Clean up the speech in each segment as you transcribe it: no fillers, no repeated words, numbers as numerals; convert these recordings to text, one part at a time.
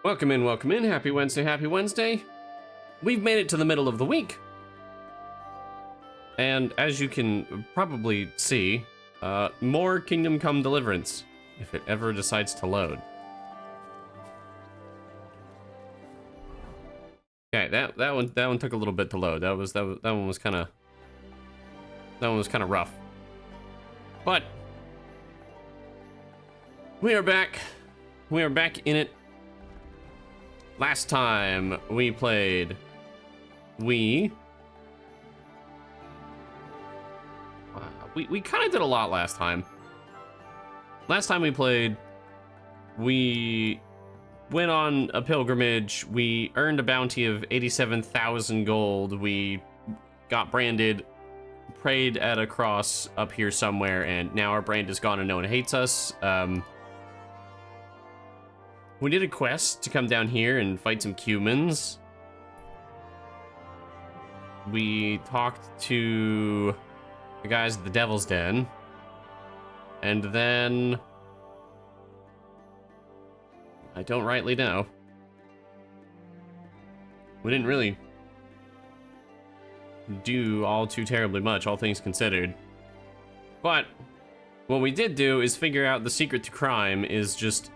Welcome in, welcome in. Happy Wednesday, happy Wednesday. We've made it to the middle of the week. And as you can probably see, more Kingdom Come Deliverance, if it ever decides to load. Okay, that one took a little bit to load. That one was kind of rough. But we are back. We are back in it. Last time we played, we kind of did a lot last time. Last time we played, we went on a pilgrimage. We earned a bounty of 87,000 gold. We got branded, prayed at a cross up here somewhere, and now our brand is gone and no one hates us. We did a quest to come down here and fight some humans. We talked to the guys at the Devil's Den. And then I don't rightly know. We didn't really do all too terribly much, all things considered. But what we did do is figure out the secret to crime is just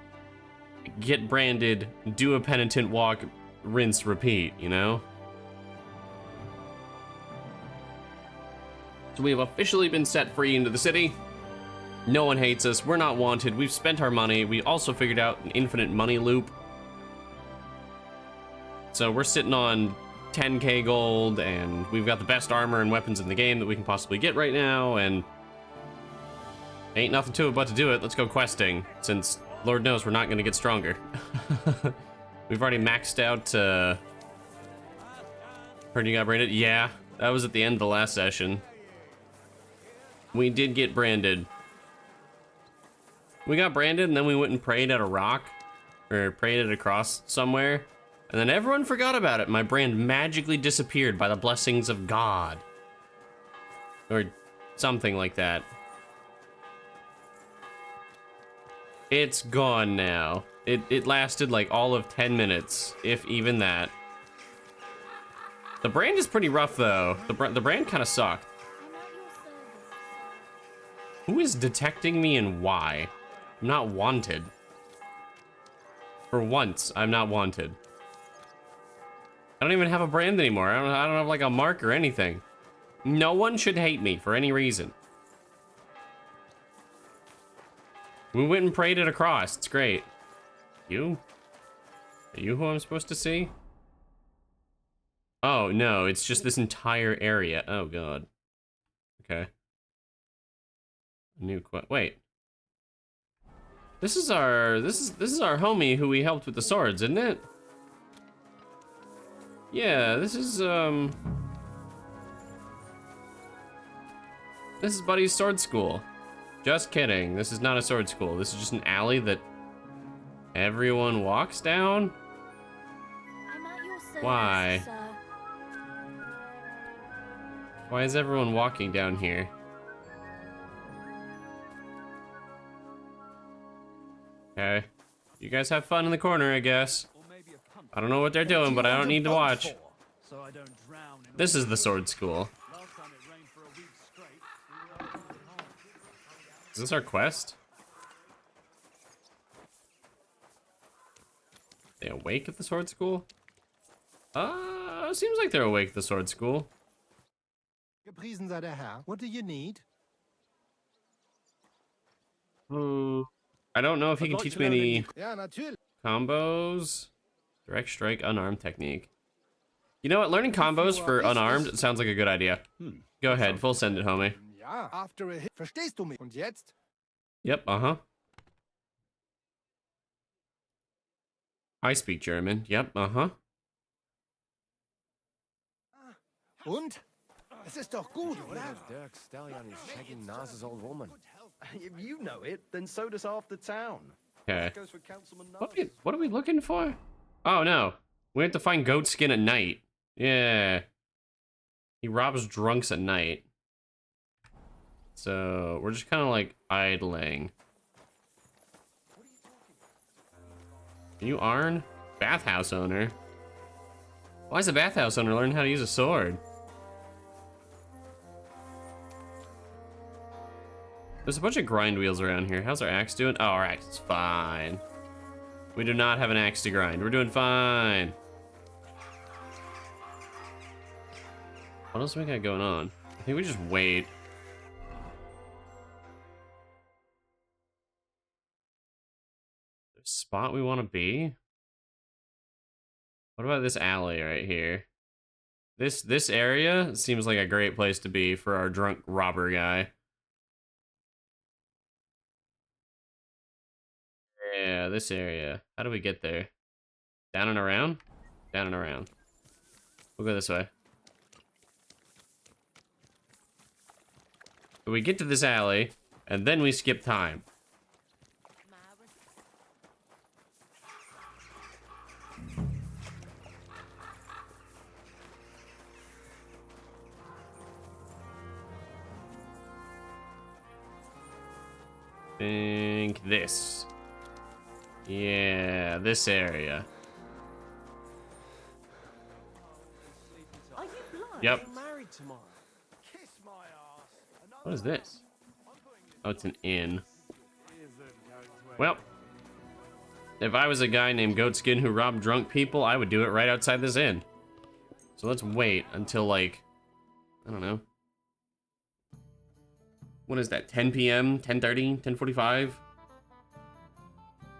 get branded, do a penitent walk, rinse, repeat, you know? So we have officially been set free into the city. No one hates us, we're not wanted, we've spent our money. We also figured out an infinite money loop. So we're sitting on 10k gold, and we've got the best armor and weapons in the game that we can possibly get right now, and ain't nothing to it but to do it. Let's go questing, since Lord knows we're not gonna get stronger. We've already maxed out, heard you got branded? Yeah, that was at the end of the last session. We did get branded. We got branded and then we went and prayed at a rock, or prayed at a cross somewhere, and then everyone forgot about it. My brand magically disappeared by the blessings of God. Or something like that. It's gone now. It lasted like all of 10 minutes, if even that. The brand is pretty rough though. The brand kind of sucked. Who is detecting me and why? I'm not wanted. For once, I'm not wanted. I don't even have a brand anymore. I don't have like a mark or anything. No one should hate me for any reason. We went and prayed at a cross. It's great. You? Are you who I'm supposed to see? Oh, no. It's just this entire area. Oh, God. Okay. New quest. Wait. This is our homie who we helped with the swords, isn't it? Yeah, this is Buddy's sword school. Just kidding. This is not a sword school. This is just an alley that everyone walks down. I'm at your service, Why? Sir. Why is everyone walking down here? Okay. You guys have fun in the corner, I guess. I don't know what they're doing, but I don't need to watch. This is the sword school. Is this our quest? They awake at the sword school? Seems like they're awake at the sword school. Gepriesen sei der Herr. What do you need? I don't know if he can teach me any Ja, natürlich. combos. Direct strike, unarmed technique. You know what? Learning combos for unarmed sounds like a good idea. Go ahead, full send it, homie. Ja, after a hit. Verstehst du mich? Und jetzt? Yep, uh-huh. I speak German. Yep, uh-huh. Und? Es ist doch gut, oder? Dirk Stallion is shagging Nas's old woman. If you know it, then so does half the town. Okay. That goes for Councilman What are we looking for? Oh, no. We have to find goat skin at night. Yeah. He robs drunks at night. So, we're just kind of like idling. Are you Arn? Bathhouse owner? Why is a bathhouse owner learning how to use a sword? There's a bunch of grind wheels around here. How's our axe doing? Oh, our axe is fine. We do not have an axe to grind. We're doing fine. What else do we got going on? I think we just wait. Spot we want to be? What about this alley right here? This area seems like a great place to be for our drunk robber guy. Yeah, this area. How do we get there? Down and around? Down and around. We'll go this way. So we get to this alley, and then we skip time. Think this. Yeah, this area. Are you blind? Yep. Married tomorrow. Kiss my ass. What is this? Oh, it's an inn. Well, if I was a guy named Goatskin who robbed drunk people, I would do it right outside this inn. So let's wait until, like, I don't know. What is that, 10 p.m., 10:30, 10:45?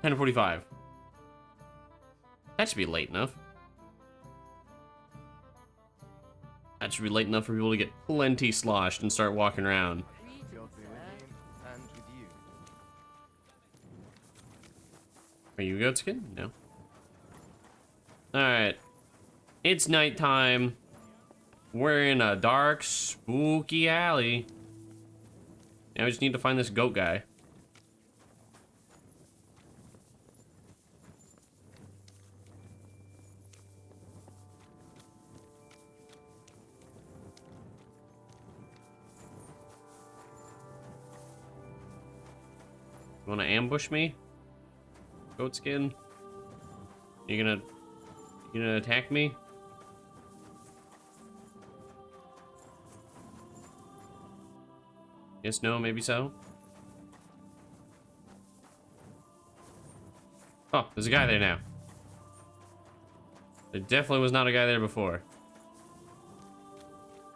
10:45. That should be late enough. That should be late enough for people to get plenty sloshed and start walking around. And with you. Are you Goatskin? No. Alright. It's nighttime. We're in a dark, spooky alley. Now we just need to find this goat guy. You wanna ambush me? Goatskin? You gonna attack me? Yes, no, maybe so. Oh, there's a guy there now. There definitely was not a guy there before.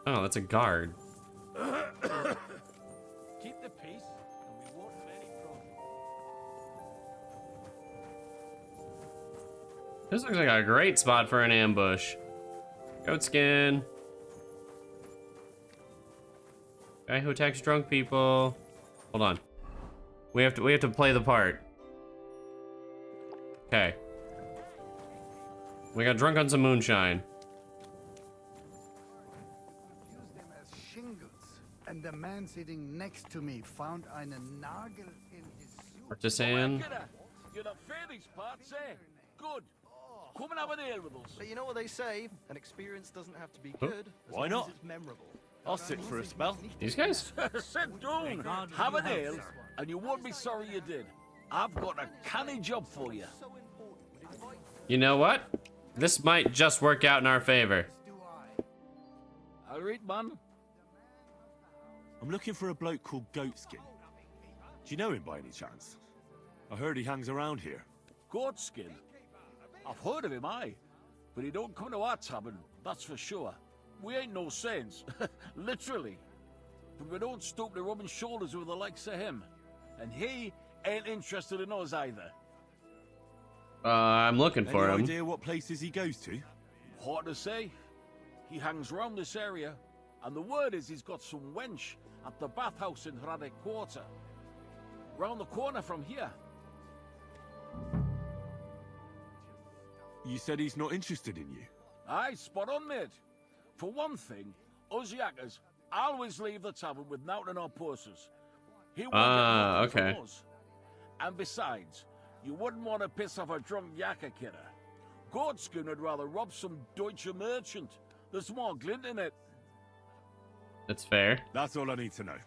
Oh, that's a guard. Keep the peace, and we won't have any problems. This looks like a great spot for an ambush. Goatskin. Guy who attacks drunk people. Hold on. We have to play the part. Okay. We got drunk on some moonshine. Use them as shingles. And the man sitting next to me found einen Nagel in his suit. Artisan. You're not fair these parts, eh? Good. Come and have an ale with us. But you know what they say? An experience doesn't have to be Oh, good. As why long not? As it's memorable. I'll sit for a spell. These guys? Sit down, have an ale, and you won't be sorry you did. I've got a canny job for you. So important. You know what? This might just work out in our favor. All right, man. I'm looking for a bloke called Goatskin. Do you know him by any chance? I heard he hangs around here. Goatskin. I've heard of him, aye. But he don't come to our tavern, that's for sure. We ain't no saints, literally. But we don't stoop to rubbing shoulders with the likes of him. And he ain't interested in us either. I'm looking for Any him. idea what places he goes to? Hard to say. He hangs round this area, and the word is he's got some wench at the bathhouse in Hradek Quarter. Round the corner from here. You said he's not interested in you. Aye, spot on, mate. For one thing, us yakkers always leave the tavern with nowt in our purses. He won't get nothing from okay. us. And besides, you wouldn't want to piss off a drunk yakker kidder. Goatskin would rather rob some Deutsche merchant. There's more glint in it. That's fair. That's all I need to know.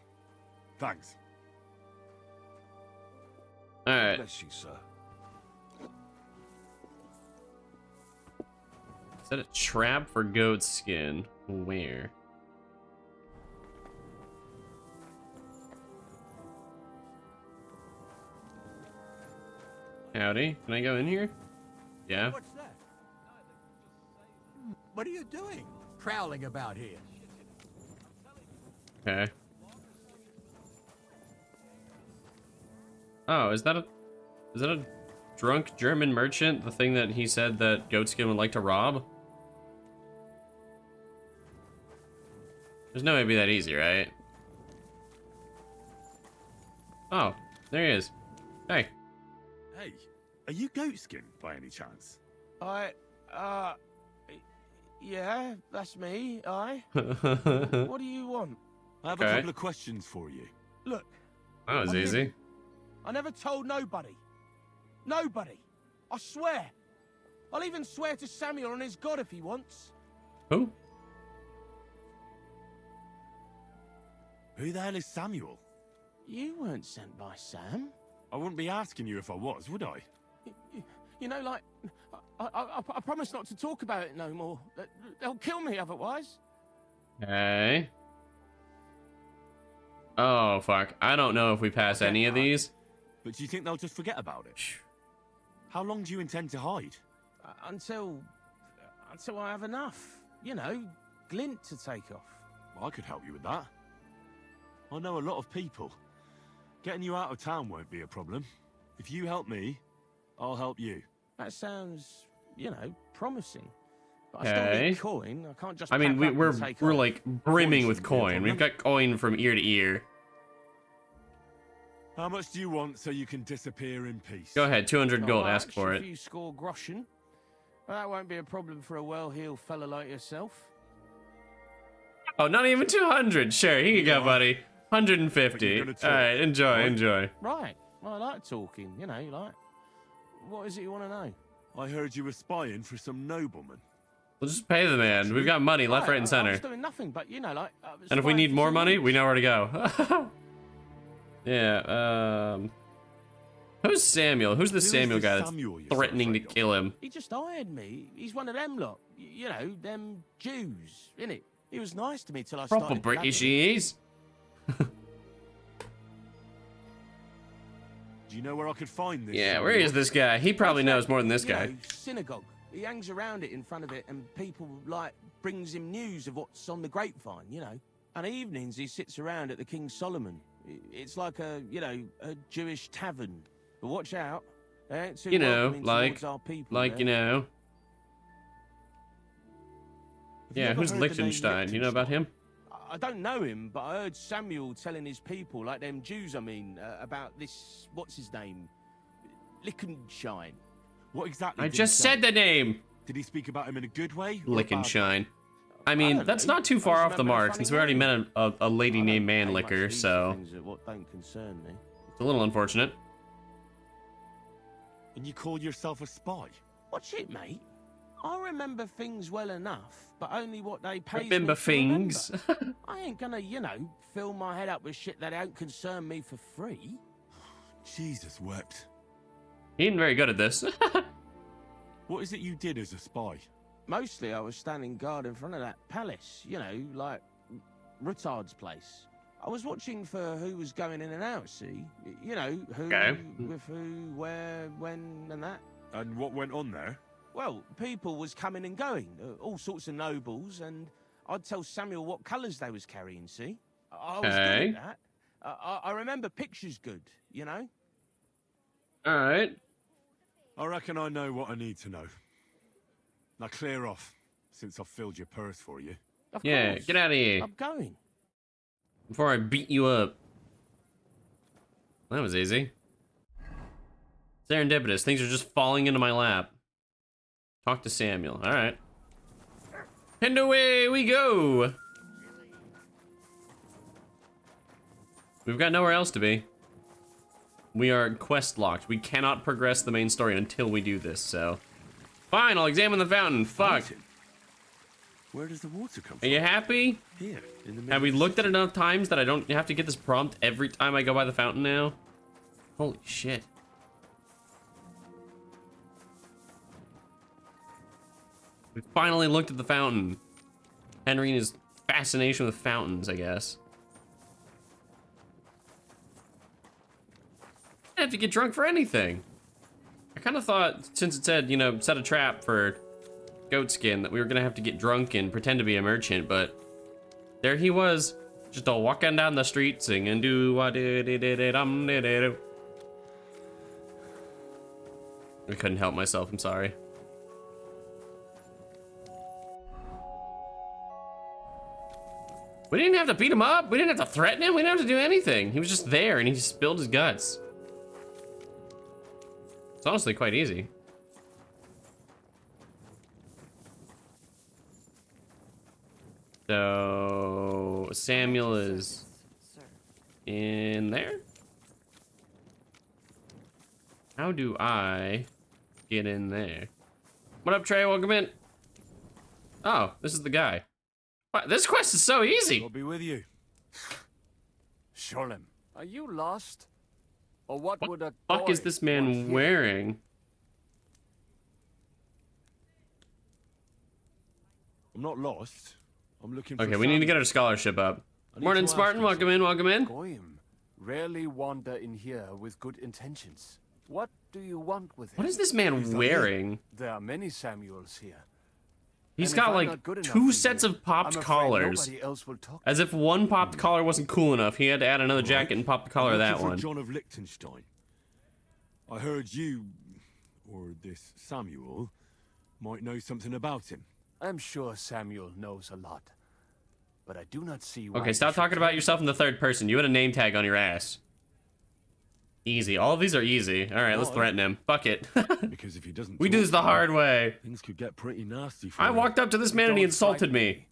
Thanks. All right. Bless you, sir. Is that a trap for goat skin? Where? Howdy, can I go in here? Yeah. What's that? What are you doing? Prowling about here. Okay. Oh, is that a drunk German merchant? The thing that he said that Goatskin would like to rob? There's no way it'd be that easy, right? Oh, there he is. Hey. Hey, are you Goatskin by any chance? Yeah, that's me, What do you want? I have Okay. a couple of questions for you. Look, That was easy. I never told nobody. Nobody. I swear. I'll even swear to Samuel on his God if he wants. Who? Who the hell is Samuel? You weren't sent by Sam. I wouldn't be asking you if I was, would I? You know, like, I promise not to talk about it no more. They'll kill me otherwise. Okay. Oh, fuck. I don't know if we pass any of these. But do you think they'll just forget about it? How long do you intend to hide? Until I have enough. You know, glint to take off. Well, I could help you with that. I know a lot of people. Getting you out of town won't be a problem. If you help me, I'll help you. That sounds, you know, promising. But I Okay. still need coin. I can't just. I mean, pack up we're and take we're off. like brimming Coin with shouldn't be a coin. We've problem. got coin from ear to ear. How much do you want so you can disappear in peace? Go ahead, 200 Not gold. much Ask for if it. you score groschen. Well, that won't be a problem for a well-heeled fella like yourself. Oh, not even 200. Sure, here you go, Yeah. buddy. But 150. you're All gonna talk, right, enjoy, right? enjoy. Right. Well, I like talking. You know, like. What is it you want to know? I heard you were spying for some nobleman. We'll just pay the man. We've got money left, right, and I center. was doing nothing, but you know, like. I was And if we spying need for more some money, news. we know where to go. Yeah, who's Samuel? Who's the Who is Samuel this guy that's Samuel you're so threatening to afraid of? kill him? He just hired me. He's one of them lot. You know, them Jews, innit? He was nice to me till I Proper started. British blabbering. he is. Do you know where I could find this? Yeah, where Samuel? is this guy? He probably What's knows that, more than this you guy. know, synagogue. He hangs around it in front of it, and people like brings him news of what's on the grapevine. You know, and evenings he sits around at the King Solomon. It's like a a Jewish tavern. But watch out, they ain't too You know, welcoming like- towards our people. Like, there. you know. Have you Yeah, ever who's heard the name Liechtenstein? You know about him? I don't know him, but I heard Samuel telling his people, like them Jews, I mean, about this. What's his name? Liechtenstein. What exactly? I did he just say? said the name. Did he speak about him in a good way? or a bad way? Liechtenstein. I I mean, don't that's know. not too I far just off the remember mark the since funny we already name. met a lady I named don't pay Man much Liquor, heed to so things that what don't concern me. it's a little unfortunate. And you call yourself a spy? Watch it, mate. I remember things well enough, but only what they pay me Remember to things? remember. I ain't gonna, fill my head up with shit that don't concern me for free. Jesus wept. He ain't very good at this. What is it you did as a spy? Mostly I was standing guard in front of that palace, like Rutard's place. I was watching for who was going in and out, see? Who, Okay. with who, where, when, and that. And what went on there? Well, people was coming and going, all sorts of nobles, and I'd tell Samuel what colours they was carrying, see? I was Okay. good at that. I remember pictures good, All right. I reckon I know what I need to know. Now clear off, since I've filled your purse for you. Of Yeah, course. get out of here I'm going. before I beat you up. That was easy. Serendipitous. Things are just falling into my lap. Talk to Samuel. All right. And away we go. We've got nowhere else to be. We are quest locked. We cannot progress the main story until we do this, so. Fine, I'll examine the fountain. Fuck. Fountain? Where does the water come Are from? you happy? Here, in the middle Have we of the looked at it city. enough times that I don't have to get this prompt every time I go by the fountain now? Holy shit. We finally looked at the fountain. Henry and his fascination with fountains, I guess. I have to get drunk for anything. I kind of thought, since it said, you know, set a trap for goat skin, that we were gonna have to get drunk and pretend to be a merchant, but there he was, just all walking down the street singing do wa dee dee dee dee dum dee dee doo. I couldn't help myself, I'm sorry. We didn't have to beat him up, we didn't have to threaten him, we didn't have to do anything. He was just there and he just spilled his guts. It's honestly quite easy. So Samuel is in there. How do I get in there? What up, Trey? Welcome in. Oh, this is the guy. Wow, this quest is so easy. I'll be with you. Sholem, are you lost? Or what would a What the fuck is goy this want man here? wearing? I'm not lost. I'm looking for Okay, we need to get our scholarship up. Morning, Spartan. Welcome in, welcome in. Goyim rarely wander in here with good intentions. What do you want with him? What is this man wearing? There are many Samuels here. He's And if got I'm like not good enough 2 for sets you, of popped I'm afraid collars. nobody else will talk. As if one popped collar wasn't cool enough. He had to add another jacket and pop the collar of that Looking for one. John of Liechtenstein. I heard you, or this Samuel, might know something about him. I'm sure Samuel knows a lot, but I do not see why. Okay, you stop should talking about yourself in the third person. You had a name tag on your ass. Easy. All of these are easy. All right, let's Why? threaten him. Fuck it. Because if he doesn't We do talk this the to me, hard way. things could get pretty nasty for I him. walked up to this man and he Don't insulted frighten me.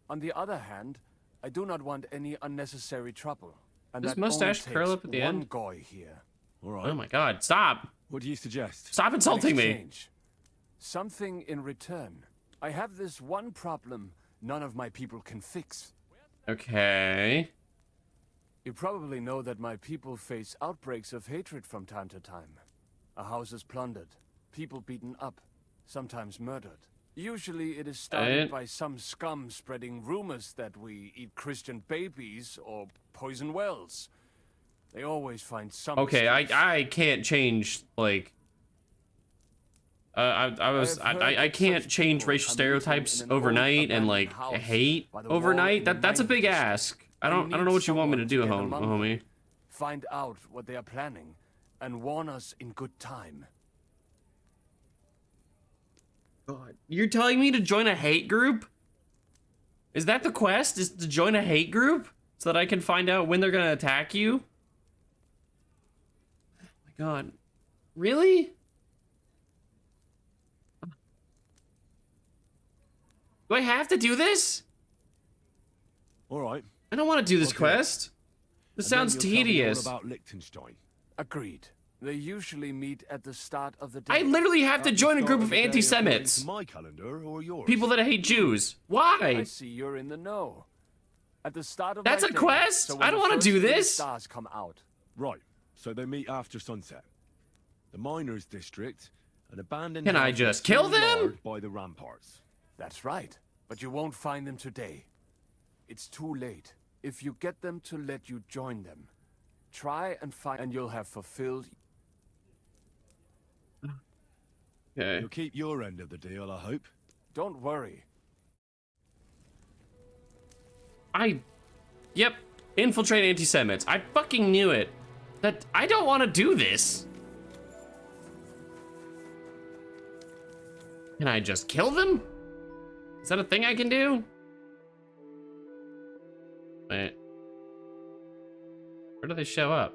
On the other hand, I do not want any unnecessary trouble. And Does that only mustache curl takes up at the one end? goy here. All right. Oh my god, stop. What do you suggest? Stop insulting In me. exchange, something in return. I have this one problem none of my people can fix. Okay. You probably know that my people face outbreaks of hatred from time to time. A house is plundered, people beaten up, sometimes murdered. Usually it is started by some scum spreading rumors that we eat Christian babies or poison wells. They always find some Okay, excuse. I can't change, like... I can't change racial stereotypes overnight and, like, hate overnight. That's a big ask. I don't know what you want me to do, homie. Find out what they are planning and warn us in good time. God, you're telling me to join a hate group? Is that the quest? Is to join a hate group so that I can find out when they're gonna attack you? Oh my god. Really? Do I have to do this? All right. I don't want to do this Okay. quest. This And then sounds you'll tell me all tedious. about Liechtenstein. Agreed. They usually meet at the start of the day. I literally have to At the join a start group of of the day according anti-Semites. to my calendar or yours? People that hate Jews. I Why? see you're in the know. At the start of That's my a day, quest? so I when don't the wanna first do three this. Stars come out. Right. So they meet after sunset. The miners' district, an abandoned. Can I house just still kill them? marred by the ramparts. That's right. But you won't find them today. It's too late. If you get them to let you join them, try and find, and you'll have fulfilled. Okay. You'll keep your end of the deal, I hope. Don't worry. Yep, infiltrate anti-Semites. I fucking knew it. That I don't want to do this. Can I just kill them? Is that a thing I can do? Wait. Where do they show up?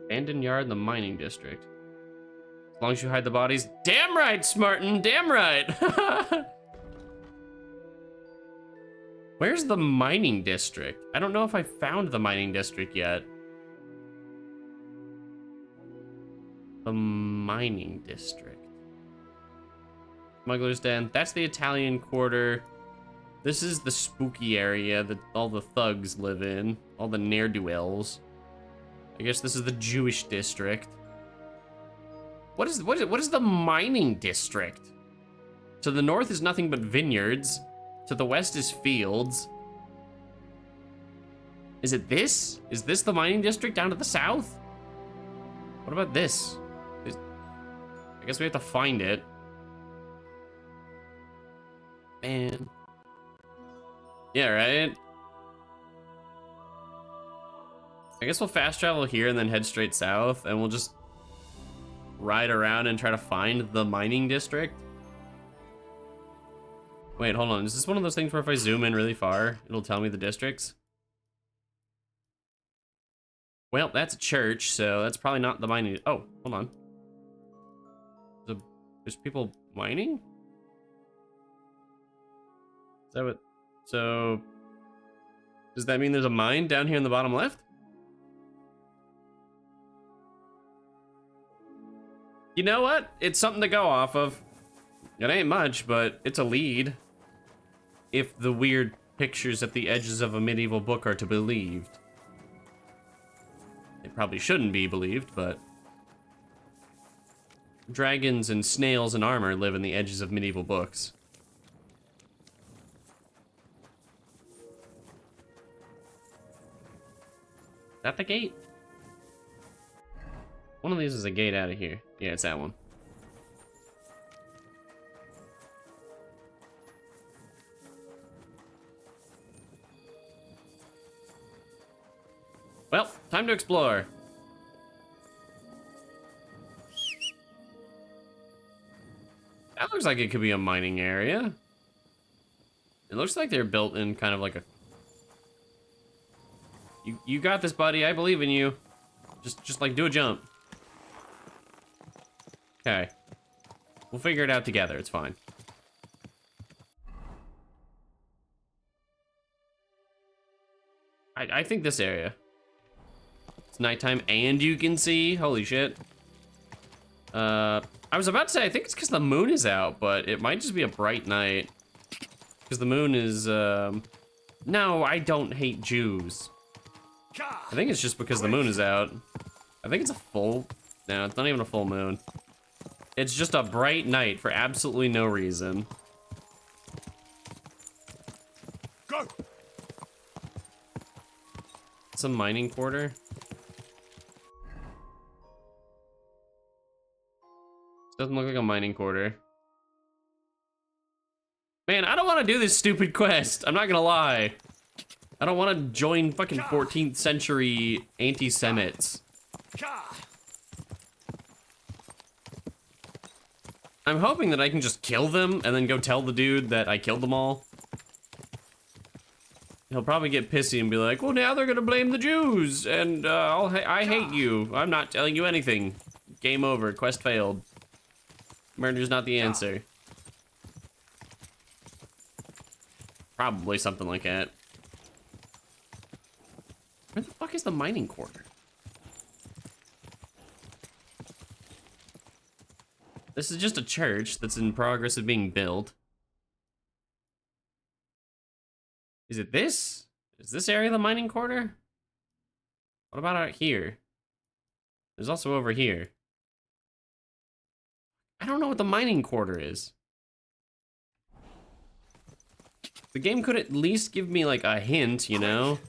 Abandoned yard in the mining district. As long as you hide the bodies. Damn right, Smartin, damn right. Where's the mining district? I don't know if I found the mining district yet. The mining district. Smuggler's Den. That's the Italian quarter. This is the spooky area that all the thugs live in. All the ne'er-do-wells. I guess this is the Jewish district. What is the mining district? To the north is nothing but vineyards. To the west is fields. Is it this? Is this the mining district down to the south? What about this? I guess we have to find it. Man. Yeah, right? I guess we'll fast travel here and then head straight south, and we'll just ride around and try to find the mining district. Wait, hold on. Is this one of those things where if I zoom in really far, it'll tell me the districts? Well, that's a church, so that's probably not the mining. Oh, hold on. There's people mining? Is that what? So, does that mean there's a mine down here in the bottom left? You know what? It's something to go off of. It ain't much, but it's a lead. If the weird pictures at the edges of a medieval book are to be believed. It probably shouldn't be believed, but dragons and snails and armor live in the edges of medieval books. Is that the gate? One of these is a gate out of here. Yeah, it's that one. Well, time to explore. That looks like it could be a mining area. It looks like they're built in kind of like a... You got this, buddy. I believe in you. Just like do a jump. Okay. We'll figure it out together. It's fine. I think this area. It's nighttime and you can see. Holy shit. I was about to say, I think it's because the moon is out, but it might just be a bright night. Because the moon is, No, I don't hate Jews. I think it's just because the moon is out. I think it's a full... No, it's not even a full moon. It's just a bright night for absolutely no reason. Go. It's a mining quarter. Doesn't look like a mining quarter. Man, I don't want to do this stupid quest. I'm not gonna lie. I don't want to join fucking 14th century anti-Semites. I'm hoping that I can just kill them and then go tell the dude that I killed them all. He'll probably get pissy and be like, well, now they're gonna blame the Jews, and I hate you. I'm not telling you anything. Game over, quest failed. Murder's not the answer. Probably something like that. Where the fuck is the mining quarter? This is just a church that's in progress of being built. Is it this? Is this area the mining quarter? What about out here? There's also over here. I don't know what the mining quarter is. The game could at least give me like a hint, you know?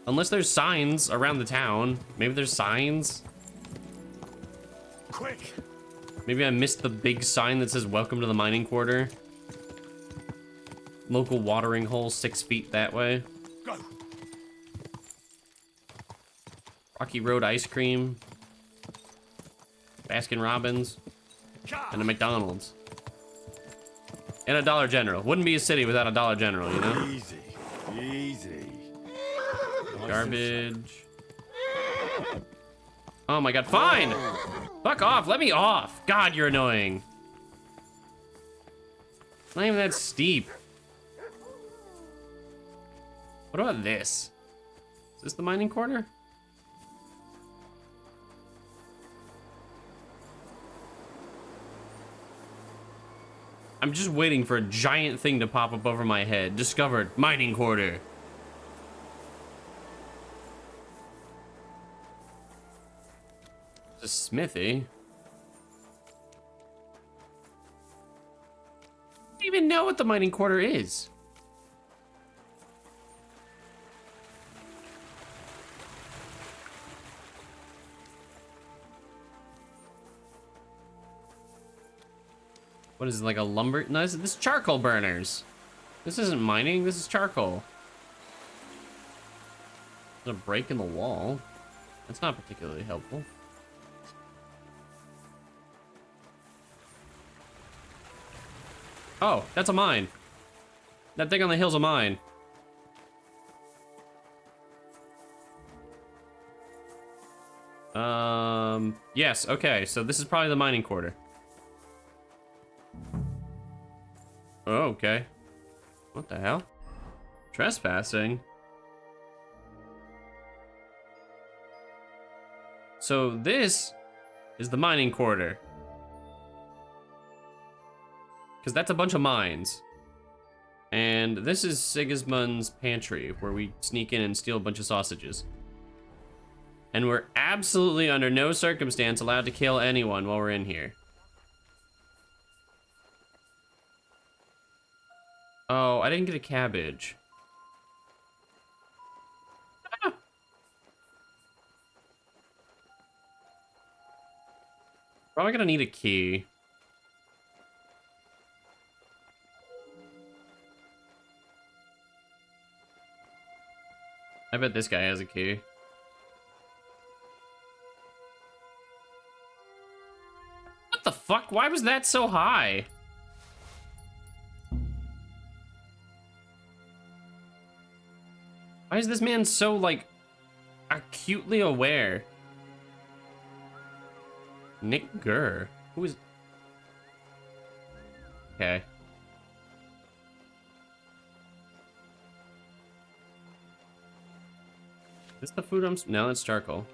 Unless there's signs around the town. Maybe there's signs. Quick. Maybe I missed the big sign that says welcome to the mining quarter. Local watering hole 6 feet that way. Go. Rocky Road ice cream. Baskin Robbins. And a McDonald's. And a Dollar General. Wouldn't be a city without a Dollar General, you know? Easy. Easy. Garbage. Oh my god, fine! Fuck off, let me off! God, you're annoying. It's not even that steep. What about this? Is this the mining quarter? I'm just waiting for a giant thing to pop up over my head. Discovered, mining quarter. a smithy. I don't even know what the mining quarter is. What is it, like a lumber? No, this is charcoal burners. This isn't mining, this is charcoal. There's a break in the wall. That's not particularly helpful. Oh, that's a mine. That thing on the hill's a mine. Yes, okay, so this is probably the mining quarter. Oh, okay. What the hell? Trespassing? So this is the mining quarter. Because that's a bunch of mines. And this is Sigismund's pantry, where we sneak in and steal a bunch of sausages. And we're absolutely under no circumstance allowed to kill anyone while we're in here. Oh, I didn't get a cabbage. Ah. Probably gonna need a key. I bet this guy has a key. What the fuck? Why was that so high? Why is this man so, like, acutely aware? Nick Gurr? Who is... Okay. Is this the food I'm... No, it's charcoal.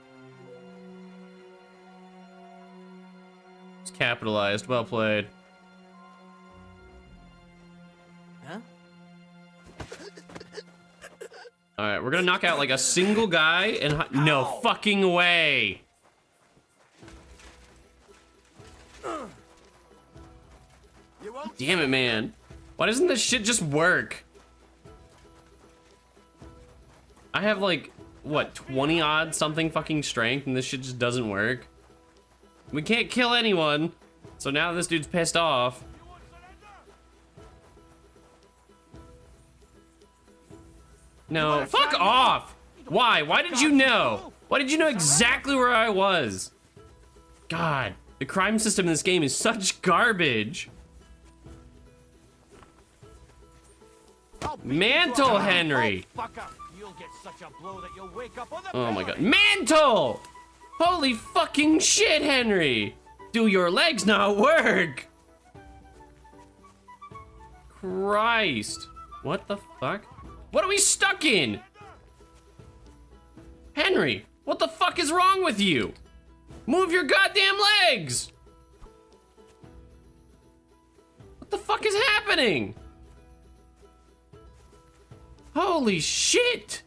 It's capitalized. Well played. Huh? Alright, we're gonna knock out like a single guy and... No fucking way! Damn it, man. Why doesn't this shit just work? I have like, what, 20 odd something fucking strength and this shit just doesn't work? We can't kill anyone, so now this dude's pissed off. No, fuck off! Why? Why did you know? Why did you know exactly where I was? God, the crime system in this game is such garbage. Mantle, Henry! Oh my god. Mantle! Holy fucking shit, Henry! Do your legs not work? Christ. What the fuck? What are we stuck in? Henry, what the fuck is wrong with you? Move your goddamn legs! What the fuck is happening? Holy shit!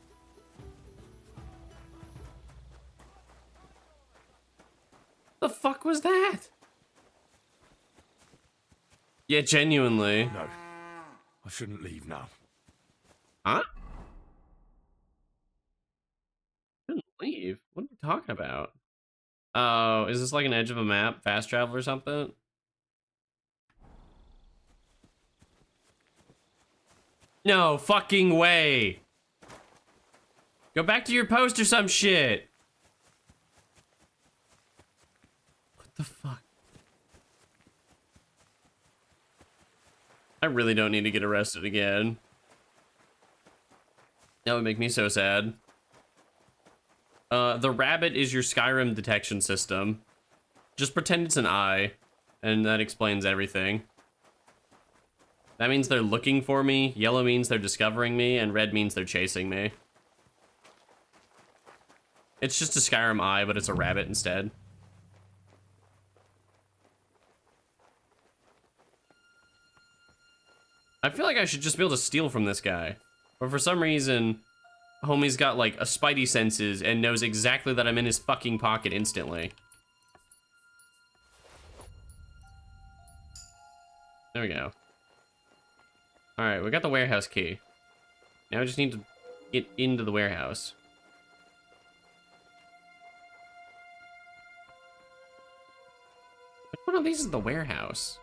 The fuck was that? Yeah, genuinely. No, I shouldn't leave now. Huh? Shouldn't leave? What are we talking about? Oh, is this like an edge of a map? Fast travel or something? No fucking way. Go back to your post or some shit. What the fuck? I really don't need to get arrested again. That would make me so sad. The rabbit is your Skyrim detection system. Just pretend it's an eye, and that explains everything. That means they're looking for me, yellow means they're discovering me, and red means they're chasing me. It's just a Skyrim eye, but it's a rabbit instead. I feel like I should just be able to steal from this guy. But for some reason, homie's got like a spidey senses and knows exactly that I'm in his fucking pocket instantly. There we go. Alright, we got the warehouse key. Now we just need to get into the warehouse. Which one of these is the warehouse?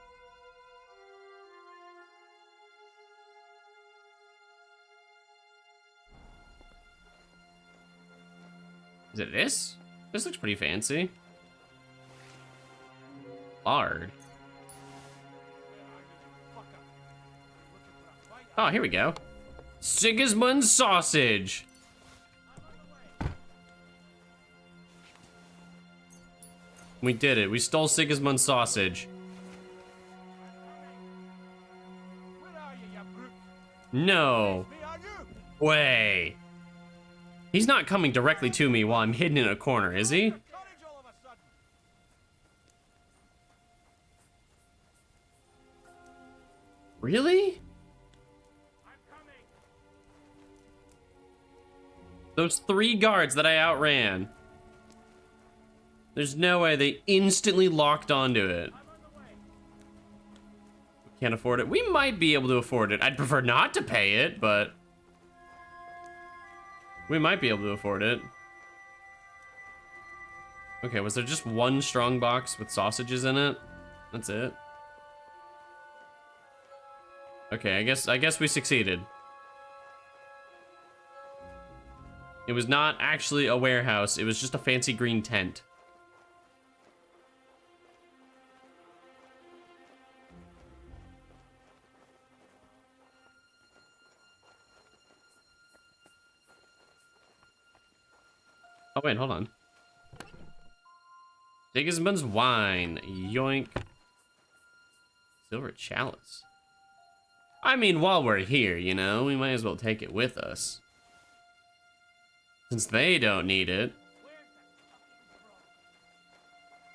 Is it this? This looks pretty fancy. Lard. Oh, here we go. Sigismund sausage. We did it. We stole Sigismund sausage. No way. He's not coming directly to me while I'm hidden in a corner, is he? Really? Those 3 guards that I outran. There's no way they instantly locked onto it. Can't afford it. We might be able to afford it. I'd prefer not to pay it, but we might be able to afford it. Okay, was there just one strong box with sausages in it? That's it. Okay, I guess we succeeded. It was not actually a warehouse, it was just a fancy green tent. Oh wait, hold on. Sigismund's wine, yoink. Silver chalice. I mean, while we're here, you know, we might as well take it with us. Since they don't need it.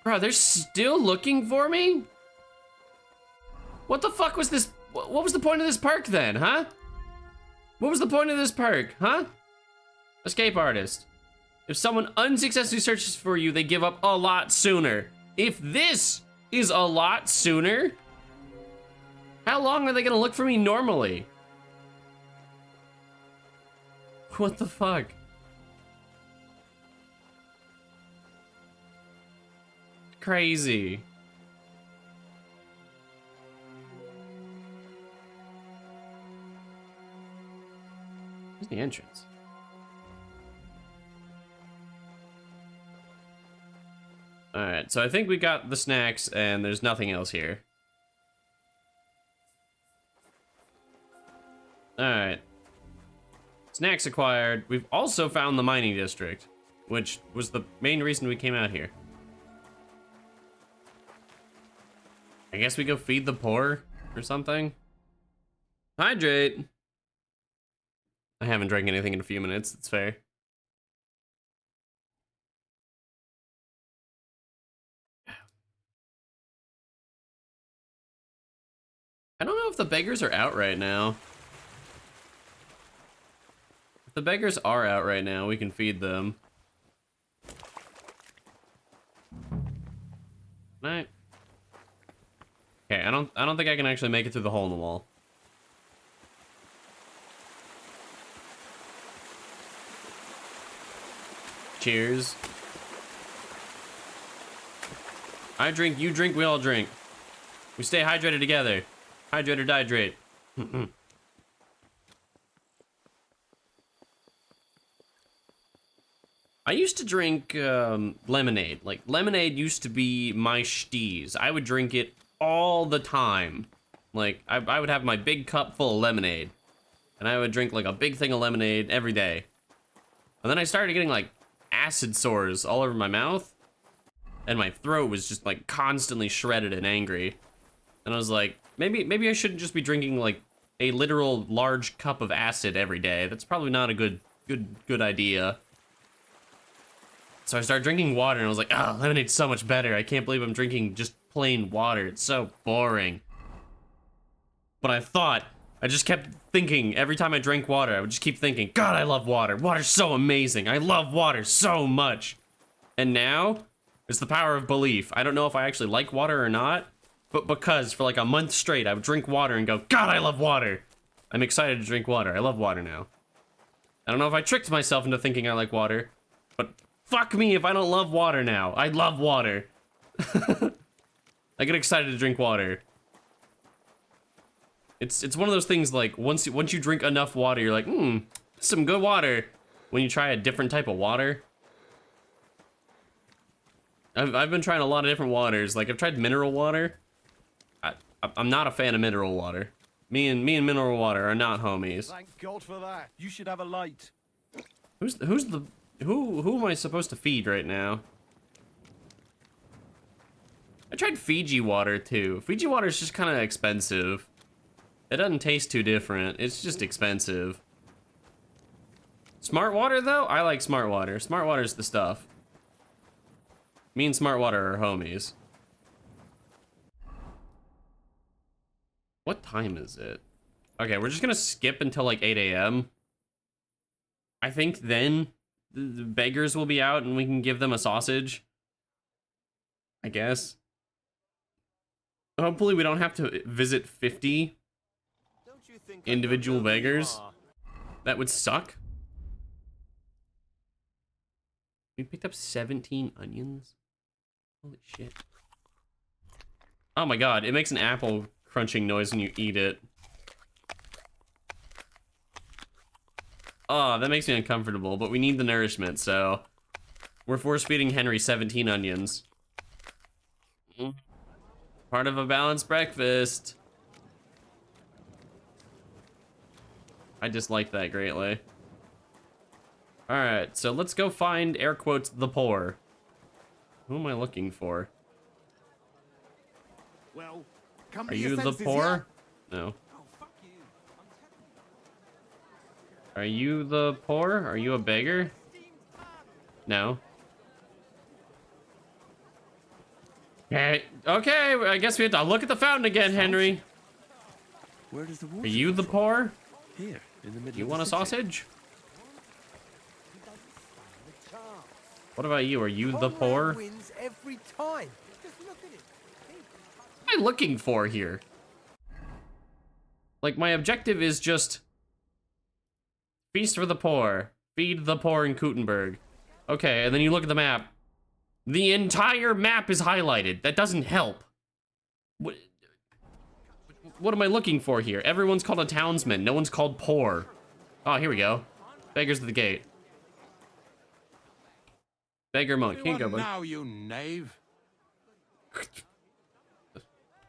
Bro, they're still looking for me? What the fuck was this? What was the point of this perk then, huh? What was the point of this perk, huh? Escape artist. If someone unsuccessfully searches for you, they give up a lot sooner. If this is a lot sooner, how long are they gonna look for me normally? What the fuck? Crazy. Where's the entrance? Alright, so I think we got the snacks and there's nothing else here. Alright. Snacks acquired. We've also found the mining district, which was the main reason we came out here. I guess we go feed the poor or something. Hydrate. I haven't drank anything in a few minutes, that's fair. I don't know if the beggars are out right now. If the beggars are out right now, we can feed them. Night. Okay, I don't think I can actually make it through the hole in the wall. Cheers. I drink, you drink, we all drink. We stay hydrated together. Hydrate or dihydrate. I used to drink lemonade. Like, lemonade used to be my steez. I would drink it all the time. Like, I would have my big cup full of lemonade. And I would drink, like, a big thing of lemonade every day. And then I started getting, like, acid sores all over my mouth. And my throat was just, like, constantly shredded and angry. And I was like, maybe I shouldn't just be drinking, like, a literal large cup of acid every day. That's probably not a good idea. So I started drinking water and I was like, oh, lemonade's so much better. I can't believe I'm drinking just plain water. It's so boring. But I just kept thinking every time I drank water, I would just keep thinking, God, I love water. Water's so amazing. I love water so much. And now, it's the power of belief. I don't know if I actually like water or not, but because for like a month straight, I would drink water and go, God, I love water. I'm excited to drink water. I love water now. I don't know if I tricked myself into thinking I like water, but fuck me if I don't love water now. I love water. I get excited to drink water. It's one of those things like once you drink enough water, you're like, some good water. When you try a different type of water. I've been trying a lot of different waters. Like I've tried mineral water. I'm not a fan of mineral water. Me and mineral water are not homies. Thank God for that. You should have a light. Who am I supposed to feed right now? I tried Fiji water too. Fiji water is just kind of expensive. It doesn't taste too different. It's just expensive. Smart water though? I like smart water. Smart water's the stuff. Me and smart water are homies. What time is it? Okay, we're just gonna skip until like 8 a.m. I think then the beggars will be out and we can give them a sausage. I guess. Hopefully we don't have to visit 50 individual beggars. That would suck. We picked up 17 onions. Holy shit. Oh my god, it makes an apple crunching noise when you eat it. Oh, that makes me uncomfortable, but we need the nourishment, so we're force-feeding Henry 17 onions. Part of a balanced breakfast. I dislike that greatly. Alright, so let's go find, air quotes, the poor. Who am I looking for? Well, come Are to your you the senses, poor? No. Are you the poor? Are you a beggar? No. Okay, I guess we have to look at the fountain again, Henry. Where does the water Are you the poor? Here, in the middle You of want a the city. sausage? What about you? Are you the poor? Wins every time. Just look at it. What am I looking for here? Like, my objective is just feast for the poor, feed the poor in Kuttenberg. Okay, and then you look at the map. The entire map is highlighted. That doesn't help. What am I looking for here? Everyone's called a townsman. No one's called poor. Oh, here we go. Beggars at the gate. Beggar monk. Here you go, bud. Now, you knave.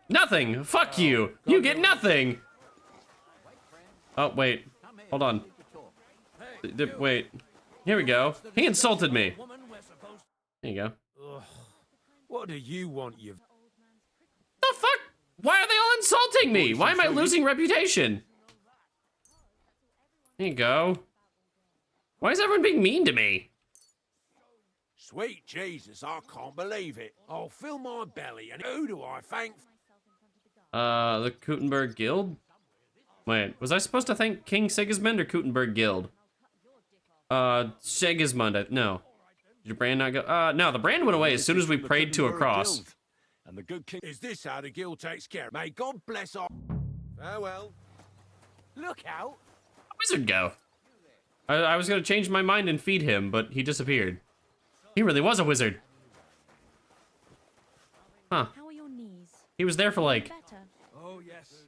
Nothing. Fuck you. You get nothing. Oh, wait. Hold on. Wait. Here we go. He insulted me. There you go. What do you want, you? The fuck? Why are they all insulting me? Why am I losing reputation? There you go. Why is everyone being mean to me? Sweet Jesus, I can't believe it. I'll fill my belly, and who do I thank? The Kuttenberg Guild? Wait, was I supposed to thank King Sigismund or Kuttenberg Guild? Sigismund, no. Did your brand not go? No, the brand went away as soon as we prayed to a cross. And the good king. Is this how the guild takes care? May God bless our... Farewell. Look out. Wizard go? I was gonna change my mind and feed him, but he disappeared. He really was a wizard. Huh. How are your knees? He was there for like Better.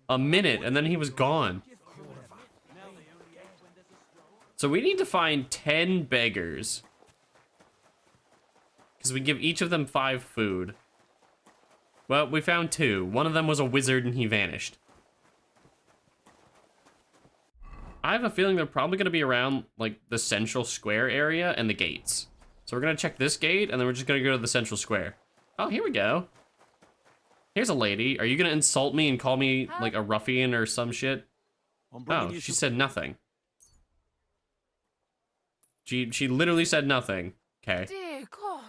a minute and then he was gone. So we need to find 10 beggars. Because we give each of them 5 food. Well, we found 2. One of them was a wizard and he vanished. I have a feeling they're probably going to be around, like, the central square area and the gates. So we're going to check this gate, and then we're just going to go to the central square. Oh, here we go. Here's a lady. Are you going to insult me and call me, like, a ruffian or some shit? Oh, she said nothing. She literally said nothing. Okay. Dear God.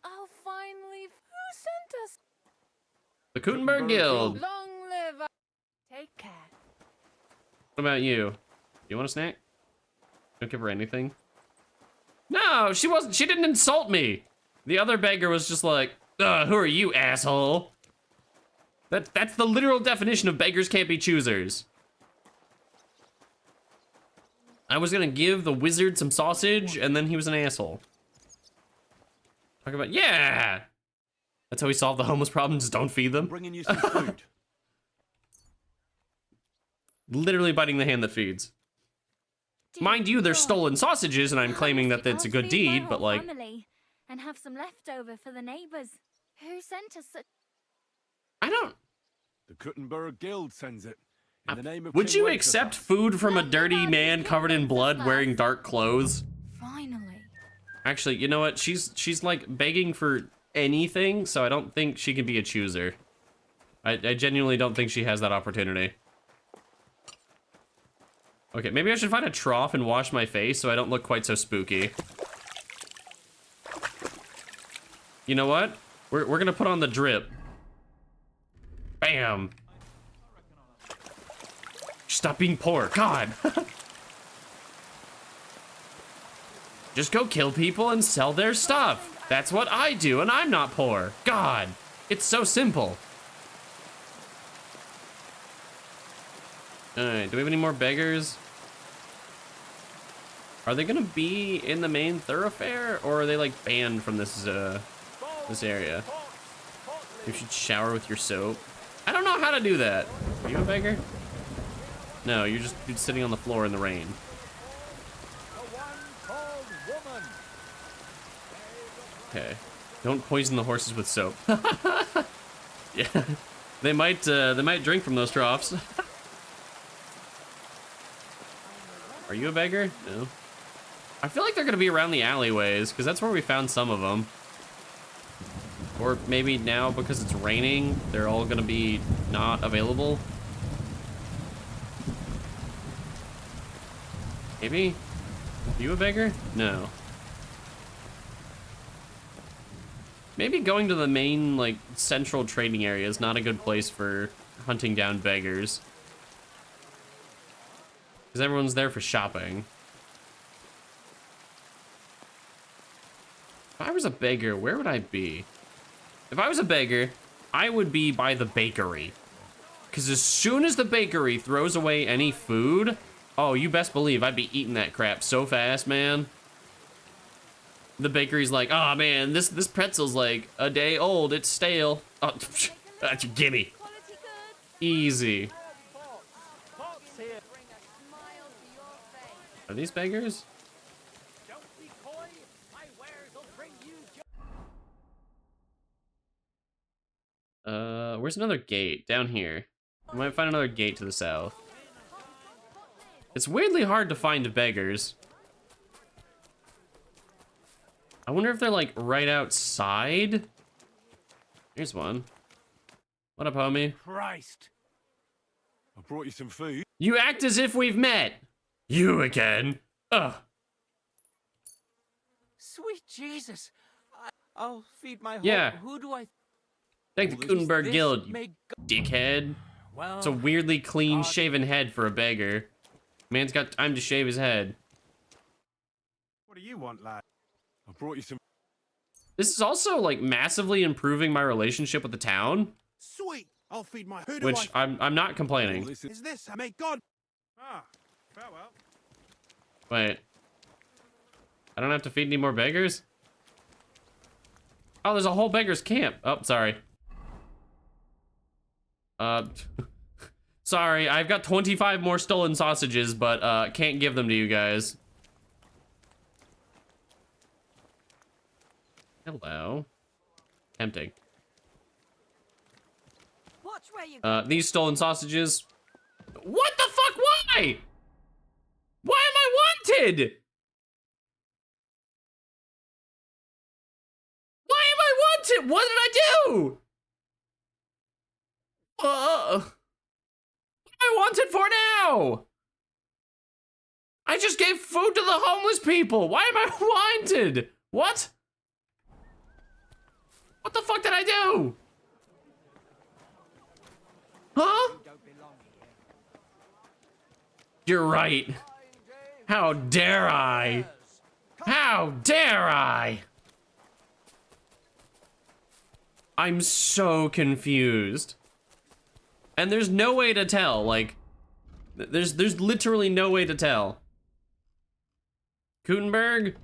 Oh, finally, who sent us? The Kuttenberg Guild. Long live. Take care. What about you? You want a snack? Don't give her anything. No, she wasn't. She didn't insult me. The other beggar was just like, who are you, asshole? That's the literal definition of beggars can't be choosers. I was gonna give the wizard some sausage, and then he was an asshole. Talk about, yeah! That's how we solve the homeless problem, just don't feed them. Bringing you some food. Literally biting the hand that feeds. Mind you, they're stolen sausages, and I'm claiming that it's a good deed, but like... And have some leftover for the neighbors. Who sent us such... I don't... The Kuttenberg Guild sends it. In the name of Would King you Winterfell. accept food from a dirty man covered in blood wearing dark clothes? Finally. Actually, you know what? She's like begging for anything, so I don't think she can be a chooser. I genuinely don't think she has that opportunity. Okay, maybe I should find a trough and wash my face so I don't look quite so spooky. You know what? We're gonna put on the drip. Bam. Stop being poor, God. Just go kill people and sell their stuff. That's what I do, and I'm not poor. God, it's so simple. All right, do we have any more beggars? Are they gonna be in the main thoroughfare, or are they like banned from this this area? You should shower with your soap. I don't know how to do that. Are you a beggar? No, you're just sitting on the floor in the rain. Okay. Don't poison the horses with soap. Yeah, they might drink from those troughs. Are you a beggar? No. I feel like they're gonna be around the alleyways because that's where we found some of them. Or maybe now because it's raining, they're all gonna be not available. Maybe? Are you a beggar? No. Maybe going to the main, like, central trading area is not a good place for hunting down beggars. Because everyone's there for shopping. If I was a beggar, where would I be? If I was a beggar, I would be by the bakery. Because as soon as the bakery throws away any food, oh, you best believe I'd be eating that crap so fast, man. The bakery's like, oh man, this pretzel's like a day old, it's stale. Oh, gimme. Easy. Are these beggars? Where's another gate? Down here. We might find another gate to the south. It's weirdly hard to find beggars. I wonder if they're like right outside. Here's one. What up, homie? Christ. I brought you some food. You act as if we've met. You again. Ugh. Sweet Jesus. I'll feed my horse. Yeah. Who do I... Thank the Kuttenberg Guild, you May dickhead. Well, It's a weirdly clean-shaven head for a beggar. Man's got time to shave his head. What do you want, lad? I brought you some... This is also, like, massively improving my relationship with the town. Sweet. I'll feed my... Who do Which, I'm not complaining. Is this? May God... Ah, farewell. Wait. I don't have to feed any more beggars? Oh, there's a whole beggar's camp. Oh, sorry. Sorry, I've got 25 more stolen sausages, but can't give them to you guys. Hello. Tempting. Watch where you These stolen sausages. What the fuck? Why? Why am I wanted? Why am I wanted? What did I do? What am I wanted for now? I just gave food to the homeless people. Why am I wanted? What? What the fuck did I do? Huh? You're right. How dare I? How dare I? I'm so confused. And there's no way to tell, like, there's literally no way to tell. Gutenberg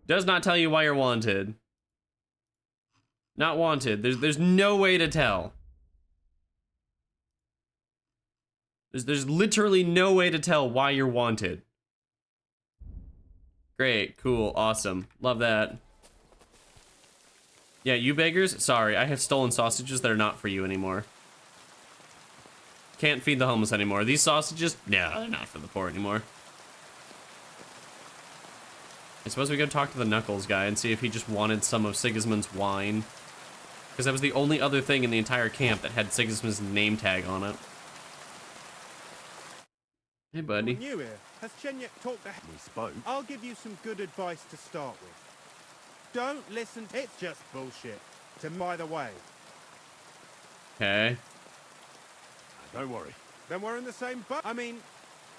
does not tell you why you're wanted. Not wanted. There's no way to tell. There's literally no way to tell why you're wanted. Great, cool, awesome. Love that. Yeah, you beggars, sorry, I have stolen sausages that are not for you anymore. Can't feed the homeless anymore. These sausages, no, they're not for the poor anymore. I suppose we go talk to the Knuckles guy and see if he just wanted some of Sigismund's wine. Because that was the only other thing in the entire camp that had Sigismund's name tag on it. Hey, buddy. New here. Has Chenyek talked to... We spoke. I'll give you some good advice to start with. Don't listen. It's just bullshit. To by the way. Okay. Don't worry. Then we're in the same boat. I mean,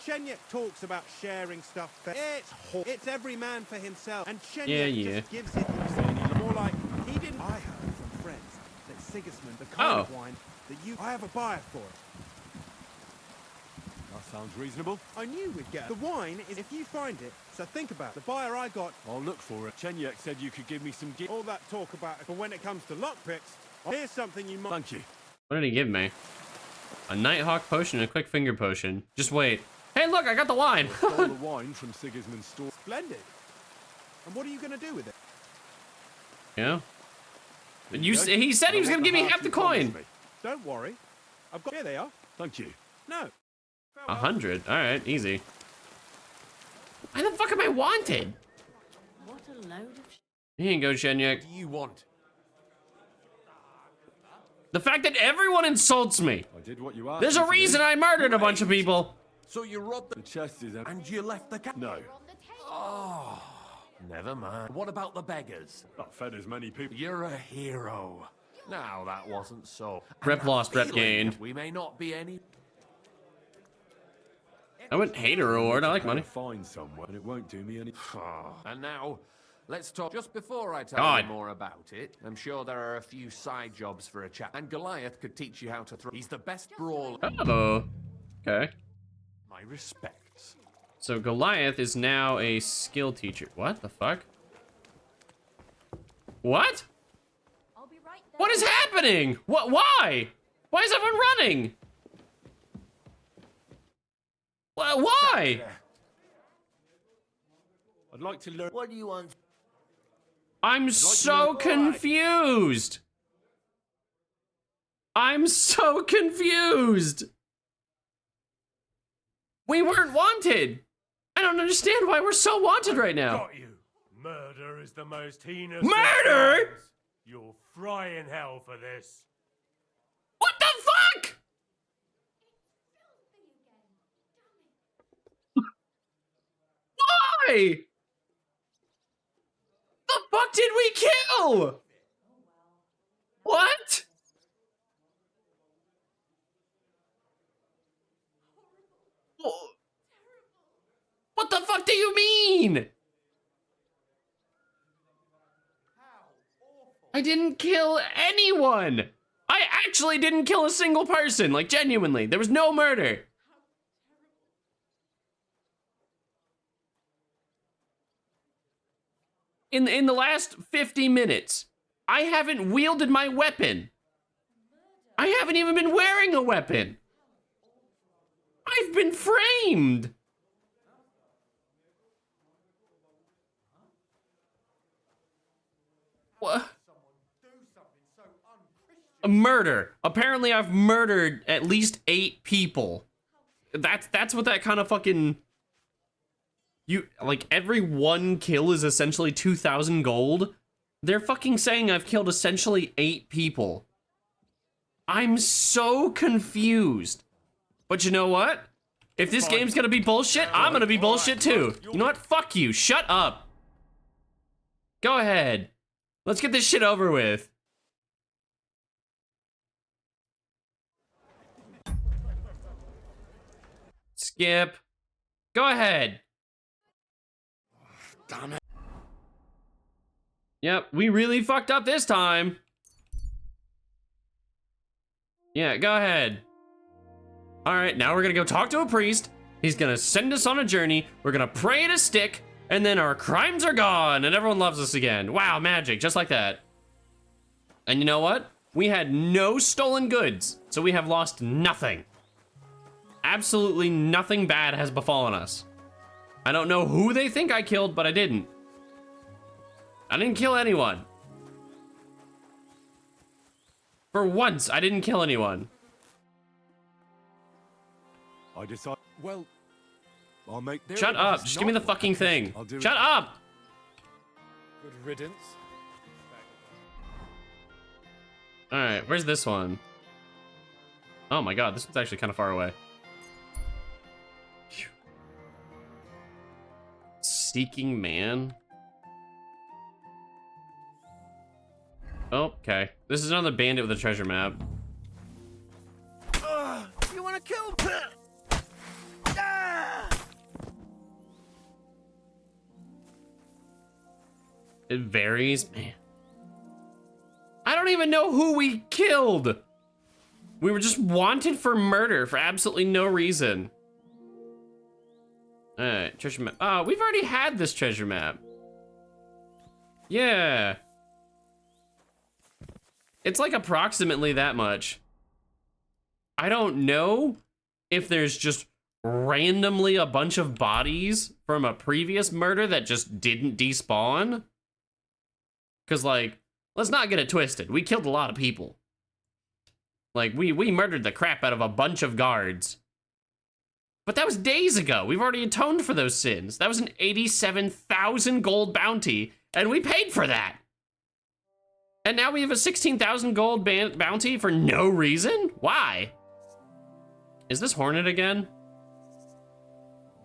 Chenyek talks about sharing stuff. It's every man for himself. And Chenyek just gives it more like he didn't. I heard from friends that Sigismund, the kind of wine that you... I have a buyer for it. That sounds reasonable. I knew we'd get it. The wine is if you find it, so think about it. The buyer I got... I'll look for it. Chenyek said you could give me some all that talk about it, but when it comes to lockpicks, here's something you might... Thank you. What did he give me? A Nighthawk potion and a quick finger potion. Just wait. Hey, look, I got the wine. I stole the wine from Sigismund's store. Splendid. And what are you going to do with it? Yeah. He said he was going to give me half the coin. Don't worry. I've got... Here they are. Thank you. No. 100. All right, easy. Why the fuck am I wanted? What a load of... Here you go, Chenyek. What do you want? The fact that everyone insults me. I did what you asked. There's a reason I murdered a bunch of people. So you robbed The chest is empty. and you left the cat? No. Oh, never mind. What about the beggars? That fed as many people. You're a hero. Now that wasn't so. Rep And lost, that rep feeling gained. We may not be any... I wouldn't hate a reward. I like money. Find somewhere, and it won't do me any. And now, let's talk. Just before I tell God. you more about it, I'm sure there are a few side jobs for a chap. And Goliath could teach you how to throw. He's the best brawler. Oh. Okay. My respects. So Goliath is now a skill teacher. What the fuck? What? I'll be right there. What is happening? What? Why? Why is everyone running? Why? I'd like to learn. What do you want? I'm so confused. I'm so confused. We weren't wanted. I don't understand why we're so wanted right now. Got you. Murder is the most heinous. Murder? of crimes. You'll fry in hell for this. What the fuck? Why? The fuck did we kill? What? What the fuck do you mean? I didn't kill anyone. I actually didn't kill a single person, like genuinely. There was no murder. In the last 50 minutes, I haven't wielded my weapon. I haven't even been wearing a weapon. I've been framed. What? A murder. Apparently I've murdered at least 8 people. That's what that kind of fucking... You, like, every 1 kill is essentially 2,000 gold. They're fucking saying I've killed essentially 8 people. I'm so confused. But you know what? If this game's gonna be bullshit, I'm gonna be bullshit too. You know what? Fuck you. Shut up. Go ahead. Let's get this shit over with. Skip. Go ahead. Damn it. Yep, we really fucked up this time. Yeah, go ahead. All right, now we're gonna go talk to a priest. He's gonna send us on a journey. We're gonna pray to stick, and then our crimes are gone, and everyone loves us again. Wow, magic, just like that. And you know what? We had no stolen goods, so we have lost nothing. Absolutely nothing bad has befallen us. I don't know who they think I killed, but I didn't. I didn't kill anyone. For once, I didn't kill anyone. I decide. Well, I'll make. Shut up. Just give me the fucking thing. Shut up. Good riddance. All right, where's this one? Oh my god, this one's actually kind of far away. Phew. Seeking man. Oh, okay. This is another bandit with a treasure map. You want to kill? It varies, man. I don't even know who we killed. We were just wanted for murder for absolutely no reason. All right, treasure map. Oh, we've already had this treasure map. Yeah. It's like approximately that much. I don't know if there's just randomly a bunch of bodies from a previous murder that just didn't despawn. Cause like, let's not get it twisted. We killed a lot of people. Like we murdered the crap out of a bunch of guards. But that was days ago. We've already atoned for those sins. That was an 87,000 gold bounty, and we paid for that. And now we have a 16,000 gold bounty for no reason? Why? Is this Hornet again?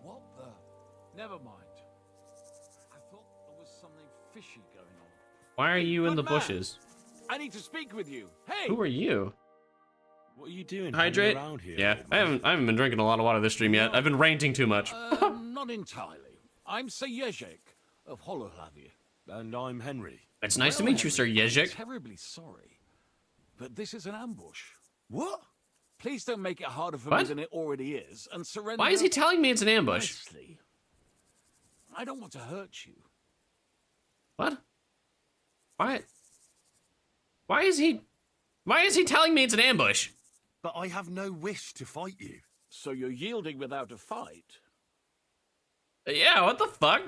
What the? Never mind. I thought there was something fishy going on. Why are you in the Good man. bushes? I need to speak with you. Hey! Who are you? What are you doing? Hydrate? Around here, Yeah, I haven't been drinking a lot of water this stream yet. I've been ranting too much. Not entirely. I'm Sir Yezek of Holohlavia. And I'm Henry. It's nice to meet you, Sir Henry, I'm Yezek. terribly sorry, but this is an ambush. What? Please don't make it harder for What? me than it already is, and surrender. Why is he telling me it's an ambush? nicely. I don't want to hurt you. What? Why? Why is he telling me it's an ambush? But I have no wish to fight you. So you're yielding without a fight? Yeah, what the fuck?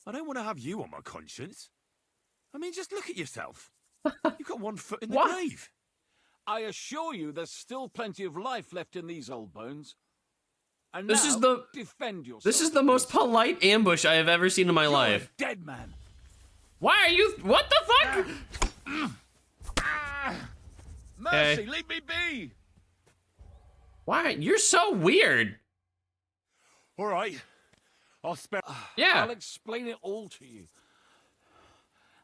I don't want to have you on my conscience. I mean, just look at yourself. You've got one foot in the What? grave. I assure you there's still plenty of life left in these old bones. And This now, is the- defend yourself. This is the most polite ambush I have ever seen in my You're life. a dead man. Why are you? What the fuck? Mercy, Okay. leave me be. Why? You're so weird. All right. I'll spare. Yeah. I'll explain it all to you.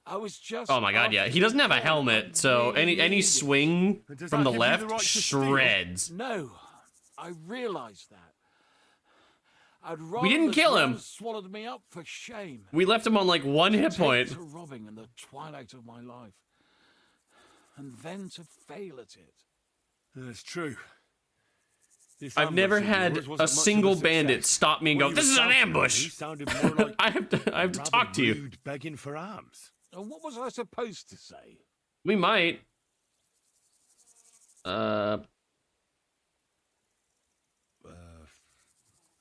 I was just. Oh my god, yeah. He doesn't have a helmet, so any swing Does from that the give you the left right to steal? shreds. No, I realize that. I'd rather didn't the kill him. drones swallowed me up for shame. We left him on like one hit Take point. to robbing in the twilight of my life, and then to fail at it. That's true. This I've never ambush of had yours wasn't a much of single success. bandit stop me and go, When you "This were is an shouting at me, ambush." you sounded more like I have to rather talk to you. rude, begging for alms. And what was I supposed to say? We might.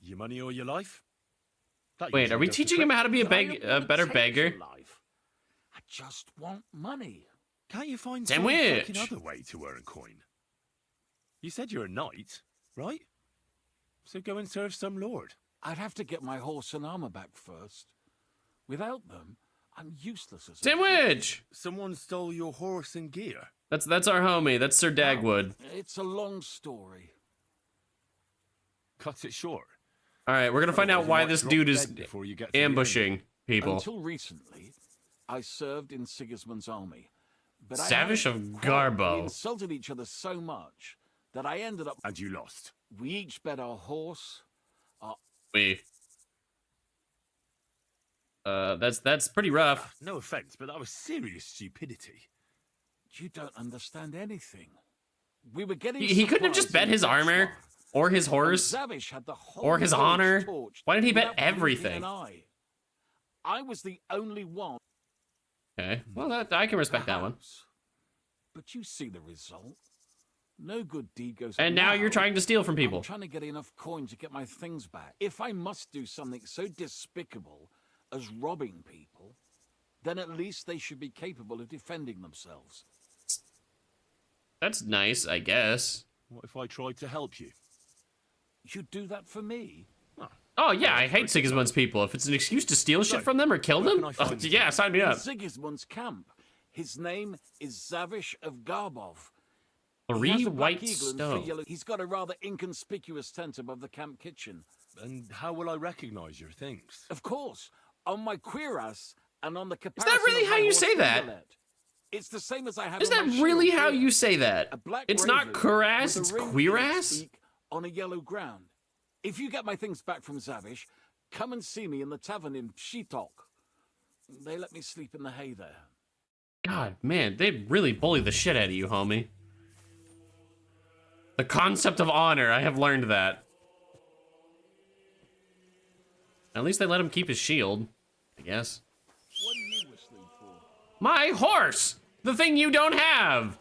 Your money or your life? That Wait, usually are we does the teaching him trick. how to be a But I don't wanna better take beggar? your life. I just want money. Can't you find Damn some witch. fucking other way to earn coin? You said you're a knight, right? So go and serve some lord. I'd have to get my horse and armor back first. Without them, I'm useless as a Sandwich! Someone stole your horse and gear. That's our homie. That's Sir Dagwood. It's a long story. Cut it short. All right, we're gonna find out You why might this drop dude is dead before you get to the ambushing people. Until recently, I served in Sigismund's army. But Savish I of had- Garbo. We insulted each other so much that I ended up. And you lost. We each bet our horse. That's pretty rough. No offense, but that was serious stupidity. You don't understand anything. We were getting He couldn't have just bet his armor, or his horse, or his honor. Why did he bet everything? I was the only one. Okay, well, that I can respect that one. But you see the result. No good deed goes. And now you're trying to steal from people. I'm trying to get enough coin to get my things back. If I must do something so despicable as robbing people, then at least they should be capable of defending themselves. That's nice, I guess. What if I tried to help you? You'd do that for me? Oh yeah, I hate Sigismund's people. If it's an excuse to steal shit from them or kill them, yeah, sign me up. Sigismund's camp. His name is Zavish of Garbov. 3 white stones. He's got a rather inconspicuous tent above the camp kitchen. And how will I recognize your things? Of course, on my cuirass and on the Is that really how you say that? It's the same as I have. Is that really how you say that? It's not cuirass, it's cuirass? On a yellow ground. If you get my things back from Zavish, come and see me in the tavern in Pshitok. They let me sleep in the hay there. God, man, they really bully the shit out of you, homie. The concept of honor, I have learned that. At least they let him keep his shield, I guess. What are you whistling for? My horse! The thing you don't have!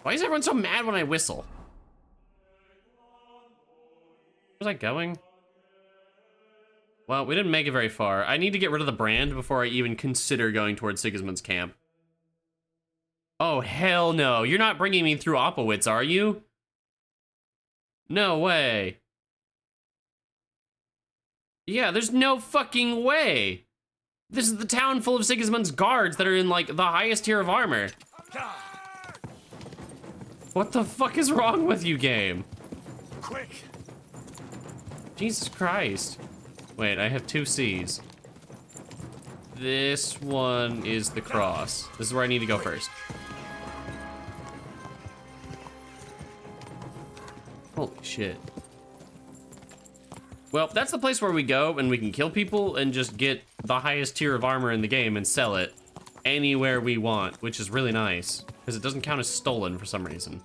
Why is everyone so mad when I whistle? Where's I going? Well, we didn't make it very far. I need to get rid of the brand before I even consider going towards Sigismund's camp. Oh, hell no. You're not bringing me through Opowitz, are you? No way. Yeah, there's no fucking way. This is the town full of Sigismund's guards that are in, like, the highest tier of armor. What the fuck is wrong with you, game? Quick! Jesus Christ. Wait, I have 2 C's. This one is the cross. This is where I need to go first. Holy shit. Well, that's the place where we go and we can kill people and just get the highest tier of armor in the game and sell it anywhere we want, which is really nice because it doesn't count as stolen for some reason.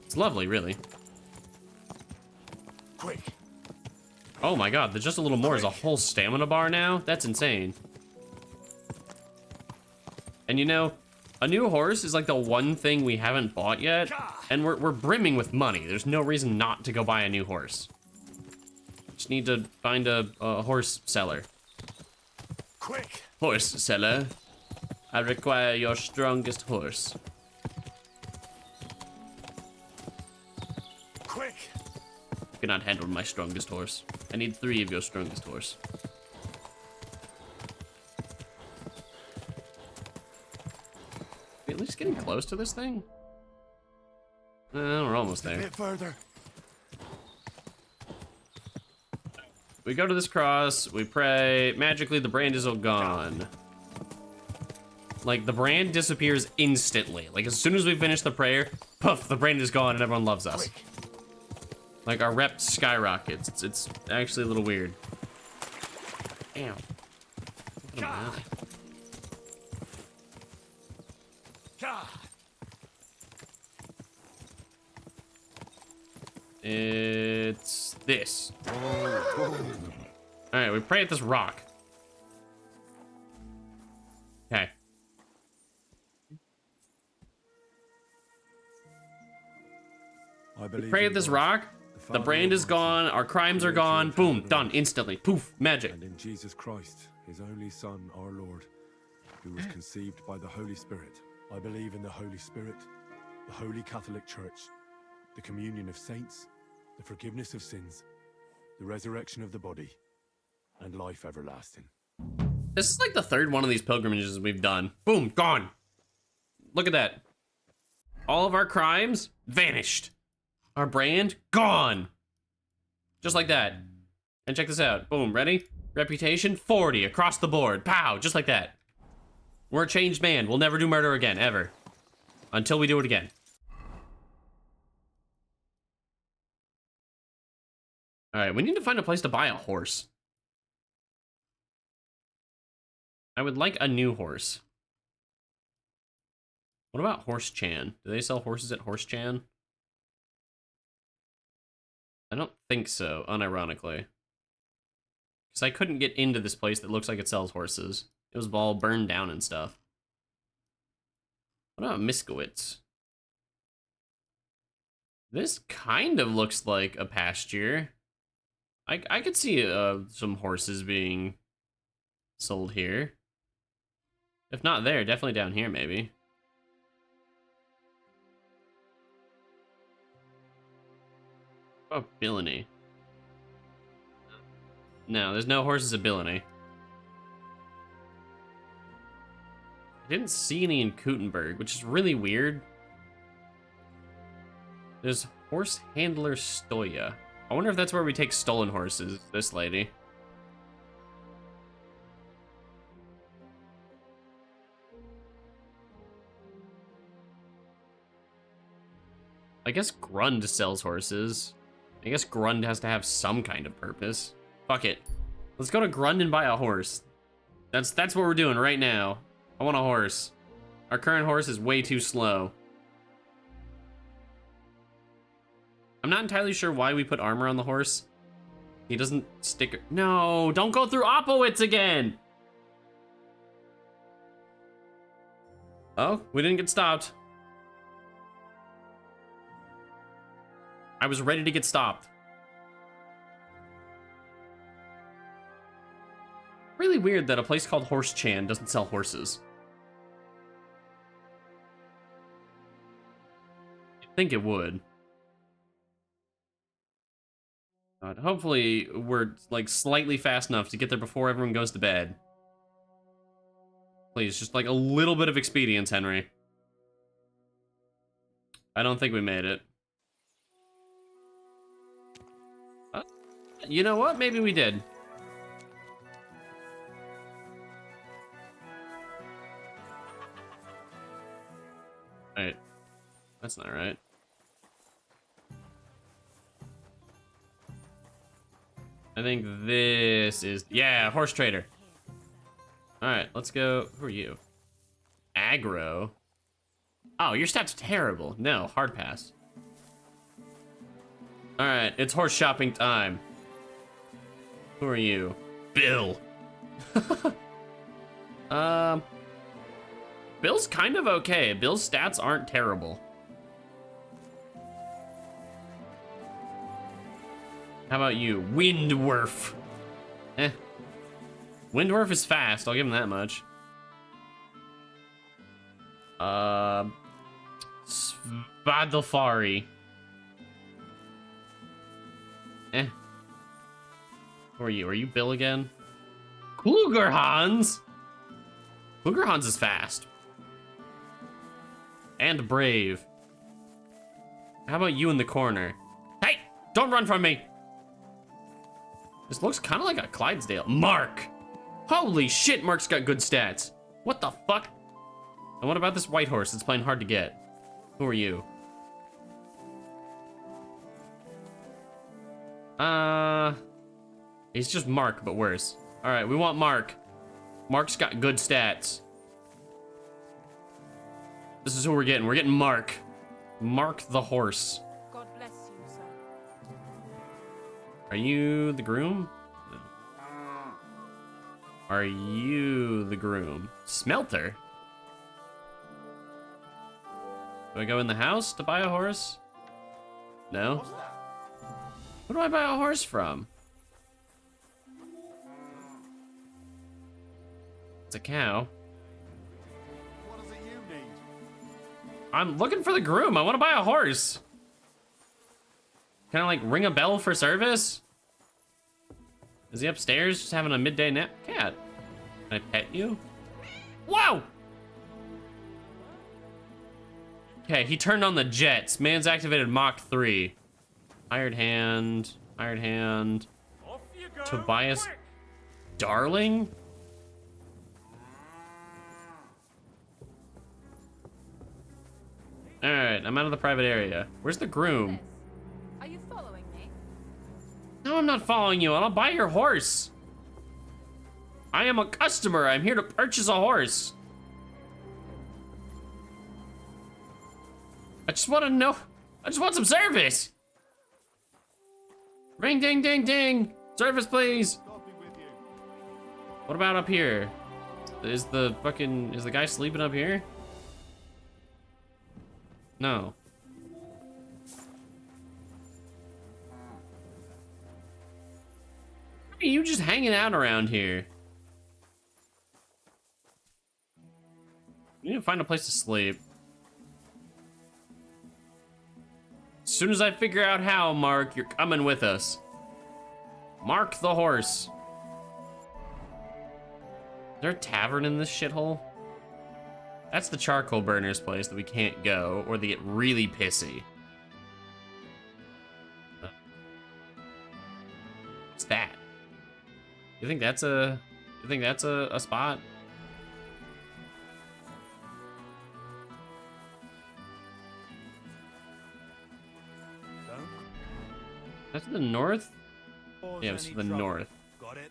It's lovely, really. Quick. Oh my god, the just a little more is a whole stamina bar now? That's insane. And you know, a new horse is like the one thing we haven't bought yet, and we're brimming with money. There's no reason not to go buy a new horse. Just need to find a horse seller. Quick! Horse seller, I require your strongest horse. Quick! I cannot handle my strongest horse. I need 3 of your strongest horse. Are we at least getting close to this thing? We're almost there. A bit further. We go to this cross, we pray, magically the brand is all gone. Like, the brand disappears instantly. Like, as soon as we finish the prayer, poof, the brand is gone and everyone loves us. Quick. Like, our rep skyrockets. It's actually a little weird. Damn. It's this. Alright, we pray at this rock. Okay. We pray at this rock. The brand is gone. Our crimes are gone. Boom, done instantly. Poof, magic. And in Jesus Christ, his only Son, our Lord, who was conceived by the Holy Spirit. I believe in the Holy Spirit, the Holy Catholic Church, the communion of saints, the forgiveness of sins, the resurrection of the body, and life everlasting. This is like the 3rd one of these pilgrimages we've done. Boom, gone. Look at that. All of our crimes vanished. Our brand gone. Just like that. And check this out. Boom, ready? Reputation 40 across the board. Pow, just like that. We're a changed man. We'll never do murder again, ever. Until we do it again. All right, we need to find a place to buy a horse. I would like a new horse. What about Horse Chan? Do they sell horses at Horse Chan? I don't think so, unironically. Because I couldn't get into this place that looks like it sells horses. It was all burned down and stuff. What about Miskowitz? This kind of looks like a pasture. I could see some horses being sold here. If not there, definitely down here, maybe. Oh, Billany. No, there's no horses at Billany. I didn't see any in Kuttenberg, which is really weird. There's Horse Handler Stoya. I wonder if that's where we take stolen horses, this lady. I guess Grund sells horses. I guess Grund has to have some kind of purpose. Fuck it. Let's go to Grund and buy a horse. That's what we're doing right now. I want a horse. Our current horse is way too slow. I'm not entirely sure why we put armor on the horse. He doesn't stick... No, don't go through Opowitz again! Oh, we didn't get stopped. I was ready to get stopped. Really weird that a place called Horse Chan doesn't sell horses. You'd think it would. Hopefully we're like slightly fast enough to get there before everyone goes to bed. Please, just like a little bit of expedience, Henry. I don't think we made it. You know what? Maybe we did. Wait, that's not right. I think this is... Yeah, horse trader. Alright, let's go... Who are you? Aggro? Oh, your stats are terrible. No, hard pass. Alright, it's horse shopping time. Who are you? Bill. Bill's kind of okay. Bill's stats aren't terrible. How about you? Windwerf. Windwerf is fast, I'll give him that much. Svadilfari. Who are you? Are you Bill again? Klugerhans! Klugerhans is fast. And brave. How about you in the corner? Hey! Don't run from me! This looks kind of like a Clydesdale. Mark! Holy shit, Mark's got good stats. What the fuck? And what about this white horse that's playing hard to get? Who are you? He's just Mark, but worse. All right, we want Mark. Mark's got good stats. This is who we're getting. We're getting Mark. Mark the horse. God bless you, sir. Are you the groom? No. Are you the groom? Smelter? Do I go in the house to buy a horse? No? Who do I buy a horse from? It's a cow. What is it you need? I'm looking for the groom. I want to buy a horse. Can I like ring a bell for service? Is he upstairs just having a midday nap? Cat, can I pet you? Whoa! Okay, he turned on the jets. Man's activated Mach 3. Hired hand. Hired hand. Tobias Darling? Alright, I'm out of the private area. Where's the groom? Are you following me? No, I'm not following you. I'll buy your horse. I am a customer. I'm here to purchase a horse. I just want to know. I just want some service. Ring, ding, ding, ding. Service, please. What about up here? Is the guy sleeping up here? No. Are you just hanging out around here? You need to find a place to sleep. As soon as I figure out how, Mark, you're coming with us. Mark the horse. Is there a tavern in this shithole? That's the charcoal burner's place that we can't go, or they get really pissy. What's that? You think that's a spot? That's to the north? Yeah, it's to the north. Got it.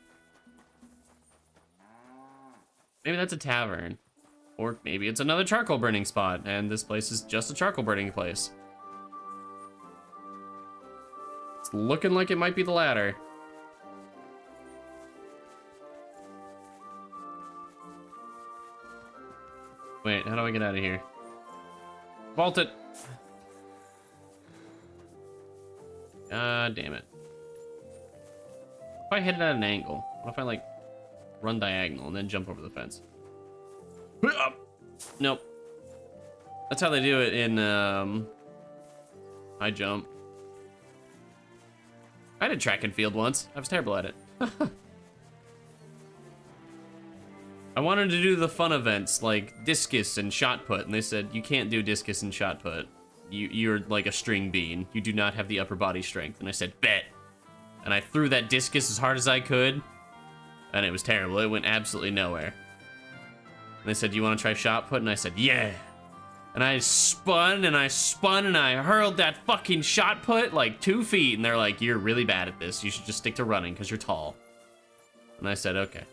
Maybe that's a tavern. Or maybe it's another charcoal burning spot, and this place is just a charcoal burning place. It's looking like it might be the latter. Wait, how do I get out of here? Vault it! God damn it. If I hit it at an angle, what if I like run diagonal and then jump over the fence? Nope. That's how they do it in high jump. I did track and field once. I was terrible at it. I wanted to do the fun events like discus and shot put, and they said you can't do discus and shot put. You're like a string bean. You do not have the upper body strength. And I said, bet. And I threw that discus as hard as I could, and it was terrible. It went absolutely nowhere. And they said, you want to try shot put? And I said, yeah. And I spun and I spun and I hurled that fucking shot put like 2 feet. And they're like, you're really bad at this. You should just stick to running because you're tall. And I said, okay.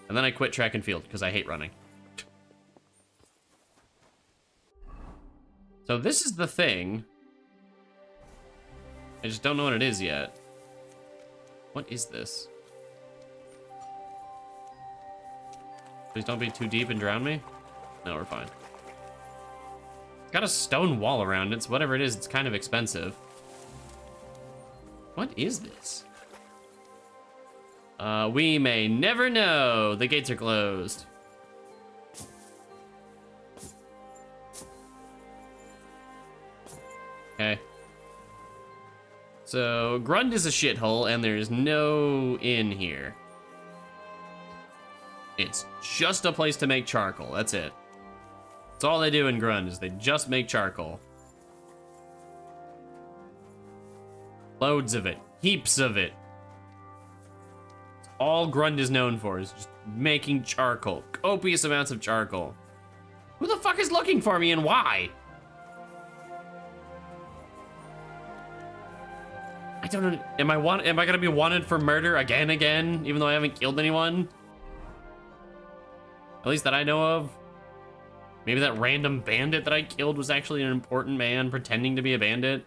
And then I quit track and field because I hate running. So this is the thing. I just don't know what it is yet. What is this? Please don't be too deep and drown me. No, we're fine. It's got a stone wall around it, so whatever it is, it's kind of expensive. What is this? We may never know. The gates are closed. Okay. So, Grund is a shithole, and there's no inn here. It's just a place to make charcoal, that's it. That's all they do in Grund, is they just make charcoal. Loads of it, heaps of it. All Grund is known for is just making charcoal, copious amounts of charcoal. Who the fuck is looking for me and why? I don't know. Am I gonna be wanted for murder again, even though I haven't killed anyone? At least that I know of. Maybe that random bandit that I killed was actually an important man pretending to be a bandit.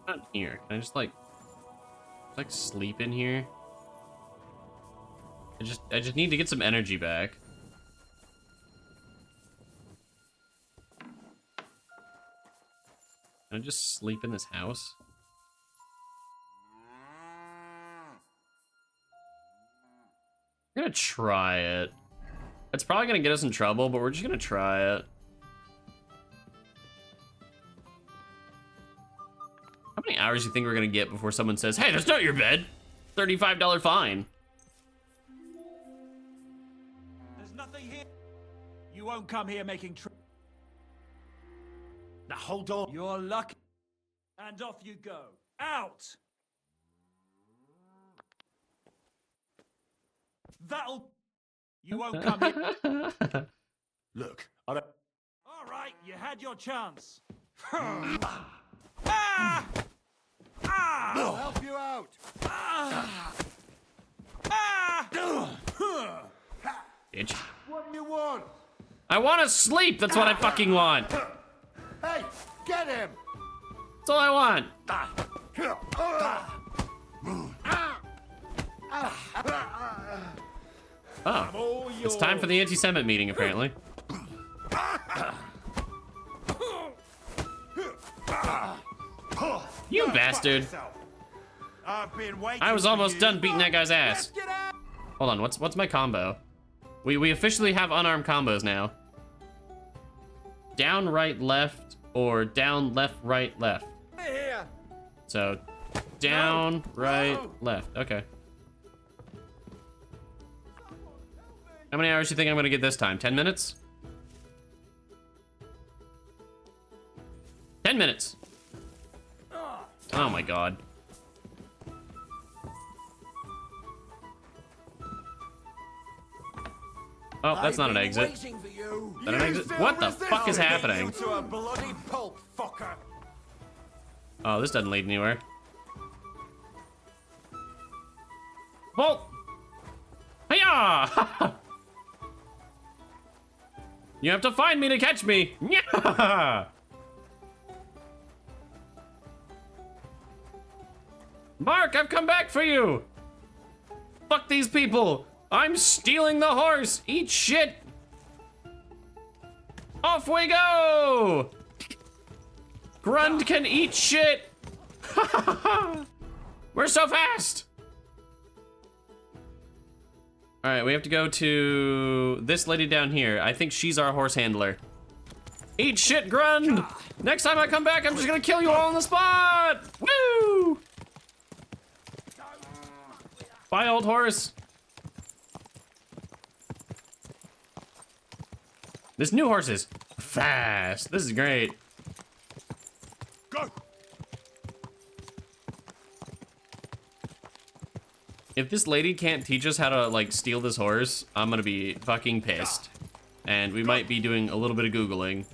Not here. Can I just like sleep in here? I just need to get some energy back. Can I just sleep in this house? I'm gonna try it. It's probably gonna get us in trouble, but we're just gonna try it. How many hours do you think we're gonna get before someone says, hey, that's not your bed? $35 fine. There's nothing here. You won't come here making Now hold on. You're lucky. And off you go. Out! That'll... You won't come here. Look, I don't... All right, you had your chance. Ah! I'll help you out. Bitch. What do you want? I want to sleep. That's what I fucking want. Hey, get him. That's all I want. Oh, it's time for the anti-Semite meeting, apparently. You bastard! I was almost done beating that guy's ass. Hold on, what's my combo? We officially have unarmed combos now. Down, right, left, or down, left, right, left. So, down, right, left. Okay. How many hours do you think I'm gonna get this time? 10 minutes? 10 minutes. Oh my god. Oh, that's not an exit. Is that an exit? What the fuck is happening? Oh, this doesn't lead anywhere. Bolt! Hiya! You have to find me to catch me. Yeah! Mark, I've come back for you. Fuck these people. I'm stealing the horse. Eat shit. Off we go. Grund can eat shit. We're so fast. All right, we have to go to this lady down here. I think she's our horse handler. Eat shit, Grund. Next time I come back, I'm just gonna kill you all on the spot. Woo! Bye, old horse. This new horse is fast. This is great. Go. If this lady can't teach us how to, like, steal this horse, I'm gonna be fucking pissed. And we might be doing a little bit of Googling.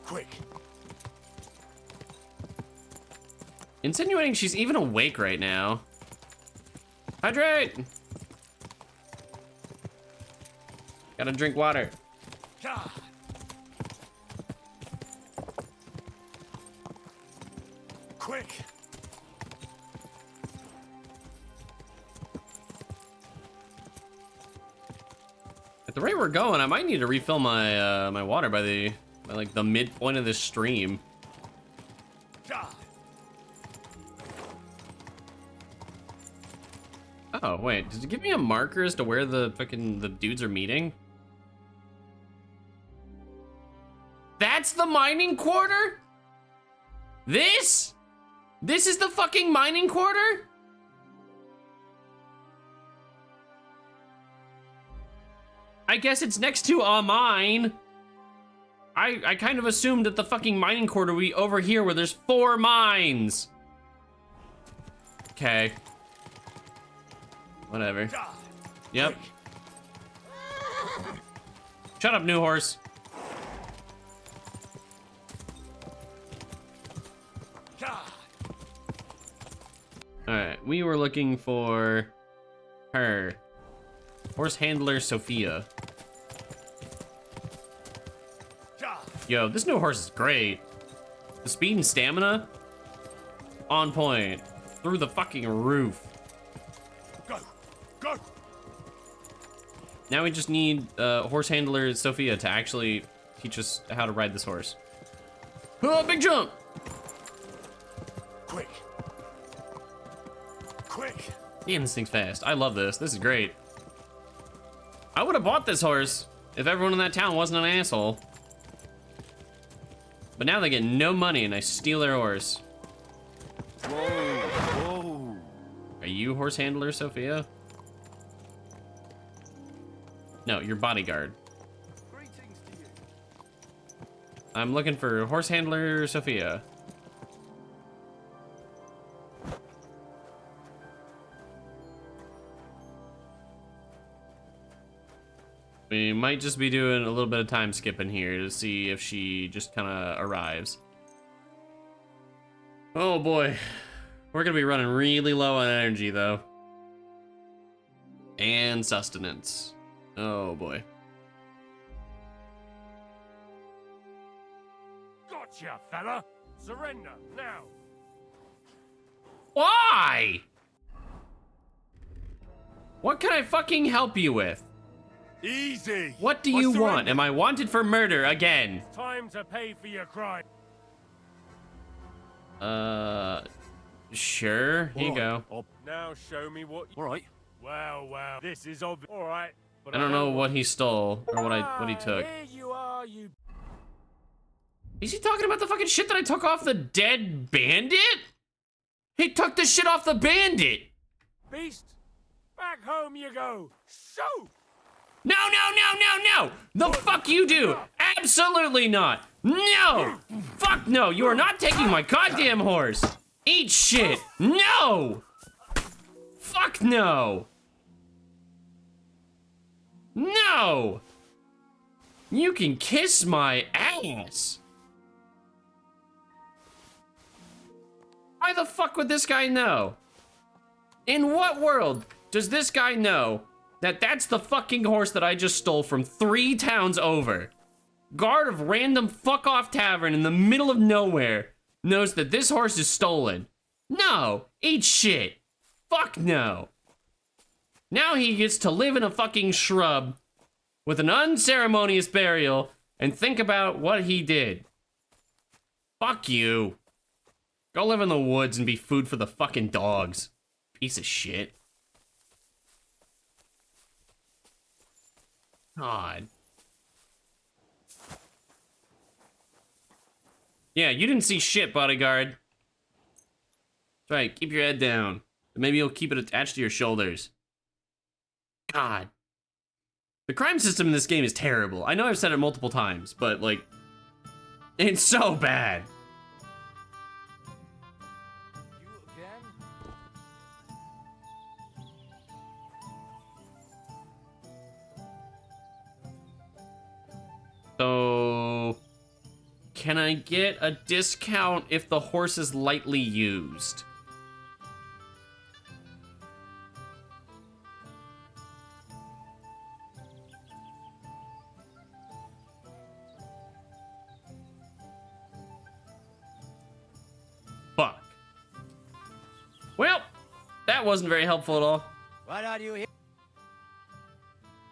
Quick. Insinuating she's even awake right now. Hydrate! Gotta drink water. Quick. At the rate we're going, I might need to refill my my water by like the midpoint of this stream. Oh, wait, did it give me a marker as to where the dudes are meeting? That's the mining quarter? This? This is the fucking mining quarter? I guess it's next to a mine. I kind of assumed that the fucking mining quarter would be over here where there's 4 mines. Okay. Whatever. Yep. Shut up, new horse. Alright, we were looking for her. Horse handler Sophia. Yo, this new horse is great. The speed and stamina, on point. Through the fucking roof. Go. Now we just need horse handler Sophia to actually teach us how to ride this horse. Oh, big jump! Quick. Damn, this thing's fast. I love this. This is great. I would have bought this horse if everyone in that town wasn't an asshole. But now they get no money and I steal their horse. Whoa. Are you horse handler Sophia? No, you're bodyguard. I'm looking for horse handler Sophia. We might just be doing a little bit of time skipping here to see if she just kind of arrives. Oh boy. We're gonna be running really low on energy though. And sustenance. Oh boy. Gotcha, fella. Surrender now. Why? What can I fucking help you with? Easy. What do you want? Am I wanted for murder again? It's time to pay for your crime. Sure. Here you go. Now show me what. All right. Well, this is obvious. All right. But I don't know what he stole or what he took. Here you are, you. Is he talking about the fucking shit that I took off the dead bandit? He took the shit off the bandit. Beast. Back home you go. Shoot. No. The fuck you do. Absolutely not. No. Fuck no. You are not taking my goddamn horse. Eat shit. No. Fuck no. No. You can kiss my ass. Why the fuck would this guy know? In what world does this guy know that that's the fucking horse that I just stole from 3 towns over? Guard of random fuck-off tavern in the middle of nowhere knows that this horse is stolen. No, eat shit. Fuck no. Now he gets to live in a fucking shrub with an unceremonious burial and think about what he did. Fuck you. Go live in the woods and be food for the fucking dogs. Piece of shit. God. Yeah, you didn't see shit, bodyguard. That's right, keep your head down. Maybe you'll keep it attached to your shoulders. God. The crime system in this game is terrible. I know I've said it multiple times, but, like, it's so bad. So, can I get a discount if the horse is lightly used? Fuck. Well, that wasn't very helpful at all. What are you here?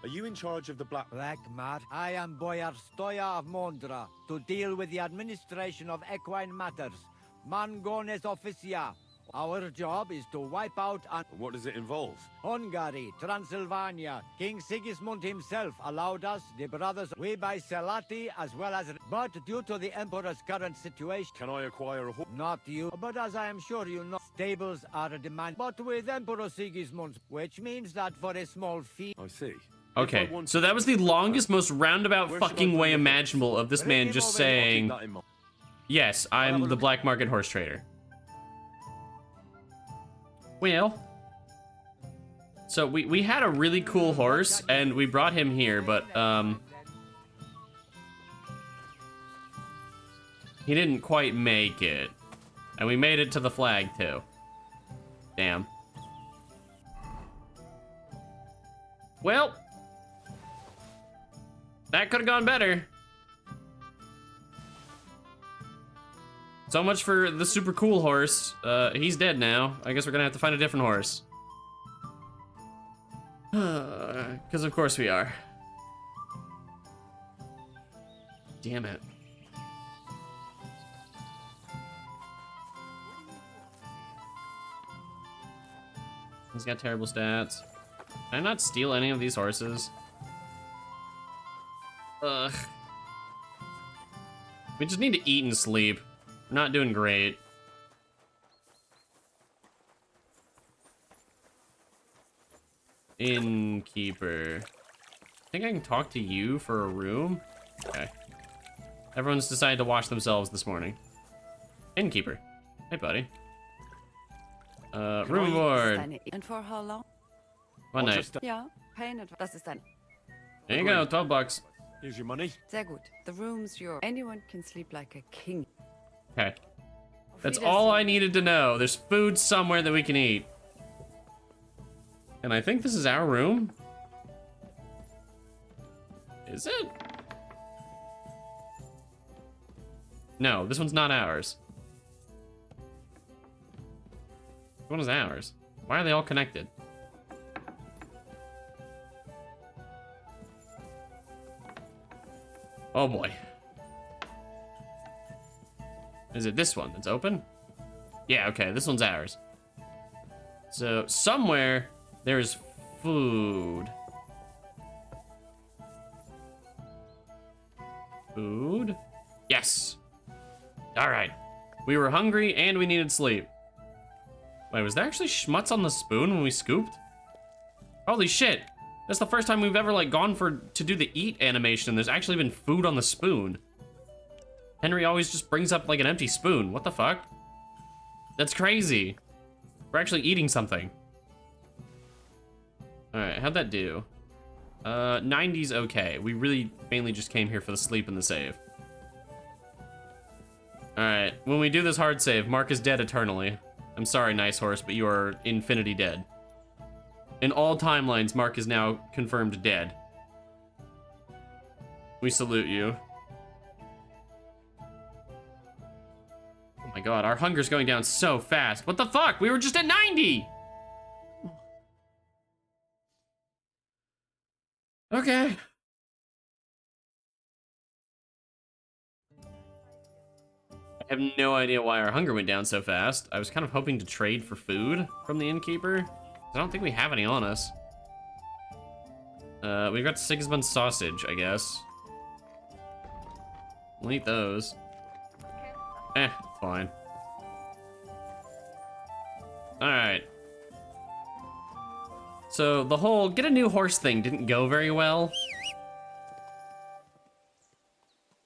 Are you in charge of the Black Mart? I am Boyar Stoya of Mondra, to deal with the administration of equine matters. Mangones officia. Our job is to wipe out What does it involve? Hungary, Transylvania. King Sigismund himself allowed us, the brothers, we buy Selati as well as... But due to the Emperor's current situation... Can I acquire a horse? Not you, but as I am sure you know, stables are a demand. But with Emperor Sigismund, which means that for a small fee... I see. Okay, so that was the longest, most roundabout fucking way imaginable of this man just saying, yes, I'm the black market horse trader. Well, so we had a really cool horse, and we brought him here, but, he didn't quite make it. And we made it to the flag, too. Damn. Well, that could have gone better. So much for the super cool horse. He's dead now. I guess we're gonna have to find a different horse. Because of course we are. Damn it. He's got terrible stats. Can I not steal any of these horses? Ugh. We just need to eat and sleep. We're not doing great. Innkeeper. I think I can talk to you for a room? Okay. Everyone's decided to wash themselves this morning. Innkeeper. Hey, buddy. Room board. And for how long? One night. Ja, painted. Das ist ein... There you go, 12 bucks. Here's your money. Sehr gut. The room's yours. Anyone can sleep like a king. Okay. That's all I needed to know. There's food somewhere that we can eat. And I think this is our room. Is it? No, this one's not ours. Which one is ours? Why are they all connected? Oh boy. Is it this one that's open? Yeah, okay, this one's ours. So, somewhere there's food. Food? Yes. All right. We were hungry and we needed sleep. Wait, was there actually schmutz on the spoon when we scooped? Holy shit. That's the first time we've ever like gone to do the eat animation. There's actually been food on the spoon. Henry always just brings up like an empty spoon. What the fuck? That's crazy. We're actually eating something. All right, how'd that do? 90's okay. We really mainly just came here for the sleep and the save. All right, when we do this hard save, Mark is dead eternally. I'm sorry, Nice Horse, but you are infinity dead. In all timelines, Mark is now confirmed dead. We salute you. Oh my god, our hunger's going down so fast. What the fuck? We were just at 90! Okay. I have no idea why our hunger went down so fast. I was kind of hoping to trade for food from the innkeeper. I don't think we have any on us. We've got Sigismund sausage, I guess. We'll eat those. Fine. Alright. So the whole get a new horse thing didn't go very well.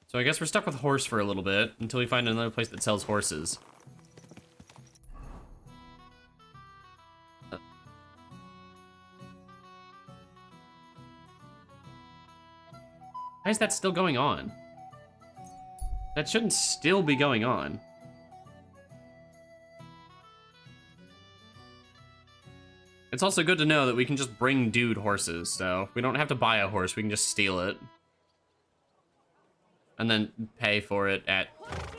So I guess we're stuck with horse for a little bit until we find another place that sells horses. Why is that still going on? That shouldn't still be going on. It's also good to know that we can just bring dude horses, so we don't have to buy a horse, we can just steal it. And then pay for it at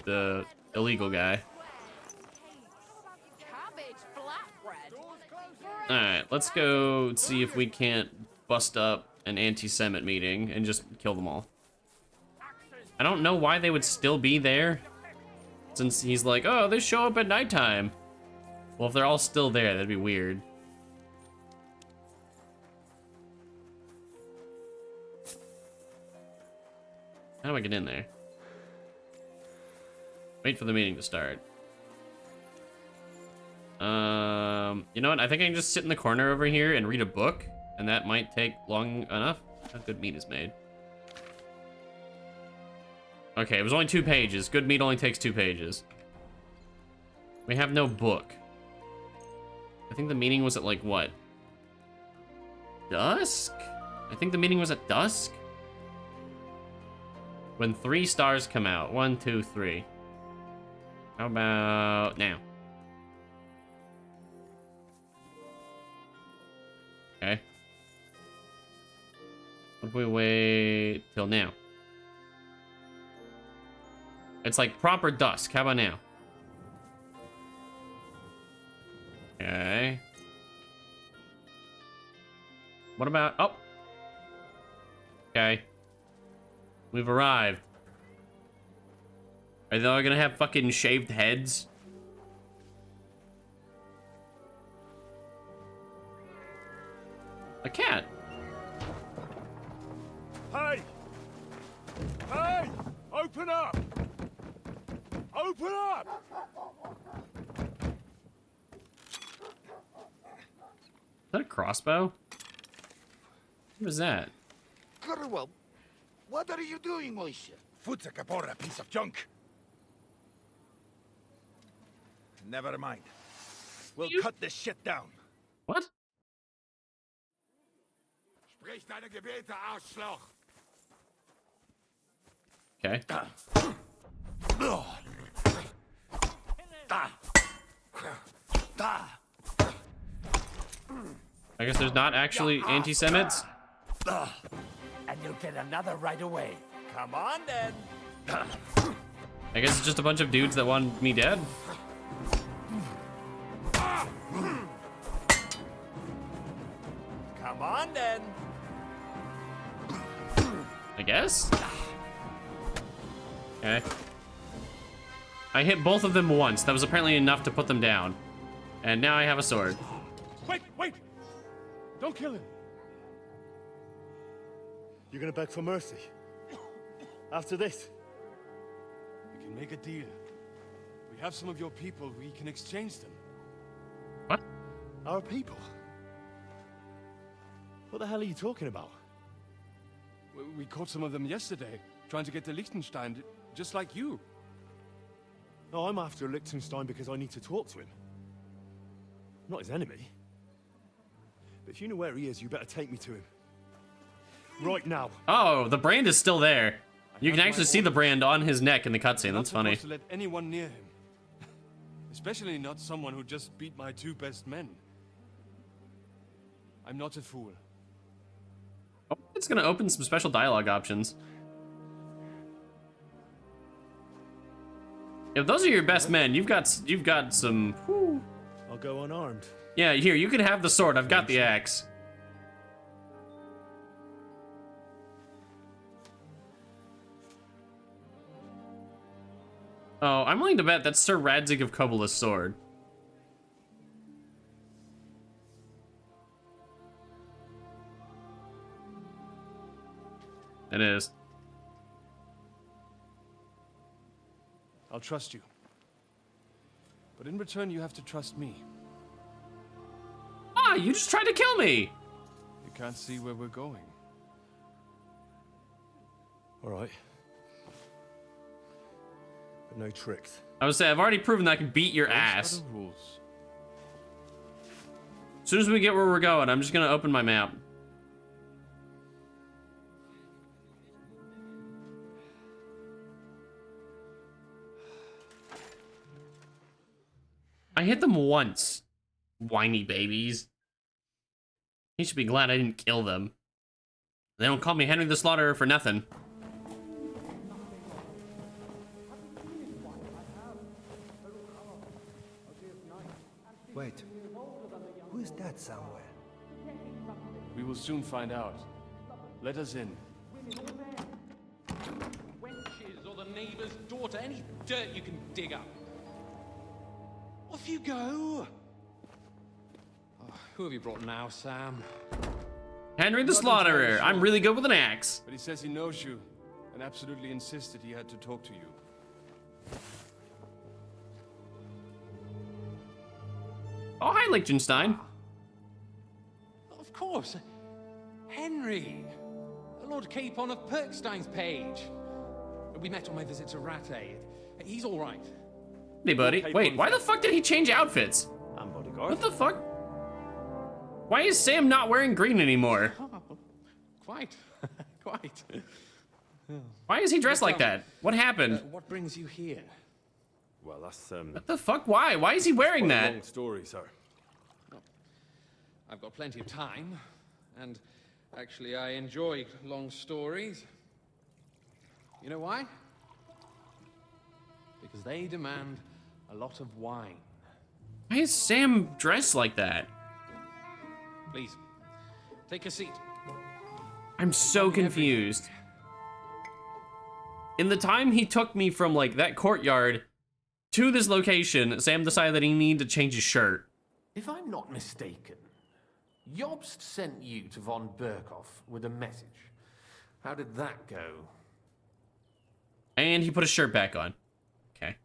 the illegal guy. Alright, let's go see if we can't bust up an anti-Semite meeting and just kill them all. I don't know why they would still be there, since he's like, oh, they show up at nighttime. Well, if they're all still there, that'd be weird. How do I get in there? Wait for the meeting to start. You know what? I think I can just sit in the corner over here and read a book, and that might take long enough. How good meat is made. Okay, it was only 2 pages. Good meat only takes 2 pages. We have no book. I think the meeting was at like what? Dusk? I think the meeting was at dusk. When 3 stars come out. 1, 2, 3. How about now? Okay. What if we wait till now? It's like proper dusk. How about now? Okay. What about... Oh! Okay. We've arrived. Are they all gonna have fucking shaved heads? A cat. Hey! Hey! Open up! Open up! Is that a crossbow? What is that? Well, what are you doing, Moishe? Foot's a capora, piece of junk. Never mind. We'll cut this shit down. What? Sprich deine Gebete, Arschloch! Okay. I guess there's not actually anti-Semites. And you'll get another right away. Come on, then. I guess it's just a bunch of dudes that want me dead. Come on, then. I guess? Okay. I hit both of them once. That was apparently enough to put them down. And now I have a sword. Wait! Don't kill him! You're gonna beg for mercy? After this? We can make a deal. We have some of your people, we can exchange them. What? Our people? What the hell are you talking about? We caught some of them yesterday, trying to get to Liechtenstein, just like you. No, I'm after Liechtenstein because I need to talk to him. I'm not his enemy. But if you know where he is, you better take me to him. Right now. Oh, the brand is still there. You can actually see the brand on his neck in the cutscene. That's funny. Not supposed to let anyone near him. Especially not someone who just beat my 2 best men. I'm not a fool. Oh, it's gonna open some special dialogue options. If those are your best men, you've got some. Whew. I'll go unarmed. Yeah, here, you can have the sword. I've got the axe. Oh, I'm willing to bet that's Sir Radzig of Kobola's sword. It is. I'll trust you. But in return, you have to trust me. Ah, you just tried to kill me! You can't see where we're going. All right. But no tricks. I would say, I've already proven that I can beat your ass. Those are the rules. As soon as we get where we're going, I'm just gonna open my map. I hit them once. Whiny babies. You should be glad I didn't kill them. They don't call me Henry the Slaughterer for nothing. Wait, who is that somewhere? We will soon find out. Let us in. Wenches or the neighbor's daughter, any dirt you can dig up. Off you go! Oh, who have you brought now, Sam? Henry the Slaughterer. I'm really good with an axe. But he says he knows you, and absolutely insisted he had to talk to you. Oh, hi, Liechtenstein. Of course. Henry. Lord Capon of Perkstein's page. We met on my visit to Rattay. He's all right. Hey, buddy. Wait, why the fuck did he change outfits? I'm bodyguard. What the fuck? Why is Sam not wearing green anymore? Quite. Quite. Why is he dressed like that? What happened? What brings you here? Well, that's What the fuck? Why? Why is he wearing quite a that? long story, sir. I've got plenty of time, and actually I enjoy long stories. You know why? Because they demand a lot of wine. Why is Sam dressed like that? Please, take a seat. I'm so confused. In the time he took me from, like, that courtyard to this location, Sam decided that he needed to change his shirt. If I'm not mistaken, Jobst sent you to von Berkhoff with a message. How did that go? And he put his shirt back on. Okay.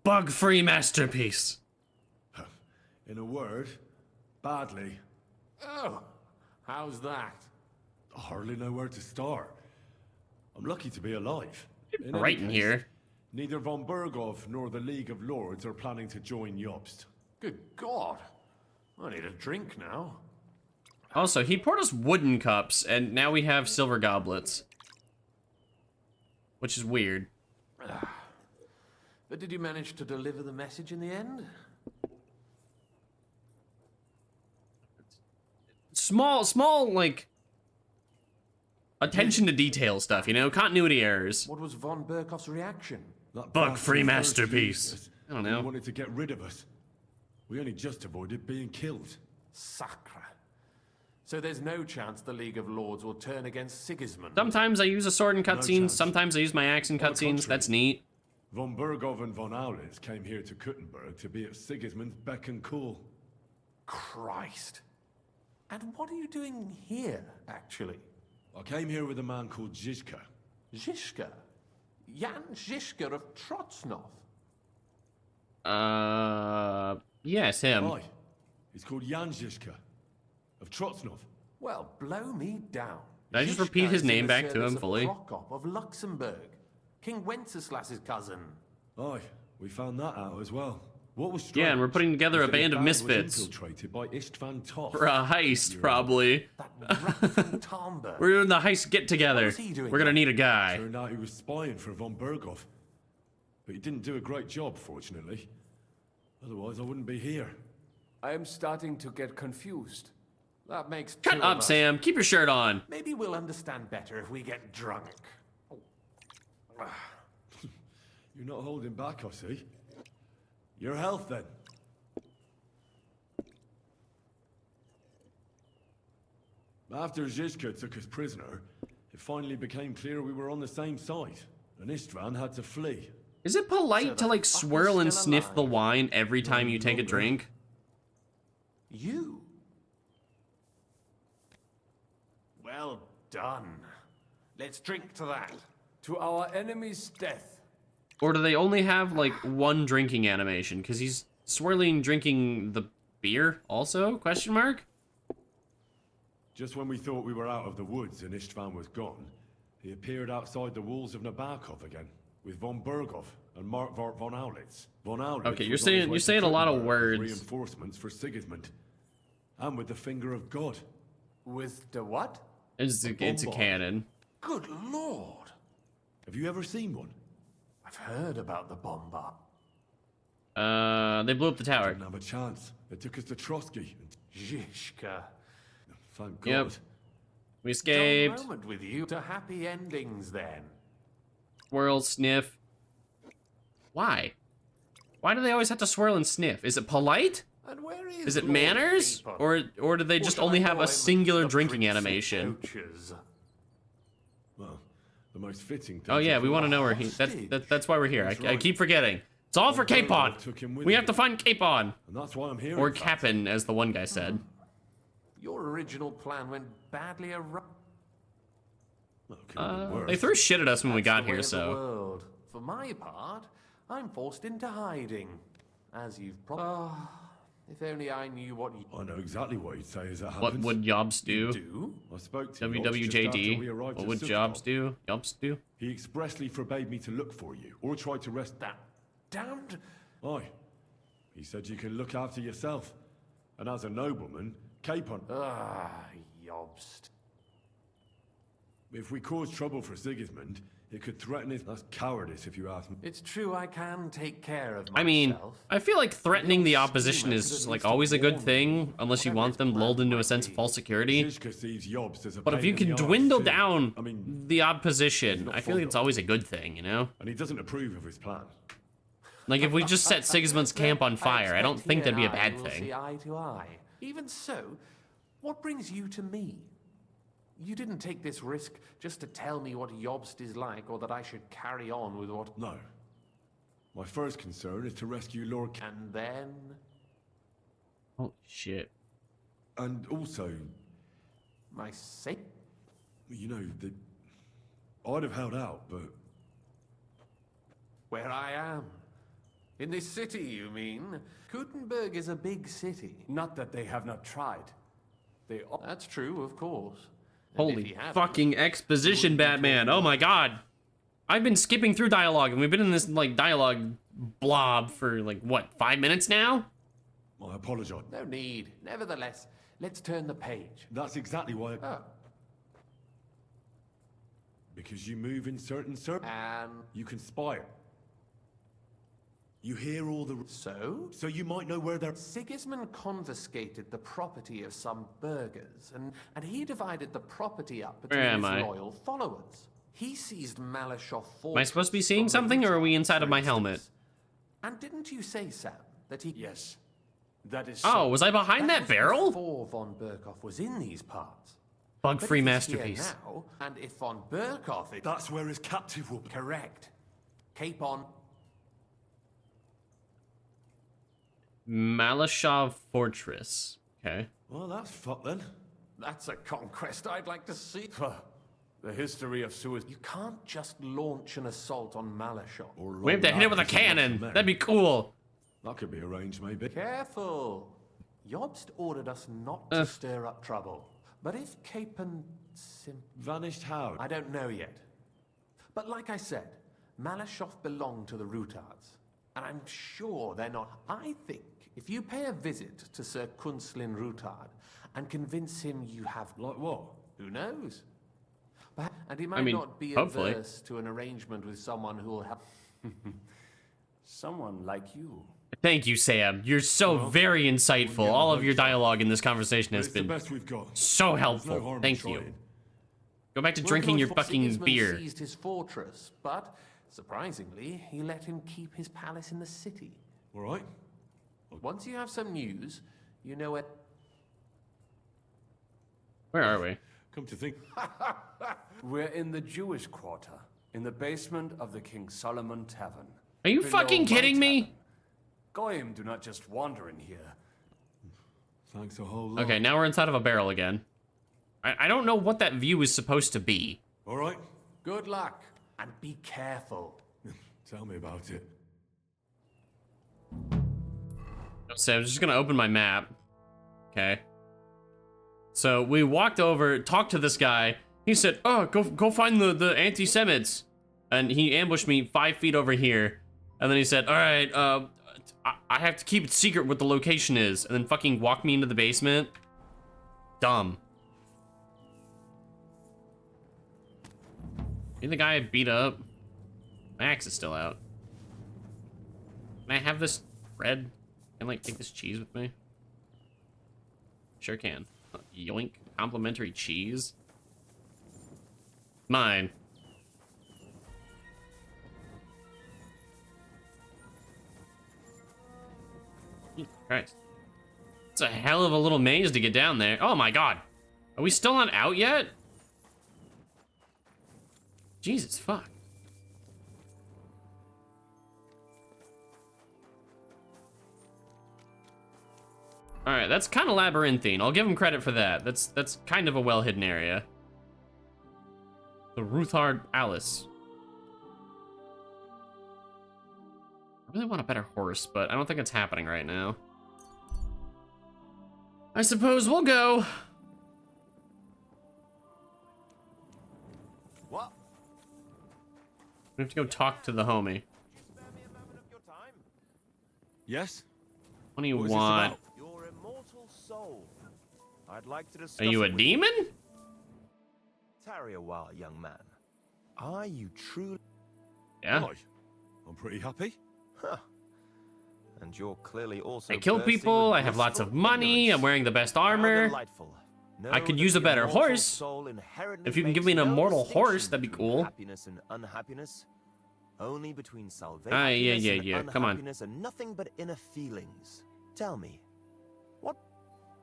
Bug-free masterpiece. In a word, badly. Oh, how's that? I hardly know where to start. I'm lucky to be alive. Right in here. Neither von Berghoff nor the League of Lords are planning to join Jobst. Good God. I need a drink now. Also, he poured us wooden cups, and now we have silver goblets. Which is weird. But did you manage to deliver the message in the end? Small, like, attention to detail stuff, you know? Continuity errors. What was von Berkoff's reaction? Bug-free masterpiece. I don't know. He wanted to get rid of us. We only just avoided being killed. Sacre. So there's no chance the League of Lords will turn against Sigismund? Sometimes I use a sword in cutscenes, chance. sometimes I use my axe in cutscenes, that's neat. Von Bergov and von Aulitz came here to Kuttenberg to be at Sigismund's beck and call. Christ. And what are you doing here, actually? I came here with a man called Zizka. Zizka? Jan Zizka of Trotznov? Yes, him. Aye. He's called Jan Zizka of Trotznov. Well, blow me down. Did I just repeat his Zizka is in name the back to service him of fully? Prokop of Luxembourg, King Wenceslas's cousin. Aye, we found that out as well. What was strange, Yeah, and we're putting together a is that his band of band was misfits. infiltrated by Istvan Toth. For a heist, probably. We're doing the heist get-together. We're gonna need a guy. Turned out he was spying for von Bergov. But he didn't do a great job, fortunately. Otherwise, I wouldn't be here. I am starting to get confused. That makes Cut two up, of us. Sam. Keep your shirt on. Maybe we'll understand better if we get drunk. You're not holding back, I see. Your health, then. After Zizka took us prisoner, it finally became clear we were on the same side, and Istvan had to flee. Is it polite to, like, swirl and sniff the wine every time you take a drink? You? Well done. Let's drink to that. To our enemy's death. Or do they only have, like, one drinking animation? Because he's swirling, drinking the beer also? Question mark? Just when we thought we were out of the woods and Istvan was gone, he appeared outside the walls of Nabokov again, with von Bergov and Markvart von Aulitz. Von Aulitz Okay, you're was on his way to saying a lot of Kuttenberg with words. Reinforcements for Sigismund, and with the finger of God. With the what? It's a cannon. Good lord. Have you ever seen one? I've heard about the Bombard. They blew up the tower. Didn't have a chance. They took us to Trotsky. Zizka. Thank God. Yep. We escaped. Dull moment with you to happy endings then. Swirl, sniff. Why? Why do they always have to swirl and sniff? Is it polite? And where Is it Lord manners? Capon? Or do they just shall only I have call a him? singular The drinking Prince of animation? Poachers. Well, the most fitting thing. Oh yeah, we want to know where he. That's why we're here. I keep forgetting. It's all for Capon. We have to find Capon. And that's why I'm here. Or Capon, as the one guy said. Your original plan went badly awry. They threw shit at us when we That's got the way here, of the so. world. For my part, I'm forced into hiding, as you've probably. If only I knew what. I know exactly what you'd say as it happens. What would Jobs do? Do? I spoke to Jobs WWJD. just after we arrived What at would Sukhdol. Jobs do? Jobs do? He expressly forbade me to look for you or try to rest. That damned. Aye. He said you can look after yourself. And as a nobleman, Capon. Jobst. If we cause trouble for Sigismund, it could threaten his. That's cowardice, if you ask me. It's true I can take care of myself. I mean, I feel like threatening the opposition is like always a good thing, unless you want them lulled into a sense of false security. Zizka sees Jobst as a But if pain you in can the arse, dwindle too. down I mean, the opposition, not I feel like fond it's of always a good thing, you know? and he doesn't approve of his plan. Like if we just set Sigismund's camp on fire, I don't expect think he that'd be a and I bad will thing. See eye to eye. Even so, what brings you to me? You didn't take this risk just to tell me what Jobst is like, or that I should carry on with what. No. My first concern is to rescue Lord. And then. Oh shit. And also, My sake. you know, I'd have held out, but Where I am. In this city, you mean? Kuttenberg is a big city. Not that they have not tried. That's true, of course. Holy fucking exposition, Batman. Oh my god. I've been skipping through dialogue, and we've been in this, like, dialogue blob for, like, what, 5 minutes now? I apologize. No need. Nevertheless, let's turn the page. That's exactly why. Oh. Because you move in certain circles. And you conspire. You hear all the... So? So you might know where they're... Sigismund confiscated the property of some burghers, and he divided the property up between his loyal followers. He seized Malashov Fortress. Am I supposed to be seeing something, or are we inside of my helmet? And didn't you say, Sam, that he... Yes. That is Oh, was I behind that barrel? Before von Berkoff was in these parts. Bug-free masterpiece. Now, and if von Berkoff... That's where his captive will be. Correct. Cape on... Malashov Fortress. Okay. Well, that's fucked then. That's a conquest I'd like to see. The history of suicide. You can't just launch an assault on Malashov. We have to hit it with a cannon. That'd be cool. That could be arranged, maybe. Careful. Jobst ordered us not to stir up trouble. But if Capen vanished how? I don't know yet. But like I said, Malashov belonged to the Rutards. And I'm sure they're not. I think if you pay a visit to Sir Kunslin Rutard and convince him you have... Like what? Who knows? And he might not be averse to an arrangement with someone who will help... Someone like you. Thank you, Sam. You're so very insightful. All of your dialogue in this conversation has been the best we've got. So helpful. Thank you. Go back to drinking your fucking Sigismund beer. Seized his fortress, but surprisingly, he let him keep his palace in the city. All right. Once you have some news, you know it. Where are we? Come to think. We're in the Jewish quarter, in the basement of the King Solomon Tavern. Are you fucking kidding me? Goyim do not just wander in here. Thanks a whole lot. Okay, now we're inside of a barrel again. I don't know what that view is supposed to be. All right. Good luck, and be careful. Tell me about it. So I'm just gonna open my map. Okay. So we walked over, talked to this guy. He said, "Oh, go find the anti-Semites," and he ambushed me 5 feet over here. And then he said, "All right, I have to keep it secret what the location is," and then fucking walked me into the basement. Dumb. You the guy I beat up? My axe is still out. Can I have this bread? Can I, like, take this cheese with me? Sure can. Yoink. Complimentary cheese. Mine. Jesus Christ. It's a hell of a little maze to get down there. Oh my god. Are we still not out yet? Jesus fuck. All right, that's kind of labyrinthine. I'll give him credit for that. That's kind of a well-hidden area. The Ruthard Alice. I really want a better horse, but I don't think it's happening right now. I suppose we'll go. What? We have to go talk to the homie. Yes? What do you want? Your immortal soul. I'd like to discuss. Are you a demon? Tarry a while, young man. Are you truly? Yeah. Why? I'm pretty happy. Huh. And you're clearly also. I kill people. I have lots of money. I'm wearing the best armor. I could use a better horse. If you can give me an immortal horse, that'd be cool. Happiness and unhappiness. Only between salvation yeah. and Come on. unhappiness and nothing but inner feelings. Tell me, what?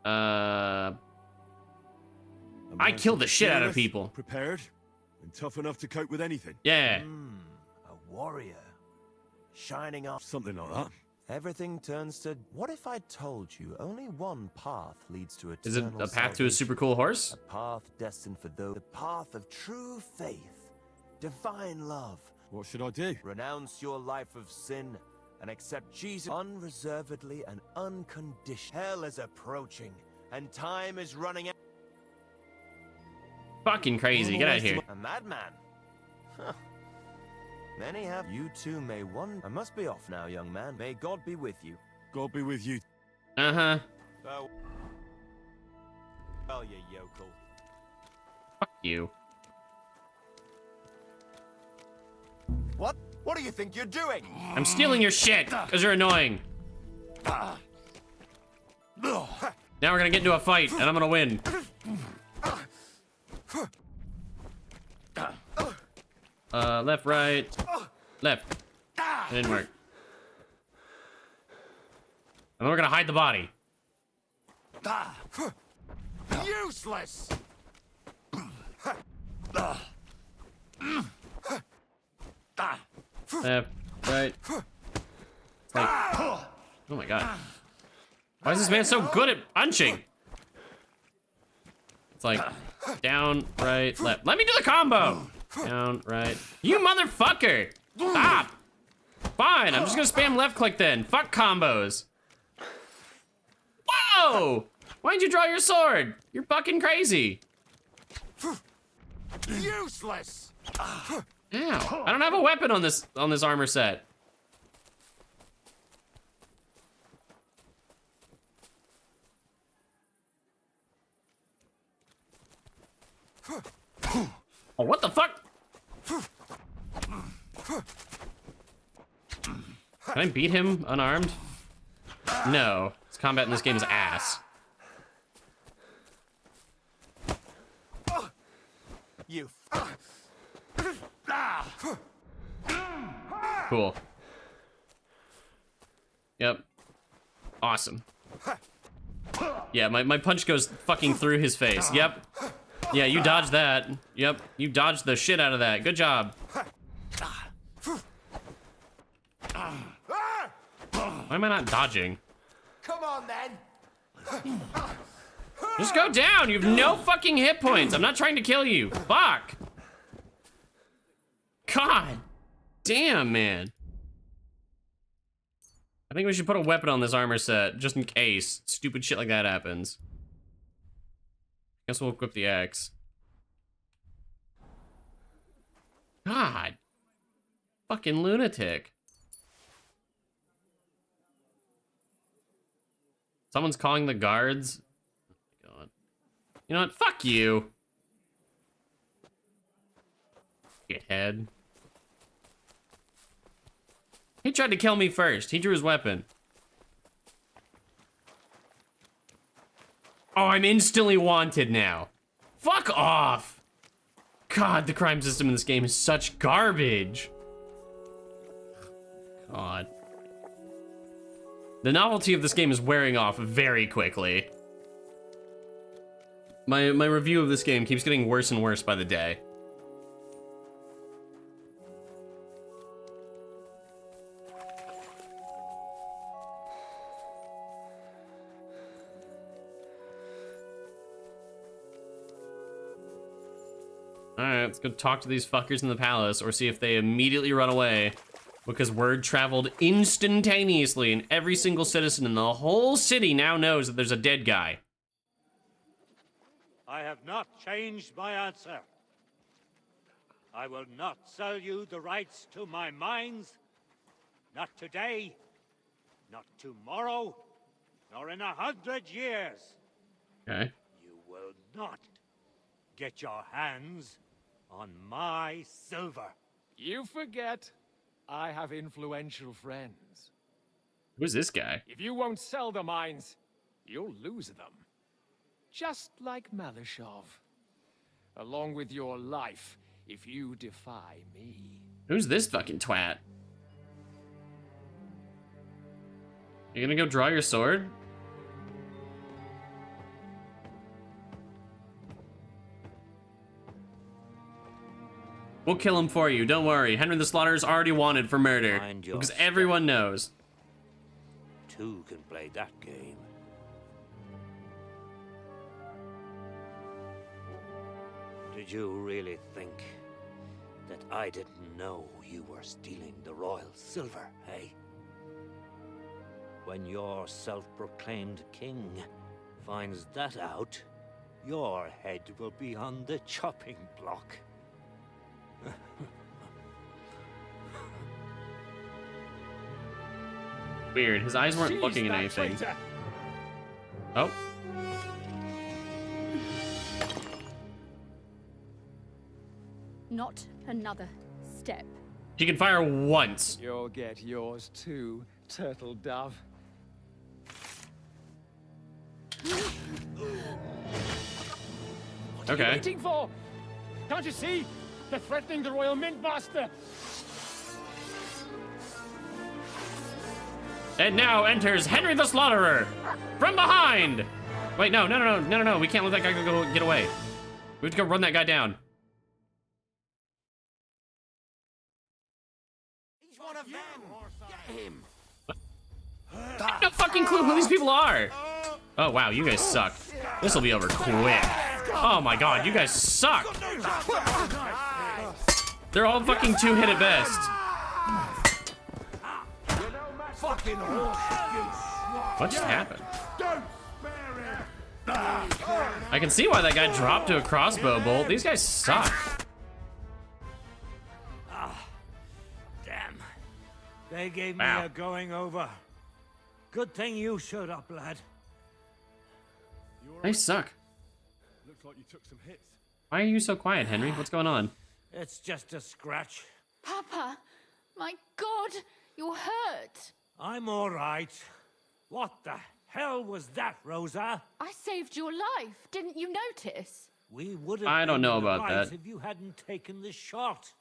I kill the shit out of people. Prepared and tough enough to cope with anything. Yeah. A warrior. Shining up. Something like that. Everything turns to. What if I told you only one path leads to eternal Is it a path salvation? to a super cool horse? A path destined for those. The path of true faith, divine love. What should I do? Renounce your life of sin and accept Jesus unreservedly and unconditionally. Hell is approaching, and time is running out. Fucking crazy. Get out of here. A madman. Huh. Many have. You too may wonder. I must be off now, young man. May God be with you. God be with you. Uh-huh. Well, you yokel. Fuck you. What? What do you think you're doing? I'm stealing your shit, because you're annoying. Now we're gonna get into a fight, and I'm gonna win. Left, right, left. It didn't work. And then we're gonna hide the body. Useless! Left, right. It's like, oh my god. Why is this man so good at punching? It's like, down, right, left. Let me do the combo! Down, right. You motherfucker! Stop! Fine, I'm just gonna spam left click then. Fuck combos. Whoa! Why'd you draw your sword? You're fucking crazy. Useless! Ow. I don't have a weapon on this armor set. Oh, what the fuck? Can I beat him unarmed? No. His combat in this game is ass. You. Cool. Yep. Awesome. Yeah, my punch goes fucking through his face. Yep. Yeah, you dodged that. Yep, you dodged the shit out of that. Good job. Why am I not dodging? Come on then. Just go down. You have no fucking hit points. I'm not trying to kill you. Fuck. God damn, man. I think we should put a weapon on this armor set just in case stupid shit like that happens. Guess we'll equip the axe. God. Fucking lunatic. Someone's calling the guards. Oh my God. You know what? Fuck you. Shithead. He tried to kill me first. He drew his weapon. Oh, I'm instantly wanted now. Fuck off. God, the crime system in this game is such garbage. God. The novelty of this game is wearing off very quickly. My review of this game keeps getting worse and worse by the day. Alright, let's go talk to these fuckers in the palace or see if they immediately run away. Because word traveled instantaneously and every single citizen in the whole city now knows that there's a dead guy. I have not changed my answer. I will not sell you the rights to my mines. Not today, not tomorrow, nor in 100 years. Okay. You will not get your hands on my silver. You forget, I have influential friends. Who's this guy? If you won't sell the mines, you'll lose them. Just like Malashov. Along with your life, if you defy me. Who's this fucking twat? You gonna go draw your sword? We'll kill him for you, don't worry. Henry the Slaughterer is already wanted for murder. Because everyone knows. Two can play that game. Did you really think that I didn't know you were stealing the royal silver, eh? When your self-proclaimed king finds that out, your head will be on the chopping block. Weird, his eyes weren't looking at anything. Oh. Not another step. She can fire once. You'll get yours too, turtle dove. What are you waiting for? Can't you see? They're threatening the Royal Mint Master. And now enters Henry the Slaughterer from behind. Wait, no. We can't let that guy go get away. We have to go run that guy down. He's one of them. Get him. I have no fucking clue who these people are. Oh wow, you guys suck. This will be over quick. Oh my god, you guys suck. They're all fucking 2-hit at best. What just happened? I can see why that guy dropped to a crossbow bolt. These guys suck. Damn. They gave me a going over. Good thing you showed up, lad. They suck. Looks like you took some hits. Why are you so quiet, Henry? What's going on? It's just a scratch. Papa, my God, you're hurt. I'm all right. What the hell was that, Rosa? I saved your life. Didn't you notice? We would have I don't know about right that. if you hadn't taken the shot.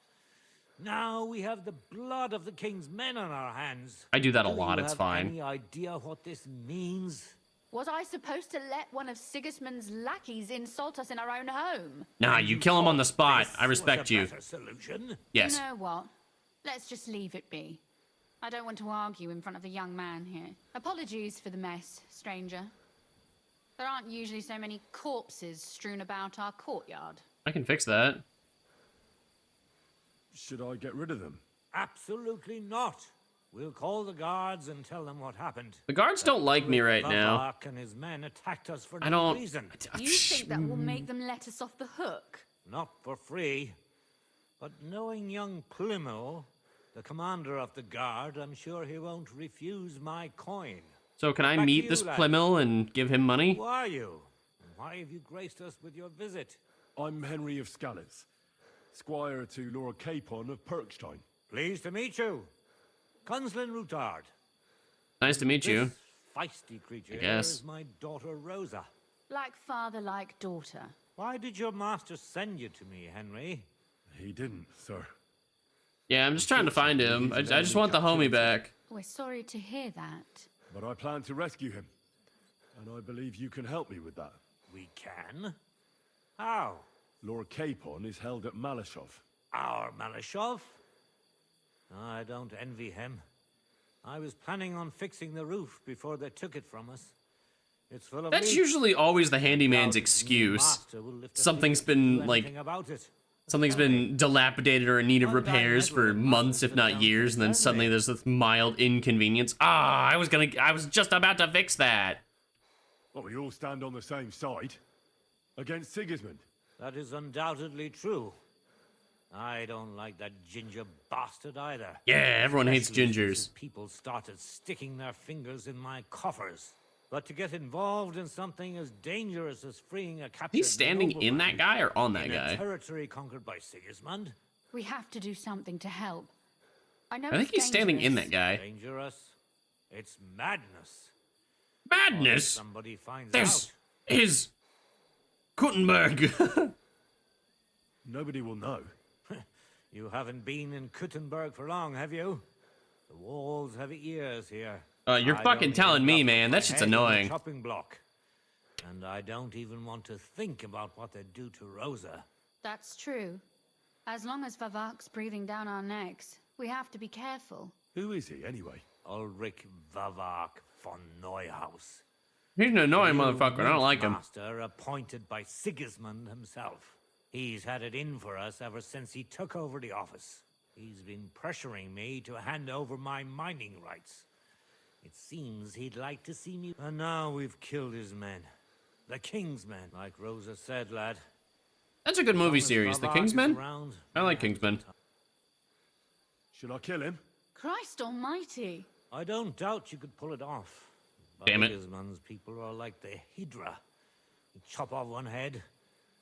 Now we have the blood of the king's men on our hands. I do that a lot, it's Do you have fine. any idea what this means? Was I supposed to let one of Sigismund's lackeys insult us in our own home? Nah, you kill him on the spot. I respect you. Solution? Yes. You know what? Let's just leave it be. I don't want to argue in front of the young man here. Apologies for the mess, stranger. There aren't usually so many corpses strewn about our courtyard. I can fix that. Should I get rid of them? Absolutely not. We'll call the guards and tell them what happened. The guards don't like me right now. Vavak and his men attacked us for I no don't- reason. You think that will make them let us off the hook? Not for free. But knowing young Plymouth, the commander of the guard, I'm sure he won't refuse my coin. So can I Back to meet you, this lad. Plymouth and give him money? Who are you? Why have you graced us with your visit? I'm Henry of Scallis, squire to Lord Capon of Perkstein. Pleased to meet you. Conslin Routard. Nice to meet you. This feisty creature I guess. is my daughter Rosa. Like father, like daughter. Why did your master send you to me, Henry? He didn't, sir. Yeah, I'm just trying to find him. I just want the homie back. We're sorry to hear that. But I plan to rescue him. And I believe you can help me with that. We can? How? Lord Capon is held at Malashov. Our Malashov? I don't envy him. I was planning on fixing the roof before they took it from us. It's full of That's leaks. usually always the handyman's Doubt the excuse. master will lift a Something's finger to been do like anything about it. something's been dilapidated or in need of repairs for months, if not years, and then suddenly there's this mild inconvenience. I was just about to fix that. Well, we all stand on the same side. Against Sigismund. That is undoubtedly true. I don't like that ginger bastard either. Yeah, everyone hates Especially gingers. since people started sticking their fingers in my coffers. But to get involved in something as dangerous as freeing a captured He's standing in nobleman that guy or on that in a guy? territory conquered by Sigismund? We have to do something to help. I know I think it's he's standing in dangerous. that guy. Dangerous? It's madness. Madness? If somebody finds There's out. his Gutenberg. Nobody will know. You haven't been in Kuttenberg for long, have you? The walls have ears here. You're I fucking don't telling end me, up man. with That my shit's head in the annoying. chopping block. And I don't even want to think about what they do to Rosa. That's true. As long as Vavak's breathing down our necks, we have to be careful. Who is he, anyway? Ulrich Vavak von Neuhaus. He's an annoying New motherfucker. I don't like him. Master appointed by Sigismund himself. He's had it in for us ever since he took over the office. He's been pressuring me to hand over my mining rights. It seems he'd like to see me. And now we've killed his men. The King's men, like Rosa said, lad. That's a good movie As long as series. The Vavak Kingsman? is around, I like Kingsman. Should I kill him? Christ almighty. I don't doubt you could pull it off. Damn it. Sigismund's people are like the Hydra. You chop off one head,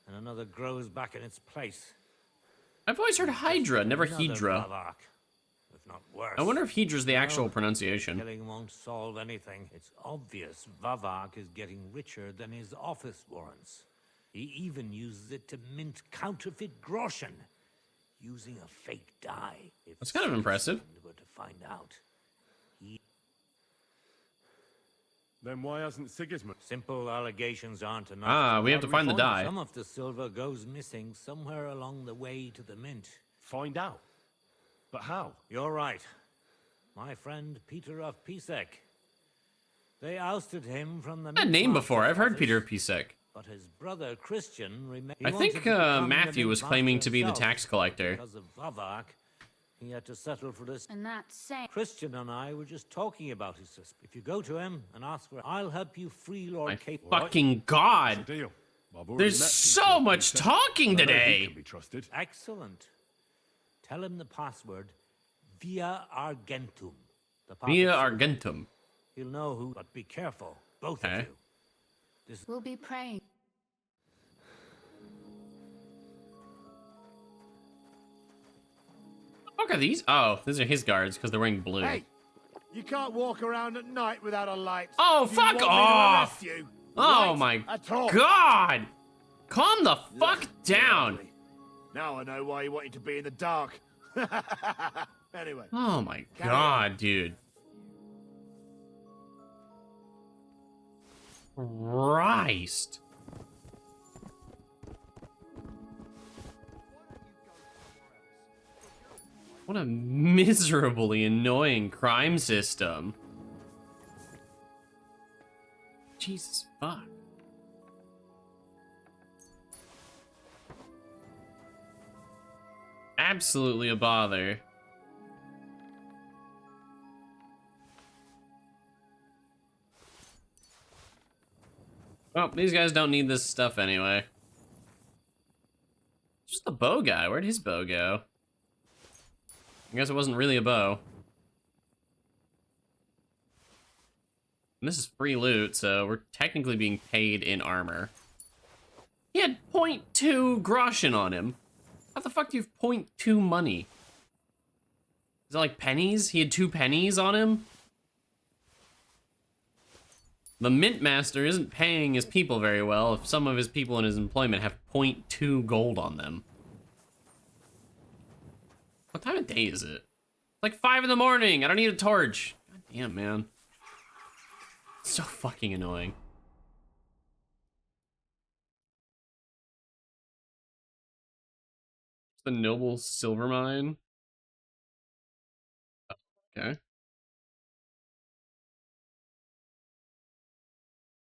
and another grows back in its place. I've always heard Hydra, never Another Hydra. Vavak, if not worse. I wonder if Hydra's the actual Well, pronunciation. Killing won't solve anything. It's obvious Vavak is getting richer than his office warrants. He even uses it to mint counterfeit groschen, using a fake dye. If That's kind of impressive. Sigismund were to find out. Then why hasn't Sigismund? Simple allegations aren't enough. Ah, we have to find the Reform. dye. Some of the silver goes missing somewhere along the way to the mint. Find out. But how? You're right. My friend Peter of Pisek. They ousted him from the That name before. I've heard office, Peter of Pisek. But his brother Christian remained. I think Matthew was claiming to be the tax collector. Because of Vavak, he had to settle for this. And that's saying. Christian and I were just talking about his suspicion. If you go to him and ask for, I'll help you free Lord My Cape. fucking God. Deal. There's so much talking today. Can be trusted. Excellent. Tell him the password Via Argentum. Via Argentum. He'll know who, but be careful, both of you. We'll be praying. What the fuck are these? Oh, these are his guards because they're wearing blue. Hey, you can't walk around at night without a light. Oh, You fuck want me to off! arrest you? Oh Right, my at all. God! Calm the fuck down. Now I know why you wanted to be in the dark. Anyway. Oh my Carry God, dude. Christ. What a miserably annoying crime system. Jesus fuck. Absolutely a bother. Well, these guys don't need this stuff anyway. Just the bow guy. Where'd his bow go? I guess it wasn't really a bow. And this is free loot, so we're technically being paid in armor. He had 0.2 groschen on him. How the fuck do you have 0.2 money? Is it like pennies? He had 2 pennies on him? The mint master isn't paying his people very well if some of his people in his employment have 0.2 gold on them. What time of day is it? It's like 5 in the morning. I don't need a torch. God damn, man. It's so fucking annoying. The noble silver mine. Okay.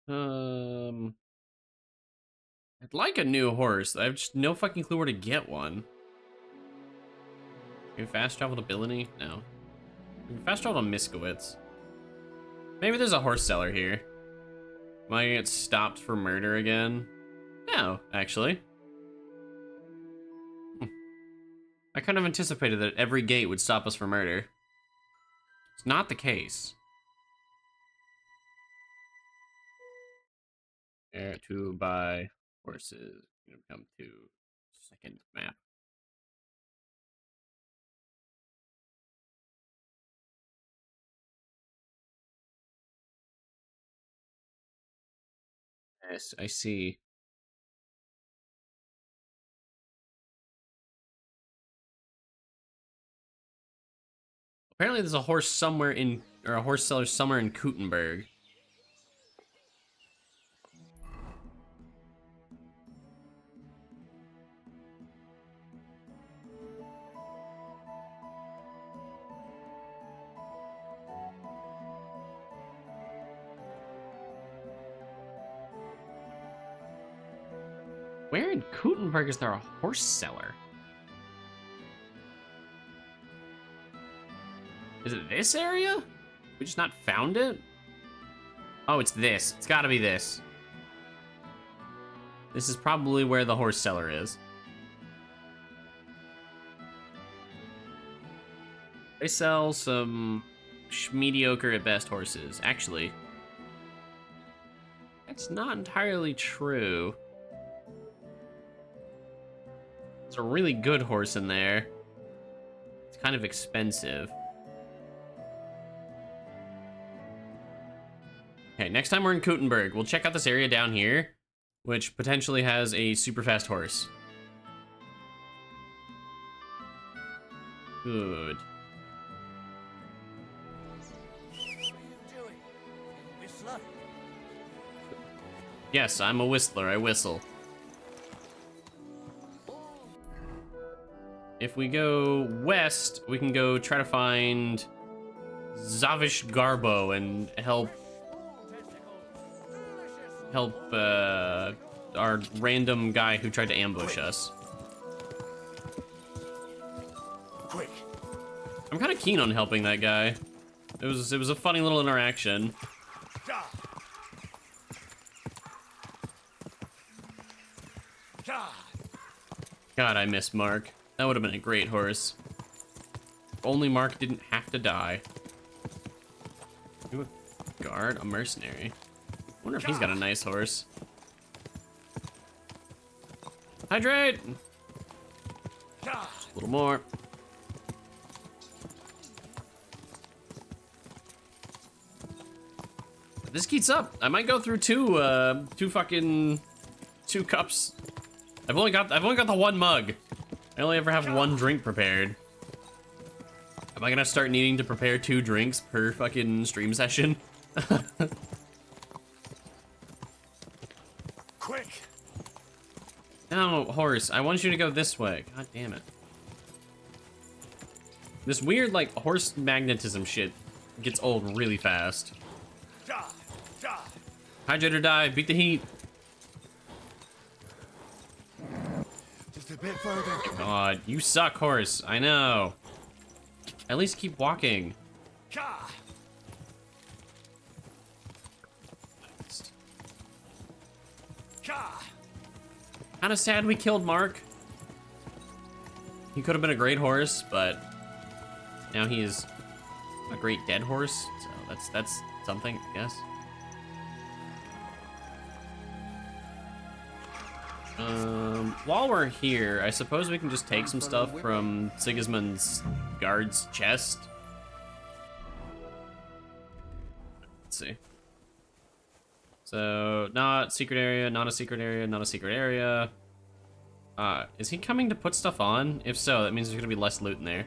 I'd like a new horse. I have just no fucking clue where to get one. Can we fast travel to Billany? No. We can fast travel to Miskowitz. Maybe there's a horse seller here. Am I gonna get stopped for murder again? No, actually. I kind of anticipated that every gate would stop us for murder. It's not the case. There to buy horses. Gonna come to second map. Yes, I see. Apparently there's a horse somewhere in, or a horse seller somewhere in Kuttenberg. Where in Kuttenberg is there a horse seller? Is it this area? We just not found it? Oh, it's this. It's gotta be this. This is probably where the horse seller is. They sell some mediocre at best horses. Actually, That's not entirely true. There's a really good horse in there. It's kind of expensive. Okay, next time we're in Kuttenberg, we'll check out this area down here, which potentially has a super fast horse. Good. Yes, I'm a whistler. I whistle. If we go west, we can go try to find Zavish Garbo and help our random guy who tried to ambush us. Quick. I'm kind of keen on helping that guy. It was a funny little interaction. God, I miss Mark. That would have been a great horse. If only Mark didn't have to die. You a guard? A mercenary? I wonder if he's got a nice horse. Hydrate! A little more. If this keeps up, I might go through two cups. I've only got the one mug. I only ever have one drink prepared. Am I gonna start needing to prepare 2 drinks per fucking stream session? Quick. No, horse, I want you to go this way. God damn it. This weird, like, horse magnetism shit gets old really fast. Hydrate or die, beat the heat. Just a bit further. God, you suck, horse. I know. At least keep walking. Kinda sad we killed Mark. He could have been a great horse, but now he is a great dead horse. So that's something, I guess. While we're here, I suppose we can just take some stuff from Sigismund's guard's chest. Let's see. So, not secret area, not a secret area, not a secret area. Is he coming to put stuff on? If so, that means there's gonna be less loot in there.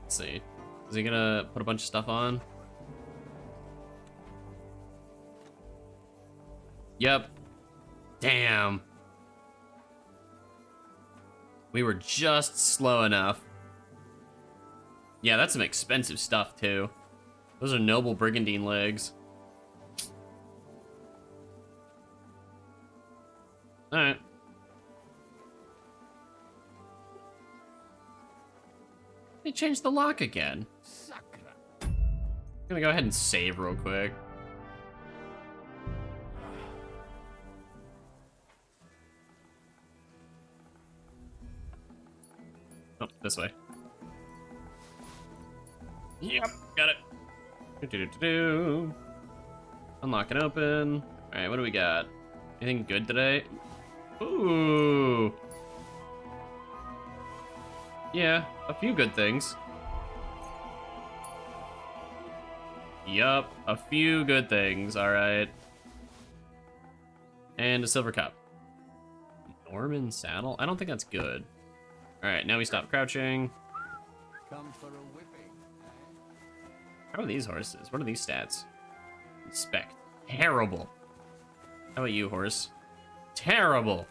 Let's see. Is he gonna put a bunch of stuff on? Yep. Damn. We were just slow enough. Yeah, that's some expensive stuff, too. Those are noble brigandine legs. Alright. They changed the lock again. I'm gonna go ahead and save real quick. Oh, this way. Yep, got it. Unlock and open. Alright, what do we got? Anything good today? Ooh. Yeah, a few good things. Yup, a few good things, alright. And a silver cup. Norman saddle? I don't think that's good. Alright, now we stop crouching. Come for a whipping. How are these horses? What are these stats? Inspect. Terrible. How about you, horse? Terrible.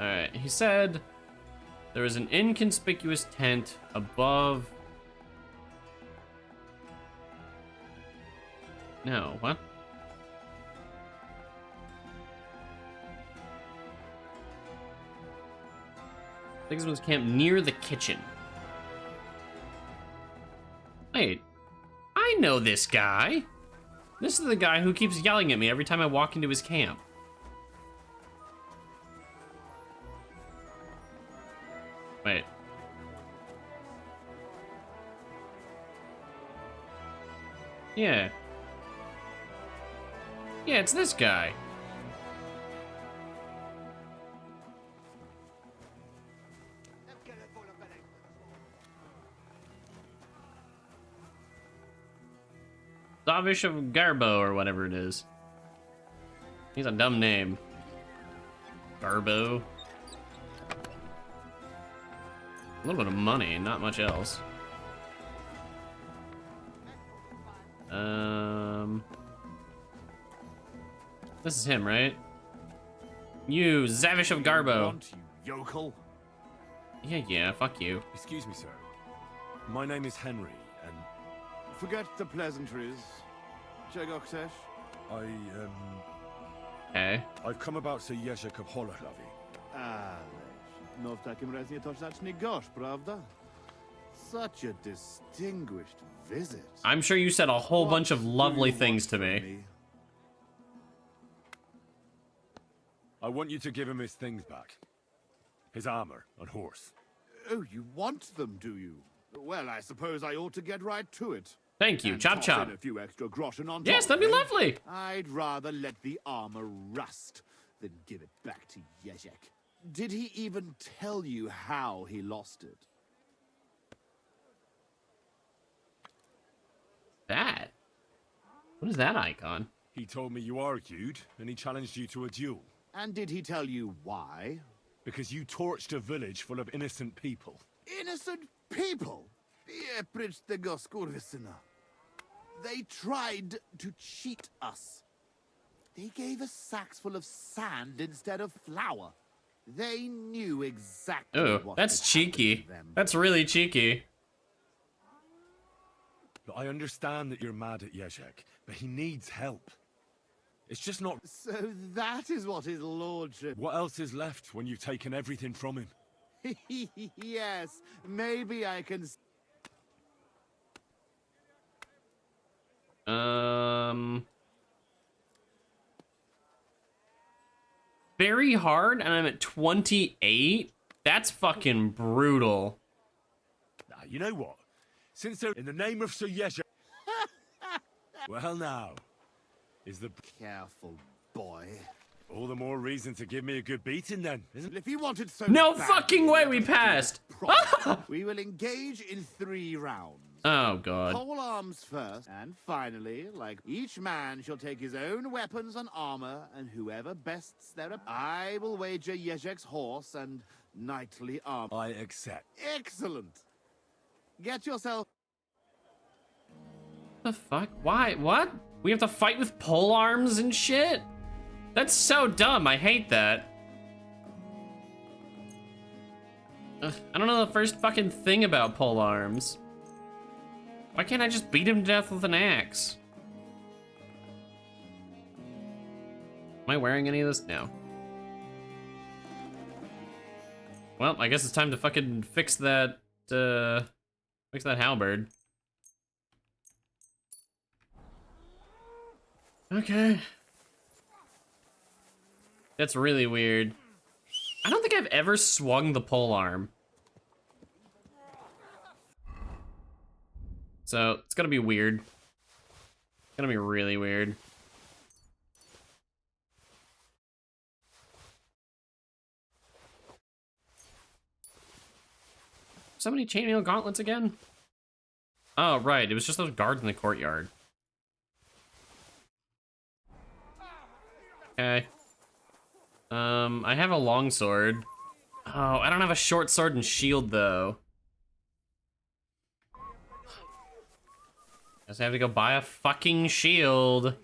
Alright, he said there was an inconspicuous tent above... No, what? Sigismund's camp near the kitchen. Wait, I know this guy. This is the guy who keeps yelling at me every time I walk into his camp. Wait. Yeah. Yeah, it's this guy. Davish of Garbo, or whatever it is. He's a dumb name. Garbo. A little bit of money, not much else. This is him, right? You, Zavish of Garbo. Want, you yokel? Yeah, fuck you. Excuse me, sir. My name is Henry, and... Forget the pleasantries. Czegoksesh? Okay. I've come about Sir Jerzek of Holoclavi. No w takim razie to znacznie gorzh, prawda? Such a distinguished visit. I'm sure you said a whole bunch of lovely things to me. I want you to give him his things back. His armor and horse. Oh, you want them, do you? Well, I suppose I ought to get right to it. Thank you, chop chop. In a few extra groschen on yes, top, that'd be eh? lovely. I'd rather let the armor rust than give it back to Jerzek. Did he even tell you how he lost it? That? What is that icon? He told me you argued, and he challenged you to a duel. And did he tell you why? Because you torched a village full of innocent people. Innocent people? Nie prycz tego skurwysyna. They tried to cheat us. They gave us sacks full of sand instead of flour. They knew exactly Oh, what that's had happened cheeky. to them. That's really cheeky. Look, I understand that you're mad at Jerzek, but he needs help. It's just not... So that is what his lordship... What else is left when you've taken everything from him? Yes, maybe I can... Very hard, and I'm at 28? That's fucking brutal. Now, you know what? Since they're in the name of Sir Jerzek... Well now, is the... Careful, boy. All the more reason to give me a good beating then, isn't it? If you wanted so No badly, fucking way let we us do passed! it. We will engage in 3 rounds. Oh, God. Pole arms first, and finally, like each man shall take his own weapons and armor, and whoever bests their... I will wager Jerzek's horse and knightly armor. I accept. Excellent. Get yourself... The fuck? Why? What? We have to fight with pole arms and shit? That's so dumb. I hate that. Ugh, I don't know the first fucking thing about pole arms. Why can't I just beat him to death with an axe? Am I wearing any of this? No. Well, I guess it's time to fucking fix that halberd. Okay. That's really weird. I don't think I've ever swung the polearm. So, it's gonna be weird. It's gonna be really weird. So many chainmail gauntlets again? Oh, right, it was just those guards in the courtyard. Okay. I have a long sword. Oh, I don't have a short sword and shield, though. Guess I have to go buy a fucking shield.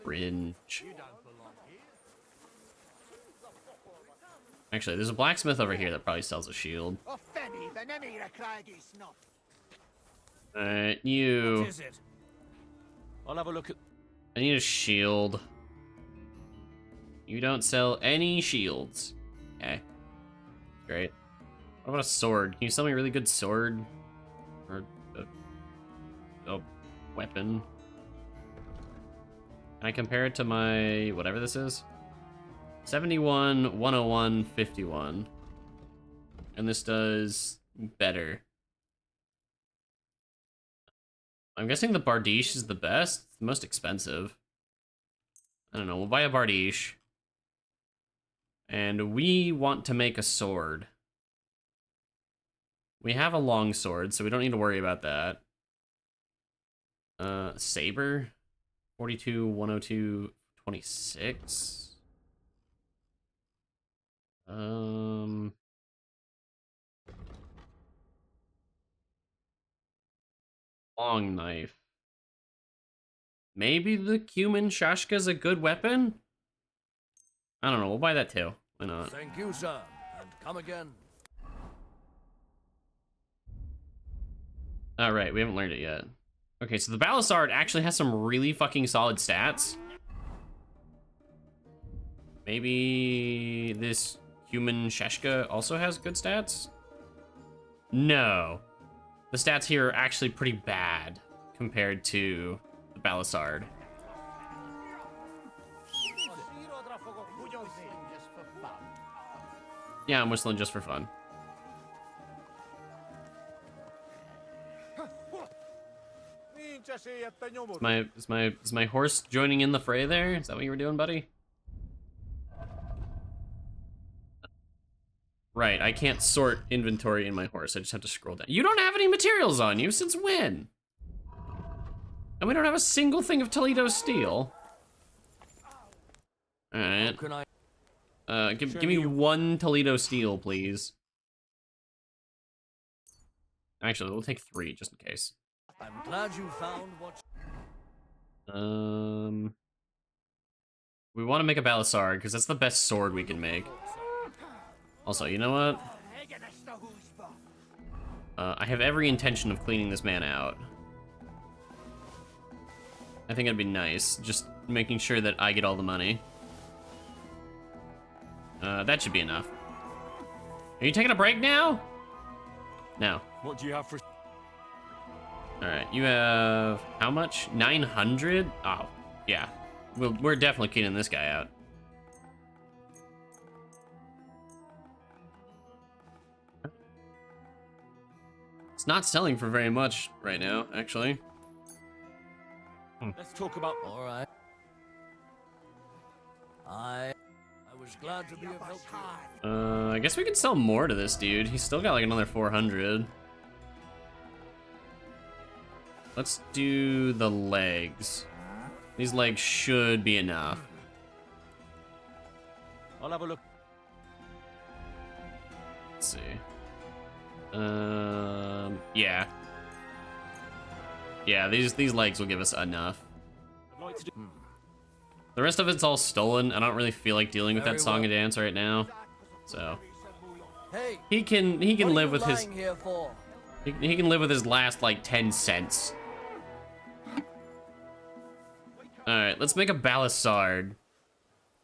Cringe. Actually, there's a blacksmith over here that probably sells a shield. Alright, you. What is it? I'll have a look at... I need a shield. You don't sell any shields. Okay. Great. What about a sword? Can you sell me a really good sword? Or a weapon? Can I compare it to my... whatever this is? 71, 101, 51. And this does better. I'm guessing the Bardiche is the best, the most expensive. I don't know, we'll buy a Bardiche. And we want to make a sword. We have a long sword, so we don't need to worry about that. Saber? 42, 102, 26. Long knife. Maybe the cumin shashka's a good weapon? I don't know, we'll buy that too. Why not? Thank you, sir, and come again. Alright, we haven't learned it yet. Okay, so the Balisard actually has some really fucking solid stats. Maybe this human Sheshka also has good stats? No. The stats here are actually pretty bad compared to the Balisard. Yeah, I'm whistling just for fun. Is my horse joining in the fray there? Is that what you were doing, buddy? Right, I can't sort inventory in my horse. I just have to scroll down. You don't have any materials on you since when? And we don't have a single thing of Toledo steel. All right. Give me one Toledo steel, please. Actually, we'll take 3 just in case. I'm glad you found what. We want to make a Balisard because that's the best sword we can make. Also, you know what? I have every intention of cleaning this man out. I think it'd be nice, just making sure that I get all the money. That should be enough. Are you taking a break now? No. What do you have for? Alright, you have how much? 900? Oh, yeah. We're definitely cleaning this guy out. It's not selling for very much right now, actually. Let's talk about. All right. I was glad to be of help to you. I guess we could sell more to this dude. He's still got like another 400. Let's do the legs. These legs should be enough. I'll have a look. Let's see. Yeah. Yeah, these legs will give us enough. The rest of it's all stolen. I don't really feel like dealing with that song and dance right now. So Hey, he can live with his here for? he can live with his last like 10 cents. Alright, let's make a Balisard.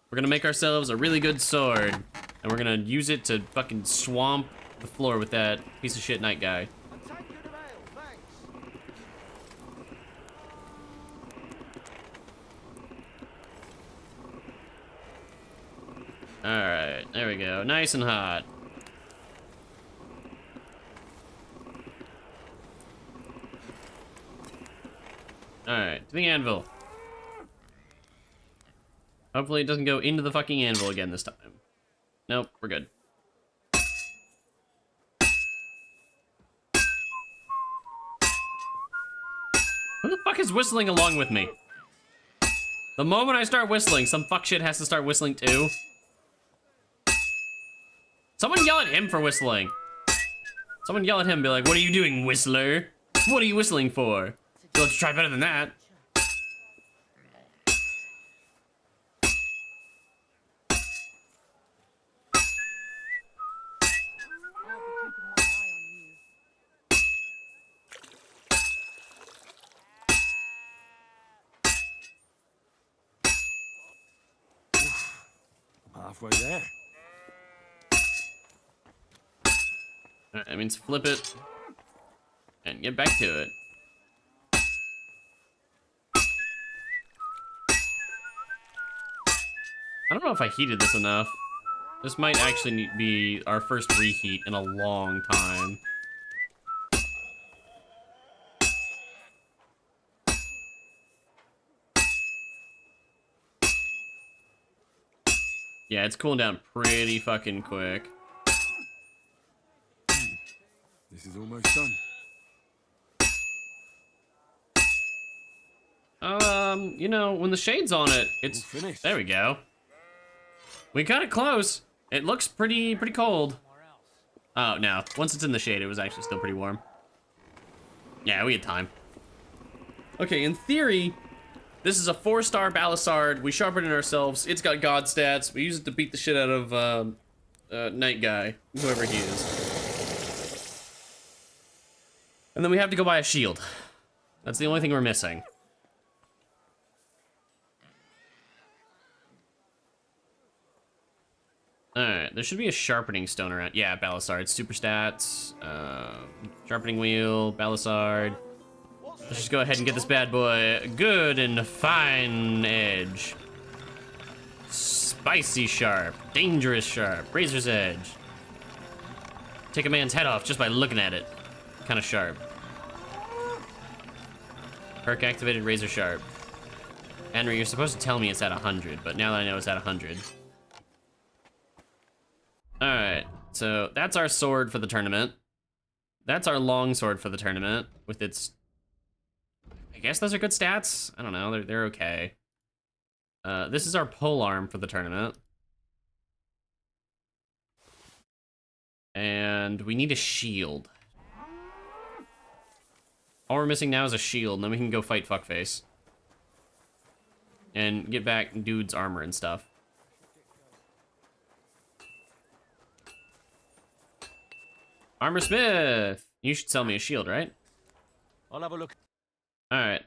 We're gonna make ourselves a really good sword, and we're gonna use it to fucking swamp the floor with that piece of shit knight guy. Alright, there we go. Nice and hot. Alright, to the anvil. Hopefully it doesn't go into the fucking anvil again this time. Nope, we're good. Who the fuck is whistling along with me? The moment I start whistling, some fuck shit has to start whistling too. Someone yell at him for whistling. Someone yell at him and be like, what are you doing, whistler? What are you whistling for? So let's try better than that. Halfway there. Alright, that means flip it and get back to it. I don't know if I heated this enough. This might actually be our first reheat in a long time. Yeah, it's cooling down pretty fucking quick. This is almost done. You know, when the shade's on it, it's finished. There we go. We got it close. It looks pretty cold. Oh no, once it's in the shade, it was actually still pretty warm. Yeah, we had time. Okay, in theory, this is a 4-star Balisard. We sharpened it ourselves. It's got god stats. We use it to beat the shit out of Night Guy, whoever he is. And then we have to go buy a shield. That's the only thing we're missing. Alright, there should be a sharpening stone around. Yeah, Balisard. Super stats. Sharpening wheel, Balisard. Let's just go ahead and get this bad boy good and fine edge. Spicy sharp. Dangerous sharp. Razor's edge. Take a man's head off just by looking at it. Kind of sharp. Perk activated razor sharp. Henry, you're supposed to tell me it's at 100, but now that I know it's at 100. Alright, so that's our sword for the tournament. That's our long sword for the tournament with its... I guess those are good stats? I don't know, they're okay. This is our pole arm for the tournament. And we need a shield. All we're missing now is a shield, and then we can go fight Fuckface. And get back dude's armor and stuff. Armor Smith! You should sell me a shield, right? I'll have a look. Alright,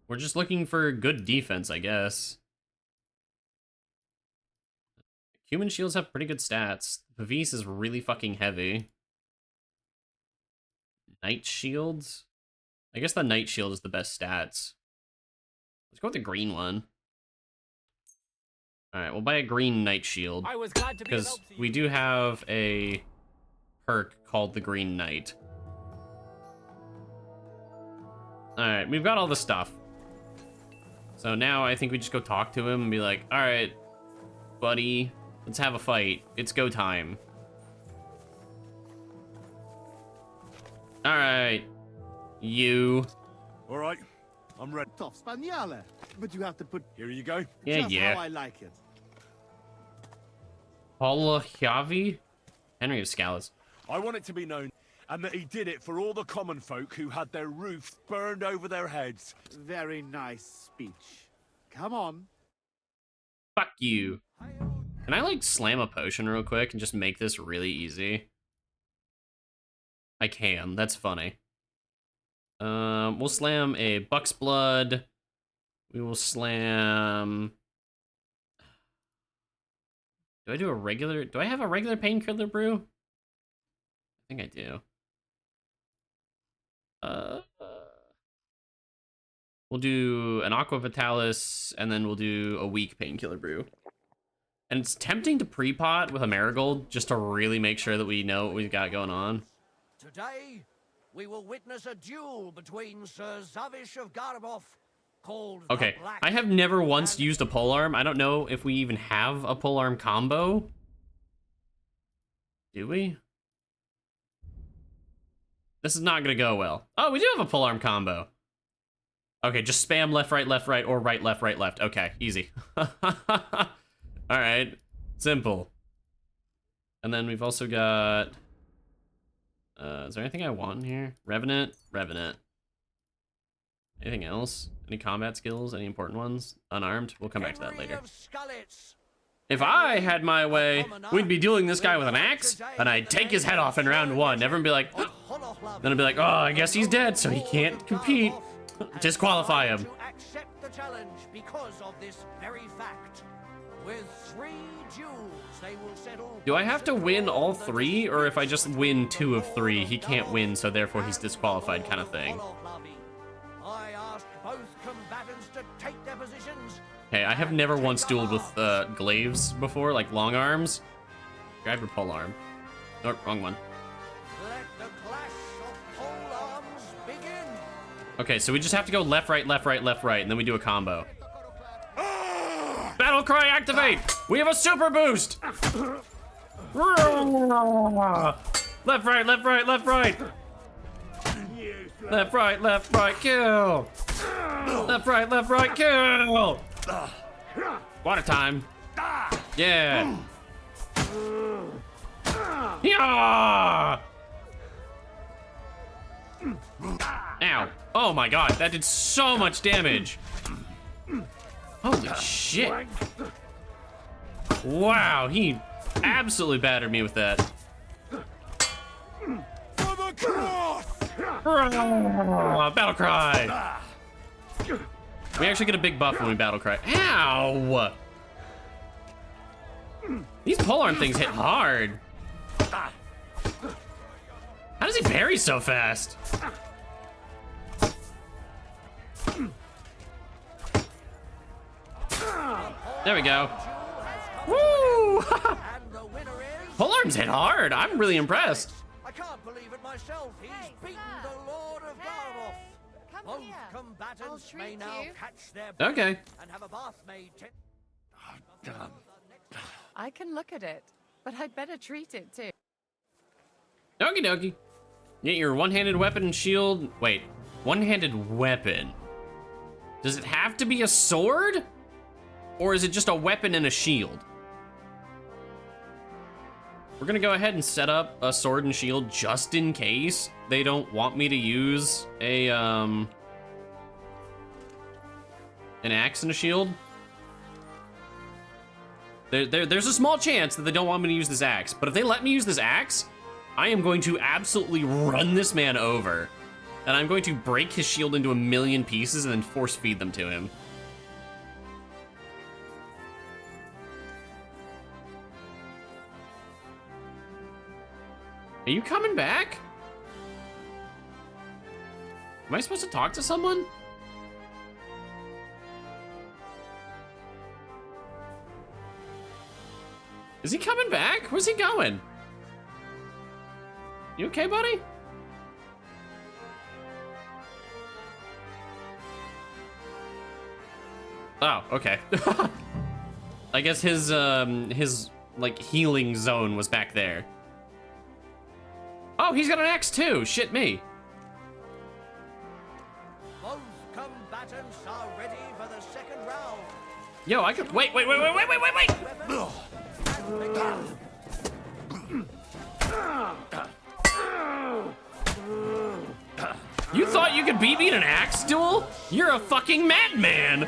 we're just looking for good defense, I guess. Human shields have pretty good stats. Pavis is really fucking heavy. Knight shields? I guess the Knight shield is the best stats. Let's go with the green one. Alright, we'll buy a green Knight shield. I was glad to be because we do have a perk called the Green Knight. Alright, we've got all the stuff. So now I think we just go talk to him and be like, alright, buddy, let's have a fight. It's go time. Alright, you. Alright, I'm ready. Top Spaniale, but you have to put... Here you go. Yeah, just yeah. how I like it. Paula Chiavi? Henry of Scallas. I want it to be known, and that he did it for all the common folk who had their roofs burned over their heads. Very nice speech. Come on. Fuck you. Can I, like, slam a potion real quick and just make this really easy? I can. That's funny. We'll slam a Buck's Blood. We will slam... Do I do a regular... Do I have a regular painkiller brew? I think I do. We'll do an Aqua Vitalis, and then we'll do a weak painkiller brew. And it's tempting to pre-pot with a Marigold, just to really make sure that we know what we've got going on. Today, we will witness a duel between Sir Zavish of Garabov, called Okay, the Black... I have never once used a polearm. I don't know if we even have a polearm combo. Do we? This is not gonna go well. Oh, we do have a polearm combo. Okay, just spam left, right, or right, left. Okay, easy. Alright, simple. And then we've also got... is there anything I want in here? Revenant? Revenant. Anything else? Any combat skills? Any important ones? Unarmed? We'll come back to that later. If I had my way, we'd be dueling this guy with an axe, and I'd take his head off in round 1. Everyone would be like, then I'd be like, oh, I guess he's dead, so he can't compete. Disqualify him. Accept the challenge because of this very fact. With 3 duels, they will settle... Do I have to win all 3, or if I just win 2 of 3, he can't win, so therefore he's disqualified kind of thing? I ask both combatants to take their positions. Hey, I have never once dueled with glaives before, like long arms. Grab your pole arm. Nope, wrong one. Let the clash of pole arms begin. Okay, so we just have to go left, right, and then we do a combo. Battle battle cry activate! We have a super boost! Left, right, left, right, left, right! Left, right, kill! Left, right, kill! Water time. Yeah! Yeah! Ow. Oh my god, that did so much damage. Holy shit. Wow, he absolutely battered me with that. For the cross! Battle cry! We actually get a big buff when we battle cry. Ow! These polearm things hit hard. How does he parry so fast? There we go. Woo! Polearms hit hard. I'm really impressed. I can't believe it myself. He's beaten the Lord of Garmoth. Both combatants may now catch their breath Okay. and have a bath made. I can look at it, but I'd better treat it too. Okie dokie. Get your one-handed weapon and shield. Wait, one-handed weapon. Does it have to be a sword? Or is it just a weapon and a shield? We're gonna go ahead and set up a sword and shield just in case they don't want me to use a, an axe and a shield. There's a small chance that they don't want me to use this axe, but if they let me use this axe, I am going to absolutely run this man over. And I'm going to break his shield into a million pieces and then force feed them to him. Are you coming back? Am I supposed to talk to someone? Is he coming back? Where's he going? You okay, buddy? Oh, okay. I guess his like healing zone was back there. Oh, he's got an axe too. Shit me. Both combatants are ready for the second round. Yo, I could wait. You thought you could beat me in an axe duel? You're a fucking madman.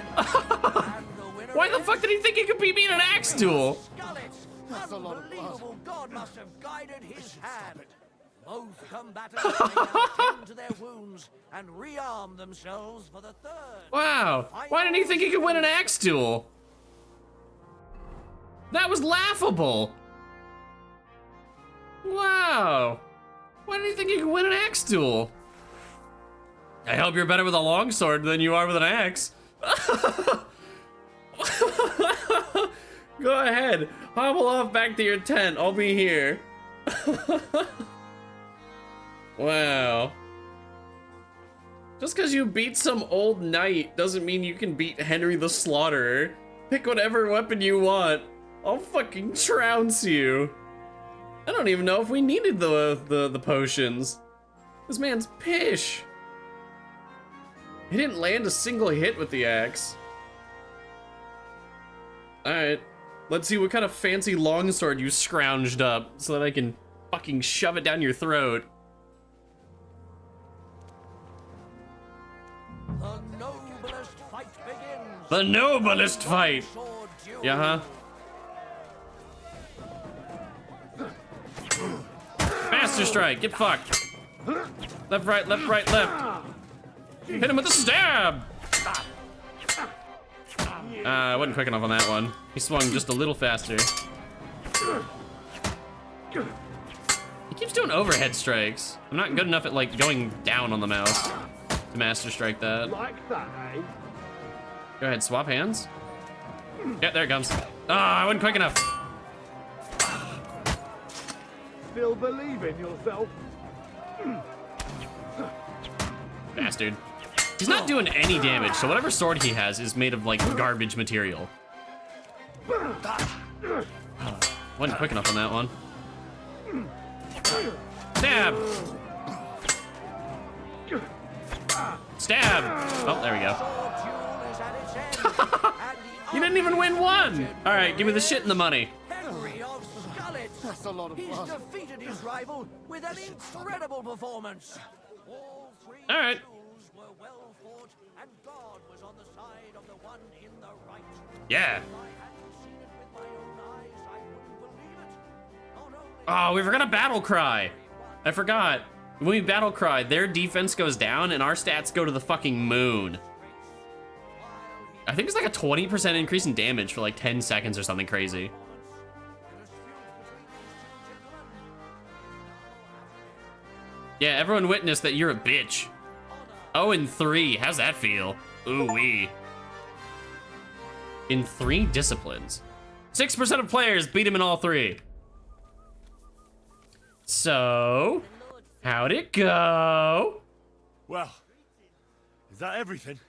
Why the fuck did he think he could beat me in an axe duel? Unbelievable. God must have guided his hand. Both combatants may now tend to their wounds and rearm themselves for the third. Wow. Why didn't he think he could win an axe duel? That was laughable. Wow. Why did he think he could win an axe duel? I hope you're better with a longsword than you are with an axe. Go ahead. Hobble off back to your tent. I'll be here. Wow. Just because you beat some old knight doesn't mean you can beat Henry the Slaughterer. Pick whatever weapon you want. I'll fucking trounce you. I don't even know if we needed the potions. This man's pish. He didn't land a single hit with the axe. Alright. Let's see what kind of fancy longsword you scrounged up so that I can fucking shove it down your throat. The noblest fight begins. The noblest fight! Yeah, huh? Master strike, get fucked. Left, right, left, right, left. Hit him with a stab! I wasn't quick enough on that one. He swung just a little faster. He keeps doing overhead strikes. I'm not good enough at like going down on the mouse to master strike that. Like that, eh? Go ahead, swap hands. Yeah, there it comes. Ah, I wasn't quick enough. Still believe in yourself? Bastard. He's not doing any damage, so whatever sword he has is made of like garbage material. Wasn't quick enough on that one. Stab! Stab! Oh, there we go. You didn't even win one! Alright, give me the shit and the money. Henry of Scarlet. That's a lot of He's blood. defeated his rival with an incredible performance. All three Alright. duels were well fought, and God was on the side of the one in the right. Yeah. If I hadn't seen it with my own eyes, I wouldn't believe it. Not only Oh, we forgot a battle cry. I forgot. When we battle cry, their defense goes down and our stats go to the fucking moon. I think it's like a 20% increase in damage for like 10 seconds or something crazy. Yeah, everyone witnessed that you're a bitch. 0-3, how's that feel? Ooh-wee. In 3 disciplines. 6% of players beat him in all 3. So, how'd it go? Well, is that everything?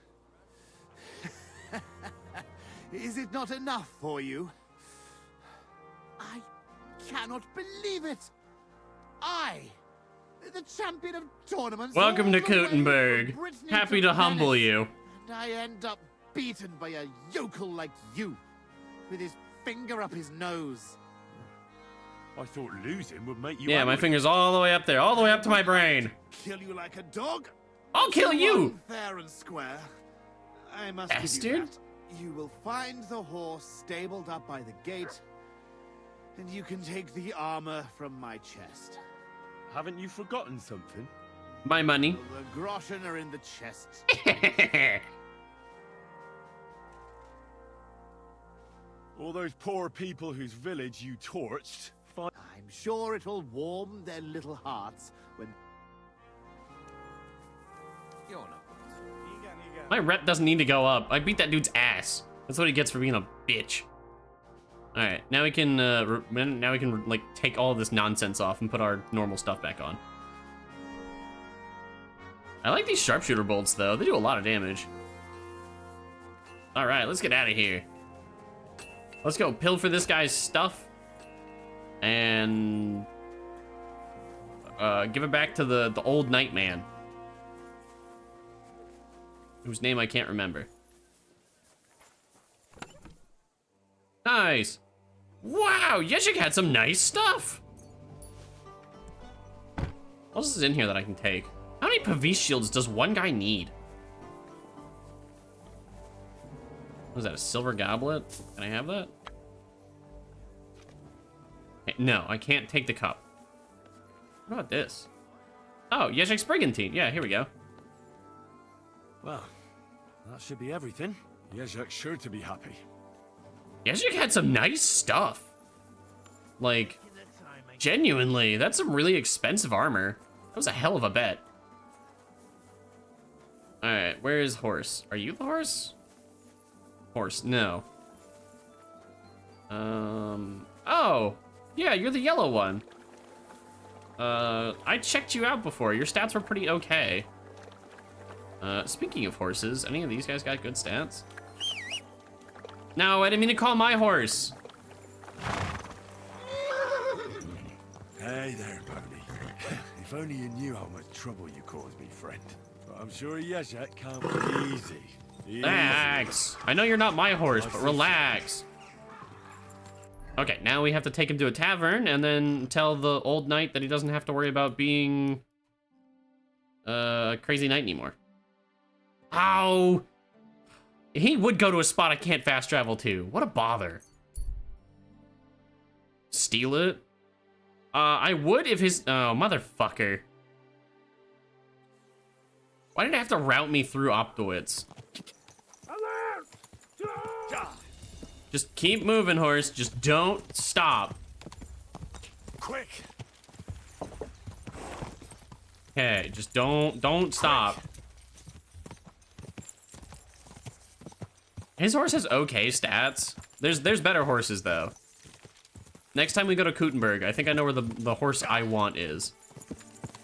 Is it not enough for you? I cannot believe it. I, the champion of tournaments. Welcome to all the way Kuttenberg. from Brittany Happy to to humble Venice, you. And I end up beaten by a yokel like you, with his finger up his nose. I thought losing would make you Yeah, my angry. finger's all the way up there, all the way up to my brain. Kill you like a dog? I'll kill you. Fair and square. I must give Bastard. you that. You will find the horse stabled up by the gate, and you can take the armor from my chest. Haven't you forgotten something? My money. The groschen are in the chest. All those poor people whose village you torched. I'm sure it'll warm their little hearts when... You're not. My rep doesn't need to go up. I beat that dude's ass. That's what he gets for being a bitch. All right, now we can like take all this nonsense off and put our normal stuff back on. I like these sharpshooter bolts though. They do a lot of damage. All right, let's get out of here. Let's go pilfer this guy's stuff and give it back to the old knight man, whose name I can't remember. Nice. Wow, Yeshik had some nice stuff. What else is in here that I can take? How many Pavis shields does one guy need? What is that, a silver goblet? Can I have that? No, I can't take the cup. What about this? Oh, Yeshik's Brigantine. Yeah, here we go. Well, that should be everything. Yezhak's sure to be happy. Yeshik had some nice stuff. Like, genuinely, that's some really expensive armor. That was a hell of a bet. All right, where is horse? Are you the horse? Horse, no. Oh, yeah, you're the yellow one. I checked you out before. Your stats were pretty okay. Speaking of horses, any of these guys got good stats? No, I didn't mean to call my horse. Hey there, pony. If only you knew how much trouble you caused me, friend. But I'm sure Yezhak can't be easy. Relax. I know you're not my horse, but relax. Okay, now we have to take him to a tavern and then tell the old knight that he doesn't have to worry about being a crazy knight anymore. Ow! He would go to a spot I can't fast travel to. What a bother. Steal it? I would if his... Oh, motherfucker. Why did it have to route me through Optowitz? Just keep moving, horse. Just don't stop. Quick. Okay, just don't stop. His horse has okay stats. There's better horses though. Next time we go to Kuttenberg, I think I know where the horse I want is.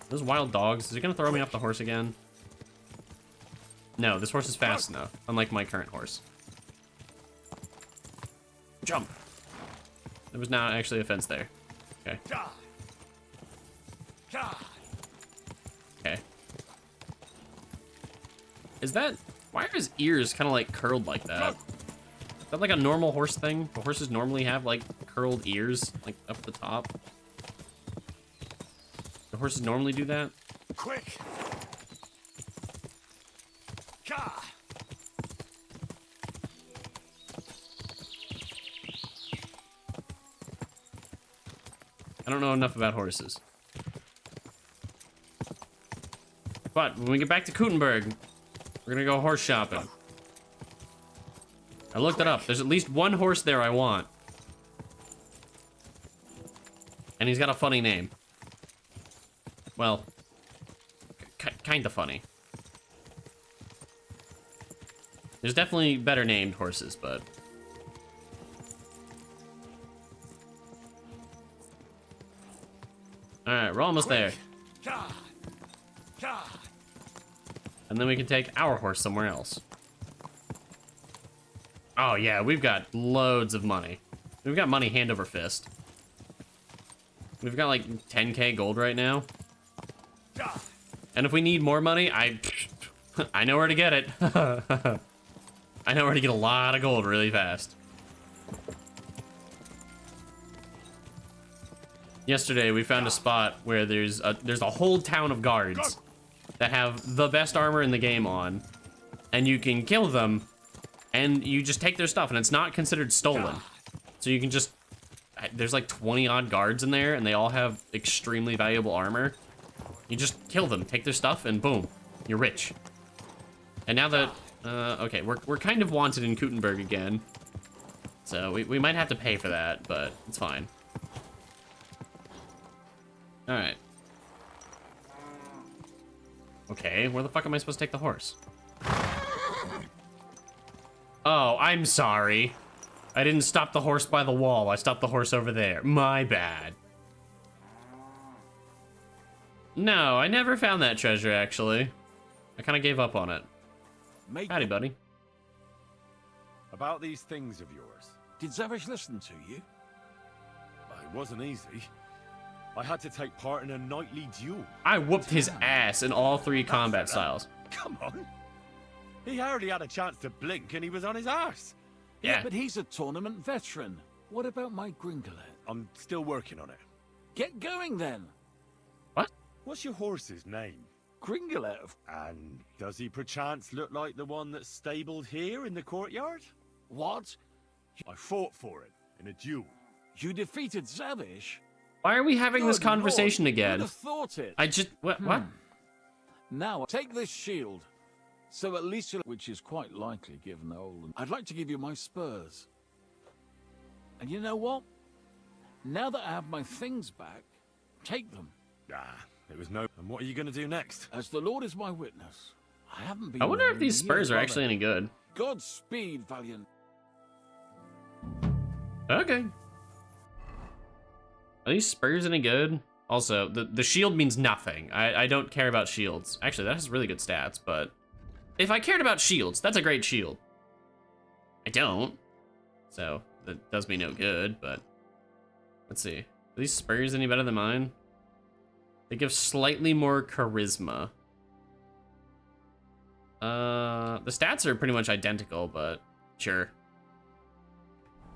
Those wild dogs, is he gonna throw me off the horse again? No, this horse is fast enough, unlike my current horse. Jump. There was not actually a fence there. Okay. Okay. Is that... Why are his ears kind of like curled like that? Is that like a normal horse thing? Do horses normally have like curled ears, like up the top? Do horses normally do that? Quick! I don't know enough about horses. But when we get back to Kuttenberg, we're gonna go horse shopping. I looked it up. There's at least one horse there I want. And he's got a funny name. Well, kinda funny. There's definitely better named horses, but... Alright, we're almost there. And then we can take our horse somewhere else. Oh yeah, we've got loads of money. We've got money hand over fist. We've got like 10k gold right now. And if we need more money, I know where to get it. I know where to get a lot of gold really fast. Yesterday, we found a spot where there's a whole town of guards that have the best armor in the game on, and you can kill them, and you just take their stuff, and it's not considered stolen. So you can just, there's like 20 odd guards in there, and they all have extremely valuable armor. You just kill them, take their stuff, and boom, you're rich. And now that, okay, we're kind of wanted in Kuttenberg again, so we might have to pay for that, but it's fine. Alright. Okay, where the fuck am I supposed to take the horse? Oh, I'm sorry. I didn't stop the horse by the wall. I stopped the horse over there. My bad. No, I never found that treasure, actually. I kind of gave up on it. Howdy, buddy. About these things of yours. Did Zavish listen to you? Well, it wasn't easy. I had to take part in a knightly duel. I whooped his ass in all 3 combat styles. Come on. He hardly had a chance to blink and he was on his arse. Yeah, but he's a tournament veteran. What about my Gringolet? I'm still working on it. Get going then. What? What's your horse's name? Gringolet. And does he perchance look like the one that's stabled here in the courtyard? What? I fought for it in a duel. You defeated Zavish? Why are we having this conversation Lord, again? Who'd have thought it? I just, what? Now, take this shield. So at least you'll, which is quite likely given old. I'd like to give you my spurs. And you know what? Now that I have my things back, take them. Ah, it was no. And what are you going to do next? As the Lord is my witness, I haven't been. I wonder there if these in spurs years, are actually any good. Godspeed, Valiant. Okay. Are these spurs any good? Also, the shield means nothing. I don't care about shields. Actually, that has really good stats, but if I cared about shields, that's a great shield. I don't. So, that does me no good, but let's see. Are these spurs any better than mine? They give slightly more charisma. The stats are pretty much identical, but sure.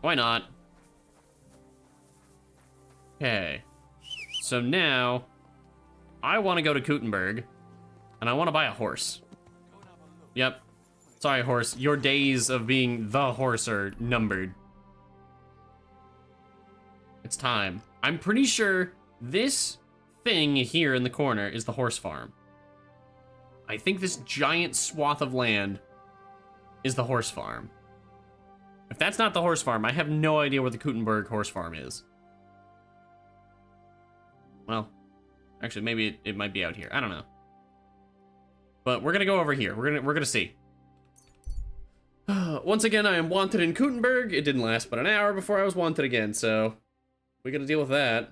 Why not? Okay. So now, I want to go to Kuttenberg, and I want to buy a horse. Yep. Sorry, horse. Your days of being the horse are numbered. It's time. I'm pretty sure this thing here in the corner is the horse farm. I think this giant swath of land is the horse farm. If that's not the horse farm, I have no idea where the Kuttenberg horse farm is. Well, actually, maybe it might be out here. I don't know. But we're gonna go over here. We're gonna see. Once again, I am wanted in Kuttenberg. It didn't last but an hour before I was wanted again, so we gotta deal with that.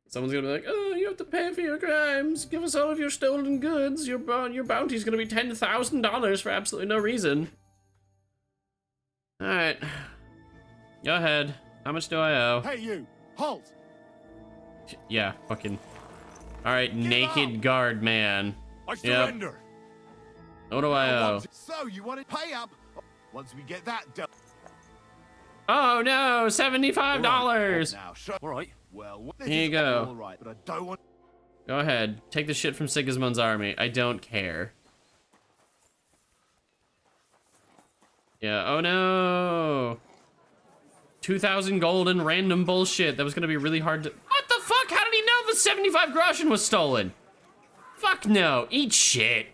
Someone's gonna be like, "Oh, you have to pay for your crimes. Give us all of your stolen goods. Your bounty's gonna be $10,000 for absolutely no reason." All right. Go ahead. How much do I owe? Hey, you! Halt! Yeah, fucking. Alright, naked guard man. I surrender. What do I owe? So, you want to pay up? Once we get that done. Oh no, $75. All right. Well, here you go. All right, but I don't want. Go ahead. Take the shit from Sigismund's army. I don't care. Yeah, oh no. 2,000 gold and random bullshit. That was gonna be really hard to. What the fuck? How did he know the 75 groschen was stolen? Fuck no. Eat shit.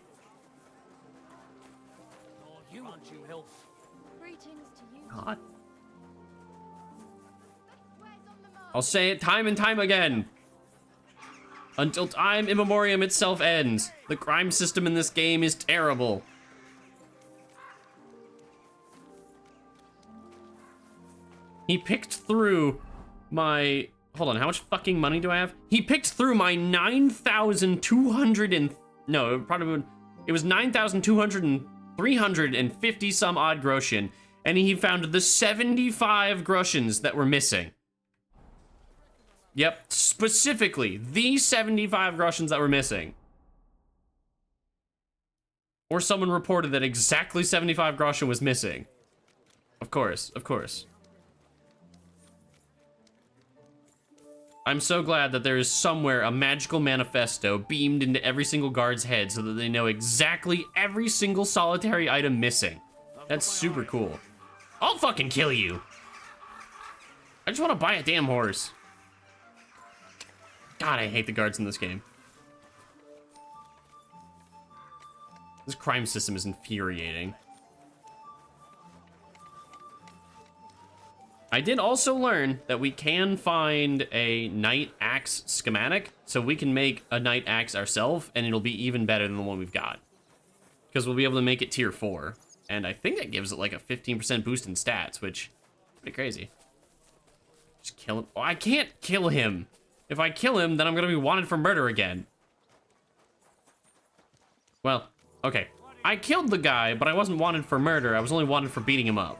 God. I'll say it time and time again. Until time immemorium itself ends. The crime system in this game is terrible. He picked through my... Hold on, how much fucking money do I have? He picked through my 9,200 and... No, it was 9,200 and 350 some odd groschen. And he found the 75 groschens that were missing. Yep, specifically, the 75 groschens that were missing. Or someone reported that exactly 75 groschen was missing. Of course, of course. I'm so glad that there is somewhere a magical manifesto beamed into every single guard's head so that they know exactly every single solitary item missing. That's super cool. I'll fucking kill you. I just want to buy a damn horse. God, I hate the guards in this game. This crime system is infuriating. I did also learn that we can find a knight axe schematic, so we can make a knight axe ourselves, and it'll be even better than the one we've got. Because we'll be able to make it tier 4. And I think that gives it like a 15% boost in stats, which is pretty crazy. Just kill him. Oh, I can't kill him. If I kill him, then I'm gonna be wanted for murder again. Well, okay. I killed the guy, but I wasn't wanted for murder. I was only wanted for beating him up.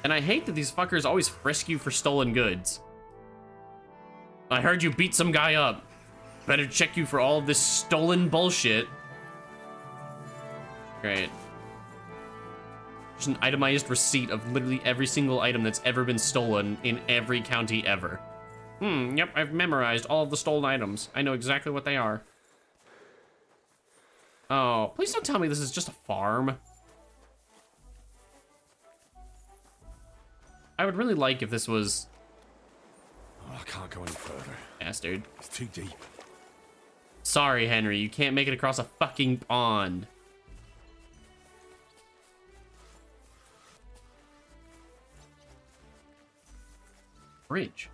And I hate that these fuckers always frisk you for stolen goods. I heard you beat some guy up. Better check you for all of this stolen bullshit. Great. Just an itemized receipt of literally every single item that's ever been stolen in every county ever. Yep, I've memorized all of the stolen items. I know exactly what they are. Oh, please don't tell me this is just a farm. I would really like if this was... Oh, I can't go any further. Bastard. It's too deep. Sorry, Henry, you can't make it across a fucking pond. Bridge.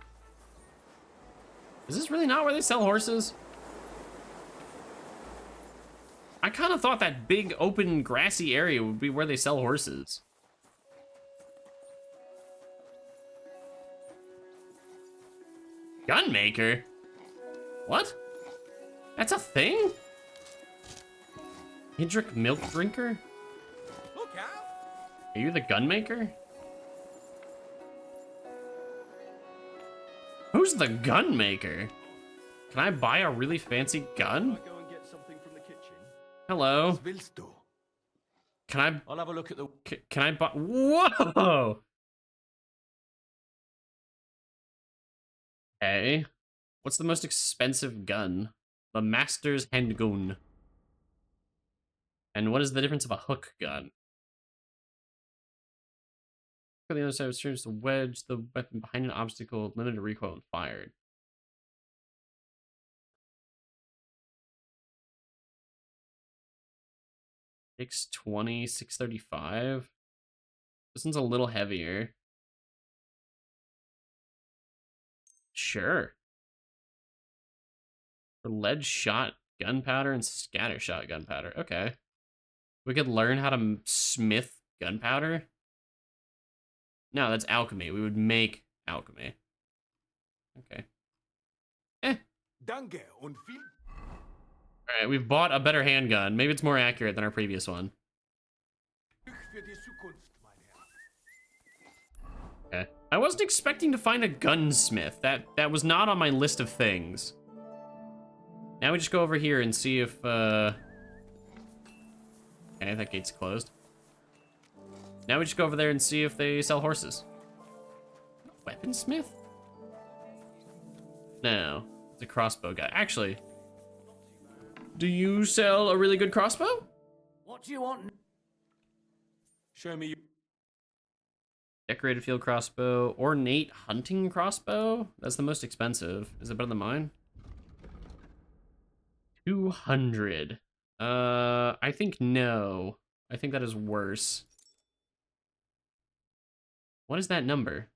Is this really not where they sell horses? I kind of thought that big open grassy area would be where they sell horses. Gunmaker? What? That's a thing? Hidrick Milk Drinker? Look out! Are you the gunmaker? Who's the gunmaker? Can I buy a really fancy gun? Go and get something from the kitchen. Hello. Can I? I'll have a look at the. Can I buy? Whoa. Okay. What's the most expensive gun? The Master's Handgun. And what is the difference of a hook gun? On the other side, turns to wedge the weapon behind an obstacle, limited recoil, and fired. $620, $635. This one's a little heavier. Sure. For lead shot gunpowder and scatter shot gunpowder. Okay. We could learn how to smith gunpowder. No, that's alchemy. We would make alchemy. Okay. Danke und viel. Alright, we've bought a better handgun. Maybe it's more accurate than our previous one. Für die Zukunft, mein Herr. I wasn't expecting to find a gunsmith. That was not on my list of things. Now we just go over here and see if, okay, that gate's closed. Now we just go over there and see if they sell horses. Weaponsmith? No, it's a crossbow guy. Actually, do you sell a really good crossbow? What do you want? Show me. Decorated field crossbow, ornate hunting crossbow. That's the most expensive. Is it better than mine? 200. I think no. I think that is worse. What is that number?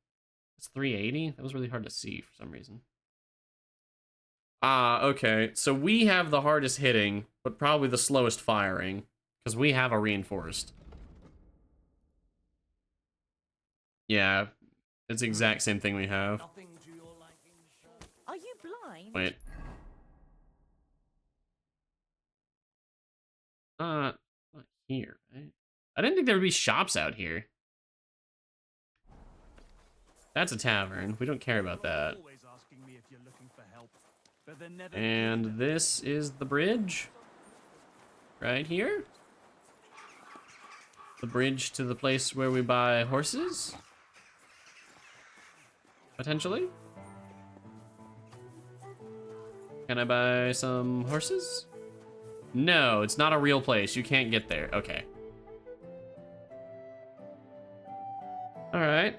It's 380? That was really hard to see for some reason. Ah, okay. So we have the hardest hitting, but probably the slowest firing, because we have a reinforced. Yeah, it's the exact same thing we have. Are you blind? Wait. Not here, right? I didn't think there would be shops out here. That's a tavern. We don't care about that. And this is the bridge. Right here. The bridge to the place where we buy horses. Potentially. Can I buy some horses? No, it's not a real place. You can't get there. Okay. All right.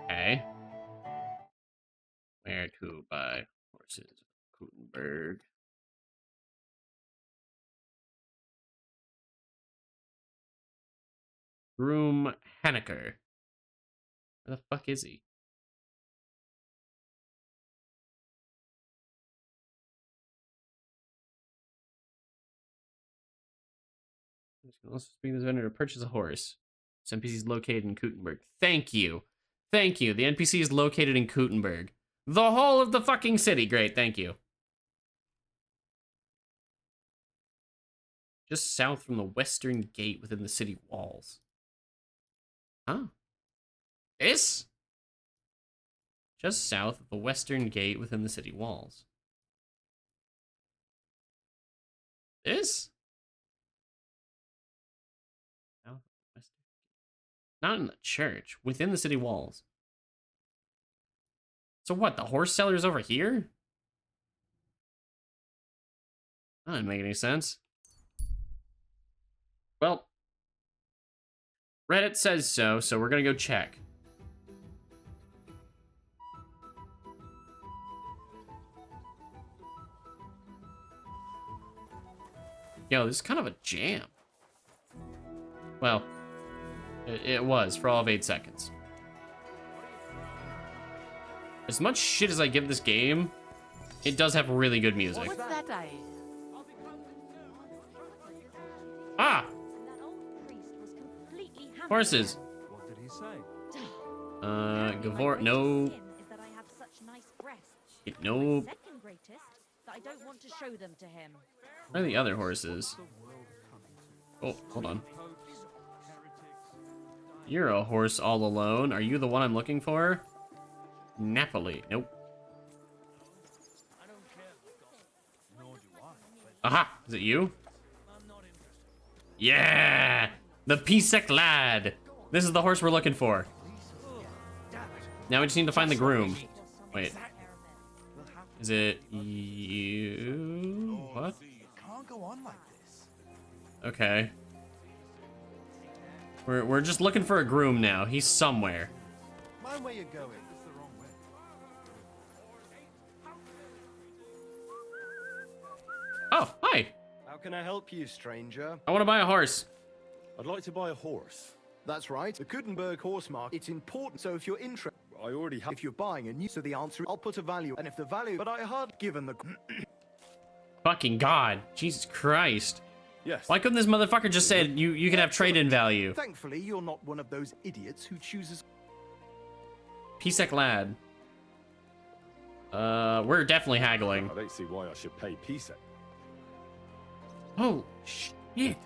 Okay. Where to buy horses? Gutenberg. Groom Haneker. Where the fuck is he? Let's speak to this vendor to purchase a horse. This NPC is located in Gutenberg. Thank you. Thank you. The NPC is located in Gutenberg. The whole of the fucking city. Great, thank you. Just south from the western gate within the city walls. Huh? This? Just south of the western gate within the city walls. This? Not in the church, within the city walls. So what, the horse seller's over here? That didn't make any sense. Well, Reddit says so, so we're gonna go check. Yo, this is kind of a jam. Well, it was for all of 8 seconds. As much shit as I give this game, it does have really good music. What's that I? Ah! Horses. What did he say? Gavor, no. Is that I have such nice breasts. Nope. Second greatest, that I don't want to show them to him. Where are the other horses? Oh, hold on. You're a horse all alone. Are you the one I'm looking for? Napoli. Nope. Aha! Is it you? Yeah! The Pisek lad! This is the horse we're looking for. Now we just need to find the groom. Wait. Is it you? What? Can't go on like this. Okay. We're just looking for a groom now. He's somewhere. Mind where you're going. It's the wrong way. Oh, hi. How can I help you, stranger? I want to buy a horse. I'd like to buy a horse. That's right. The Gutenberg horse mark. It's important. So if you're interested, I already have. If you're buying a new, so the answer, I'll put a value. And if the value, but I hard given the. Fucking God. Jesus Christ. Yes. Why couldn't this motherfucker just say you can have trade-in value? Thankfully, you're not one of those idiots who chooses. Pisek lad. We're definitely haggling. I don't see why I should pay Pisek. Oh, shit.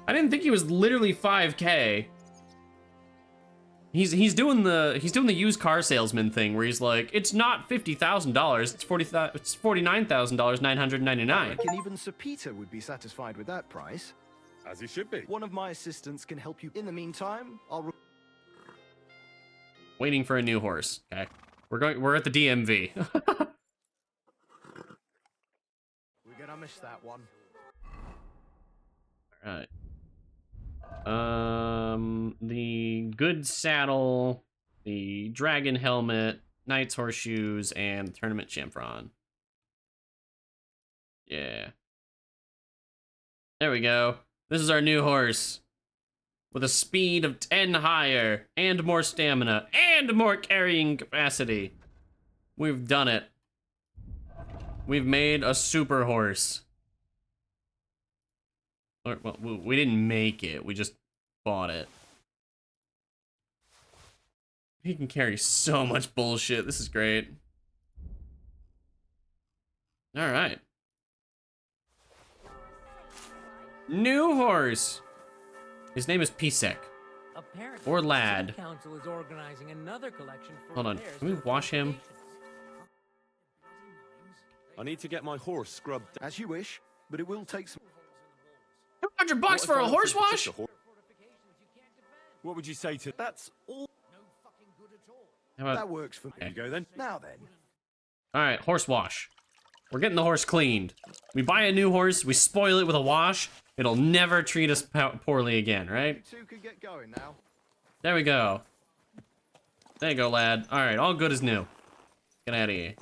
I didn't think he was literally 5K. He's doing the used car salesman thing where he's like, it's not $50,000, it's $49,999. I reckon even Sir Peter would be satisfied with that price. As he should be. One of my assistants can help you. In the meantime, I'll... Waiting for a new horse. Okay. We're at the DMV. We're gonna miss that one. Alright. The good saddle, the dragon helmet, knight's horseshoes, and tournament chamfron. Yeah. There we go. This is our new horse. With a speed of 10 higher, and more stamina, and more carrying capacity. We've done it. We've made a super horse. Or, well, we didn't make it, we just bought it. He can carry so much bullshit, this is great. Alright. New horse! His name is Pisek. Or Lad. Council is organizing another collection for Hold on, can we wash him? I need to get my horse scrubbed. As you wish, but it will take some... $200 for a horse wash? What would you say to... That's all... How about... That works for me. Okay. You go then. Now then. Alright, horse wash. We're getting the horse cleaned. We buy a new horse, we spoil it with a wash, it'll never treat us poorly again, right? You two can get going now. There we go. There you go, lad. Alright, all good as new. Get out of here.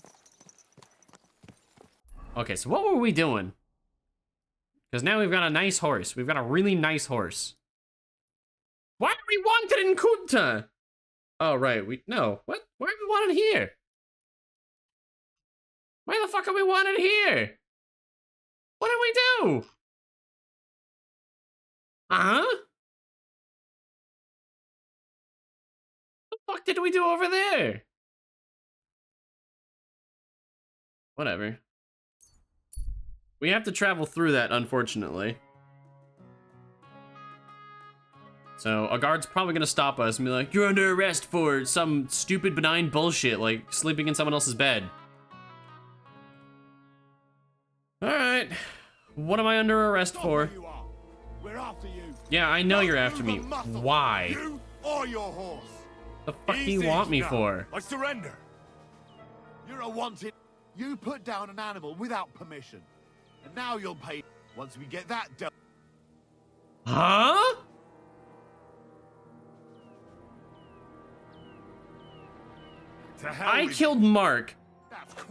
Okay, so what were we doing? Because now we've got a nice horse. We've got a really nice horse. Why are we wanted in Kunta? Oh, right, no. What? Why are we wanted here? Why the fuck are we wanted here? What did we do? Huh? What the fuck did we do over there? Whatever. We have to travel through that, unfortunately. So, a guard's probably gonna stop us and be like, you're under arrest for some stupid benign bullshit, like sleeping in someone else's bed. Alright. What am I under arrest for? We're after you. Yeah, I know you're after me. Why? You or your horse. The fuck do you want me for? I surrender. You're a wanted. You put down an animal without permission. And now you'll pay once we get that done. Huh? I killed Mark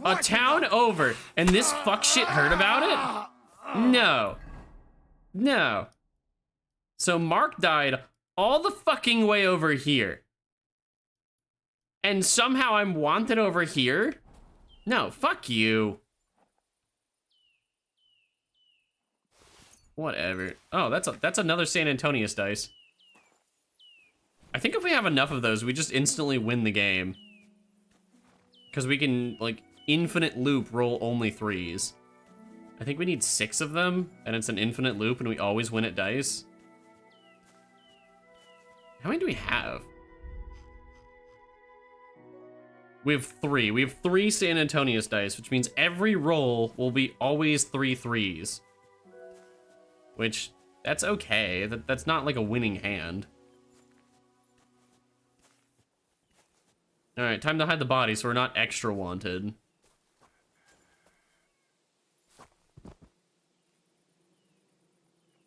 a town over, and this fuck shit heard about it? No. No. So Mark died all the fucking way over here. And somehow I'm wanted over here? No, fuck you. Whatever. Oh, that's another San Antonius dice. I think if we have enough of those, we just instantly win the game. Because we can, like, infinite loop roll only 3s. I think we need 6 of them, and it's an infinite loop, and we always win at dice. How many do we have? We have 3. We have 3 San Antonius dice, which means every roll will be always 3 3s. Which, that's okay. That's not like a winning hand. Alright, time to hide the body so we're not extra wanted.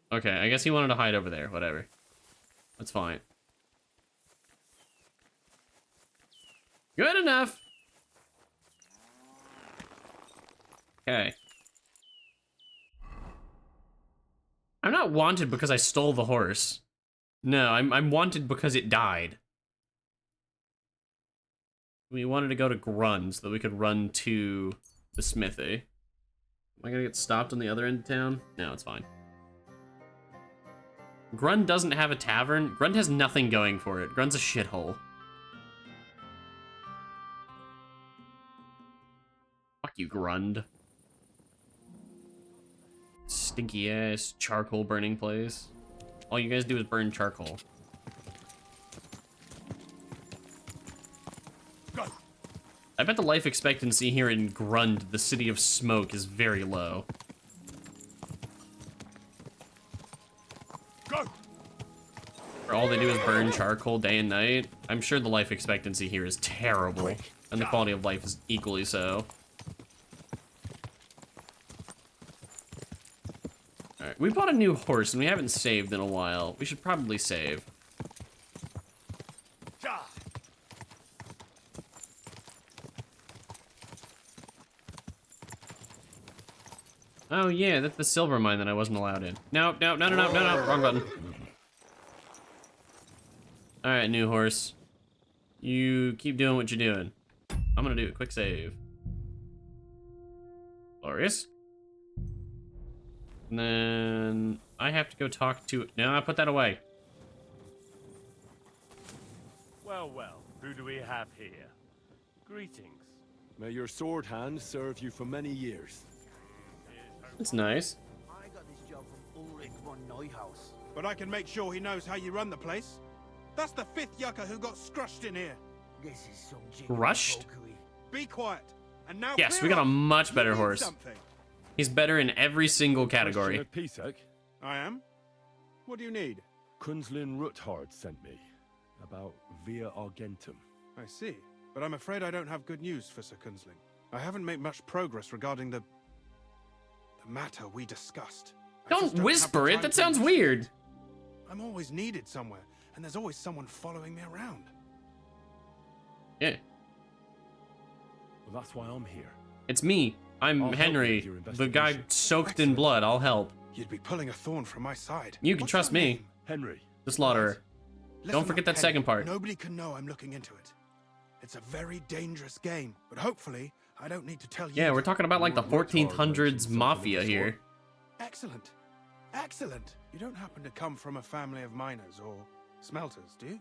Okay, I guess he wanted to hide over there. Whatever. That's fine. Good enough! Okay. I'm not wanted because I stole the horse. No, I'm wanted because it died. We wanted to go to Grun so that we could run to the smithy. Am I gonna get stopped on the other end of town? No, it's fine. Grun doesn't have a tavern. Grun has nothing going for it. Grun's a shithole. Fuck you, Grund. Stinky ass charcoal burning place. All you guys do is burn charcoal. I bet the life expectancy here in Grund, the city of smoke, is very low. Where all they do is burn charcoal day and night. I'm sure the life expectancy here is terrible, and the quality of life is equally so. Alright, we bought a new horse, and we haven't saved in a while. We should probably save. Oh yeah, that's the silver mine that I wasn't allowed in. No, wrong button. All right, new horse. You keep doing what you're doing. I'm gonna do a quick save. Glorious. And then I have to go talk to, no, I put that away. Well, well, who do we have here? Greetings. May your sword hand serve you for many years. It's nice. I got this job from Ulrich von Neuhaus. But I can make sure he knows how you run the place. That's the 5th yucca who got scrushed in here. This is some Crushed? Be quiet. And now Yes, we got a much better horse. Something. He's better in every single category. I am? What do you need? Kunzlin Ruthard sent me about Via Argentum. I see. But I'm afraid I don't have good news for Sir Kunzling. I haven't made much progress regarding the matter we discussed. Don't whisper it, that sounds weird. I'm always needed somewhere, and there's always someone following me around. Yeah. Well, that's why I'm here. It's me. I'm Henry, the guy soaked in blood. I'll help. You'd be pulling a thorn from my side. You can trust me. Henry. The Slaughterer. Don't forget that second part. Nobody can know I'm looking into it. It's a very dangerous game, but hopefully I don't need to tell you. Yeah, we're talking about like the 1400s mafia here. Excellent. Excellent. You don't happen to come from a family of miners or smelters, do you?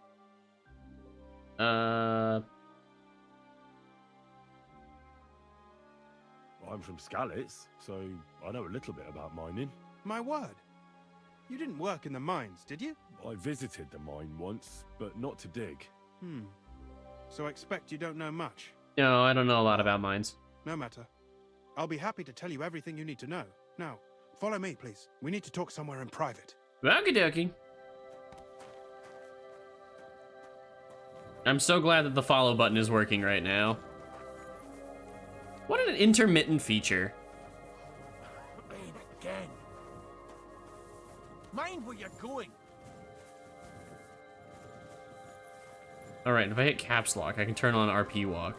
I'm from Skalitz, so I know a little bit about mining. My word. You didn't work in the mines, did you? I visited the mine once, but not to dig. So I expect you don't know much. No, I don't know a lot about mines. No matter. I'll be happy to tell you everything you need to know. Now, follow me, please. We need to talk somewhere in private. Okie dokie. I'm so glad that the follow button is working right now. What an intermittent feature. Rain again. Mind where you're going. Alright, if I hit caps lock, I can turn on RP walk.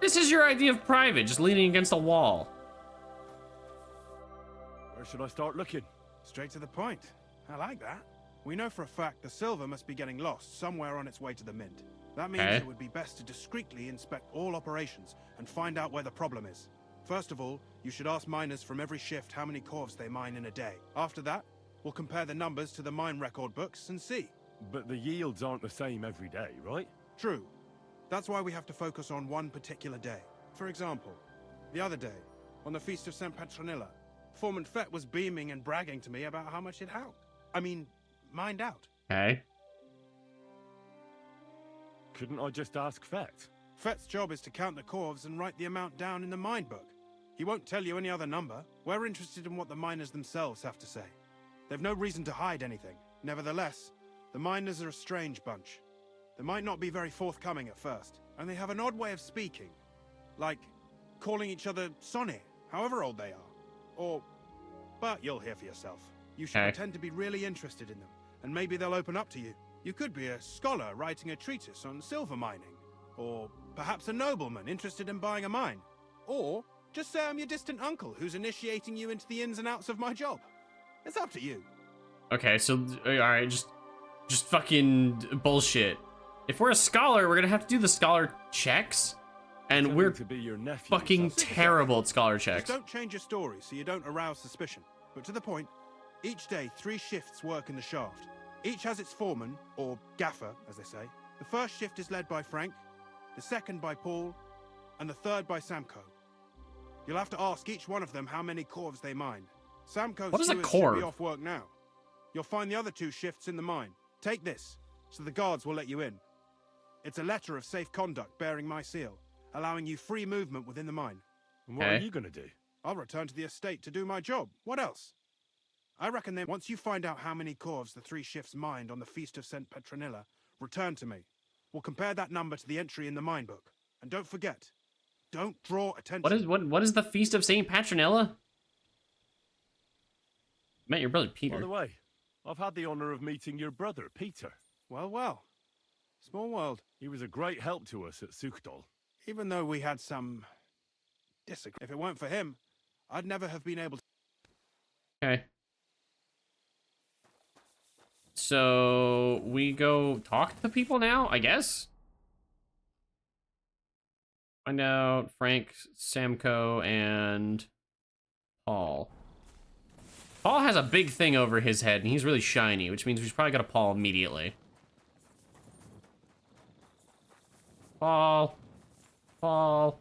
This is your idea of private, just leaning against a wall. Where should I start looking? Straight to the point. I like that. We know for a fact the silver must be getting lost somewhere on its way to the mint. That means it would be best to discreetly inspect all operations and find out where the problem is. First of all, you should ask miners from every shift how many corves they mine in a day. After that, we'll compare the numbers to the mine record books and see. But the yields aren't the same every day, right? True. That's why we have to focus on one particular day. For example, the other day, on the Feast of St. Petronilla, Foreman Fett was beaming and bragging to me about how much it helped. I mean, mined out. Okay. Couldn't I just ask Fett? Fett's job is to count the corves and write the amount down in the mine book. He won't tell you any other number. We're interested in what the miners themselves have to say. They've no reason to hide anything. Nevertheless, the miners are a strange bunch. They might not be very forthcoming at first, and they have an odd way of speaking. Like calling each other Sonny, however old they are. But you'll hear for yourself. You should pretend to be really interested in them, and maybe they'll open up to you. You could be a scholar writing a treatise on silver mining, or perhaps a nobleman interested in buying a mine. Or just say I'm your distant uncle who's initiating you into the ins and outs of my job. It's up to you. Okay, so, alright, just fucking bullshit. If we're a scholar, we're gonna have to do the scholar checks, and we're to be your nephew, fucking terrible at scholar checks. Just don't change your story so you don't arouse suspicion. But to the point, each day 3 shifts work in the shaft. Each has its foreman, or gaffer, as they say. The first shift is led by Frank, the second by Paul, and the third by Samko. You'll have to ask each one of them how many corves they mine. Samco's What is a stewards should cord? be off work now. You'll find the other 2 shifts in the mine. Take this, so the guards will let you in. It's a letter of safe conduct bearing my seal, allowing you free movement within the mine. And what are you going to do? I'll return to the estate to do my job. What else? I reckon then once you find out how many corves the 3 shifts mined on the Feast of St. Petronilla, return to me. We'll compare that number to the entry in the mine book. And don't forget, don't draw attention. What is the Feast of St. Petronilla? Met your brother Peter. By the way, I've had the honor of meeting your brother, Peter. Well, well. Small world. He was a great help to us at Sukhdol. Even though we had some disagreement. If it weren't for him, I'd never have been able to. Okay. So we go talk to people now, I guess? Find out Frank, Samco, and Paul. Paul has a big thing over his head, and he's really shiny, which means we should probably go to Paul immediately. Paul. Paul.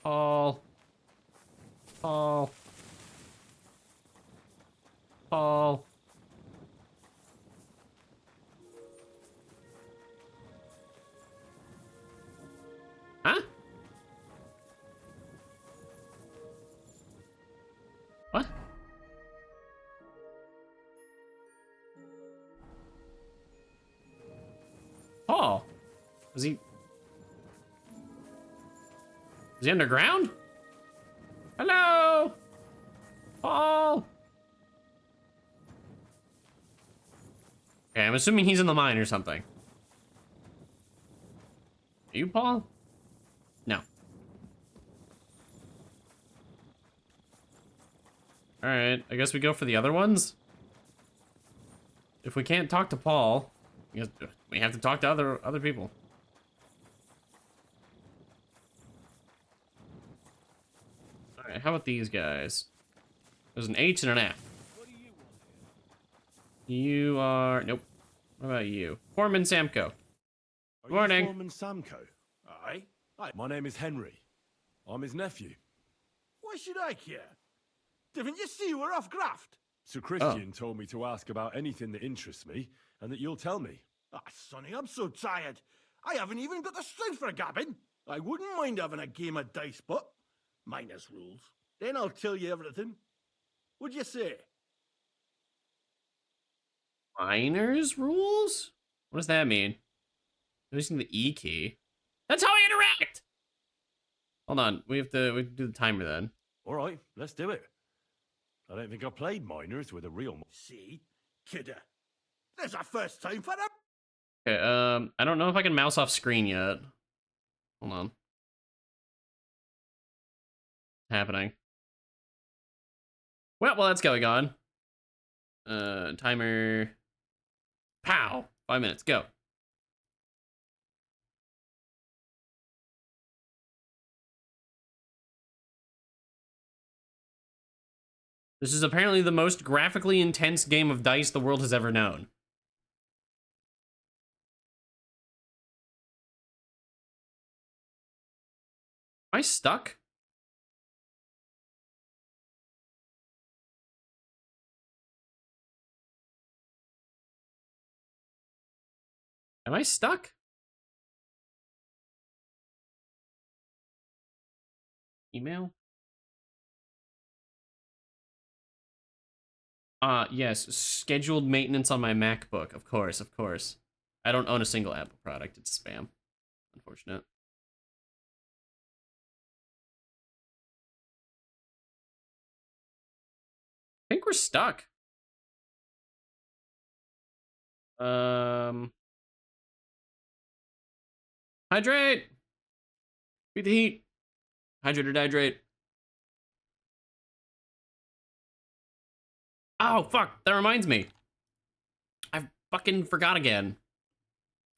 Paul. Paul. Paul. Huh? What? Paul? Is he underground? Hello? Paul? Okay, I'm assuming he's in the mine or something. Are you Paul? No. Alright, I guess we go for the other ones? If we can't talk to Paul, we have to talk to other people. Alright, how about these guys? There's an H and an F. You are... Nope. What about you? Foreman Samco. Are Morning. you Foreman Samco? Aye. Aye. My name is Henry. I'm his nephew. Why should I care? Didn't you see we're off graft? Sir Christian told me to ask about anything that interests me, and that you'll tell me. Ah, Sonny, I'm so tired. I haven't even got the strength for gabbing. I wouldn't mind having a game of dice, but minus rules. Then I'll tell you everything. What'd you say? Miners rules? What does that mean? Using the E key. That's how I interact! Hold on, we have to do the timer then. Alright, let's do it. I don't think I've played miners with a real... See? Kidder. There's a first time for them. Okay, I don't know if I can mouse off screen yet. Hold on. Happening. Well, while that's going on. Timer. Pow! 5 minutes, go. This is apparently the most graphically intense game of dice the world has ever known. Am I stuck? Am I stuck? Email? Yes, scheduled maintenance on my MacBook. Of course, of course. I don't own a single Apple product. It's spam. Unfortunate. I think we're stuck. Hydrate! Beat the heat. Hydrate or dihydrate. Oh, fuck. That reminds me. I fucking forgot again.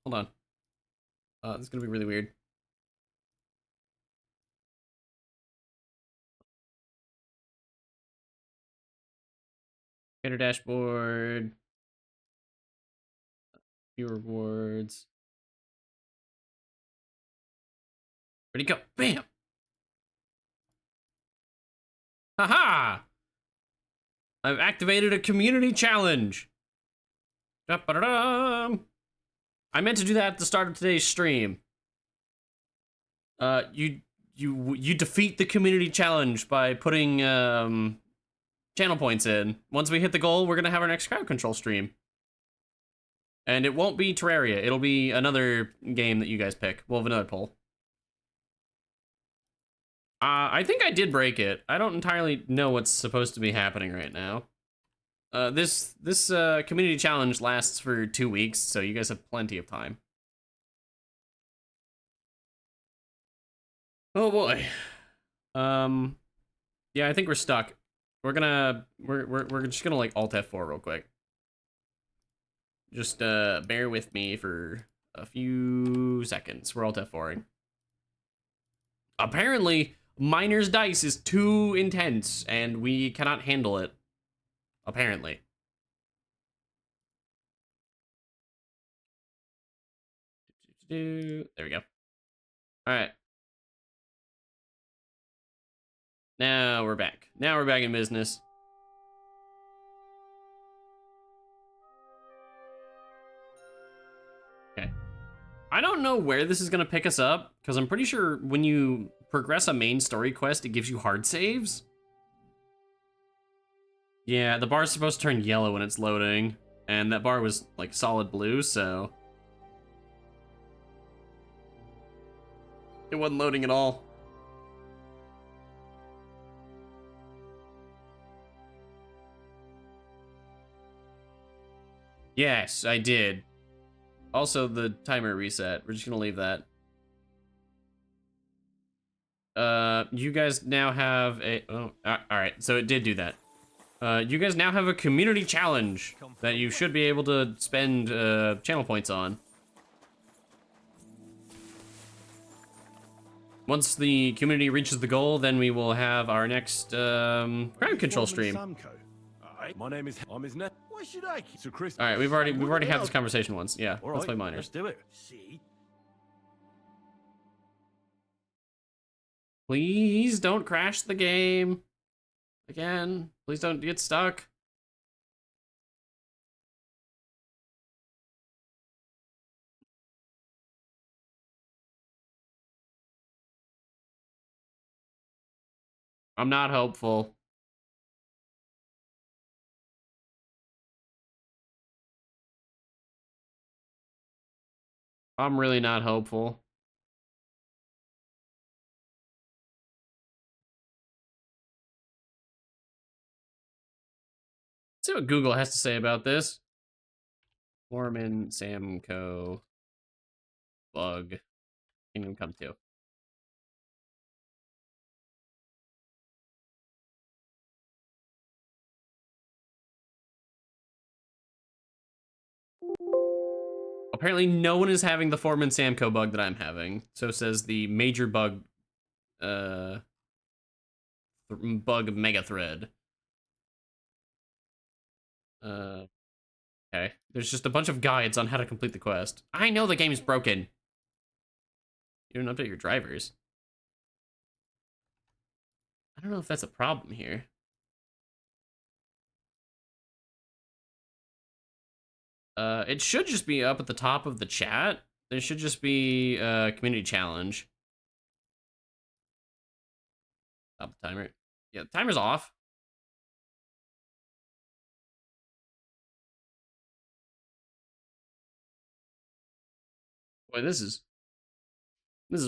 Hold on. This is gonna be really weird. Creator dashboard. View rewards. Where'd he go? Bam! Haha! I've activated a community challenge. Da-ba-da-dum. I meant to do that at the start of today's stream. You defeat the community challenge by putting channel points in. Once we hit the goal, we're gonna have our next crowd control stream. And it won't be Terraria. It'll be another game that you guys pick. We'll have another poll. I think I did break it. I don't entirely know what's supposed to be happening right now. This community challenge lasts for 2 weeks, so you guys have plenty of time. Oh boy. Yeah, I think we're stuck. We're just gonna like Alt F4 real quick. Just bear with me for a few seconds. We're Alt F4ing. Apparently, Miner's Dice is too intense, and we cannot handle it. Apparently. There we go. Alright. Now we're back. Now we're back in business. Okay. I don't know where this is gonna pick us up, because I'm pretty sure when you progress a main story quest, it gives you hard saves. Yeah, the bar's supposed to turn yellow when it's loading, and that bar was like solid blue, so it wasn't loading at all. Yes, I did. Also, the timer reset. We're just gonna leave that. You guys now have a... Oh, alright, so it did do that. You guys now have a community challenge that you should be able to spend channel points on. Once the community reaches the goal, then we will have our next crowd control stream. My name is... I'm his name. Why should I? So Chris... All right, we've already had this conversation once. Yeah, All let's right, play Miners. let's do it. See? Please don't crash the game. Again, please don't get stuck. I'm not hopeful. I'm really not hopeful. Let's see what Google has to say about this. Foreman, Samco, bug, Kingdome Come 2. Apparently no one is having the Foreman Samco bug that I'm having. So says the major bug, bug mega thread. Okay. There's just a bunch of guides on how to complete the quest. I know the game is broken. You don't update your drivers. I don't know if that's a problem here. It should just be up at the top of the chat. There should just be a community challenge. Stop the timer. Yeah, the timer's off. Boy, this is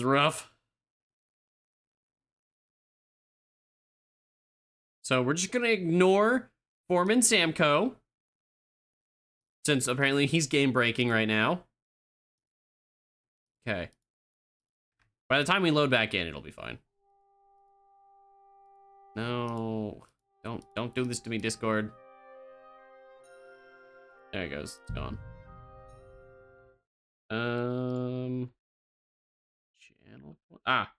rough. So we're just gonna ignore Foreman Samco, since apparently he's game breaking right now. Okay. By the time we load back in, it'll be fine. No, don't do this to me, Discord. There it goes. It's gone. Channel.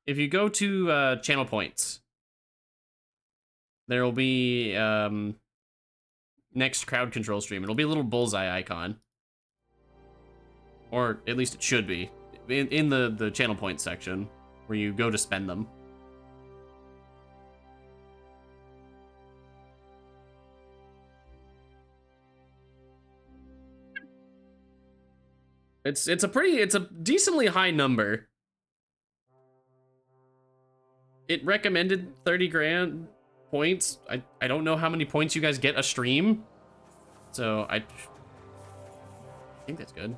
If you go to channel points, there will be next crowd control stream. It'll be a little bullseye icon, or at least it should be in the channel points section where you go to spend them. It's a decently high number. It recommended 30 grand points. I don't know how many points you guys get a stream. So I think that's good.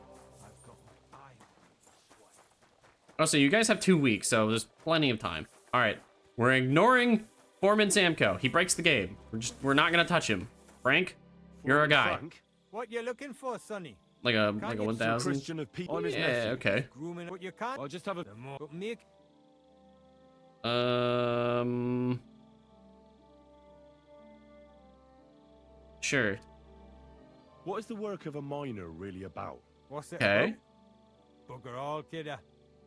Oh, so you guys have 2 weeks, so there's plenty of time. All right, we're ignoring Foreman Samco. He breaks the game. We're not gonna touch him. Frank, you're a guy. Frank? What you looking for, Sonny? Like a 1,000. Christian of people. Yeah, okay. Grooming what you can. I'll just have a. But make Sure. What is the work of a miner really about? What's it Okay. about? Bugger all, kidder.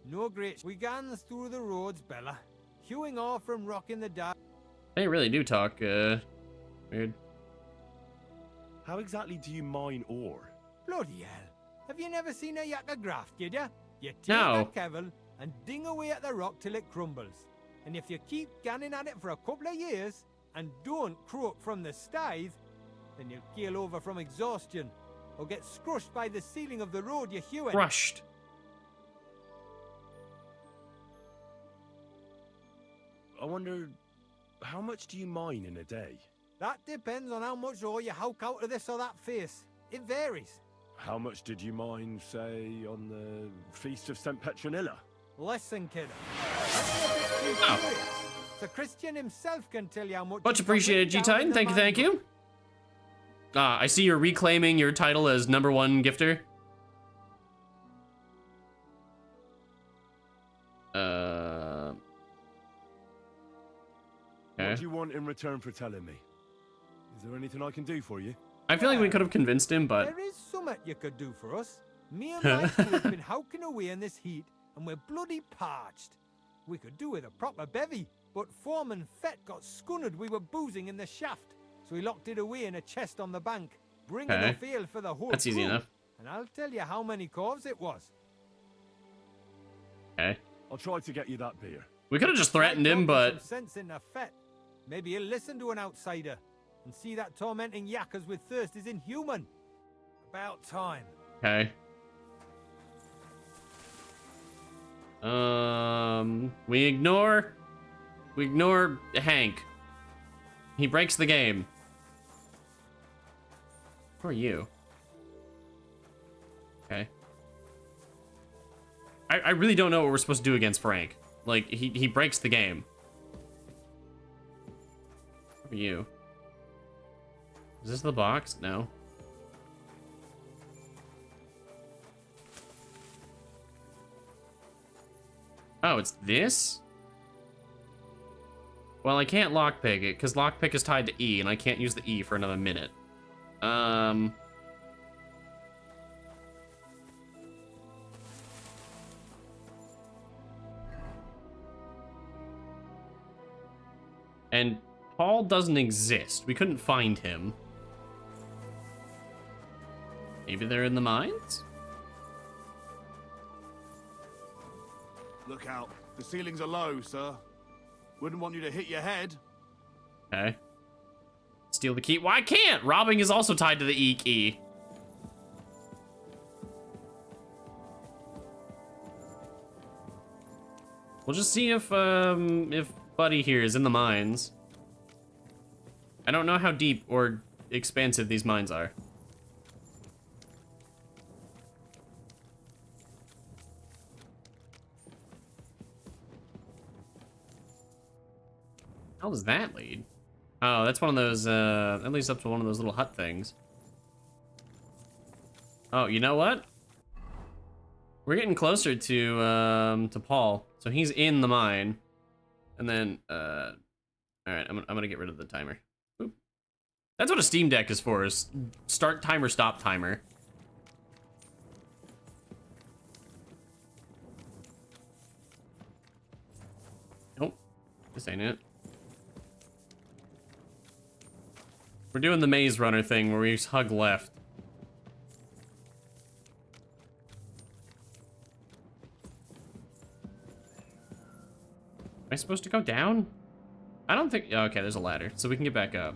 No great. We gans through the roads, Bella. Hewing off from rock in the dark. They really do talk, weird. How exactly do you mine ore? Bloody hell. Have you never seen a yakka graft, kid ya? You take No. a kevel and ding away at the rock till it crumbles. And if you keep ganning at it for a couple of years and don't croak from the stithe, then you'll keel over from exhaustion or get scrushed by the ceiling of the road you're hewing. Crushed. I wonder, how much do you mine in a day? That depends on how much ore you howk out of this or that face. It varies. How much did you mine, say, on the Feast of St. Petronilla? Less than kidder. So Christian himself can tell you how much. Much appreciated, G-Titan. Thank you, thank you. I see you're reclaiming your title as #1 gifter. What do you want in return for telling me? Is there anything I can do for you? I feel like we could have convinced him, but There is something you could do for us. Me and my crew have been howking away in this heat, and we're bloody parched. We could do with a proper bevy, but Foreman Fett got scunnered we were boozing in the shaft, so he locked it away in a chest on the bank. Bring Okay. enough ale for the whole That's easy crew, enough. And I'll tell you how many corves it was. okay. I'll try to get you that beer. We could have just threatened him, Some but sense in the Fett. Maybe he'll listen to an outsider and see that tormenting yakkers with thirst is inhuman. About time. okay. We ignore Hank. He breaks the game. Who are you? Okay. I really don't know what we're supposed to do against Frank. Like, he breaks the game. Who are you? Is this the box? No. Oh, it's this? Well, I can't lockpick it, because lockpick is tied to E, and I can't use the E for another minute. And Paul doesn't exist. We couldn't find him. Maybe they're in the mines? Look out. The ceilings are low, sir. Wouldn't want you to hit your head. Okay. Steal the key. Well, I can't! Robbing is also tied to the E key. We'll just see if Buddy here is in the mines. I don't know how deep or expansive these mines are. How does that lead? Oh, that's one of those, that leads up to one of those little hut things. Oh, you know what? We're getting closer to Paul. So he's in the mine. And then, all right, I'm gonna get rid of the timer. Oop. That's what a Steam Deck is for, is start timer, stop timer. Nope, this ain't it. We're doing the Maze Runner thing where we just hug left. Am I supposed to go down? I don't think... Oh, okay, there's a ladder, so we can get back up.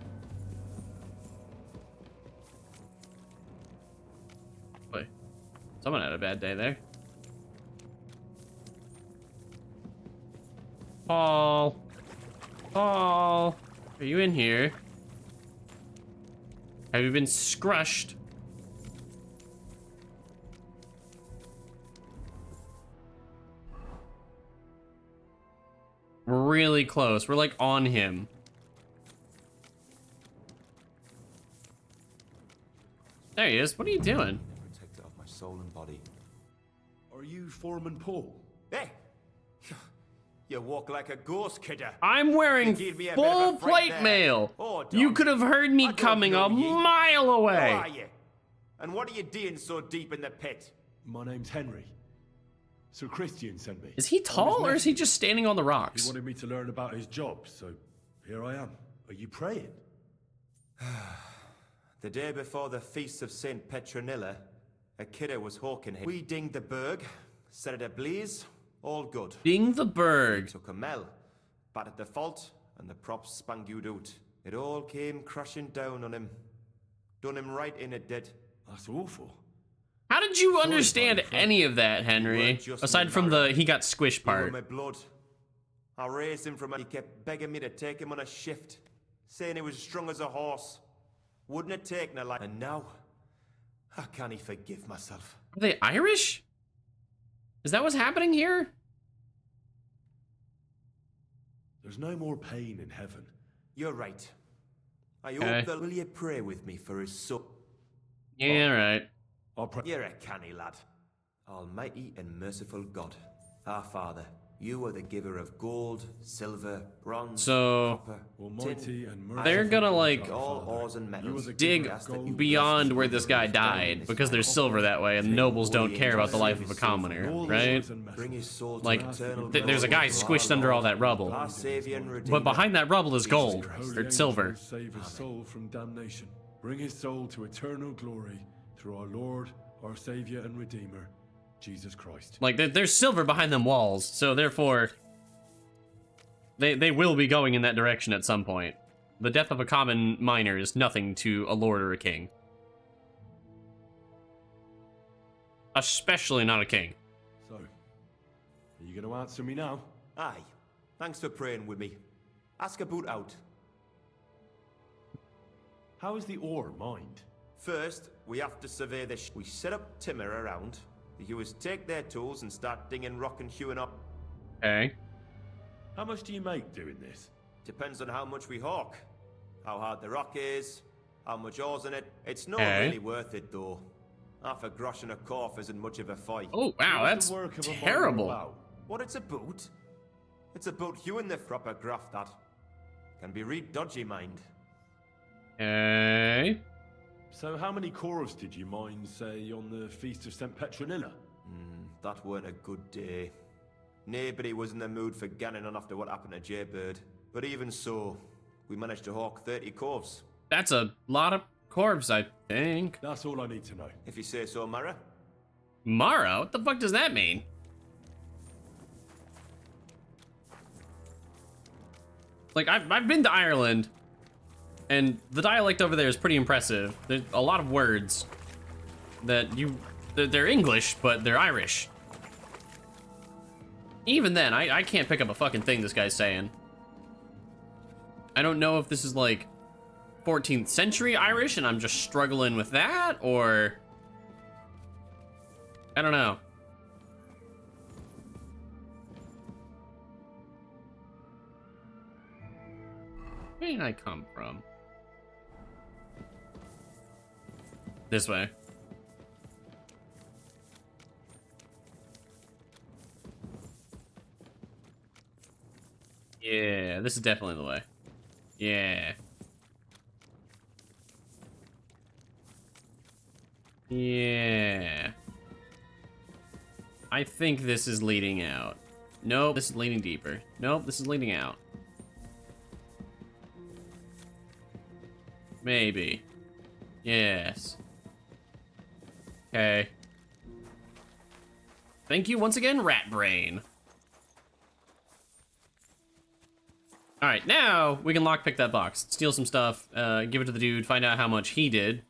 Wait. Someone had a bad day there. Paul. Paul. Are you in here? Have you been scrushed? We're really close. We're like on him. There he is. What are you doing? Protector of my soul and body. Are you Foreman Paul? Hey! You walk like a ghost, kidder. I'm wearing You gave me a bit full of a fright plate there. mail. Oh, You Dom, could have heard me I don't coming know a ye. mile away. Who are you? And what are you doing so deep in the pit? My name's Henry. Sir Christian sent me. Is he tall or is he just standing on the rocks? He wanted me to learn about his job, so here I am. Are you praying? The day before the feast of Saint Petronilla, a kidder was hawking him. We dinged the berg, set it ablaze, all good. Ding the berg. Took a mell, battered the fault, and the props spangued out. It all came crashing down on him. Done him right in, it did. That's awful. How did you understand any of that, Henry? Aside from the he got squished part. My blood. I raised him from. He kept begging me to take him on a shift, saying he was strong as a horse. Wouldn't have taken a life. And now, how can he forgive myself? Are they Irish? Is that what's happening here? There's no more pain in heaven. You're right. I hope that. Will you pray with me for his soul? Yeah, right. I'll pray. You're a canny lad. Almighty and merciful God, our Father, you are the giver of gold, silver, bronze, copper, Almighty and merciful. They're gonna like all ores and metals. dig beyond where this guy died because there's silver that way, and nobles don't care about the life of a commoner, right? Like, there's a guy squished under all that rubble, but behind that rubble is gold or silver. Save his soul from damnation. Bring his soul to eternal glory through our Lord, our Savior and Redeemer, Jesus Christ. Like, there's silver behind them walls, so therefore, they will be going in that direction at some point. The death of a common miner is nothing to a lord or a king. Especially not a king. So, are you going to answer me now? Aye. Thanks for praying with me. Ask about out. How is the ore mined? First, we have to survey the we set up timber around. The hewers take their tools and start dinging rock and hewing up. Okay. How much do you make doing this? Depends on how much we hawk. How hard the rock is, how much ore's in it. It's not Okay. really worth it though. Half a grosh and a corf isn't much of a fight. Oh wow, that's terrible. What it's about? It's about hewing the proper graft that. Can be real dodgy, mind. Okay. So how many corves did you mine, say, on the Feast of St. Petronilla? That weren't a good day. Nobody was in the mood for ganning on after what happened to Jaybird. But even so, we managed to hawk 30 corves. That's a lot of corves, I think. That's all I need to know. If you say so, Mara. Mara? What the fuck does that mean? Like, I've been to Ireland, and the dialect over there is pretty impressive. There's a lot of words that they're English, but they're Irish. Even then, I can't pick up a fucking thing this guy's saying. I don't know if this is like 14th century Irish and I'm just struggling with that, or I don't know. Where did I come from? This way. Yeah, this is definitely the way. Yeah. Yeah. I think this is leading out. Nope, this is leading deeper. Nope, this is leading out. Maybe. Yes. Okay. Thank you once again, Rat Brain. Alright, now we can lockpick that box. Steal some stuff, give it to the dude, find out how much he did.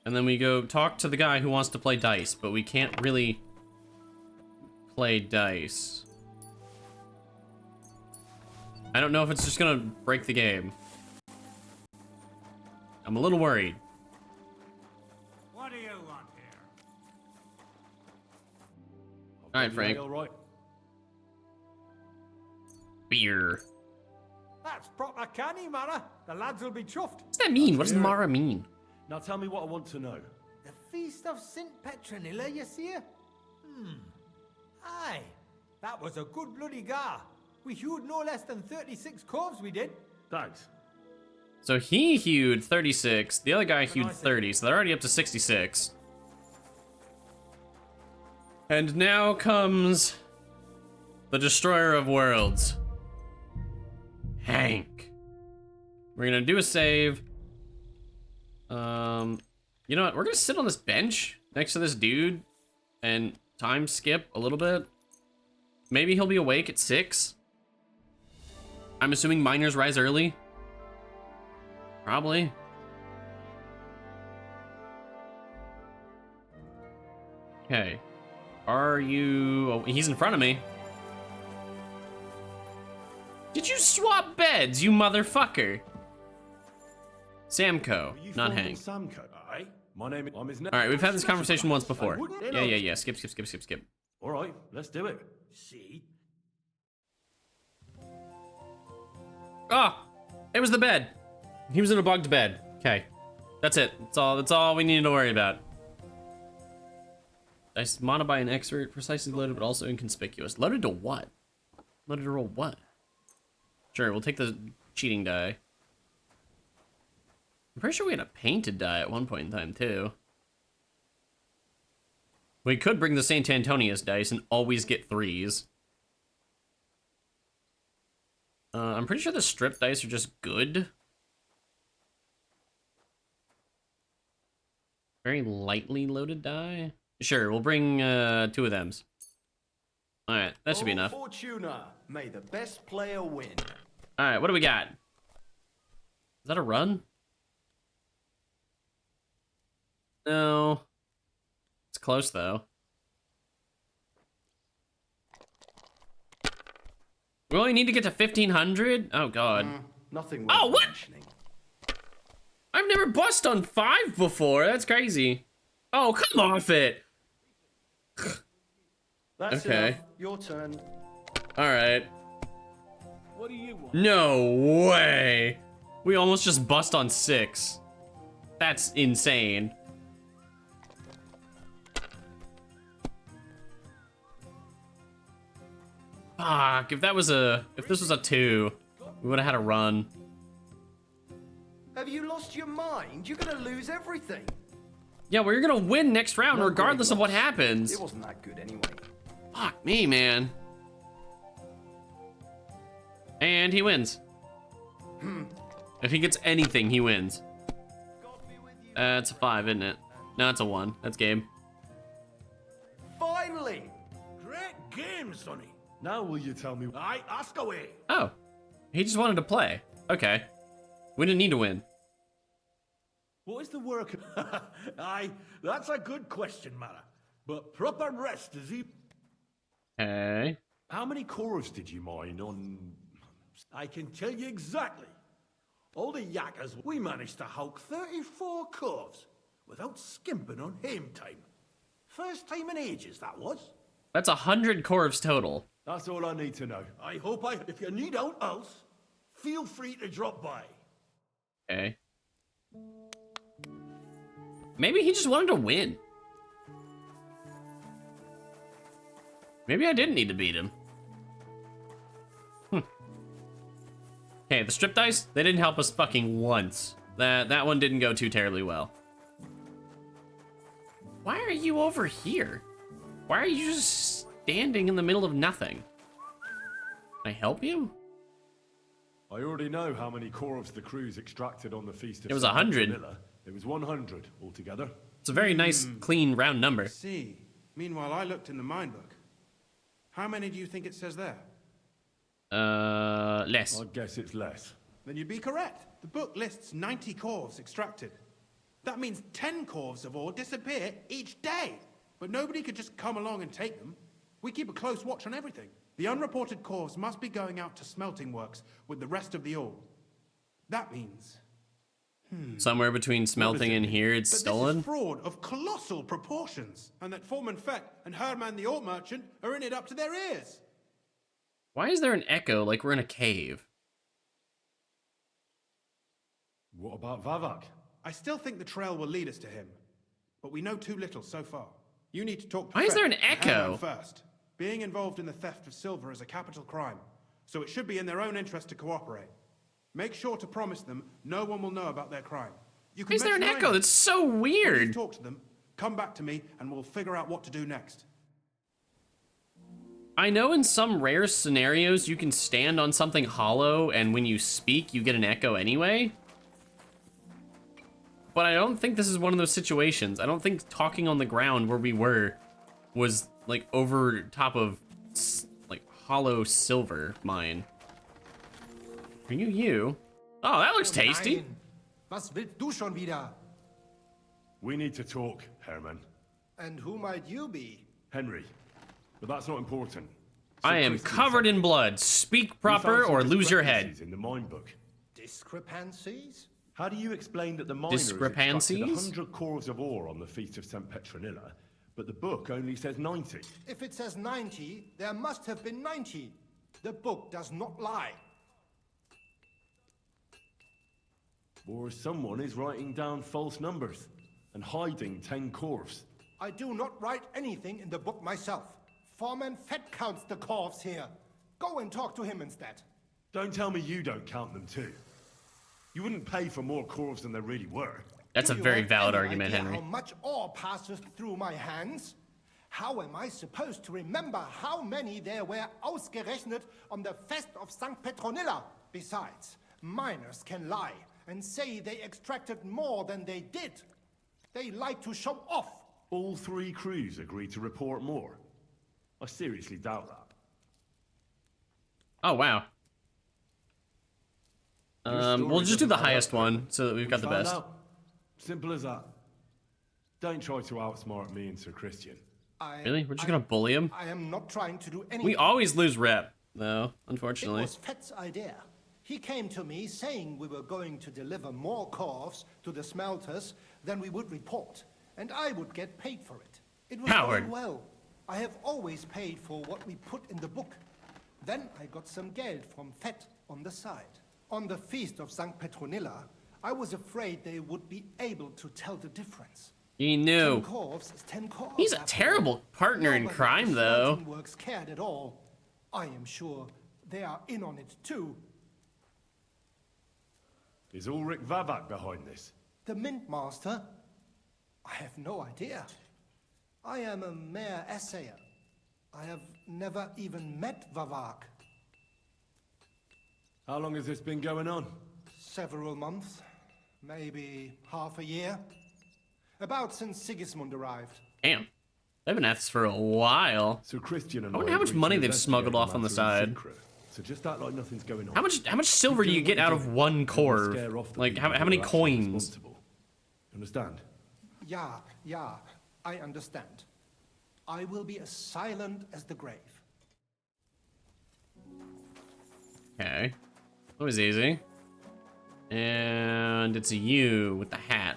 And then we go talk to the guy who wants to play dice, but we can't really play dice. I don't know if it's just gonna break the game. I'm a little worried. What do you want here? Alright, Frank. All right. Beer. That's proper canny, Mara. The lads will be chuffed. What's that mean? What does Mara mean? Now tell me what I want to know. The feast of St. Petronilla, you see? Aye. That was a good bloody gar. We hewed no less than 36 corves, we did. Thanks. So he hewed 36, the other guy hewed 30, so they're already up to 66. And now comes the Destroyer of Worlds. Hank. We're gonna do a save. You know what? We're gonna sit on this bench next to this dude and time skip a little bit. Maybe he'll be awake at 6. I'm assuming miners rise early. Probably. Okay. Are you... Oh, he's in front of me. Did you swap beds, you motherfucker? Samco, not Hank. Samco, aye. My name is... I'm his name. Alright, we've had this conversation once before. Yeah. Skip. All right, let's do it. See? Oh! It was the bed. He was in a bugged bed. Okay. That's it. That's all we needed to worry about. Dice mono by an expert, precisely loaded but also inconspicuous. Loaded to what? Loaded to roll what? Sure, we'll take the cheating die. I'm pretty sure we had a painted die at one point in time, too. We could bring the St. Antonius dice and always get 3s. I'm pretty sure the strip dice are just good. Very lightly loaded die. Sure, we'll bring 2 of them. Alright, that should be enough. Fortuna, may the best player win. Alright, what do we got? Is that a run? No. It's close, though. We only need to get to 1,500? Oh, God. Nothing worth what? mentioning. I've never bust on 5 before. That's crazy. Oh, come off it. That's okay. Enough. Your turn. Alright. What do you want? No way. We almost just bust on 6. That's insane. Fuck, if this was a 2, we would have had a run. Have you lost your mind? You're gonna lose everything. Yeah, we're gonna win next round regardless of what happens. It wasn't that good anyway. Fuck me, man. And he wins. If he gets anything, he wins. It's a 5, isn't it? No, it's a 1. That's game. Finally! Great game, Sonny. Now will you tell me? Aye, ask away. Oh, he just wanted to play. Okay. We didn't need to win. What is the work? Aye, that's a good question, Mara. But proper rest is he. Okay. How many corves did you mine on? I can tell you exactly. All the yakkers, we managed to hulk 34 corves without skimping on hame time. First time in ages, that was. That's 100 corves total. That's all I need to know. I hope if you need out else, feel free to drop by. Okay. Maybe he just wanted to win. Maybe I didn't need to beat him. Okay, the strip dice, they didn't help us fucking once. That one didn't go too terribly well. Why are you over here? Why are you just standing in the middle of nothing? Can I help you? I already know how many corves the crews extracted on the feast of It was St. 100. Petronilla. It was 100 altogether. It's a very nice, clean, round number. See. Meanwhile, I looked in the mine book. How many do you think it says there? Less. I guess it's less. Then you'd be correct. The book lists 90 corves extracted. That means 10 corves of ore disappear each day. But nobody could just come along and take them. We keep a close watch on everything. The unreported corves must be going out to smelting works with the rest of the ore. That means... Somewhere between smelting and here, it's stolen? This is fraud of colossal proportions. And that Foreman Fett and Herman the ore merchant are in it up to their ears. Why is there an echo like we're in a cave? What about Vavak? I still think the trail will lead us to him. But we know too little so far. You need to talk to Why is there an Fett and echo? Herman first. Being involved in the theft of silver is a capital crime. So it should be in their own interest to cooperate. Make sure to promise them no one will know about their crime. You can Why is there an mention my echo? name. That's so When weird. you talk to them, come back to me and we'll figure out what to do next. I know in some rare scenarios you can stand on something hollow and when you speak you get an echo anyway. But I don't think this is one of those situations. I don't think talking on the ground where we were was like over top of like hollow silver mine. Are you? Oh, that looks tasty. Nein. Was willst du schon wieder? We need to talk, Herman. And who might you be? Henry. But that's not important. I am covered in blood. Speak proper or lose your head. In the mine book. Discrepancies? How do you explain that the miners extracted Discrepancies? 100 corves of ore on the Feast of St. Petronilla, but the book only says 90? If it says 90, there must have been 90. The book does not lie. Or someone is writing down false numbers and hiding 10 corves. I do not write anything in the book myself. Foreman Fett counts the corves here. Go and talk to him instead. Don't tell me you don't count them too. You wouldn't pay for more corves than there really were. That's a very valid argument, Henry. How much ore passes through my hands? How am I supposed to remember how many there were ausgerechnet on the Fest of St. Petronilla? Besides, miners can lie and say they extracted more than they did. They like to show off. All 3 crews agreed to report more. I seriously doubt that. Oh, wow. We'll just do the highest one so that we've got the best. Out. Simple as that. Don't try to outsmart me and Sir Christian. Really? We're just gonna bully him? I am not trying to do anything. We always lose rep, though, unfortunately. It was Fett's idea. He came to me saying we were going to deliver more corves to the smelters than we would report, and I would get paid for it. It was going well. I have always paid for what we put in the book. Then I got some geld from Fett on the side. On the Feast of St. Petronilla, I was afraid they would be able to tell the difference. He knew. 10 corves is 10 corves. He's a terrible partner in crime, though. Works cared at all. I am sure they are in on it too. Is Ulrich Vavak behind this? The Mint Master? I have no idea. I am a mere assayer. I have never even met Vavak. How long has this been going on? Several months. Maybe half a year. About since Sigismund arrived. Damn. They've been at this for a while. So Christian and I wonder how much money they've smuggled off on the side. So just act like nothing's going on. How much silver do you get out of one corve? Like how many coins? Understand? Yeah, I understand. I will be as silent as the grave. Okay. That was easy. And it's you with the hat.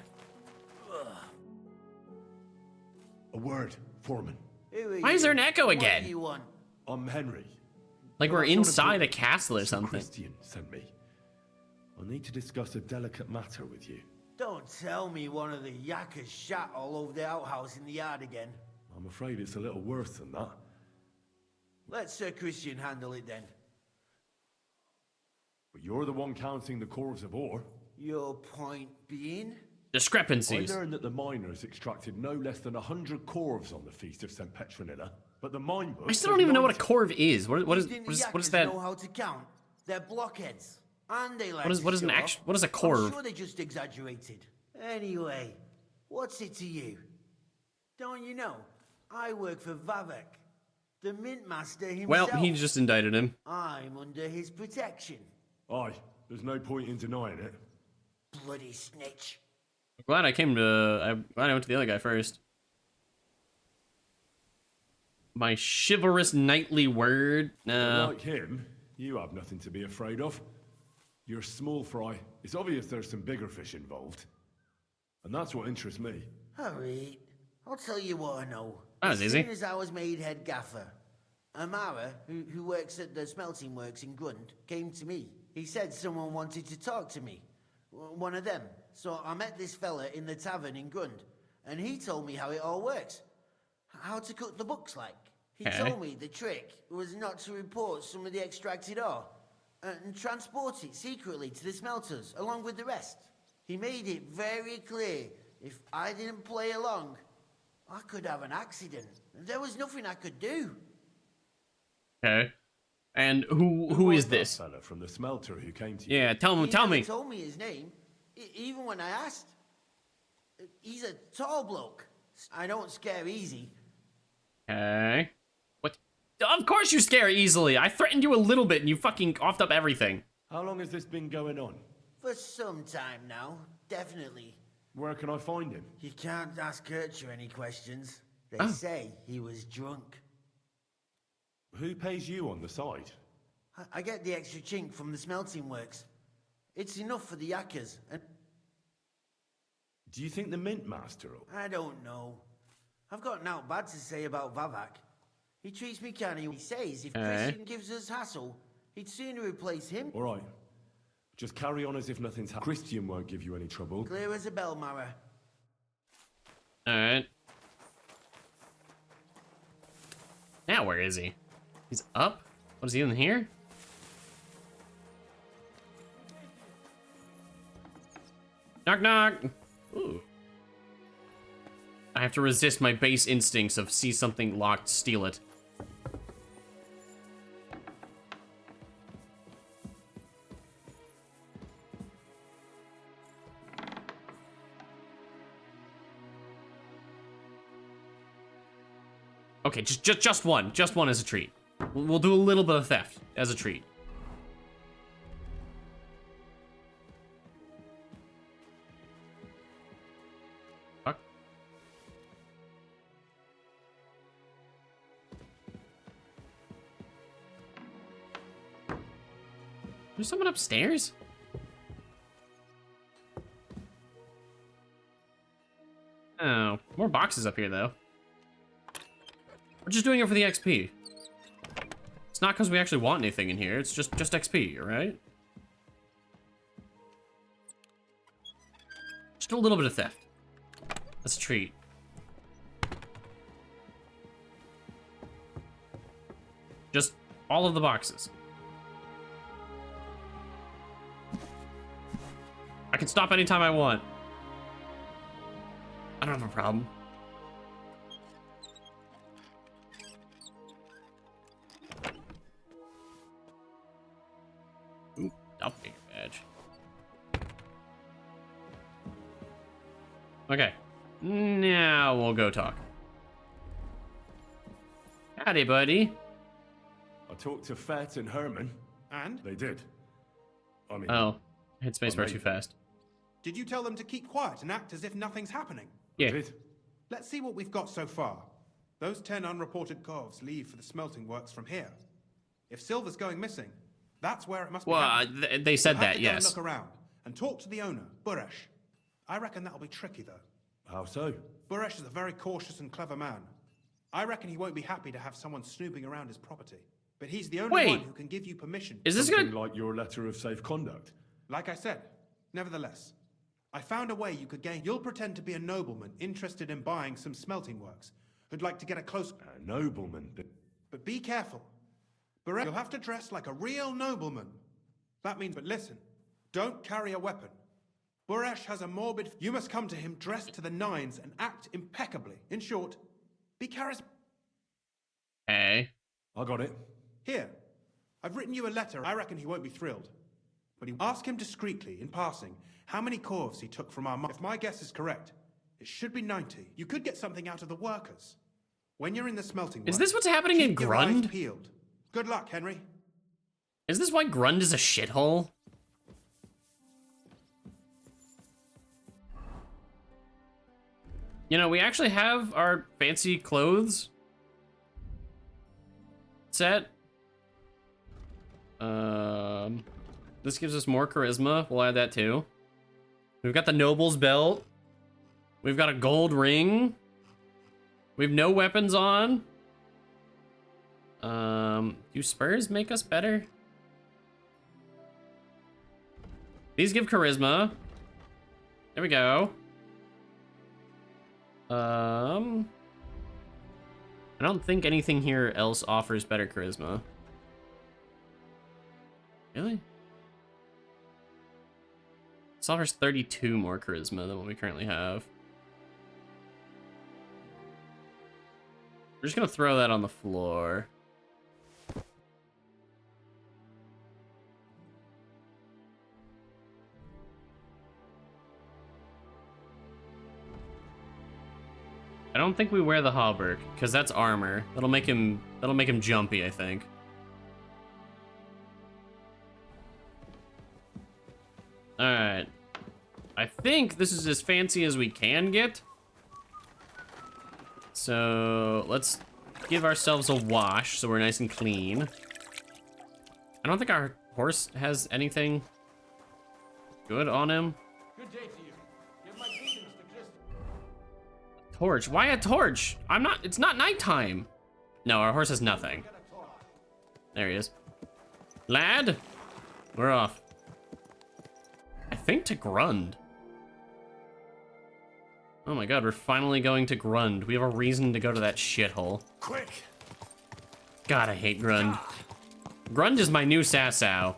A word, Foreman. Why is there an echo again? What do you want? I'm Henry. Like we're inside a castle or something. Christian sent me. I need to discuss a delicate matter with you. Don't tell me one of the yakkers shot all over the outhouse in the yard again. I'm afraid it's a little worse than that. Let Sir Christian handle it then. But you're the one counting the corves of ore. Your point being? Discrepancies. I learned that the miners extracted no less than 100 corves on the Feast of St. Petronilla, but the mine book... I still don't even know what a corve is. What is that? Know how to count? They're blockheads. And they like what is a corve? I'm sure they just exaggerated. Anyway, what's it to you? Don't you know? I work for Vavak, the mint master himself. Well, he just indicted him. I'm under his protection. Aye, there's no point in denying it. Bloody snitch. I'm glad I went to the other guy first. My chivalrous knightly word. No. Like him, you have nothing to be afraid of. You're small fry. It's obvious there's some bigger fish involved. And that's what interests me. Alright, I'll tell you what I know. That was easy. As soon as I was made head gaffer, Amara, who works at the smelting works in Grund, came to me. He said someone wanted to talk to me. One of them. So I met this fella in the tavern in Grund, and he told me how it all works. How to cook the books like. He told me the trick was not to report some of the extracted ore, and transport it secretly to the smelters, along with the rest. He made it very clear, if I didn't play along, I could have an accident. There was nothing I could do. Okay. And who is this? Fella from the smelter who came to you? Yeah, tell me. He told me his name, even when I asked. He's a tall bloke. I don't scare easy. Okay. What? Of course you scare easily. I threatened you a little bit and you fucking offed up everything. How long has this been going on? For some time now, definitely. Where can I find him? You can't ask Kircher any questions. They say he was drunk. Who pays you on the side? I get the extra chink from the smelting works. It's enough for the yakkers, and... Do you think the Mint Master will... I don't know. I've got naught bad to say about Vavak. He treats me canny. He says if Christian gives us hassle, he'd sooner replace him. All right. Just carry on as if nothing's happened. Christian won't give you any trouble. Clear as a bell, Mara. Alright. Now where is he? He's up? What is he in here? Knock knock! Ooh. I have to resist my base instincts of see something locked, steal it. Okay, just one. Just one as a treat. We'll do a little bit of theft as a treat. Fuck. There's someone upstairs? Oh, more boxes up here though. We're just doing it for the XP. It's not because we actually want anything in here. It's just XP, right? Just a little bit of theft. That's a treat. Just all of the boxes. I can stop anytime I want. I don't have a problem. Ooh, doppelganger badge. Okay, now we'll go talk. Howdy, buddy. I talked to Fett and Herman. And? They did. I mean... Oh, hit spacebar too fast. Did you tell them to keep quiet and act as if nothing's happening? Yeah. I did. Let's see what we've got so far. Those 10 unreported corves leave for the smelting works from here. If silver's going missing, that's where it must be. Well, they said that, yes. Look around and talk to the owner, Buresh. I reckon that'll be tricky, though. How so? Buresh is a very cautious and clever man. I reckon he won't be happy to have someone snooping around his property. But he's the only one who can give you permission. Is this something like your letter of safe conduct? Like I said, nevertheless, I found a way you could gain. You'll pretend to be a nobleman interested in buying some smelting works, who'd like to get a close... A nobleman? But be careful. Buresh, you'll have to dress like a real nobleman. That means, but listen, don't carry a weapon. Buresh has a morbid... You must come to him dressed to the nines and act impeccably. In short, be charismatic. Hey. I got it. Here, I've written you a letter. I reckon he won't be thrilled. But ask him discreetly, in passing, how many corves he took from our... If my guess is correct, it should be 90. You could get something out of the workers. When you're in the smelting works, is this what's happening in Grund? Peeled. Good luck, Henry. Is this why Grund is a shithole? You know, we actually have our fancy clothes set. This gives us more charisma. We'll add that too. We've got the noble's belt. We've got a gold ring. We have no weapons on. Do spurs make us better? These give charisma. There we go. I don't think anything here else offers better charisma. Really? This offers 32 more charisma than what we currently have. We're just gonna throw that on the floor. I don't think we wear the hauberk, because that's armor. That'll make him jumpy, I think. Alright. I think this is as fancy as we can get. So let's give ourselves a wash so we're nice and clean. I don't think our horse has anything good on him. Good day to you. Give my greetings to Christ. Torch? Why a torch? It's not nighttime. No, our horse has nothing. There he is. Lad, we're off. I think to Grund. Oh my god, we're finally going to Grund. We have a reason to go to that shithole. Quick! God, I hate Grund. Grund is my new Sasau.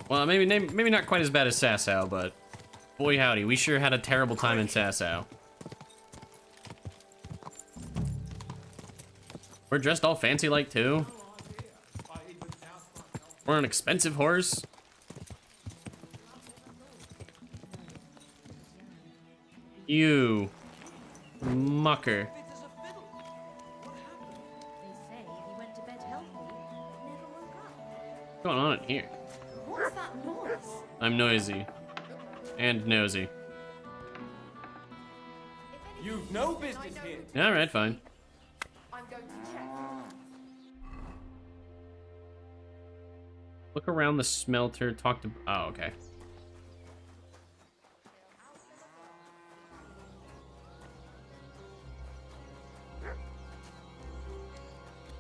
Well, maybe not quite as bad as Sasau, but boy howdy, we sure had a terrible time in Sasau. We're dressed all fancy like too. We're on an expensive horse. You mucker. What's going on in here? What's that noise? I'm noisy. And nosy. You've no business here. Alright, fine. I'm going to check. Look around the smelter, talk to... Oh, okay.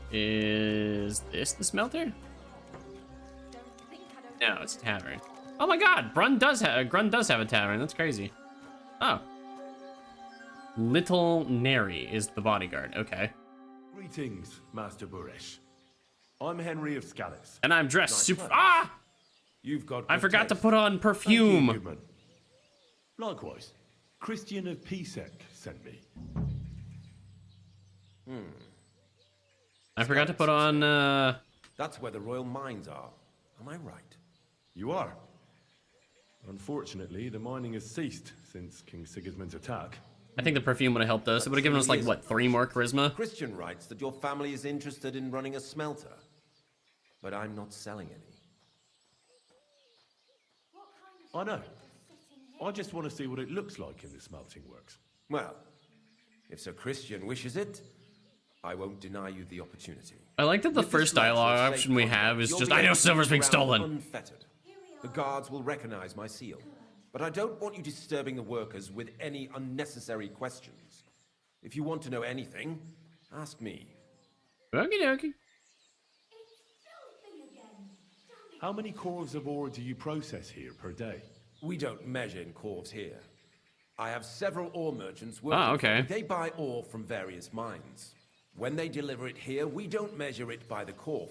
Is this the smelter? No, it's a tavern. Oh my god, Grund does have a tavern. That's crazy. Oh. Little Neri is the bodyguard. Okay. Greetings, Master Buresh. I'm Henry of Scallis. And I'm dressed super... Ah! You've got... I forgot to put on perfume. Thank you, Goodman. Likewise, Christian of Pisek sent me. I forgot to put on, That's where the royal mines are. Am I right? You are. Unfortunately, the mining has ceased since King Sigismund's attack. I think the perfume would have helped us. It would have given us, like, what, 3 more charisma? Christian writes that your family is interested in running a smelter. But I'm not selling any. I know. I just want to see what it looks like in the smelting works. Well, if Sir Christian wishes it, I won't deny you the opportunity. I like that the first dialogue option we have is just, I know silver's being stolen. Unfettered. The guards will recognize my seal. But I don't want you disturbing the workers with any unnecessary questions. If you want to know anything, ask me. Okie dokie. How many corves of ore do you process here per day? We don't measure in corves here. I have several ore merchants working for me. They buy ore from various mines. When they deliver it here, we don't measure it by the corf,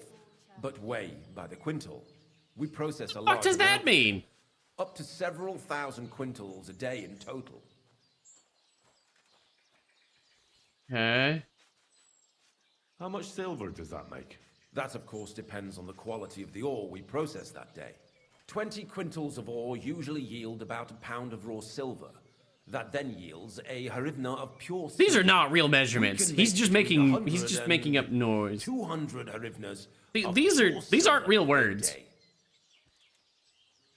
but weigh by the quintal. We process a lot. What does that mean? Up to several thousand quintals a day in total. Okay. How much silver does that make? That, of course, depends on the quality of the ore we process that day. 20 quintals of ore usually yield about a pound of raw silver. That then yields a harivna of pure silver. These are not real measurements. He's just making up noise. 200 harivnas. These aren't real words.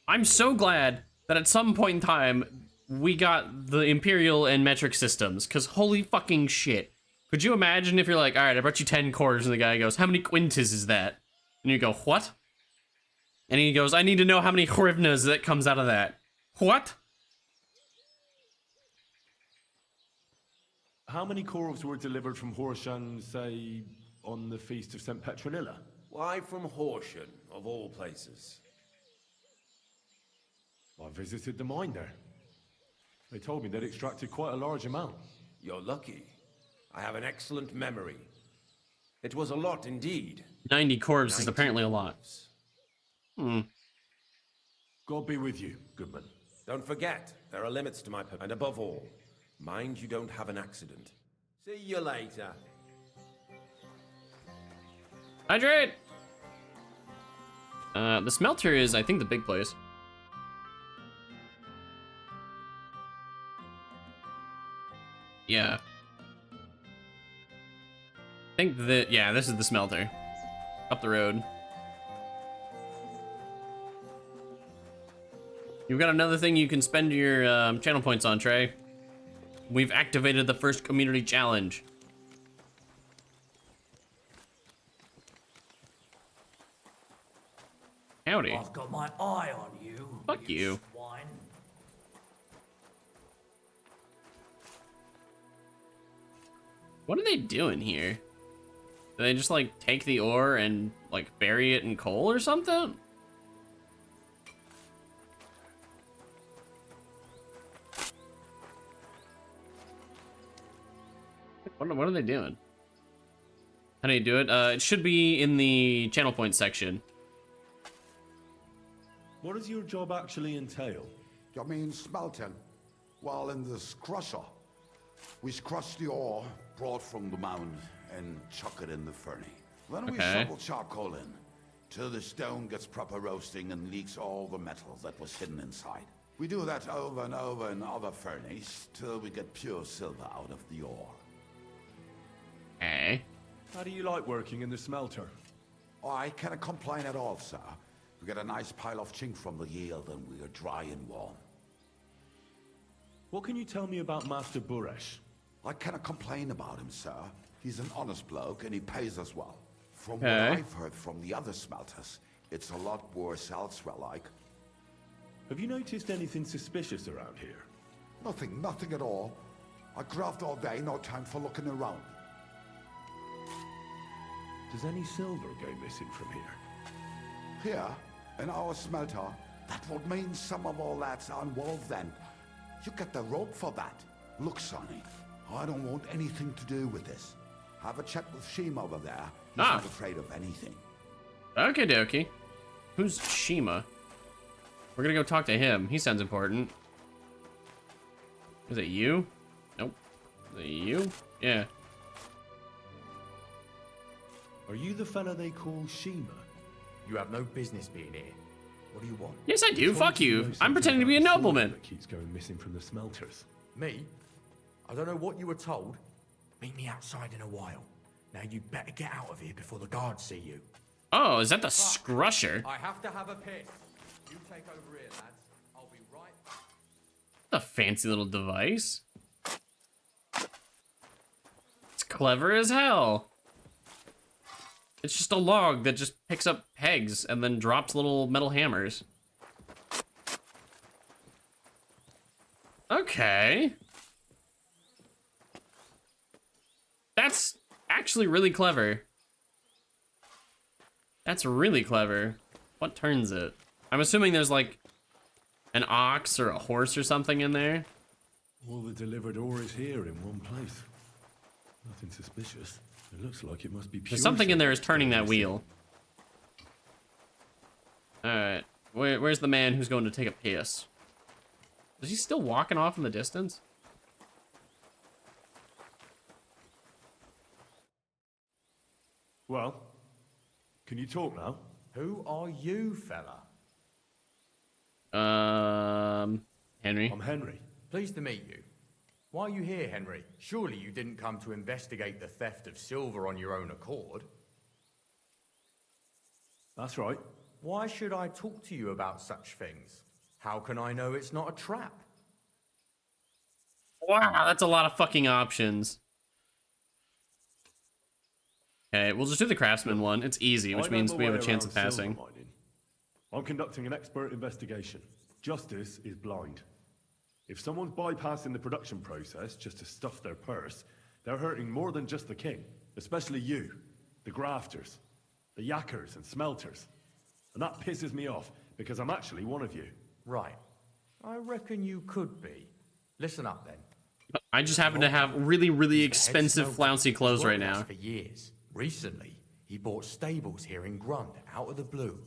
I'm so glad that at some point in time, we got the imperial and metric systems, because holy fucking shit. Could you imagine if you're like, all right, I brought you 10 quarters, and the guy goes, how many quintas is that? And you go, what? And he goes, I need to know how many hryvnias that comes out of that. What? How many corves were delivered from Horshan, say, on the Feast of St. Petronilla? Why from Horshan, of all places? I visited the mine there. They told me they'd extracted quite a large amount. You're lucky. I have an excellent memory. It was a lot indeed. 90 corves is apparently a lot. God be with you, Goodman. Don't forget, there are limits to my and above all, mind you don't have an accident. See you later. Hydrate! The smelter is, I think, the big place. Yeah. I think that, yeah, this is the smelter. Up the road. You've got another thing you can spend your channel points on, Trey. We've activated the first community challenge. Howdy. I've got my eye on you. Fuck you. Swine. What are they doing here? Do they just like take the ore and like bury it in coal or something? What are they doing? How do you do it? It should be in the channel point section. What does your job actually entail? You mean smelting? Well, in this crusher, we crush the ore brought from the mound and chuck it in the furnace. Then we shovel charcoal in till the stone gets proper roasting and leaks all the metal that was hidden inside. We do that over and over in other furnace till we get pure silver out of the ore. Hey. How do you like working in the smelter? Oh, I cannot complain at all, sir. We get a nice pile of chink from the yield and we are dry and warm. What can you tell me about Master Buresh? I cannot complain about him, sir. He's an honest bloke and he pays us well. From what I've heard from the other smelters, it's a lot worse elsewhere like. Have you noticed anything suspicious around here? Nothing at all. I graft all day, no time for looking around. Does any silver go missing from here? Here, in our smelter, that would mean some of our lads are involved then. You get the rope for that. Look, Sonny, I don't want anything to do with this. Have a chat with Shima over there. He's not afraid of anything. Okay, dokie. Who's Shima? We're gonna go talk to him. He sounds important. Is it you? Nope. Is it you? Yeah. Are you the fella they call Shima? You have no business being here. What do you want? Yes, I do. Fuck you. I'm pretending to be a nobleman. That keeps going missing from the smelters. Me? I don't know what you were told. Meet me outside in a while. Now you better get out of here before the guards see you. Oh, is that the Scrusher? I have to have a piss. You take over here, lads. I'll be right back. A fancy little device. It's clever as hell. It's just a log that just picks up pegs and then drops little metal hammers. Okay. That's actually really clever. That's really clever. What turns it? I'm assuming there's like an ox or a horse or something in there. All the delivered ore is here in one place. Nothing suspicious. It looks like it must be pure. There's something in there is turning that wheel. Alright. Where's the man who's going to take a piss? Is he still walking off in the distance? Well, can you talk now? Who are you, fella? Henry. I'm Henry. Pleased to meet you. Why are you here, Henry? Surely you didn't come to investigate the theft of silver on your own accord? That's right. Why should I talk to you about such things? How can I know it's not a trap? Wow, that's a lot of fucking options. Okay, we'll just do the craftsman one. It's easy, which means we have a chance of passing. I'm conducting an expert investigation. Justice is blind. If someone's bypassing the production process just to stuff their purse, they're hurting more than just the king, especially you, the grafters, the yackers and smelters. And that pisses me off, because I'm actually one of you. Right. I reckon you could be. Listen up then. I just happen to have really, really expensive flouncy clothes right now. For years. Recently, he bought stables here in Grund, out of the blue.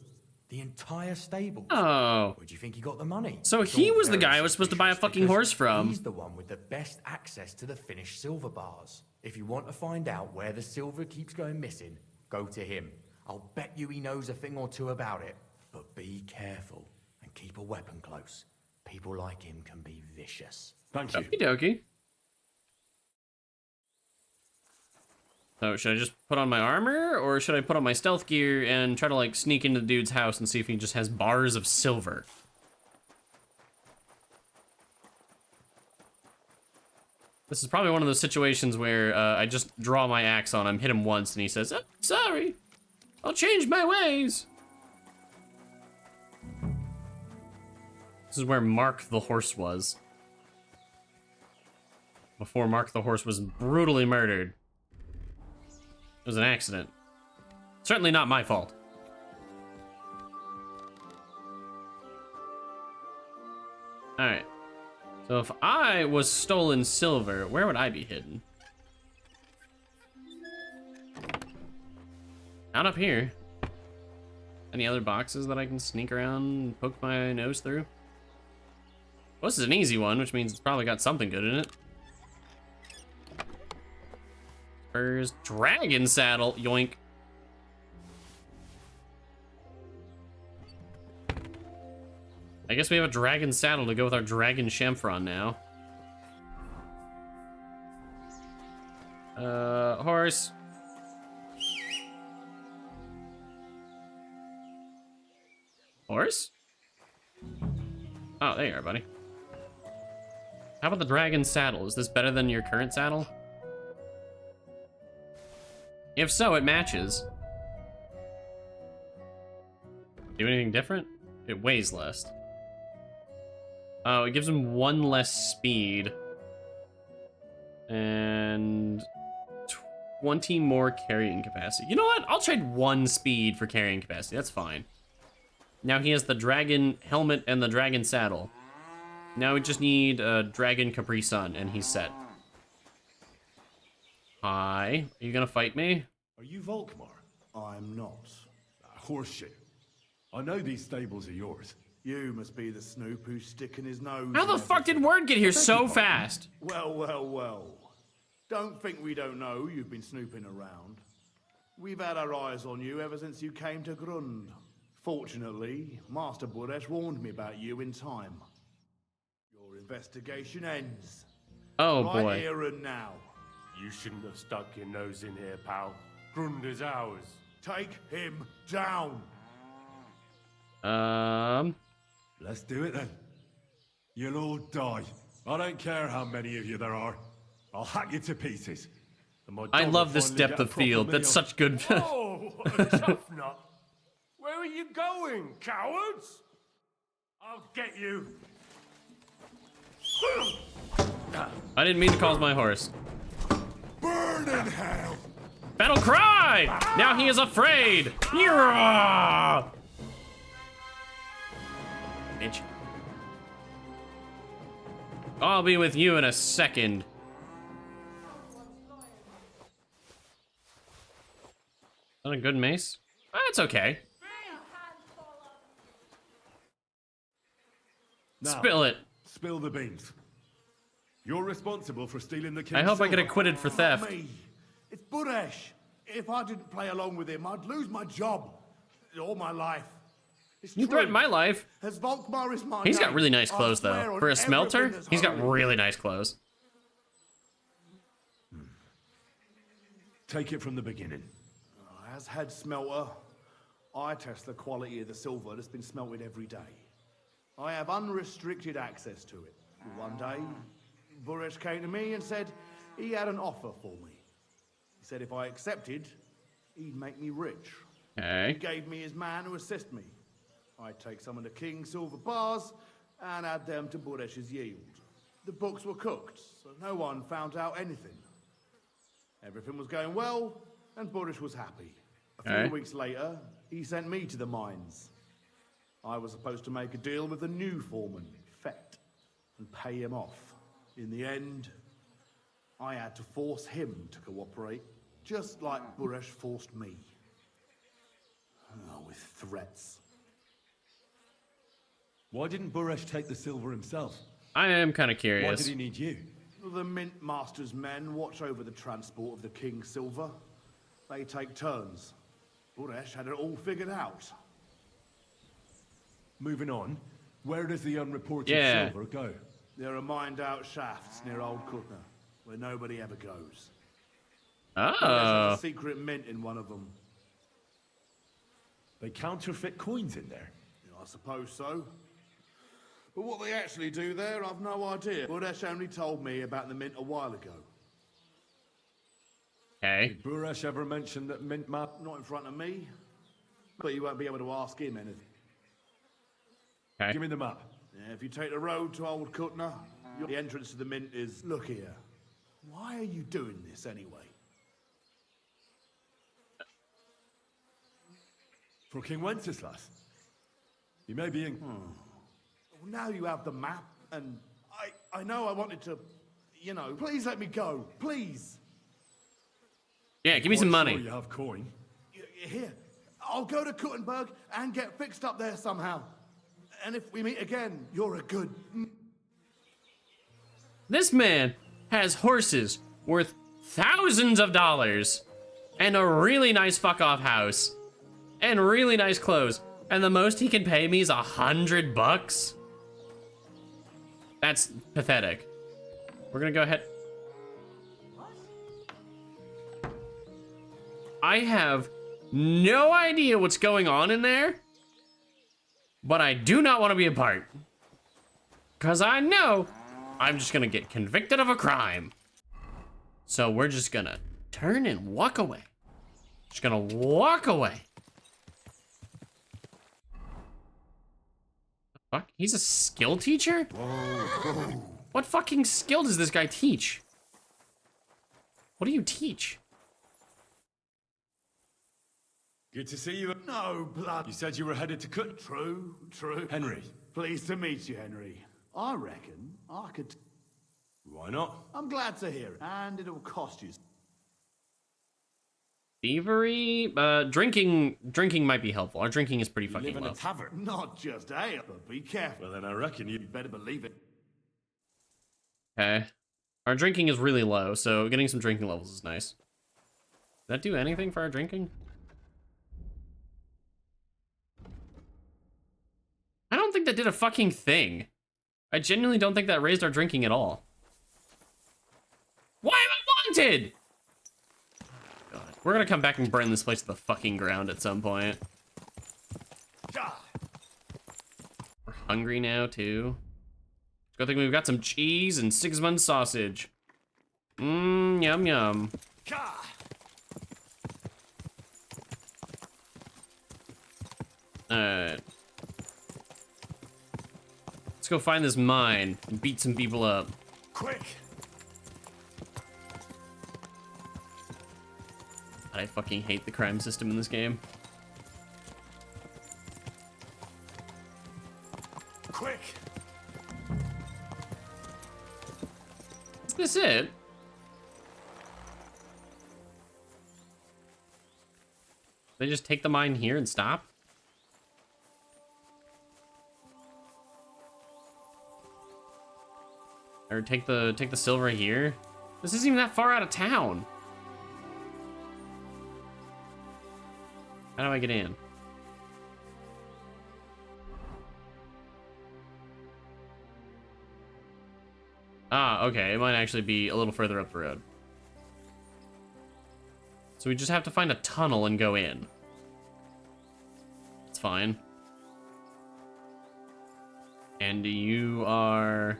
The entire stable. Oh. Where do you think he got the money? So he was the guy I was supposed to buy a fucking horse from. He's the one with the best access to the finished silver bars. If you want to find out where the silver keeps going missing, go to him. I'll bet you he knows a thing or two about it. But be careful and keep a weapon close. People like him can be vicious. Thank you. Okie dokie. So should I just put on my armor, or should I put on my stealth gear and try to like sneak into the dude's house and see if he just has bars of silver? This is probably one of those situations where I just draw my axe on him, hit him once, and he says, "Oh, sorry, I'll change my ways." This is where Mark the horse was. Before Mark the horse was brutally murdered. It was an accident. Certainly not my fault. Alright. So if I was stolen silver, where would I be hidden? Not up here. Any other boxes that I can sneak around and poke my nose through? Well, this is an easy one, which means it's probably got something good in it. Spurs, dragon saddle, yoink. I guess we have a dragon saddle to go with our dragon chamfron now. Horse. Horse? Oh, there you are, buddy. How about the dragon saddle? Is this better than your current saddle? If so, it matches. Do anything different? It weighs less. Oh, it gives him 1 less speed. And 20 more carrying capacity. You know what? I'll trade 1 speed for carrying capacity. That's fine. Now he has the dragon helmet and the dragon saddle. Now we just need a dragon Capri Sun, and he's set. Hi. Are you gonna fight me? Are you Volkmar? I'm not. Horseshit. I know these stables are yours. You must be the snoop who's sticking his nose. How the fuck did word get here so fast? Well, well, well. Don't think we don't know you've been snooping around. We've had our eyes on you ever since you came to Grund. Fortunately, Master Buresh warned me about you in time. Your investigation ends. Oh, right boy. Here and now. You shouldn't have stuck your nose in here, pal. Grund is ours. Take him down. Let's do it then. You'll all die. I don't care how many of you there are. I'll hack you to pieces. I love this depth of field. That's such good. Oh, a tough nut. Where are you going, cowards? I'll get you. I didn't mean to cause my horse. Burn in hell! Battle cry! Now he is afraid! Bitch. I'll be with you in a second. Is that a good mace? It's okay. Now, Spill it. Spill the beans. You're responsible for stealing the king's I hope I get silver. acquitted for theft. Me. It's Buresh. If I didn't play along with him, I'd lose my job. All my life. It's You true. threatened my life. As Volkmar is my He's got name, really nice I clothes, swear though. on For a everything smelter, that's he's got holy. really nice clothes. Take it from the beginning. As head smelter, I test the quality of the silver that's been smelted every day. I have unrestricted access to it. One day, Buresh came to me and said he had an offer for me. He said if I accepted, he'd make me rich. Okay. He gave me his man to assist me. I'd take some of the king's silver bars and add them to Buresh's yield. The books were cooked, so no one found out anything. Everything was going well, and Buresh was happy. A few weeks later, he sent me to the mines. I was supposed to make a deal with the new foreman, Fett, and pay him off. In the end, I had to force him to cooperate, just like Buresh forced me. With threats. Why didn't Buresh take the silver himself? I am kind of curious. Why did he need you? The Mint Master's men watch over the transport of the King's silver. They take turns. Buresh had it all figured out. Moving on, where does the unreported silver go? There are mined-out shafts near Old Kutna, where nobody ever goes. Oh. Buresh has a secret mint in one of them. They counterfeit coins in there? Yeah, I suppose so. But what they actually do there, I've no idea. Buresh only told me about the mint a while ago. Okay. Did Buresh ever mention that mint map? Not in front of me. But you won't be able to ask him anything. Okay. Give me the map. Yeah, if you take the road to Old Kutna, the entrance to the mint is... Look here. Why are you doing this anyway? For King Wenceslas. You may be in... Well, now you have the map, and I know I wanted to... You know, please let me go. Please. Yeah, give me some money. Sure you have coin. Here. I'll go to Kuttenberg and get fixed up there somehow. And if we meet again, you're a good... This man has horses worth thousands of dollars and a really nice fuck-off house and really nice clothes. And the most he can pay me is $100? That's pathetic. We're gonna go ahead. I have no idea what's going on in there, but I do not want to be a part. Because I know I'm just gonna get convicted of a crime. So we're just gonna turn and walk away. Just gonna walk away. Fuck, he's a skill teacher? Whoa. What fucking skill does this guy teach? What do you teach? Good to see you. No blood. You said you were headed to Cut. True. Henry. Pleased to meet you, Henry. I reckon I could... Why not? I'm glad to hear it. And it'll cost you... Thievery? Drinking might be helpful. Our drinking is pretty fucking live in low. a tavern. Not just ale, but be careful. Well, then I reckon you'd better believe it. Okay. Our drinking is really low, so getting some drinking levels is nice. Does that do anything for our drinking? I don't think that did a fucking thing. I genuinely don't think that raised our drinking at all. Why am I wanted? God. We're gonna come back and burn this place to the fucking ground at some point. We're hungry now, too. Good thing we've got some cheese and Sigismund sausage. Mmm, yum yum. Alright. Let's go find this mine and beat some people up. Quick! I fucking hate the crime system in this game. Quick! Is this it? They just take the mine here and stop? Or take the silver here? This isn't even that far out of town. How do I get in? Ah, okay. It might actually be a little further up the road. So we just have to find a tunnel and go in. It's fine. And you are...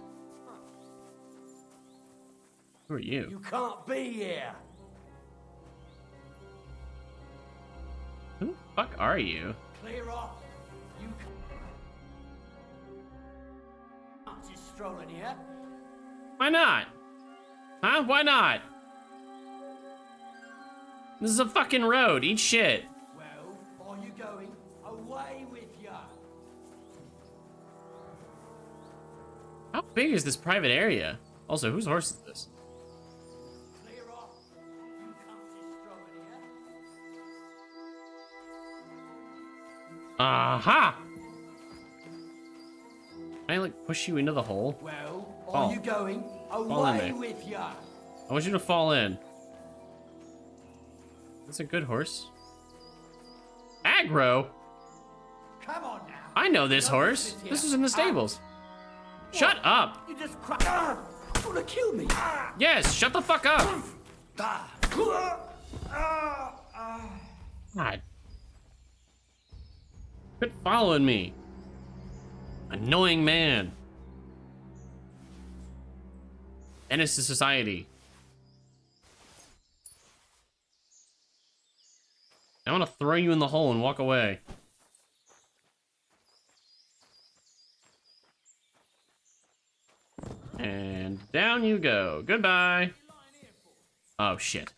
Who are you? You can't be here. Who the fuck are you? Clear off. You can't just stroll in here. Why not? Huh? Why not? This is a fucking road. Eat shit. Well, are you going? Away with you. How big is this private area? Also, whose horse is this? Clear off. You can't just stroll in here. Aha! Can I like push you into the hole? Well, Fall. are you going? Fall in Away there. with you. I want you to fall in. That's a good horse. Aggro? Come on now. I know this horse. This was in the stables. Shut up. You just crack. You wanna kill me? Yes, shut the fuck up. God. Quit following me. Annoying man. Menace to society. I want to throw you in the hole and walk away. And down you go. Goodbye. Oh, shit.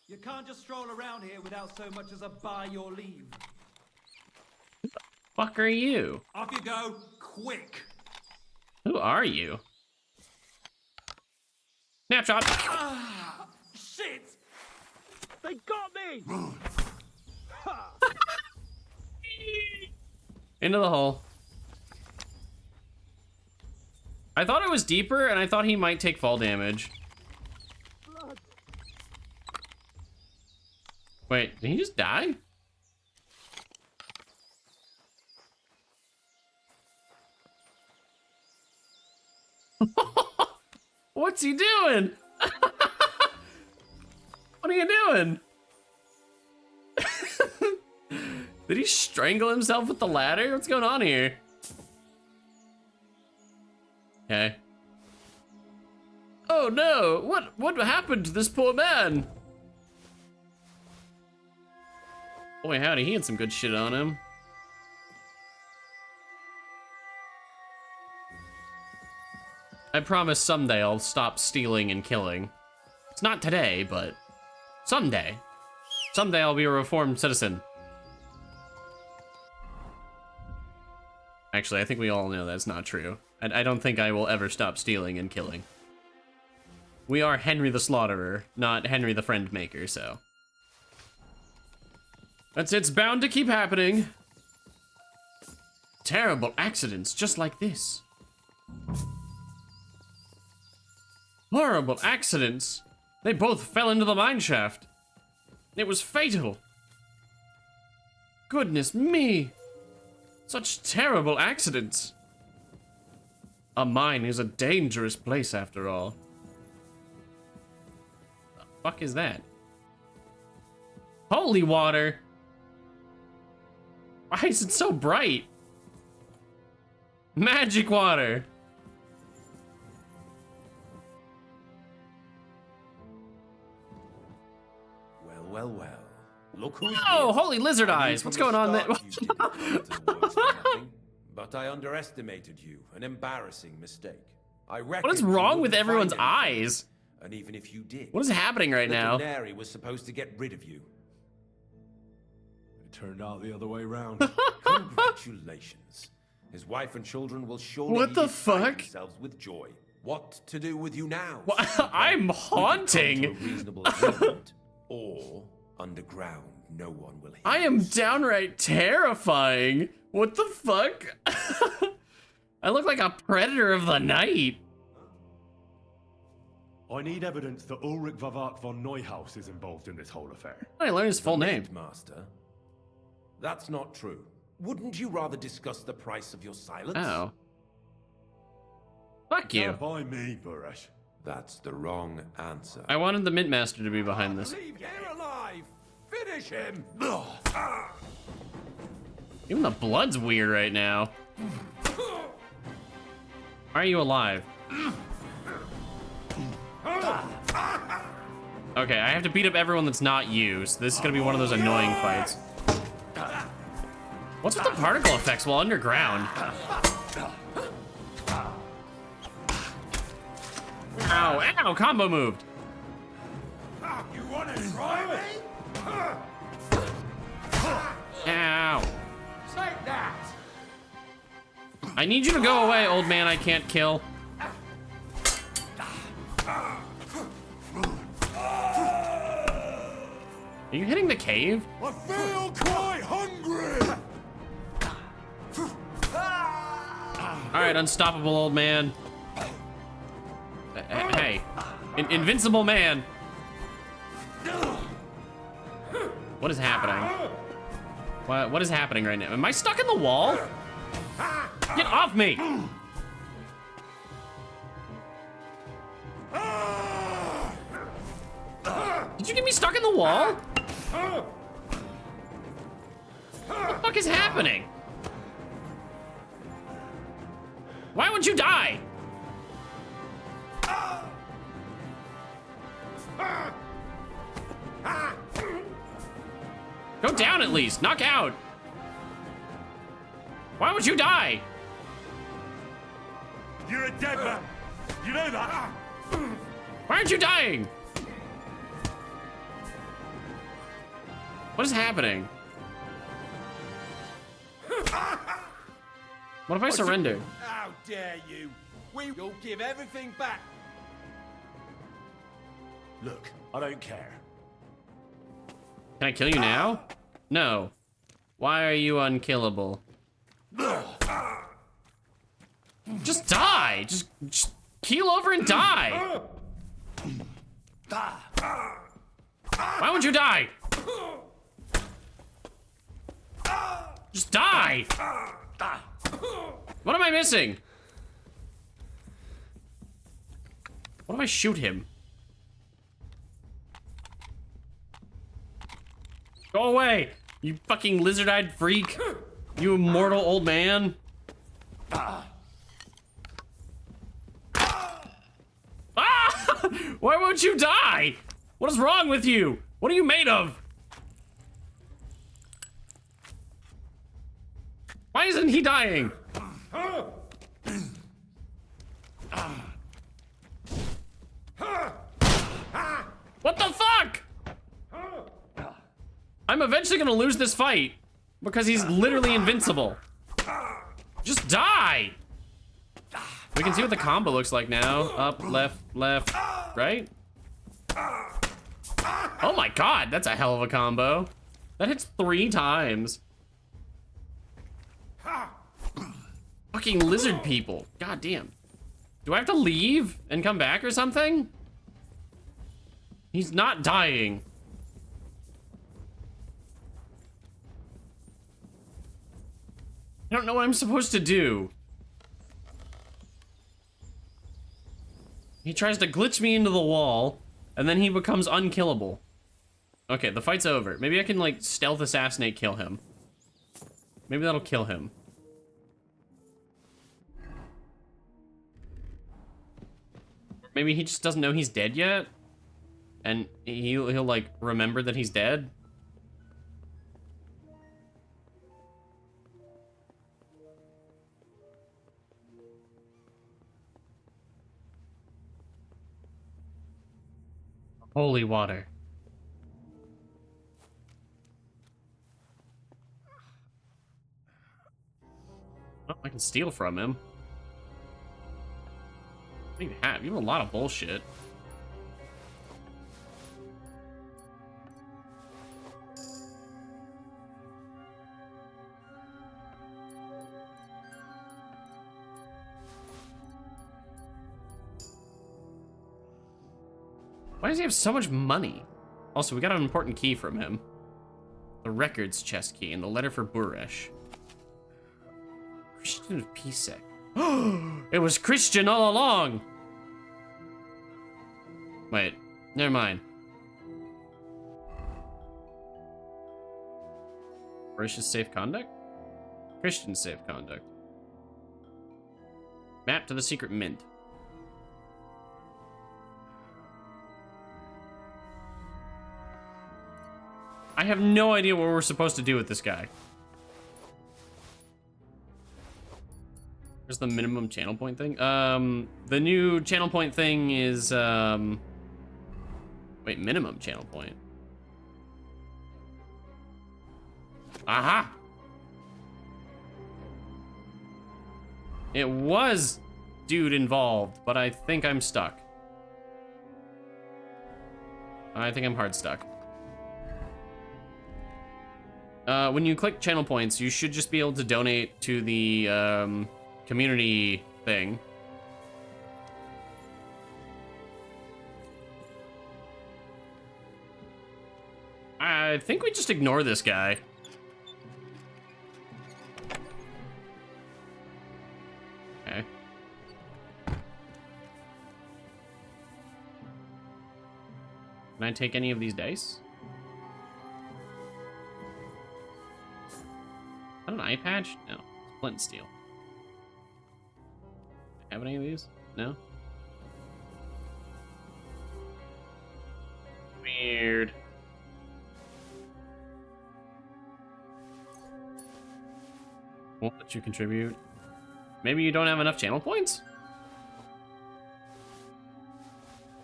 You can't just stroll around here without so much as a by your leave. Fuck are you? Off you go, quick. Who are you? Snapshot. Ah, shit! They got me! Into the hole. I thought it was deeper, and I thought he might take fall damage. Wait, did he just die? What's he doing? What are you doing? Did he strangle himself with the ladder? What's going on here? Okay. Oh no! What happened to this poor man? Boy howdy, he had some good shit on him. I promise someday I'll stop stealing and killing. It's not today, but someday. Someday I'll be a reformed citizen. Actually, I think we all know that's not true. I don't think I will ever stop stealing and killing. We are Henry the Slaughterer, not Henry the Friend Maker, so. It's bound to keep happening. Terrible accidents just like this. Horrible accidents. They both fell into the mine shaft. It was fatal. Goodness me. Such terrible accidents. A mine is a dangerous place after all. The fuck is that? Holy water. Why is it so bright? Magic water. Well. Look who's Oh, here. holy lizard eyes. What's going on there? But I underestimated you. An embarrassing mistake. I What is wrong with everyone's eyes? And even if you did, What is happening right now? Neri was supposed to get rid of you. It turned out the other way round. Congratulations. His wife and children will surely What the be beside fuck? themselves with joy. What to do with you now? I'm haunting. We could come to a reasonable agreement, or underground, no one will hear. I am downright terrifying. What the fuck? I look like a predator of the night. I need evidence that Ulrich Vavart von Neuhaus is involved in this whole affair. I learned his full name. Master. That's not true. Wouldn't you rather discuss the price of your silence? Oh. Fuck you. Can't buy me, Buresh. That's the wrong answer. I wanted the Mint Master to be behind this. Leave here alive! Finish him! Even the blood's weird right now. Why are you alive? Okay, I have to beat up everyone that's not you, so this is gonna be one of those annoying fights. What's with the particle effects while underground? Ow, ow, combo moved. You wanna try me? Ow. Take that! I need you to go away, old man I can't kill. Are you hitting the cave? I feel quite hungry. Alright, unstoppable old man. Hey, invincible man. What is happening? What is happening right now? Am I stuck in the wall? Get off me! Did you get me stuck in the wall? What the fuck is happening? Why would you die? Go down at least, knock out. Why would you die? You're a dead man. You know that? Why aren't you dying? What is happening? What if I surrender? How dare you? We will give everything back. Look, I don't care. Can I kill you now? No. Why are you unkillable? Just die! Just keel over and die! Why would you die? Just die! What am I missing? What if I shoot him? Go away, you fucking lizard-eyed freak. You immortal old man. Ah! Why won't you die? What is wrong with you? What are you made of? Why isn't he dying? What the fuck? I'm eventually gonna lose this fight because he's literally invincible. Just die! We can see what the combo looks like now. Up, left, left, right? Oh my god, that's a hell of a combo. That hits 3 times. Fucking lizard people. God damn. Do I have to leave and come back or something? He's not dying. I don't know what I'm supposed to do. He tries to glitch me into the wall, and then he becomes unkillable. Okay, the fight's over. Maybe I can, like, stealth assassinate kill him. Maybe that'll kill him. Maybe he just doesn't know he's dead yet, and he'll like, remember that he's dead. Holy water. Oh, I can steal from him. What do you have? You have a lot of bullshit. Why does he have so much money? Also, we got an important key from him. The records chest key and the letter for Buresh. Christian of Pisek. It was Christian all along! Wait, never mind. Buresh's safe conduct? Christian safe conduct. Map to the secret mint. I have no idea what we're supposed to do with this guy. Where's the minimum channel point thing? The new channel point thing is, wait, minimum channel point. Aha! It was dude involved, but I think I'm stuck. I think I'm hard stuck. When you click channel points, you should just be able to donate to the community thing. I think we just ignore this guy. Okay. Can I take any of these dice? Is that an eye patch? No. It's flint and steel. Have any of these? No? Weird. Won't let you contribute. Maybe you don't have enough channel points?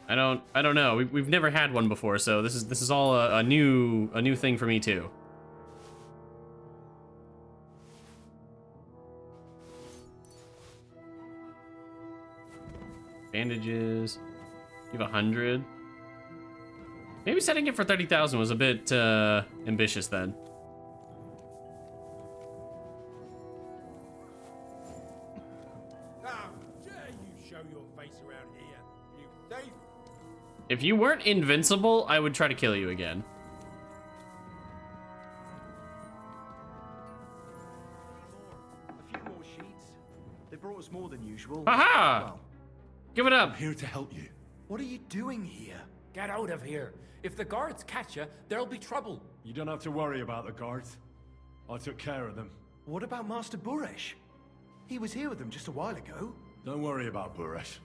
I don't know. We've never had one before, so this is all a new thing for me too. Bandages. You have 100. Maybe setting it for 30,000 was a bit ambitious then. How dare you show your face around here, you thief! If you weren't invincible, I would try to kill you again. A few more sheets. They brought us more than usual. Aha! Well, give it up. I'm here to help you. what are you doing here? Get out of here. If the guards catch you, there'll be trouble. You don't have to worry about the guards. I took care of them. What about Master Buresh? He was here with them just a while ago. Don't worry about Buresh.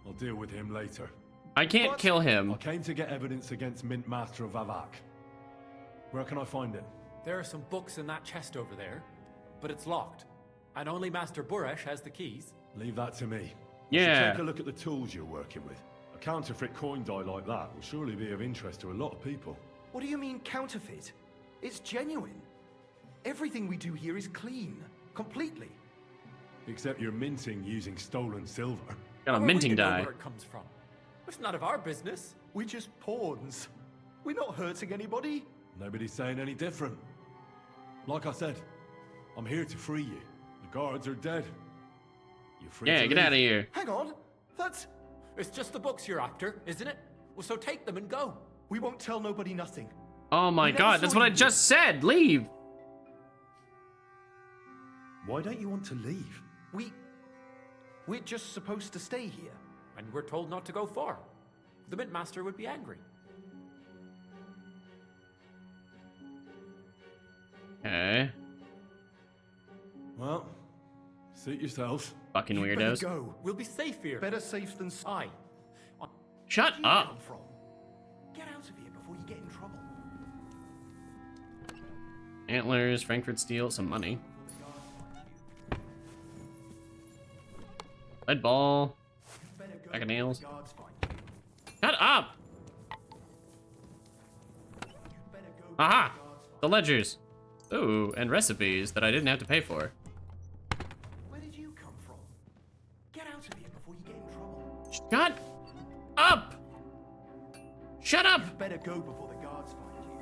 I'll deal with him later. I can't kill him. I came to get evidence against Mint Master of Avak. Where can I find it? There are some books in that chest over there, but it's locked. And only Master Buresh has the keys. Leave that to me. Yeah. Take a look at the tools you're working with. A counterfeit coin die like that will surely be of interest to a lot of people. What do you mean counterfeit? It's genuine. Everything we do here is clean. Completely. Except you're minting using stolen silver. Got a How are we minting to know die. where it comes from? It's none of our business. We're just pawns. We're not hurting anybody. Nobody's saying any different. Like I said, I'm here to free you. The guards are dead. You're free Yeah, to get leave. out of here. Hang on. That's... It's just the books you're after, isn't it? Well, so take them and go. We won't tell nobody nothing. Oh my We never god, that's saw what I you just said. Leave. Why don't you want to leave? We're just supposed to stay here. And we're told not to go far. The Mint Master would be angry. Okay. Well, suit yourselves. Fucking Better weirdos. go. We'll be safe here. Better safe than... Aye. Shut Where do you up. come from? Get out of here before you get in trouble. Antlers, Frankfurt steel, some money. Lead ball. Bag of nails. Shut up! Aha! The ledgers. Ooh, and recipes that I didn't have to pay for. Where did you come from? Get out of here before you get in trouble. Shut up! Shut up! You better go before the guards find you.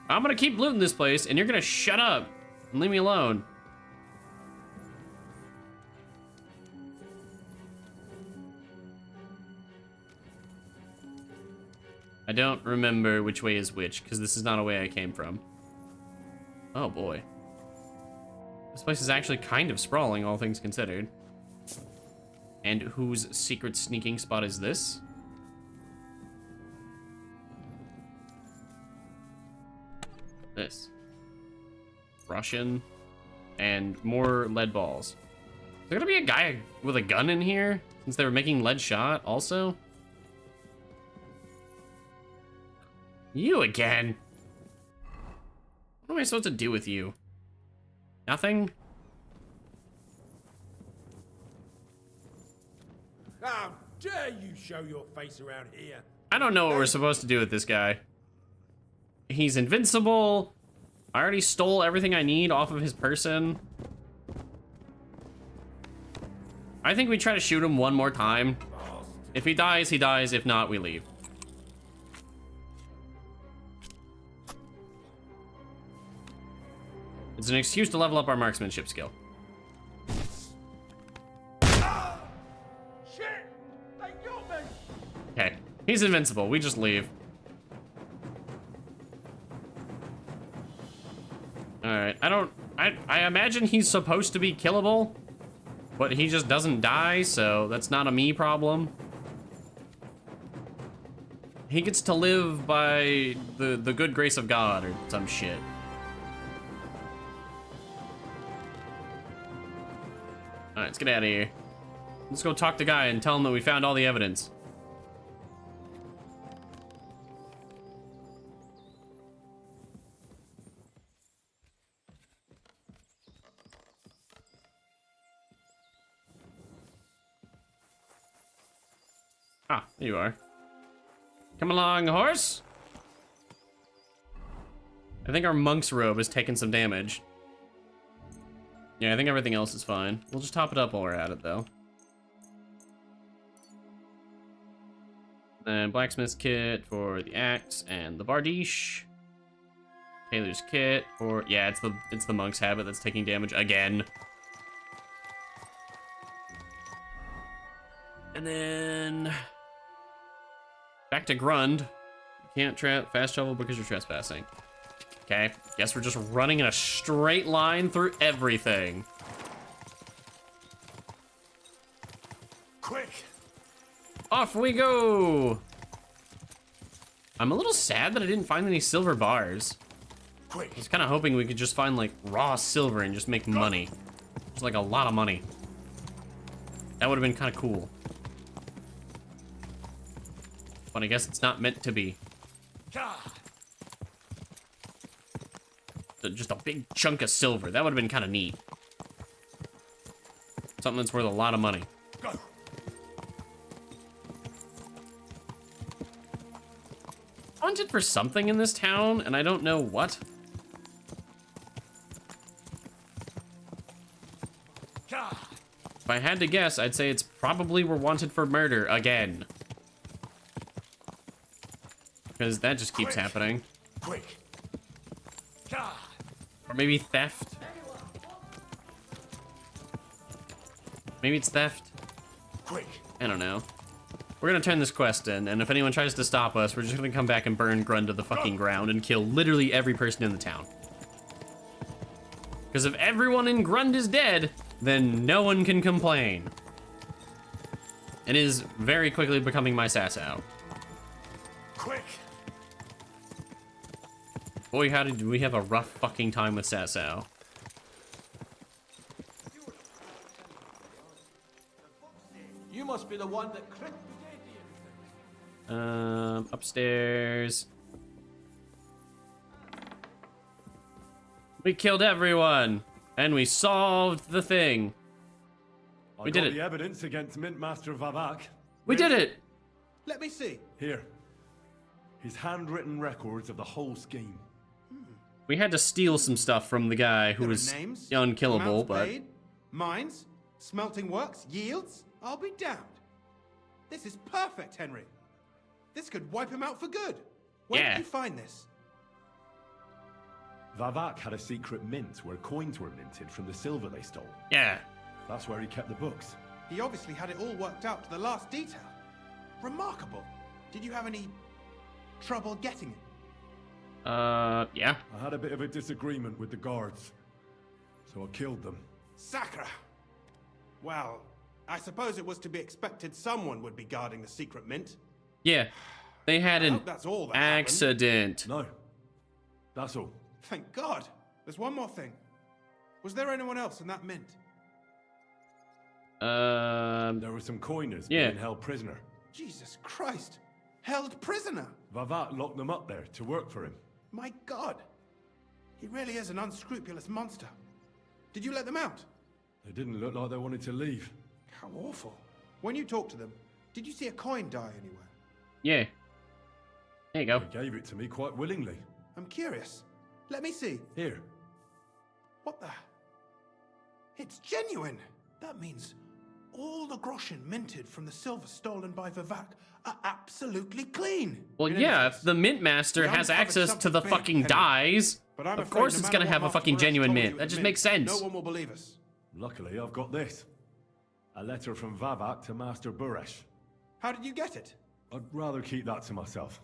I'm gonna keep looting this place, and you're gonna shut up and leave me alone. I don't remember which way is which, because this is not a way I came from. Oh boy. This place is actually kind of sprawling, all things considered. And whose secret sneaking spot is this? This. Russian. And more lead balls. Is there gonna be a guy with a gun in here? Since they were making lead shot also? You again? What am I supposed to do with you? Nothing? How dare you show your face around here? I don't know what we're supposed to do with this guy. He's invincible. I already stole everything I need off of his person. I think we try to shoot him one more time. If he dies, he dies. If not, we leave. It's an excuse to level up our marksmanship skill. Shit! They got me! Okay, he's invincible. We just leave. Alright, I imagine he's supposed to be killable, but he just doesn't die, so that's not a me problem. He gets to live by the good grace of God or some shit. Alright, let's get out of here. Let's go talk to the guy and tell him that we found all the evidence. Ah, there you are. Come along, horse. I think our monk's robe has taken some damage. Yeah, I think everything else is fine. We'll just top it up while we're at it, though. And blacksmith's kit for the axe and the bardiche. Tailor's kit for it's the monk's habit that's taking damage again. And then back to Grund. You can't fast travel because you're trespassing. Okay, guess we're just running in a straight line through everything. Quick! Off we go! I'm a little sad that I didn't find any silver bars. Quick! I was kind of hoping we could just find like raw silver and just make money. It's like a lot of money. That would have been kind of cool. But I guess it's not meant to be. Just a big chunk of silver. That would have been kind of neat. Something that's worth a lot of money. Go. Wanted for something in this town, and I don't know what. If I had to guess, I'd say it's probably we're wanted for murder again. Because that just keeps happening. Quick. Or maybe theft. Maybe it's theft. Quick. I don't know. We're gonna turn this quest in, and if anyone tries to stop us, we're just gonna come back and burn Grund to the fucking ground and kill literally every person in the town. Because if everyone in Grund is dead, then no one can complain. It is very quickly becoming my Sasau. Quick. Boy, how did we have a rough fucking time with Sasau. You must be the one that clicked the Upstairs. We killed everyone, and we solved the thing. We did it. The evidence against Mint Master Vavak. We did it. Let me see. Here. His handwritten records of the whole scheme. We had to steal some stuff from the guy who was names, unkillable, amounts but... paid, mines, smelting works, yields. I'll be damned. This is perfect, Henry. This could wipe him out for good. Where did you find this? Vavak had a secret mint where coins were minted from the silver they stole. Yeah. That's where he kept the books. He obviously had it all worked out to the last detail. Remarkable. Did you have any trouble getting it? Yeah. I had a bit of a disagreement with the guards, so I killed them. Sacra. Well, I suppose it was to be expected someone would be guarding the secret mint. Yeah. They had an that's all that accident. No. That's all. Thank God. There's one more thing. Was there anyone else in that mint? There were some coiners being held prisoner. Jesus Christ! Held prisoner? Vavat locked them up there to work for him. My God! He really is an unscrupulous monster. Did you let them out? They didn't look like they wanted to leave. How awful. When you talked to them, did you see a coin die anywhere? Yeah. There you go. They gave it to me quite willingly. I'm curious. Let me see. Here. What the? It's genuine! That means all the groschen minted from the silver stolen by Vivek are absolutely clean. Well, yeah, if the mint master has access to the fucking dies, of course it's gonna have a fucking genuine mint. That just makes sense. No one will believe us. Luckily, I've got this. A letter from Vavak to Master Buresh. How did you get it? I'd rather keep that to myself.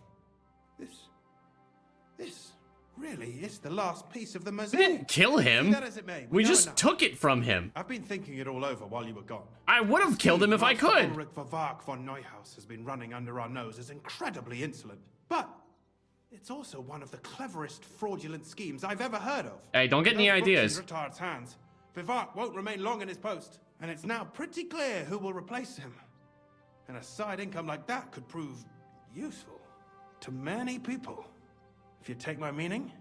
This really is the last piece of the We mosaic. didn't kill him. That as it may, We know just enough. took it from him. I've been thinking it all over while you were gone. I would have killed him if I could. Ulrich Vivek von Neuhaus has been running under our noses incredibly insolent. But it's also one of the cleverest fraudulent schemes I've ever heard of. Hey, don't get any With those ideas. books in Rittard's hands, Vivek won't remain long in his post, and it's now pretty clear who will replace him. And a side income like that could prove useful to many people. If you take my meaning.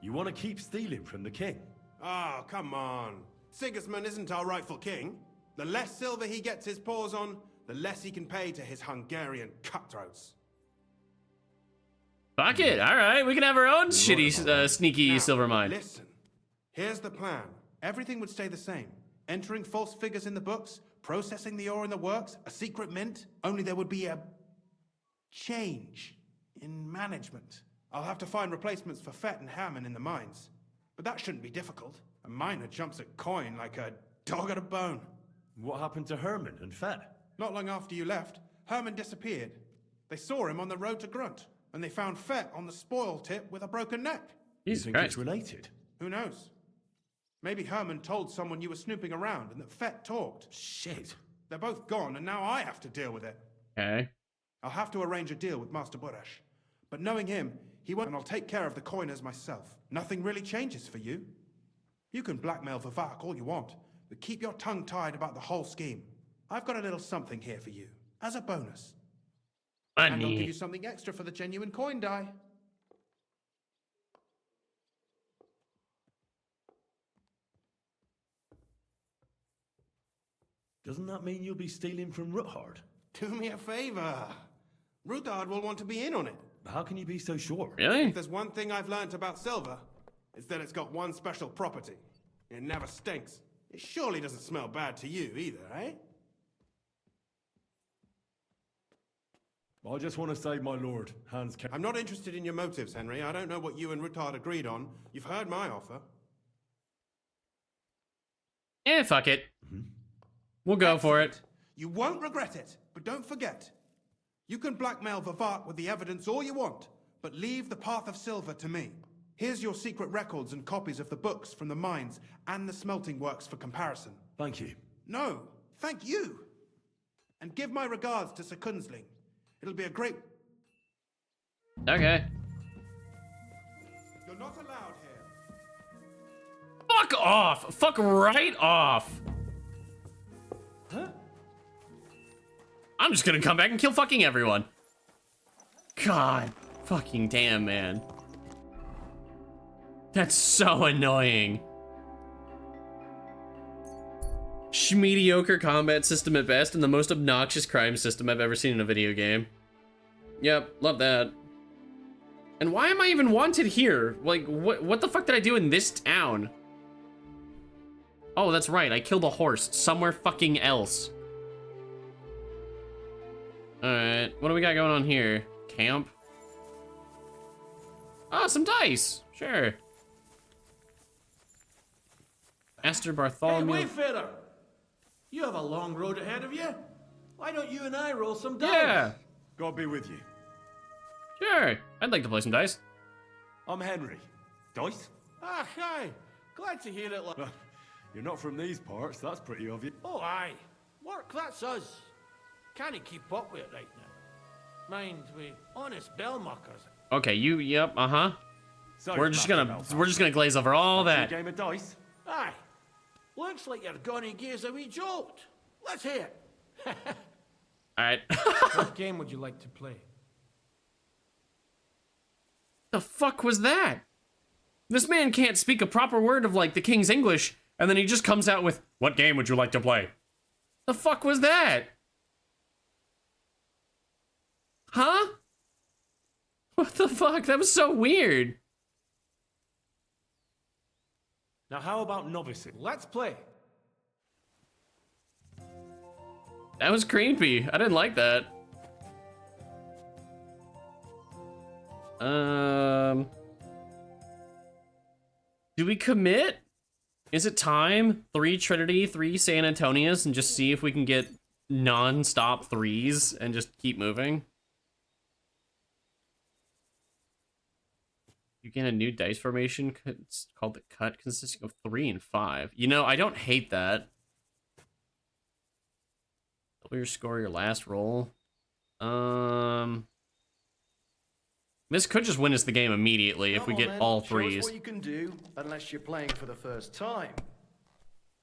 You want to keep stealing from the king? Oh, come on. Sigismund isn't our rightful king. The less silver he gets his paws on, the less he can pay to his Hungarian cutthroats. Fuck it. All right, we can have our own shitty, sneaky Now, silver mine. Listen, here's the plan. Everything would stay the same. Entering false figures in the books, processing the ore in the works, a secret mint, only there would be a change in management. I'll have to find replacements for Fett and Hammond in the mines. But that shouldn't be difficult. A miner jumps at coin like a dog at a bone. What happened to Herman and Fett? Not long after you left, Herman disappeared. They saw him on the road to Grunt, and they found Fett on the spoil tip with a broken neck. You think it's related? Who knows? Maybe Herman told someone you were snooping around and that Fett talked. Shit. They're both gone, and now I have to deal with it. Okay. I'll have to arrange a deal with Master Buresh. But knowing him, he won't, and I'll take care of the coiners myself. Nothing really changes for you. You can blackmail Vivek all you want, but keep your tongue tied about the whole scheme. I've got a little something here for you, as a bonus. And I'll give you something extra for the genuine coin die. Doesn't that mean you'll be stealing from Ruthard? Do me a favor. Ruthard will want to be in on it. How can you be so sure? Really? If there's one thing I've learnt about silver, it's that it's got one special property. It never stinks. It surely doesn't smell bad to you either, eh? I just want to save my lord, Hans. I'm not interested in your motives, Henry. I don't know what you and Ruthard agreed on. You've heard my offer. Fuck it. We'll go for it. You won't regret it, but don't forget. You can blackmail Vivek with the evidence all you want, but leave the path of silver to me. Here's your secret records and copies of the books from the mines and the smelting works for comparison. Thank you. No, thank you. And give my regards to Sir Kunzling. It'll be a great... Okay. You're not allowed here. Fuck off! Fuck right off! Huh? I'm just gonna come back and kill fucking everyone. God. Fucking damn, man. That's so annoying. Mediocre combat system at best and the most obnoxious crime system I've ever seen in a video game. Yep, love that. And why am I even wanted here? Like, what the fuck did I do in this town? Oh, that's right, I killed a horse somewhere fucking else. Alright, what do we got going on here? Camp? Oh, some dice! Sure. Esther Bartholomew. Hey, Wayfarer! You have a long road ahead of you. Why don't you and I roll some dice? Yeah! God be with you. Sure, I'd like to play some dice. I'm Henry. Dice? Ah, hi. Glad to hear it. You're not from these parts, that's pretty obvious. Oh, aye. Work, that's us. Can't keep up with it right now. Mind, we honest bell muckers. Okay, yep, uh-huh. We're just gonna glaze over all that. Game of dice? Aye. Looks like you're gonna give us a wee jolt. Let's hear it. Alright. What game would you like to play? The fuck was that? This man can't speak a proper word of like the King's English, and then he just comes out with, "What game would you like to play?" The fuck was that? Huh? What the fuck? That was so weird. Now how about novices? Let's play. That was creepy. I didn't like that. Do we commit? Is it time? 3 Trinity, 3 San Antonius, and just see if we can get non-stop 3s and just keep moving? You get a new dice formation. It's called the Cut, consisting of 3 and 5. You know, I don't hate that. Double your score, your last roll. This could just win us the game immediately if we get all 3s. Show us what you can do, unless you're playing for the first time.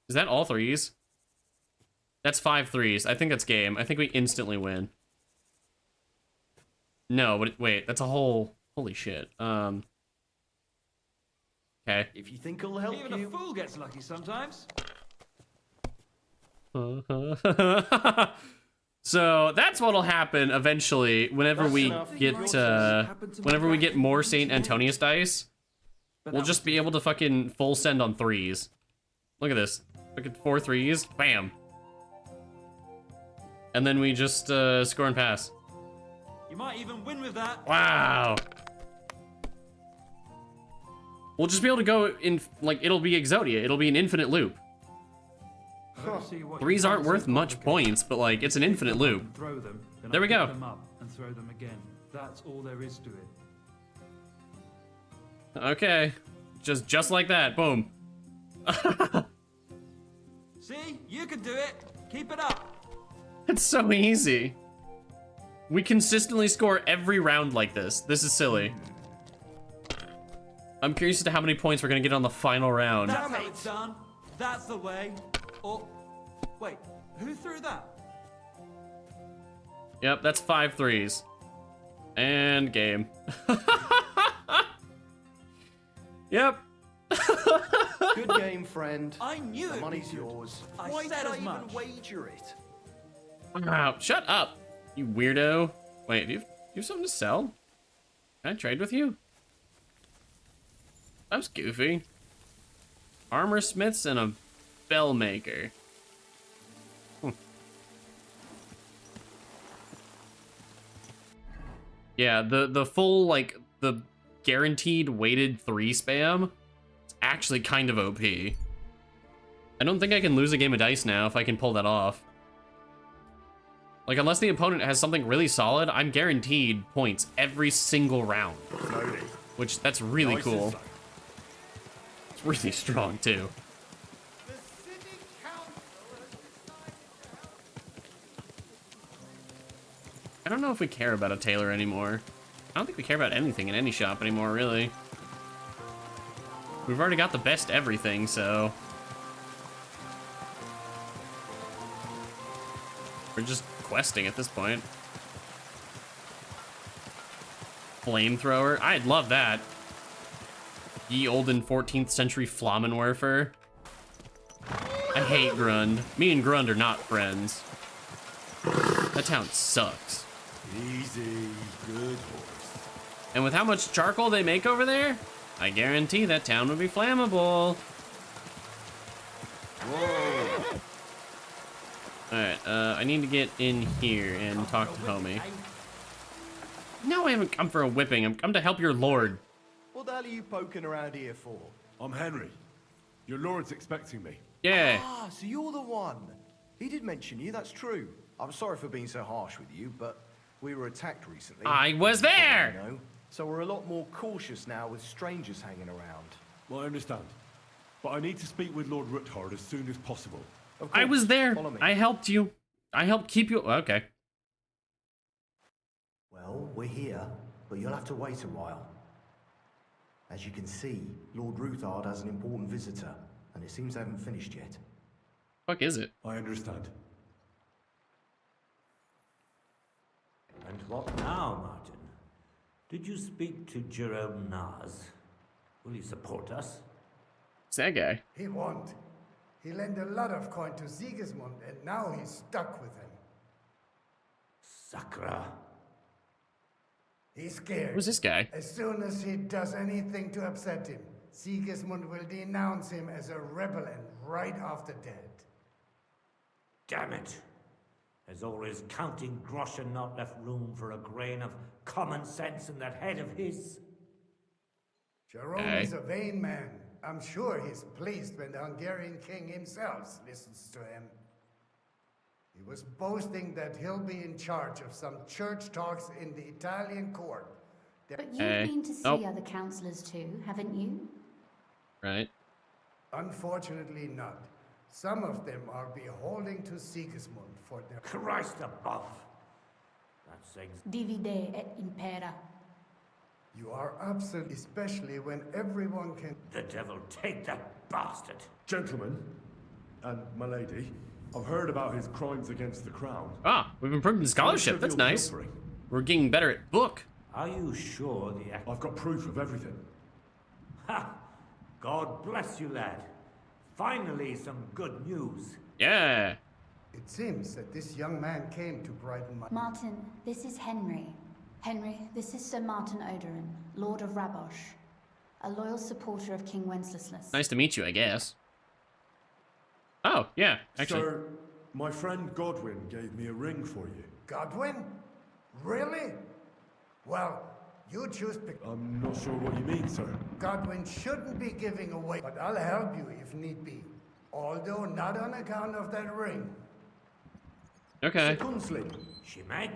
Is that all 3s? That's 5 3s. I think that's game. I think we instantly win. No, but wait, that's a whole... Holy shit. Okay. If you think it'll help Even a fool gets lucky sometimes. So that's what'll happen eventually whenever we get more St. Antonius dice. We'll just be able to fucking full send on 3s. Look at this. Look at 4 3s. Bam. And then we just score and pass. You might even win with that. Wow. We'll just be able to go in, like, it'll be Exodia. It'll be an infinite loop. 3s aren't worth much points, but like, it's an infinite loop. Throw them, then there we pick go. them up and throw them again. That's all there is to it. Okay. Just like that. Boom. See? You can do it. Keep it up. It's so easy. We consistently score every round like this. This is silly. I'm curious as to how many points we're gonna get on the final round. That's how it's done. That's the way. Oh, wait. Who threw that? Yep, that's 5 3s. And game. Yep. Good game, friend. I knew the it. money's yours. I Why said did I as even much. wager it? Wow, shut up, you weirdo. Wait, do you have something to sell? Can I trade with you? That was goofy. Armor smiths and a bell maker. Yeah, the full, like, the guaranteed weighted 3 spam, it's actually kind of OP. I don't think I can lose a game of dice now if I can pull that off. Like, unless the opponent has something really solid, I'm guaranteed points every single round. Which, that's really cool. It's really strong, too. I don't know if we care about a tailor anymore. I don't think we care about anything in any shop anymore, really. We've already got the best everything, so... we're just questing at this point. Flamethrower? I'd love that. Ye olden 14th century Flammenwerfer. I hate Grund. Me and Grund are not friends. That town sucks. Easy, good horse. And with how much charcoal they make over there, I guarantee that town would be flammable. Whoa. Alright, I need to get in here and talk to homie. No, I haven't come for a whipping. I'm come to help your lord. What the hell are you poking around here for? I'm Henry. Your lord's expecting me. Yeah. Ah, so you're the one. He did mention you, that's true. I'm sorry for being so harsh with you, but we were attacked recently. I was there! You know, so we're a lot more cautious now with strangers hanging around. Well, I understand. But I need to speak with Lord Ruthard as soon as possible. Of course, I was there. follow me. I helped you. I helped keep you. Okay. Well, we're here, but you'll have to wait a while. As you can see, Lord Ruthard has an important visitor, and it seems they haven't finished yet. Fuck is it? I understand. And what now, Martin? Did you speak to Jerome Naz? Will he support us? It's that guy. He won't. He lent a lot of coin to Sigismund, and now he's stuck with him. Sakra. He's scared. Who's this guy? As soon as he does anything to upset him, Sigismund will denounce him as a rebel and right off the dead. Damn it. There's always counting groschen not left room for a grain of common sense in that head of his. Jerome is a vain man. I'm sure he's pleased when the Hungarian king himself listens to him. He was boasting that he'll be in charge of some church talks in the Italian court. But you've been to see other councillors too, haven't you? Right. Unfortunately not. Some of them are beholding to Sigismund for their... Christ above! That sings... Divide et impera. You are absent, especially when everyone can... The devil take that bastard! Gentlemen, and my lady, I've heard about his crimes against the crown. Ah, we've improved in scholarship. That's nice. We're getting better at book. Are you sure the... I've got proof of everything. Ha! God bless you, lad. Finally, some good news. Yeah. It seems that this young man came to brighten my... Martin, this is Henry. Henry, this is Sir Martin Oderin, Lord of Rabosh, a loyal supporter of King Wenceslas. Nice to meet you, I guess. Oh, yeah, actually. Sir, my friend Godwin gave me a ring for you. Godwin? Really? Well, you choose... I'm not sure what you mean, sir. Godwin shouldn't be giving away, but I'll help you if need be. Although not on account of that ring. Okay. Sir Kunsley. Shimak?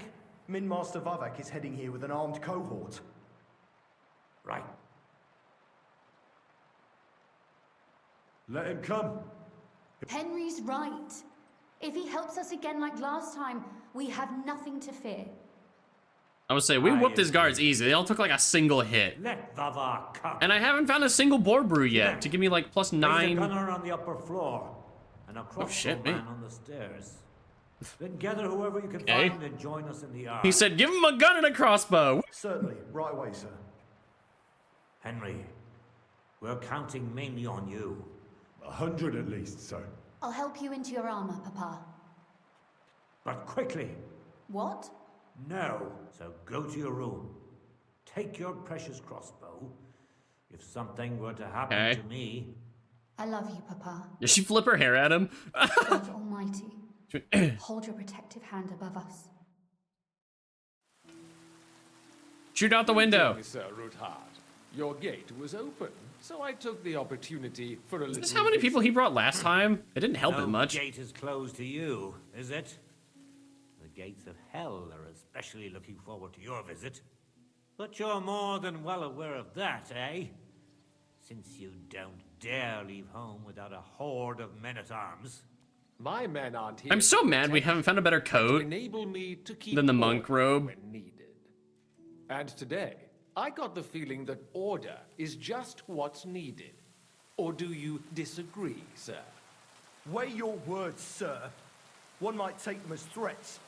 Min Master Vavak is heading here with an armed cohort. Right. Let him come. Henry's right. If he helps us again like last time, we have nothing to fear. I would say, we whooped his guards easy. They all took like a single hit. Let Vavak come. And I haven't found a single boar brew yet to give me like +9. There's a gunner on the upper floor, and a crossbow man man. on the stairs. Then gather whoever you can find and join us in the yard. He said, give him a gun and a crossbow. Certainly, right away, sir. Henry, we're counting mainly on you. 100 at least, sir. I'll help you into your armor, Papa. But quickly. What? No. So go to your room. Take your precious crossbow. If something were to happen to me... I love you, Papa. Did she flip her hair at him? God Almighty. Hold your protective hand above us. Shoot out the window. Sir Ruthard, your gate was open, so I took the opportunity for a little... Is this how many people he brought last time? It didn't help it much. No gate is closed to you, is it? The gates of hell are especially looking forward to your visit. But you're more than well aware of that, eh? Since you don't dare leave home without a horde of men-at-arms. My men aren't here. I'm so mad we haven't found a better coat Enable me to keep than the monk robe. when needed. And today, I got the feeling that order is just what's needed. Or do you disagree, sir? Weigh your words, sir. One might take them as threats.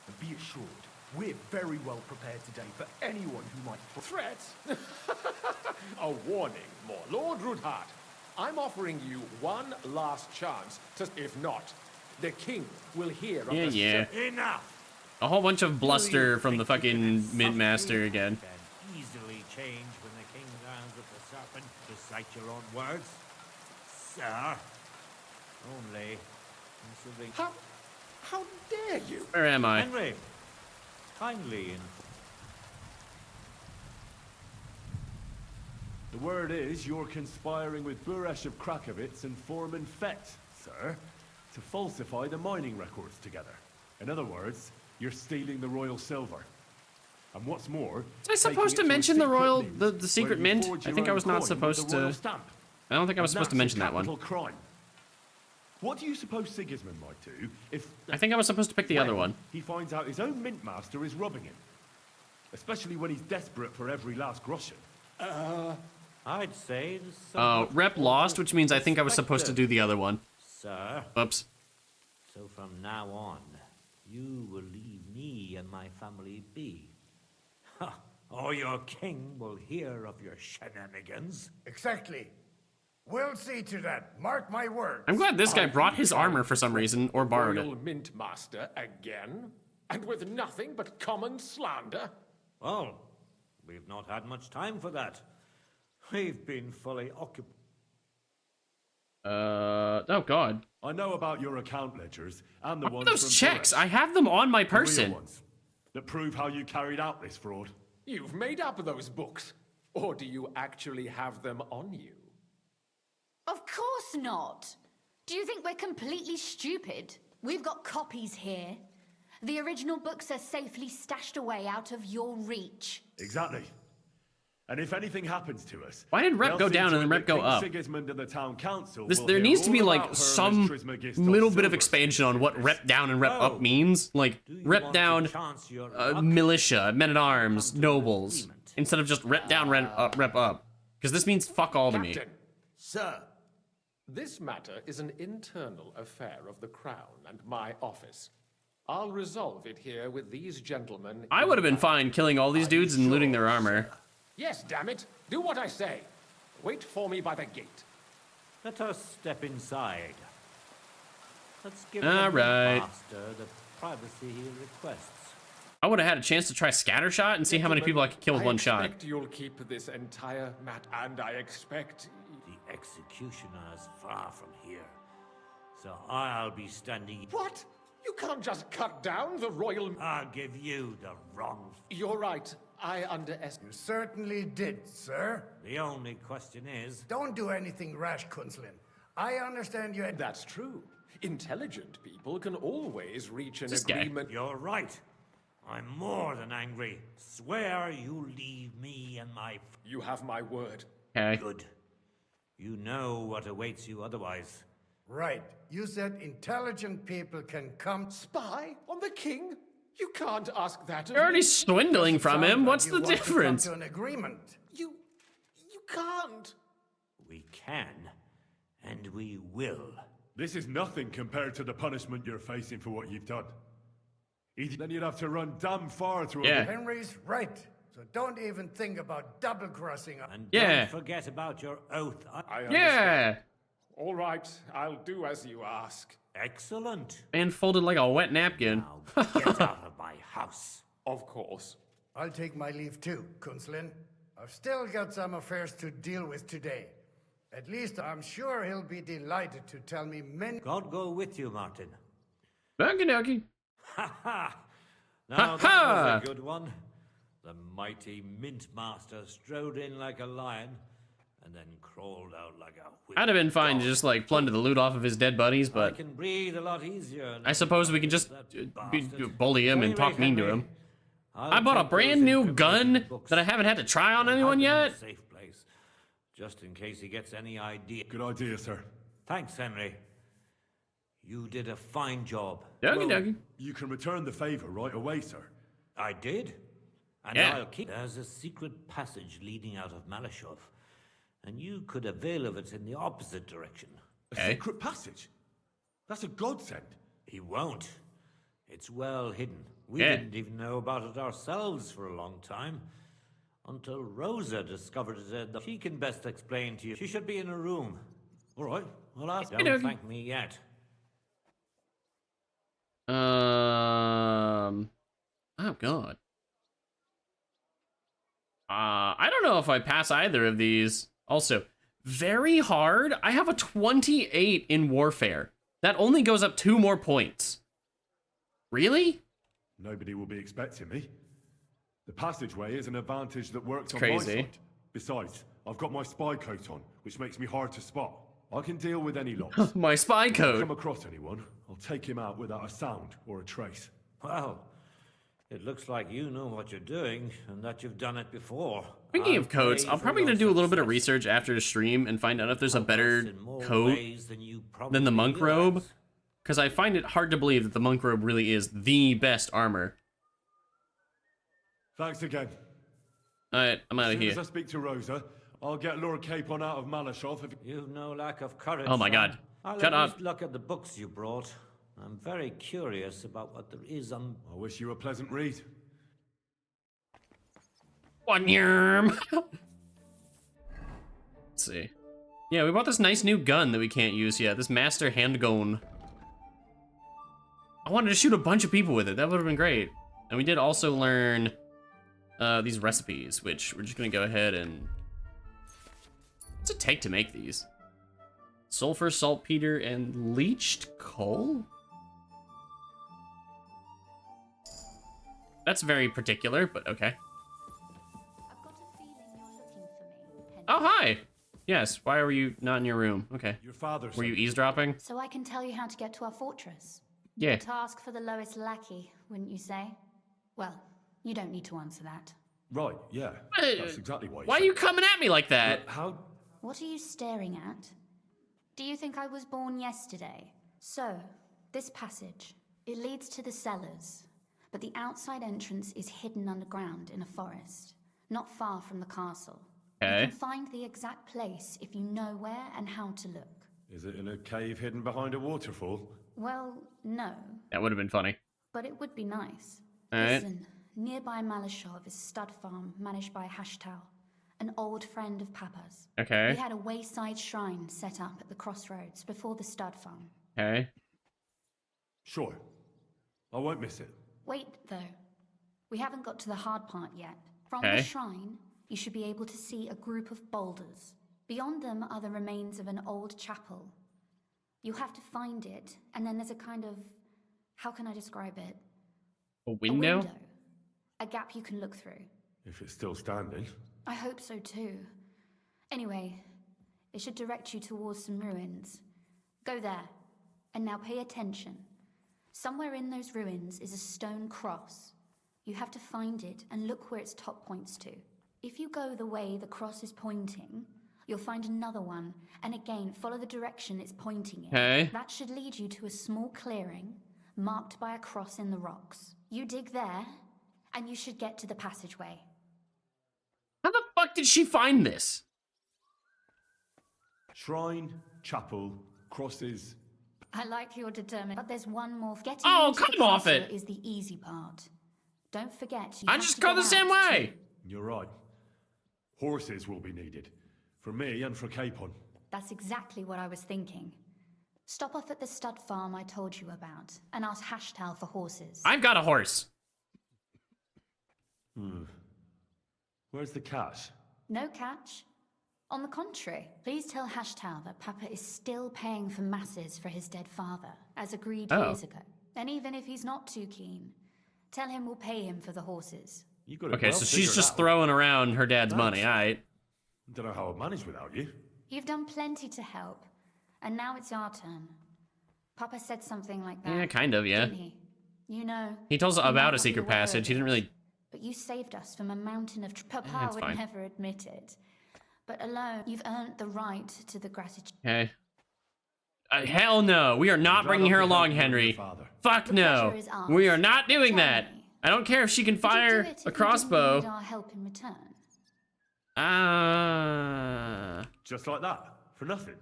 And be assured, we're very well prepared today for anyone who might... Threats? A warning, my Lord Ruthard. I'm offering you one last chance to... If not, the king will hear of the... Yeah. Enough! A whole bunch of bluster from the fucking Mint-Master again. Can easily change when the king rounds up the serpent, to cite your own words. Sir, only... How dare you? Where am I? Henry, kindly... The word is you're conspiring with Buresh of Krakowitz and Foreman Fett, sir, to falsify the mining records together. In other words, you're stealing the royal silver. And what's more... Was I supposed to mention the royal... the secret mint? I think I was not supposed to... I don't think I was supposed to mention that one. Crime. What do you suppose Sigismund might do if... I think I was supposed to pick the other one. He finds out his own mint master is robbing him. Especially when he's desperate for every last groschen. I'd say... Rep lost, which means I think I was supposed to do the other one. Sir. Oops. So from now on, you will leave me and my family be. Or your king will hear of your shenanigans. Exactly. We'll see to that. Mark my words. I'm glad this guy brought his armor for some reason, or borrowed Royal it. Mint Master again? And with nothing but common slander? Well, we've not had much time for that. We've been fully occupied. Oh god. I know about your account ledgers and the What are ones those from checks? Boris. I have them on my The real person. ones that prove how you carried out this fraud. You've made up those books. Or do you actually have them on you? Of course not. Do you think we're completely stupid? We've got copies here. The original books are safely stashed away out of your reach. Exactly. And if anything happens to us, Why did Rep go down and then Rep go up? Sigismund and the town council There needs to be like some little bit of expansion on what Rep down and Rep up means. Like Rep down, militia, men at arms, nobles, instead of just Rep down, Rep up. Because this means fuck all to me. Captain. Sir. This matter is an internal affair of the Crown and my office. I'll resolve it here with these gentlemen. I would have been fine killing all these dudes and looting their armor. Yes, damn it. Do what I say. Wait for me by the gate. Let us step inside. Let's give All the right. master the privacy he requests. I would have had a chance to try scattershot and see how many people I could kill with one shot. I expect you'll keep this entire mat, and I expect... The executioner is far from here, so I'll be standing... What? You can't just cut down the royal... I'll give you the wrong... You're right. I underestimate. You certainly did, sir. The only question is... Don't do anything rash, Kunslin. I understand you... That's true. Intelligent people can always reach an This guy. agreement. You're right. I'm more than angry. Swear you leave me and my... You have my word. Okay. Good. You know what awaits you otherwise. Right. You said intelligent people can come... Spy on the king? You can't ask that of You're already me. swindling from him. What's the difference? To come to an agreement. You can't. We can, and we will. This is nothing compared to the punishment you're facing for what you've done. Then you'd have to run damn far through Yeah. Henry's right. So don't even think about double-crossing us. And Yeah. don't forget about your oath. I understand. Yeah. All right, I'll do as you ask. Excellent. Man folded like a wet napkin. Now get out of my house. Of course. I'll take my leave too, Kunslin. I've still got some affairs to deal with today. At least I'm sure he'll be delighted to tell me many... God go with you, Martin. Okie dokie. Ha ha! Now Ha that ha! was a good one. The mighty Mint Master strode in like a lion, and then crawled out like a whipped I'd have been fine to dog. just like plunder the loot off of his dead buddies, I but can breathe a lot easier. I suppose we can just bully him and talk mean to him. I bought a take brand those new encrypted gun books that I haven't had to try on and anyone hide them in yet. a safe place, just in case he gets any idea. Good idea, sir. Thanks, Henry. You did a fine job. Okie dokie. You can return the favor right away, sir. I did. And Yeah. I'll keep... There's a secret passage leading out of Malashov, and you could avail of it in the opposite direction. A Okay. secret passage? That's a godsend. He won't. It's well hidden. We Yeah. didn't even know about it ourselves for a long time. Until Rosa discovered it at the... She can best explain to you. She should be in a room. All right, I'll ask. Okey-dokey. Don't thank me yet. Oh god. I don't know if I pass either of these. Also, very hard. I have a 28 in warfare. That only goes up 2 more points. Really? Nobody will be expecting me. The passageway is an advantage that works on Crazy. my side. Besides, I've got my spy coat on, which makes me hard to spot. I can deal with any lot. My spy If I code. come across anyone, I'll take him out without a sound or a trace. Well, it looks like you know what you're doing, and that you've done it before. Speaking I'll of codes, pray I'm for probably your gonna do a little bit of success. research after the stream and find out if there's a better In more coat ways than you than the probably monk robe. realize. Because I find it hard to believe that the monk robe really is the best armor. Thanks again. Alright, I'm out As of soon as here. I speak to Rosa, I'll get Lord Capon out of Malashov if... You've no lack of courage. Oh my son. God. I'll Shut at up. least look at the books you brought. I'm very curious about what there is on... I wish you a pleasant read. One yerm. Let's see. Yeah, we bought this nice new gun that we can't use yet. This master handgun. I wanted to shoot a bunch of people with it. That would have been great. And we did also learn these recipes, which we're just gonna go ahead and... What's it take to make these? Sulfur, saltpeter, and leached coal? That's very particular, but okay. Oh, hi! Yes, why were you not in your room? Okay. Your father. Were you eavesdropping? So I can tell you how to get to our fortress. Yeah. A task for the lowest lackey, wouldn't you say? Well, you don't need to answer that. Right, yeah. That's exactly why. Why are you coming at me like that? How? What are you staring at? Do you think I was born yesterday? So, this passage, it leads to the cellars, but the outside entrance is hidden underground in a forest, not far from the castle. Okay. You can find the exact place if you know where and how to look. Is it in a cave hidden behind a waterfall? Well, no, That would have been funny. but it would be nice. All right. Listen, nearby Malashov is Stud Farm, managed by Hashtal, an old friend of Papa's. Okay. We had a wayside shrine set up at the crossroads before the Stud Farm. Okay. Sure. I won't miss it. Wait, though. We haven't got to the hard part yet. From Okay. the shrine, you should be able to see a group of boulders. Beyond them are the remains of an old chapel. You have to find it, and then there's a kind of... How can I describe it? A window? A window. A gap you can look through. If it's still standing. I hope so too. Anyway, it should direct you towards some ruins. Go there. And now pay attention. Somewhere in those ruins is a stone cross. You have to find it and look where its top points to. If you go the way the cross is pointing, you'll find another one, and again, follow the direction it's pointing in. Okay. That should lead you to a small clearing, marked by a cross in the rocks. You dig there, and you should get to the passageway. How the fuck did she find this? Shrine, chapel, crosses. I like your determined, but there's one more. Getting Oh, into the come off castle it. is the easy part. Don't forget. You I have just to go get the same out, way. too. You're right. Horses will be needed. For me and for Capon. That's exactly what I was thinking. Stop off at the stud farm I told you about, and ask Hashtal for horses. I've got a horse. Where's the cash? No catch. On the contrary, please tell Hashtal that Papa is still paying for masses for his dead father, as agreed years ago. And even if he's not too keen, tell him we'll pay him for the horses. You got it Okay, well so figured she's just out. throwing around her dad's Thanks. money. All right. Don't know how I'd manage without you. You've done plenty to help, and now it's our turn. Papa said something like that. Yeah, kind of, yeah. Didn't he? You know. He told us might about not a be secret aware of passage. He it, didn't really... But you saved us from a mountain of... Papa it's would fine. never admit it. But alone, you've earned the right to the gratitude. Okay. Hell no. We are not bringing her along, Henry. Fuck The no. pleasure is ours. We are not doing Tell that. me. I don't care if she can Would you do fire it if a you didn't crossbow. need our help in return? Just like that. For nothing.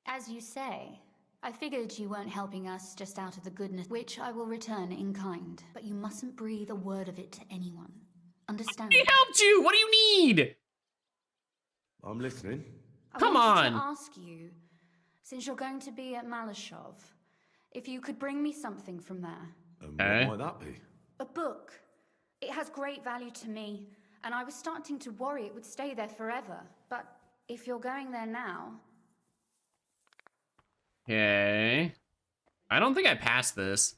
As you say, I figured you weren't helping us just out of the goodness, which I will return in kind. But you mustn't breathe a word of it to anyone. Understand? He helped you. What do you need? I'm listening. Come I on. wanted to ask you, since you're going to be at Malashov, if you could bring me something from there. And Eh? what might that be? A book. It has great value to me, and I was starting to worry it would stay there forever. But if you're going there now... Okay. I don't think I passed this.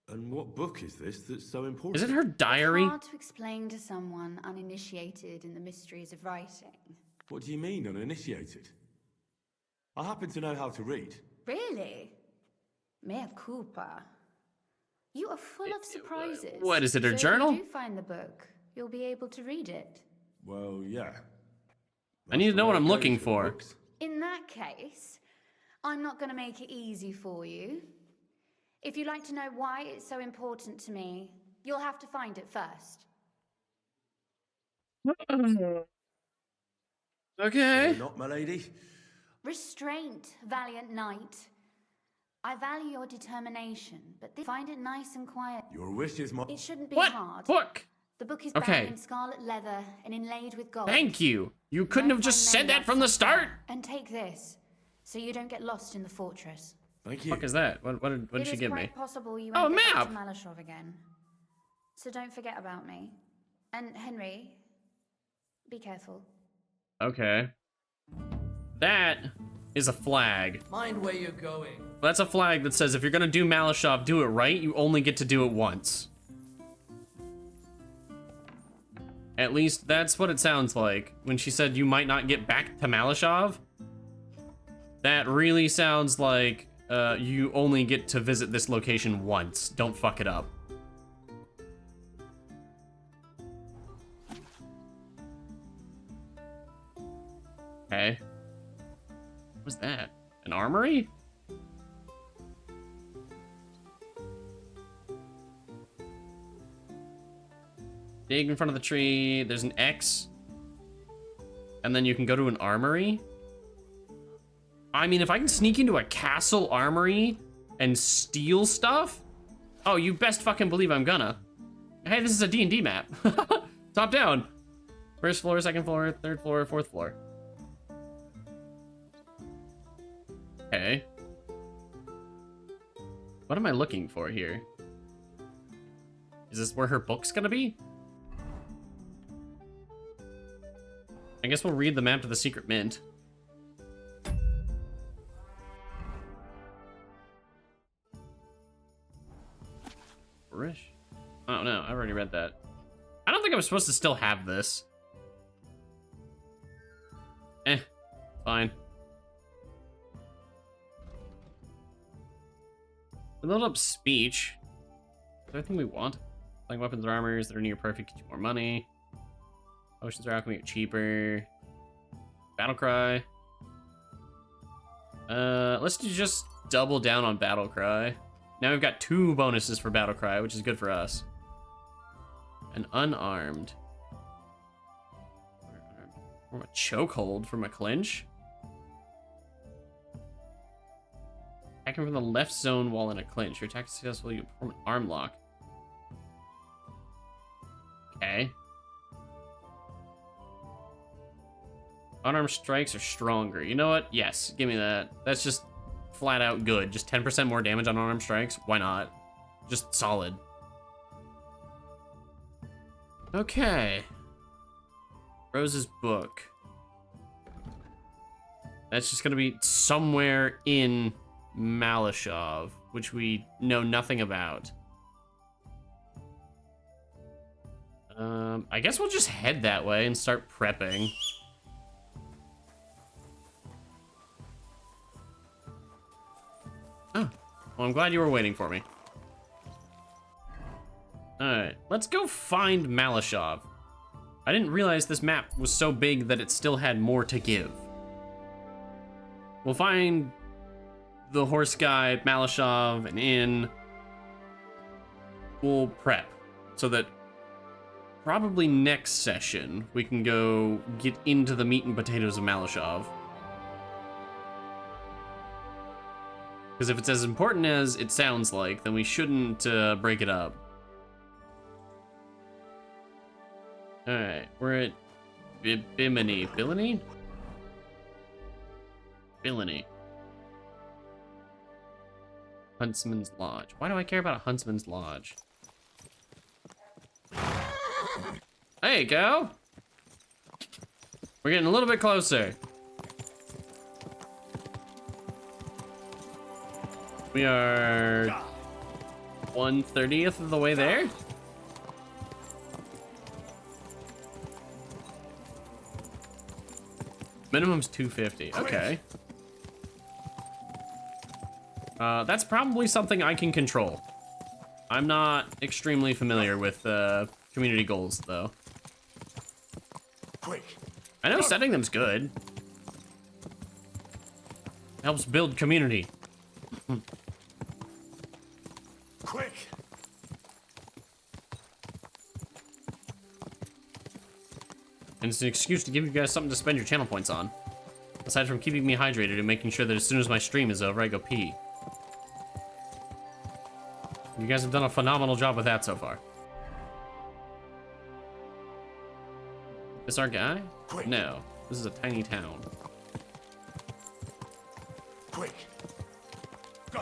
And what book is this that's so important? Is it her diary? It's hard to explain to someone uninitiated in the mysteries of writing. What do you mean, uninitiated? I happen to know how to read. Really? Mea culpa. You are full of surprises. What, is it her So journal? If you do find the book, you'll be able to read it. Well, yeah. I need to know what I'm looking for. In that case, I'm not going to make it easy for you. If you'd like to know why it's so important to me, you'll have to find it first. Okay. Not, my lady. Restraint, valiant knight. I value your determination, but find it nice and quiet. Your wish is my... It shouldn't be hard. Book? The book is bound in scarlet leather and inlaid with gold. Thank you. You couldn't have just said that from the start. And take this, so you don't get lost in the fortress. Thank you. What the fuck is that? What did she give me? It is quite possible you Oh, won't get map. back to Malashov again. So don't forget about me. And Henry, be careful. Okay. That is a flag. Mind where you're going. That's a flag that says if you're gonna do Malashov, do it right. You only get to do it once. At least that's what it sounds like when she said you might not get back to Malashov. That really sounds like you only get to visit this location once. Don't fuck it up. Okay. What was that? An armory? Dig in front of the tree. There's an X. And then you can go to an armory. I mean, if I can sneak into a castle armory and steal stuff, oh, you best fucking believe I'm gonna. Hey, this is a D&D map. Top down. First floor, second floor, third floor, fourth floor. Okay. What am I looking for here? Is this where her book's gonna be? I guess we'll read the map to the secret mint. Rish? Oh no, I've already read that. I don't think I was supposed to still have this. Fine. We load up speech. Is there anything we want? Like weapons or armors that are near perfect get you more money. Potions or alchemy are cheaper. Battle cry. Let's just double down on battle cry. Now we've got 2 bonuses for battle cry, which is good for us. An unarmed. From a chokehold from a clinch. Attacking from the left zone while in a clinch. Your attack is successful, you perform an arm lock. Okay. Unarmed strikes are stronger. You know what? Yes, give me that. That's just flat out good. Just 10% more damage on unarmed strikes. Why not? Just solid. Okay. Rose's book. That's just gonna be somewhere in Malashov, which we know nothing about. I guess we'll just head that way and start prepping. Oh, well, I'm glad you were waiting for me. Alright, let's go find Malashov. I didn't realize this map was so big that it still had more to give. We'll find the horse guy, Malashov, an inn. We'll prep so that probably next session we can go get into the meat and potatoes of Malashov. Because if it's as important as it sounds like, then we shouldn't break it up. Alright, we're at Bimini. Billini? Billini. Huntsman's Lodge. Why do I care about a Huntsman's Lodge? There you go. We're getting a little bit closer. We are 1/30th of the way there. Minimum's 250. Okay. That's probably something I can control. I'm not extremely familiar with community goals, though. Quick. I know setting them's good. Helps build community. And it's an excuse to give you guys something to spend your channel points on. Aside from keeping me hydrated and making sure that as soon as my stream is over, I go pee. You guys have done a phenomenal job with that so far. This our guy? Quick. No. This is a tiny town. Quick. Go.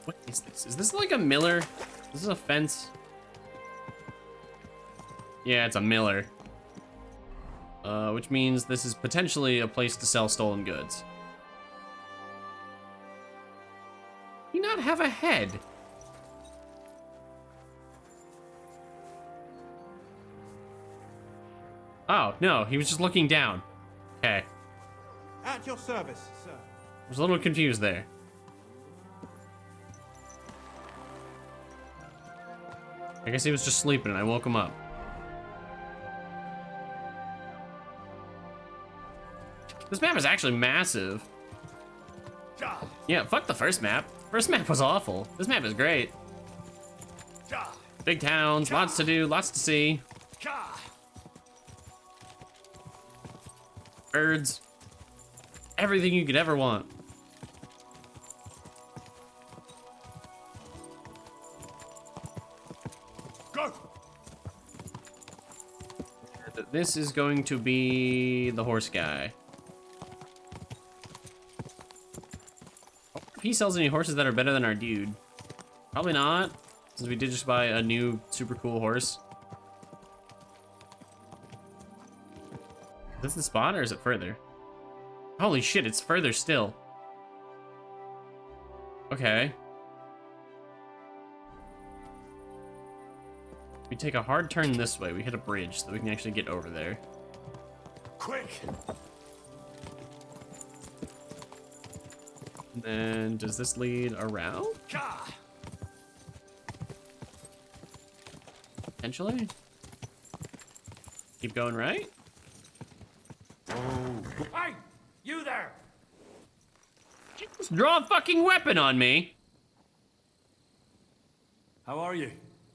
What is this? Is this like a miller? This is a fence? Yeah, it's a miller. Which means this is potentially a place to sell stolen goods. Do you not have a head? Oh, no, he was just looking down. Okay. At your service, sir. I was a little confused there. I guess he was just sleeping and I woke him up. This map is actually massive. Yeah, fuck the first map. First map was awful. This map is great. Big towns, lots to do, lots to see. Birds. Everything you could ever want. Go. This is going to be the horse guy. If he sells any horses that are better than our dude. Probably not, since we did just buy a new super cool horse. Is this the spot or is it further? Holy shit, it's further still. Okay. We take a hard turn this way. We hit a bridge so that we can actually get over there. Quick. And then does this lead around? Potentially. Keep going right. Hey, you there! Just draw a fucking weapon on me. How are you?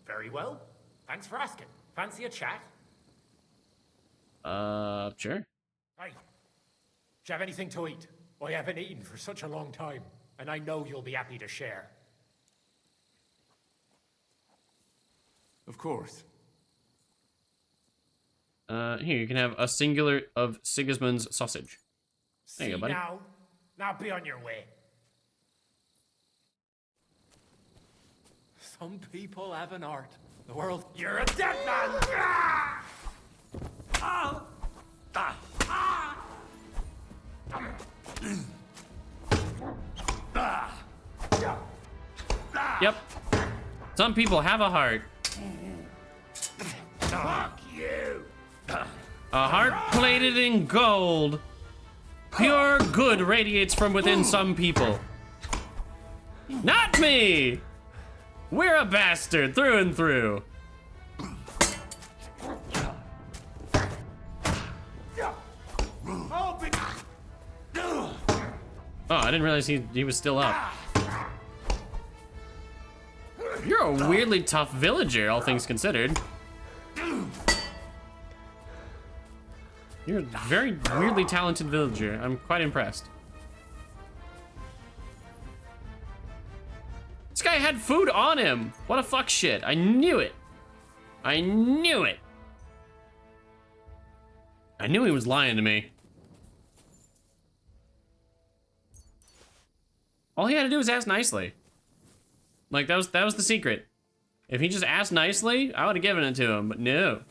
Very well. Thanks for asking. Fancy a chat? Sure. Hey, do you have anything to eat? I haven't eaten for such a long time, and I know you'll be happy to share. Of course. Here, you can have a singular of Sigismund's sausage. There you go, buddy. Now be on your way. Some people have an art. The world... You're a dead man! Yep. Some people have a heart. Fuck you! A heart plated in gold. Pure good radiates from within some people. Not me! We're a bastard through and through. Oh, I didn't realize he was still up. You're a weirdly tough villager, all things considered. You're a very weirdly talented villager. I'm quite impressed. This guy had food on him. What a fuck shit. I knew it. I knew it. I knew he was lying to me. All he had to do was ask nicely. Like, that was the secret. If he just asked nicely, I would have given it to him, but no.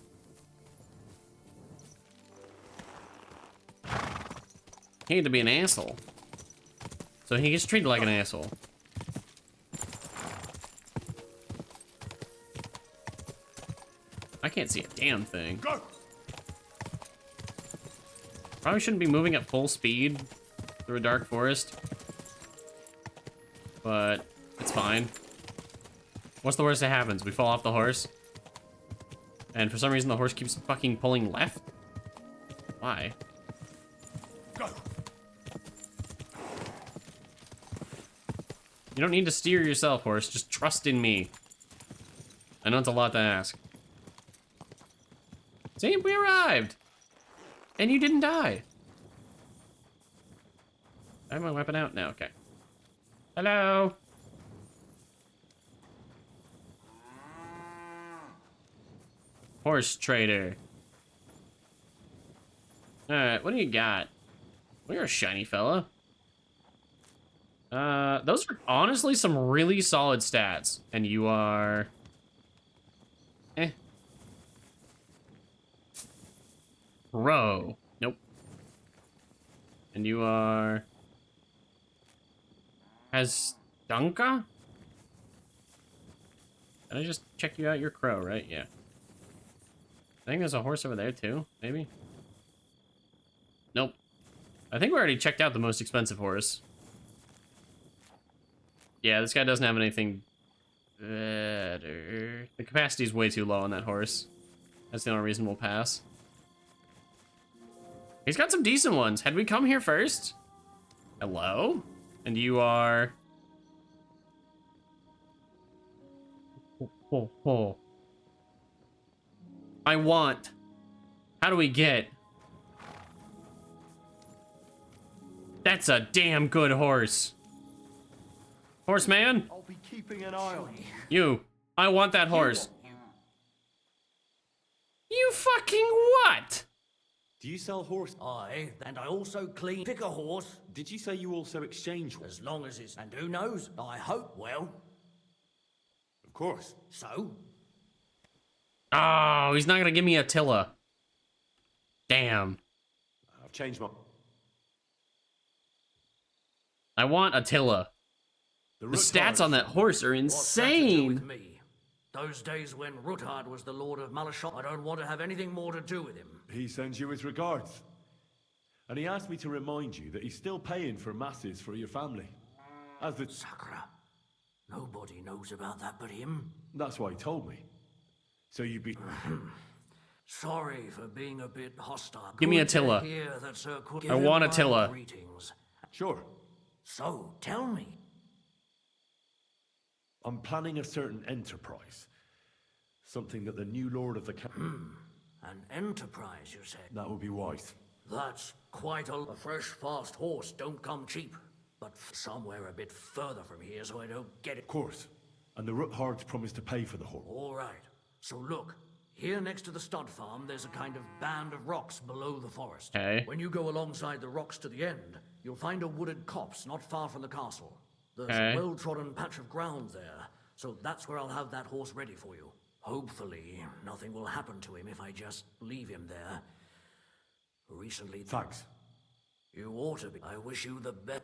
He had to be an asshole. So he gets treated like an asshole. I can't see a damn thing. Go. Probably shouldn't be moving at full speed through a dark forest. But it's fine. What's the worst that happens? We fall off the horse. And for some reason the horse keeps fucking pulling left. Why? Go. You don't need to steer yourself, horse. Just trust in me. I know it's a lot to ask. See, we arrived. And you didn't die. I have my weapon out now, okay. Hello. Horse trader. Alright, what do you got? Well, you're a shiny fella. Those are honestly some really solid stats. And you are... Pro. Nope. And you are... Dunka? Did I just check you out? You're Crow, right? Yeah. I think there's a horse over there too, maybe? Nope. I think we already checked out the most expensive horse. Yeah, this guy doesn't have anything better. The capacity's way too low on that horse. That's the only reason we'll pass. He's got some decent ones. Had we come here first? Hello? And you are... I want... How do we get... That's a damn good horse. Horseman? I'll be keeping an eye on you. You. I want that horse. You fucking what? Do you sell horse? Aye, and I also pick a horse. Did you say you also exchange? As long as it's... And who knows? I hope well. Of course. So? Oh, he's not gonna give me Attila. Damn. I've changed my... I want Attila. The stats on that horse are insane. What's that to do with me? Those days when Ruthard was the Lord of Malashot, I don't want to have anything more to do with him. He sends you his regards. And he asked me to remind you that he's still paying for masses for your family. As the... Sakura. Nobody knows about that but him. That's why he told me. So you'd be... Sorry for being a bit hostile. Give me Attila. I want Attila. Greetings. Sure. So, tell me. I'm planning a certain enterprise. Something that the new lord of the An enterprise, you said? That would be wise. That's quite a fresh, fast horse. Don't come cheap. But somewhere a bit further from here so I don't get it. Of course. And the Ruthards promised to pay for the horse. All right. So look, here next to the stud farm, there's a kind of band of rocks below the forest. Okay. When you go alongside the rocks to the end, you'll find a wooded copse not far from the castle. There's a well-trodden patch of ground there, so that's where I'll have that horse ready for you. Hopefully, nothing will happen to him if I just leave him there. Recently... Thanks. You ought to be. I wish you the best.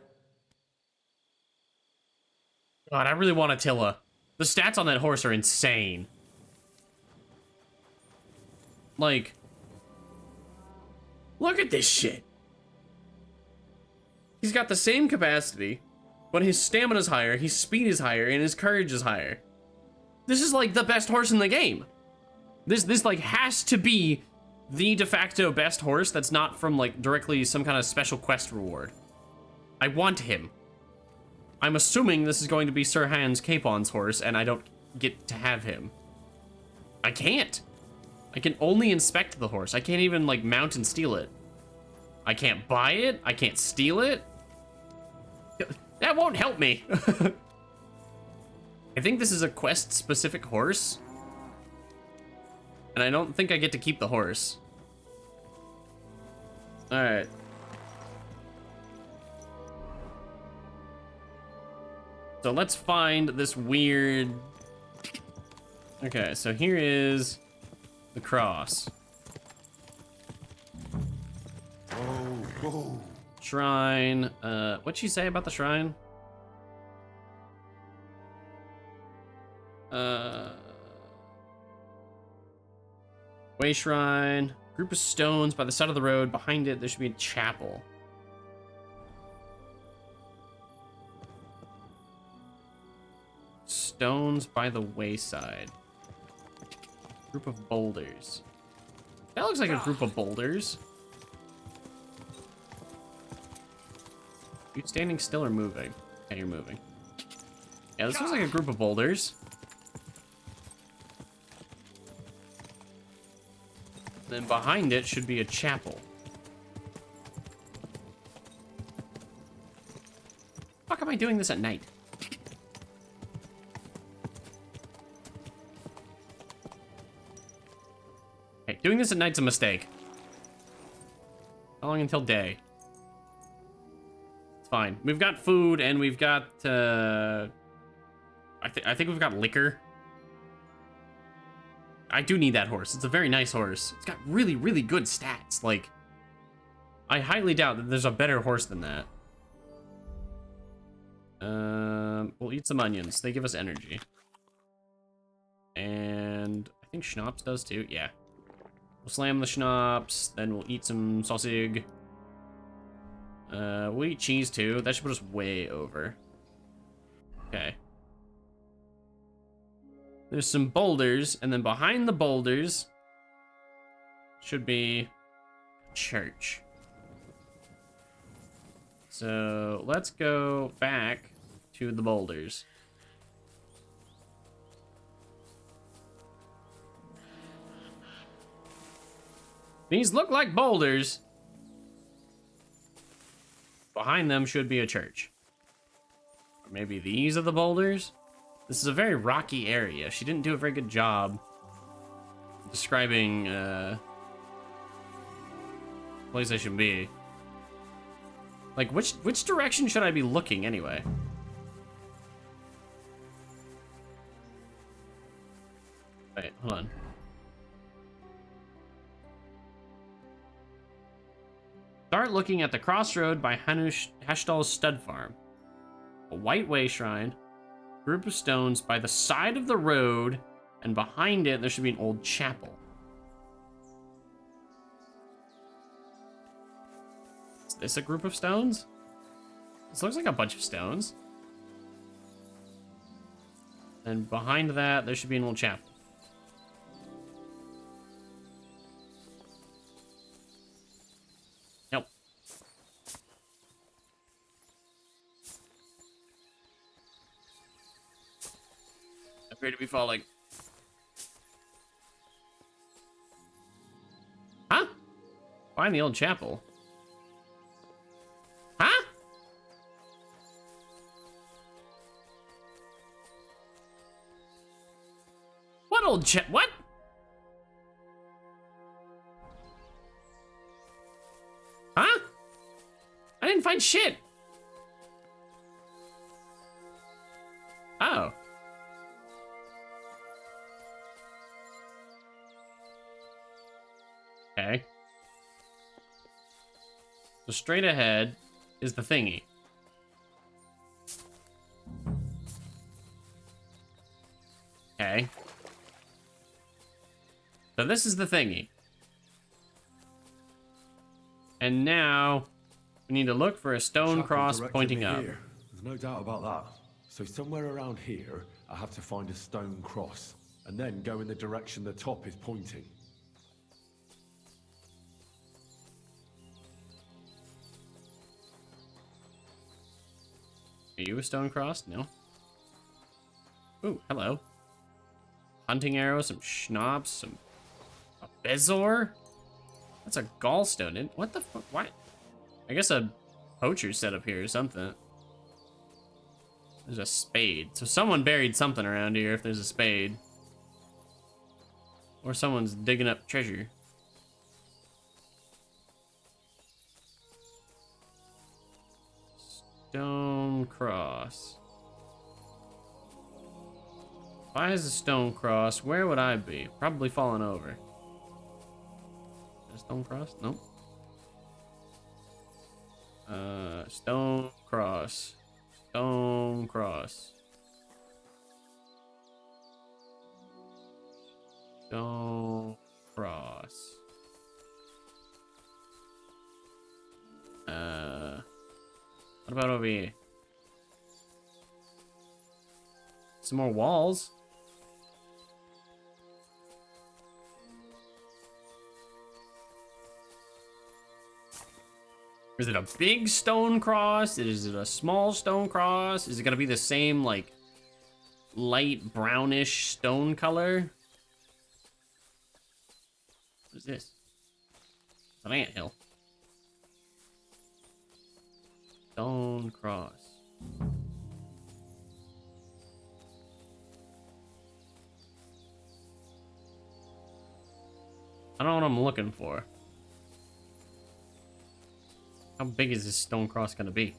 God, I really want Attila. The stats on that horse are insane. Like... Look at this shit. He's got the same capacity, but his stamina's higher, his speed is higher, and his courage is higher. This is like the best horse in the game. This like has to be the de facto best horse that's not from like directly some kind of special quest reward. I want him. I'm assuming this is going to be Sir Hans Capon's horse, and I don't get to have him. I can't. I can only inspect the horse. I can't even like mount and steal it. I can't buy it. I can't steal it. That won't help me. I think this is a quest-specific horse. And I don't think I get to keep the horse. Alright. So let's find this weird... Okay, so here is the cross. Oh. Shrine. What'd she say about the shrine? Way shrine. Group of stones by the side of the road. Behind it, there should be a chapel. Stones by the wayside. Group of boulders. That looks like a group of boulders. You standing still or moving? Okay, you're moving. Yeah, this looks like a group of boulders. Then behind it should be a chapel. Fuck am I doing this at night? Okay, doing this at night's a mistake. How long until day? It's fine. We've got food and we've got I think we've got liquor. I do need that horse. It's a very nice horse. It's got really, really good stats. Like, I highly doubt that there's a better horse than that. We'll eat some onions. They give us energy. And I think schnapps does too. Yeah. We'll slam the schnapps. Then we'll eat some sausage. We'll eat cheese too. That should put us way over. Okay. There's some boulders, and then behind the boulders should be a church. So let's go back to the boulders. These look like boulders. Behind them should be a church. Or maybe these are the boulders? This is a very rocky area. She didn't do a very good job describing place I should be. Like, which direction should I be looking anyway? Wait, hold on. Start looking at the crossroad by Hashtal's stud farm. A white way shrine. Group of stones by the side of the road, and behind it there should be an old chapel. Is this a group of stones? This looks like a bunch of stones. And behind that there should be an old chapel. Nope. Appear to be falling. Huh? Find the old chapel. Huh? What old what? Huh? I didn't find shit. Oh. Okay. So straight ahead is the thingy. Okay. So this is the thingy. And now we need to look for a stone cross pointing up. There's no doubt about that. So somewhere around here, I have to find a stone cross, and then go in the direction the top is pointing. Are you a stone cross? No. Ooh, hello. Hunting arrow, some schnapps, a bezor? That's a gallstone. What the fuck? What? I guess a poacher set up here or something. There's a spade. So someone buried something around here if there's a spade. Or someone's digging up treasure. Stone cross. If I was a stone cross, where would I be? Probably falling over. A stone cross? Nope. Stone cross. Stone cross. Stone cross. What about over here? Some more walls. Is it a big stone cross? Is it a small stone cross? Is it gonna be the same, like, light brownish stone color? What is this? It's an anthill. Stone cross. I don't know what I'm looking for. How big is this stone cross gonna be?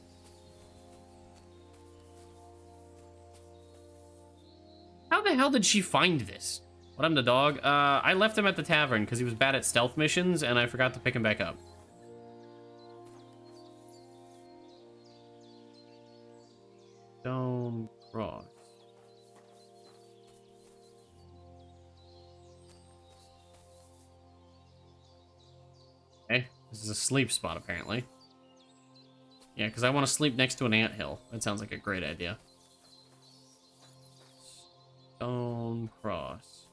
How the hell did she find this? What happened to dog? I left him at the tavern because he was bad at stealth missions and I forgot to pick him back up. Stone cross. Okay, this is a sleep spot apparently. Yeah, because I want to sleep next to an anthill. That sounds like a great idea. Stone cross.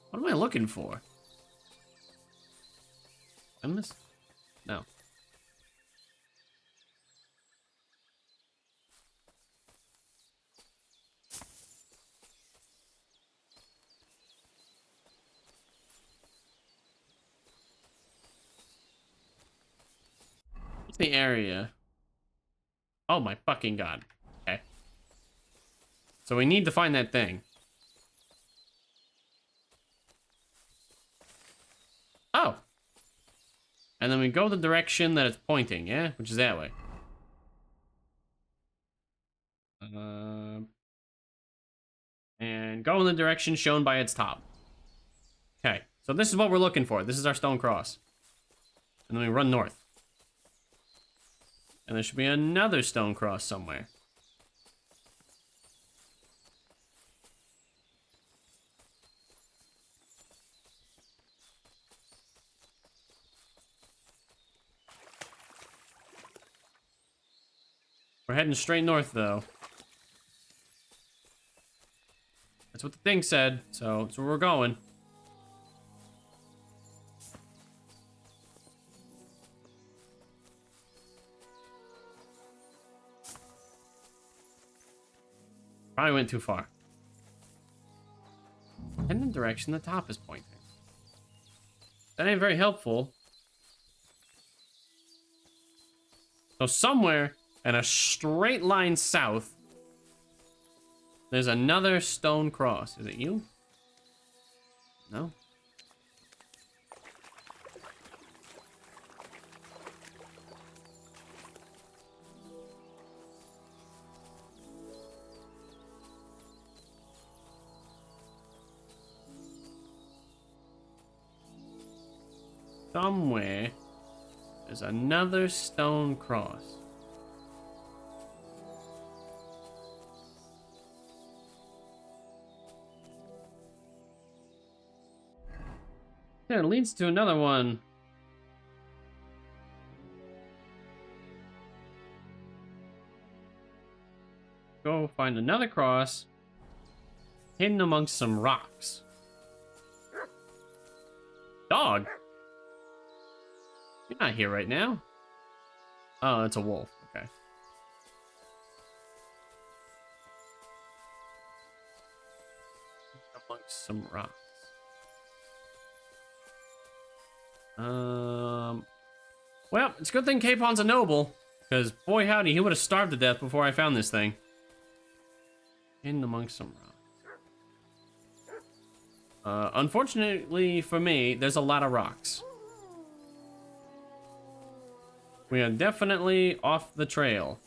What am I looking for? I missed. No. What's the area? Oh my fucking god. Okay. So we need to find that thing. Oh. And then we go the direction that it's pointing, yeah? Which is that way. And go in the direction shown by its top. Okay, so this is what we're looking for. This is our stone cross. And then we run north. And there should be another stone cross somewhere. We're heading straight north, though. That's what the thing said, so that's where we're going. Probably went too far. And the direction the top is pointing. That ain't very helpful. So somewhere in a straight line south, there's another stone cross. Is it you? No? Somewhere, there's another stone cross. Yeah, it leads to another one. Go find another cross hidden amongst some rocks. Dog? You're not here right now. Oh, it's a wolf. Okay. Amongst some rocks. Well, it's a good thing Capon's a noble, because boy howdy, he would have starved to death before I found this thing. In amongst some rocks. Unfortunately for me, there's a lot of rocks. We are definitely off the trail.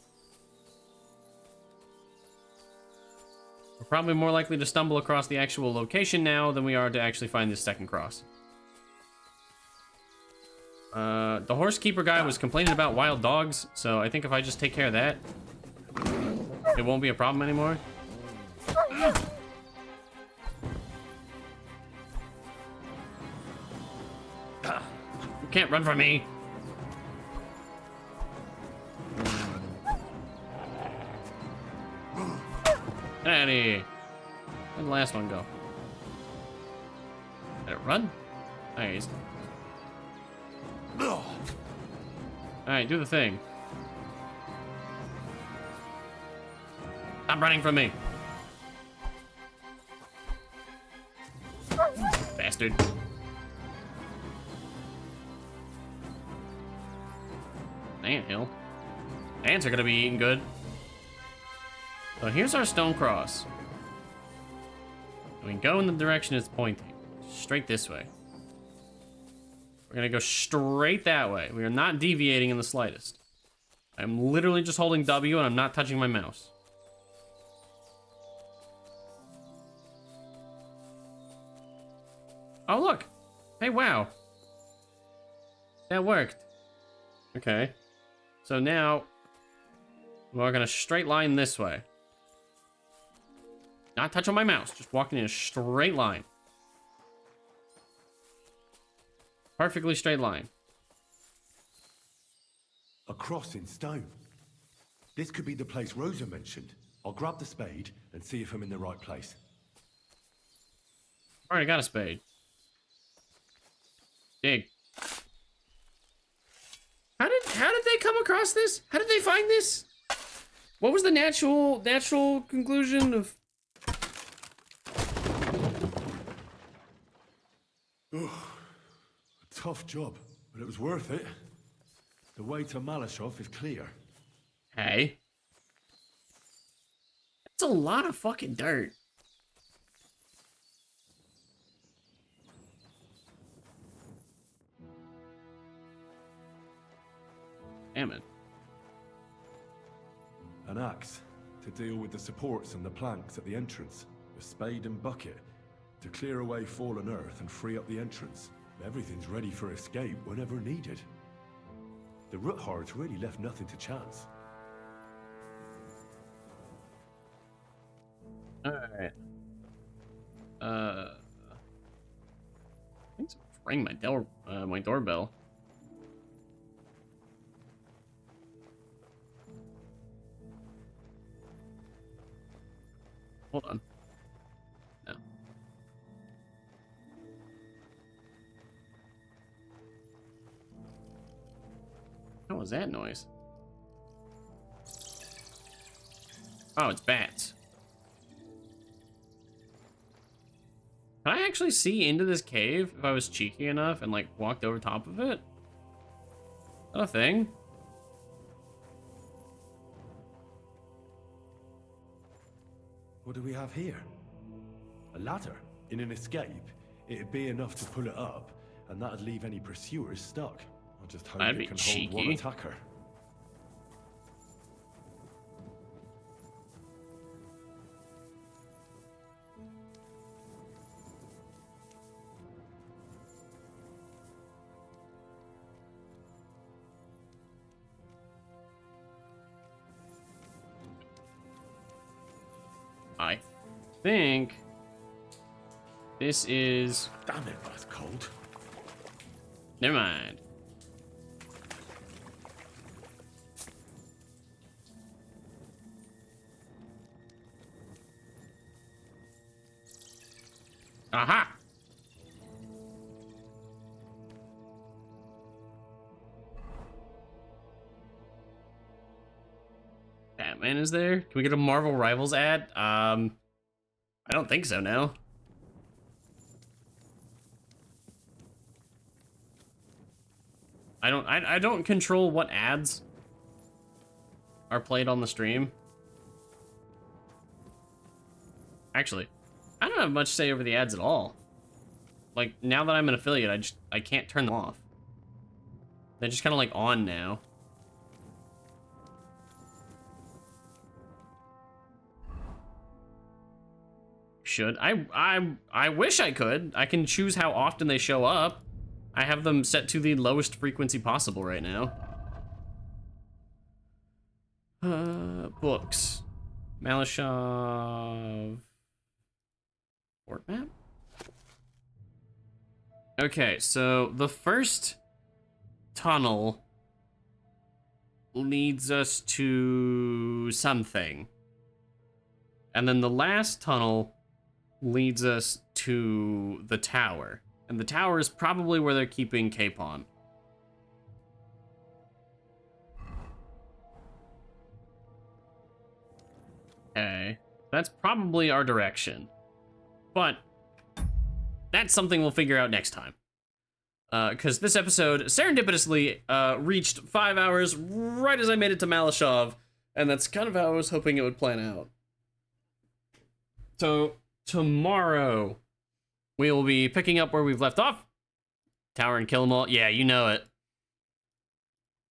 We're probably more likely to stumble across the actual location now than we are to actually find this second cross. The horsekeeper guy was complaining about wild dogs, so I think if I just take care of that, it won't be a problem anymore. You can't run from me. Daddy. Where'd the last one go? Did it run? Nice. Alright, do the thing. Stop running from me. Bastard. anthill. Ants are gonna be eating good. So here's our stone cross. And we go in the direction it's pointing. Straight this way. We're gonna go straight that way. We are not deviating in the slightest. I'm literally just holding W and I'm not touching my mouse. Oh, look. Hey, wow. That worked. Okay. So now, we're gonna straight line this way. Not touching my mouse, just walking in a straight line. Perfectly straight line. A cross in stone. This could be the place Rosa mentioned. I'll grab the spade and see if I'm in the right place. Alright, I got a spade. Dig. How did they come across this? How did they find this? What was the natural conclusion of? Oh, a tough job, but it was worth it. The way to Malashov is clear. Hey. That's a lot of fucking dirt. Damn it. An axe to deal with the supports and the planks at the entrance. A spade and bucket to clear away fallen earth and free up the entrance. Everything's ready for escape whenever needed. The Roothards really left nothing to chance. Alright. I think someone's ringing my doorbell. Hold on. No. What was that noise? Oh, it's bats. Can I actually see into this cave if I was cheeky enough and like walked over top of it? Is that a thing? What do we have here? A ladder. In an escape, it'd be enough to pull it up, and that'd leave any pursuers stuck. I'll just hope it can hold one attacker. I think this is. Damn it, that's cold. Never mind. Aha! Batman is there? Can we get a Marvel Rivals ad? I don't think so now. I don't control what ads are played on the stream. Actually, I don't have much say over the ads at all. Like, now that I'm an affiliate, I can't turn them off. They're just kind of like on now. Should I wish I could. I can choose how often they show up. I have them set to the lowest frequency possible right now. Books. Malashov. Fort map? Okay, so the first tunnel leads us to something. And then the last tunnel leads us to the tower. And the tower is probably where they're keeping Capon. Okay. That's probably our direction. But that's something we'll figure out next time. because this episode serendipitously reached 5 hours right as I made it to Malashov, and that's kind of how I was hoping it would plan out. So tomorrow we will be picking up where we've left off. Tower and kill 'em all. Yeah, you know it.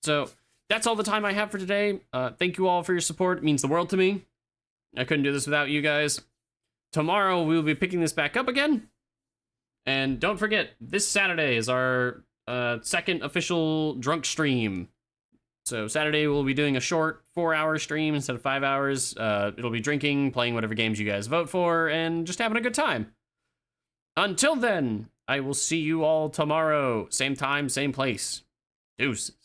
So that's all the time I have for today. Thank you all for your support. It means the world to me. I couldn't do this without you guys. Tomorrow we will be picking this back up again. And don't forget, this Saturday is our second official drunk stream. So Saturday we'll be doing a short 4-hour stream instead of 5 hours. It'll be drinking, playing whatever games you guys vote for, and just having a good time. Until then, I will see you all tomorrow. Same time, same place. Deuces.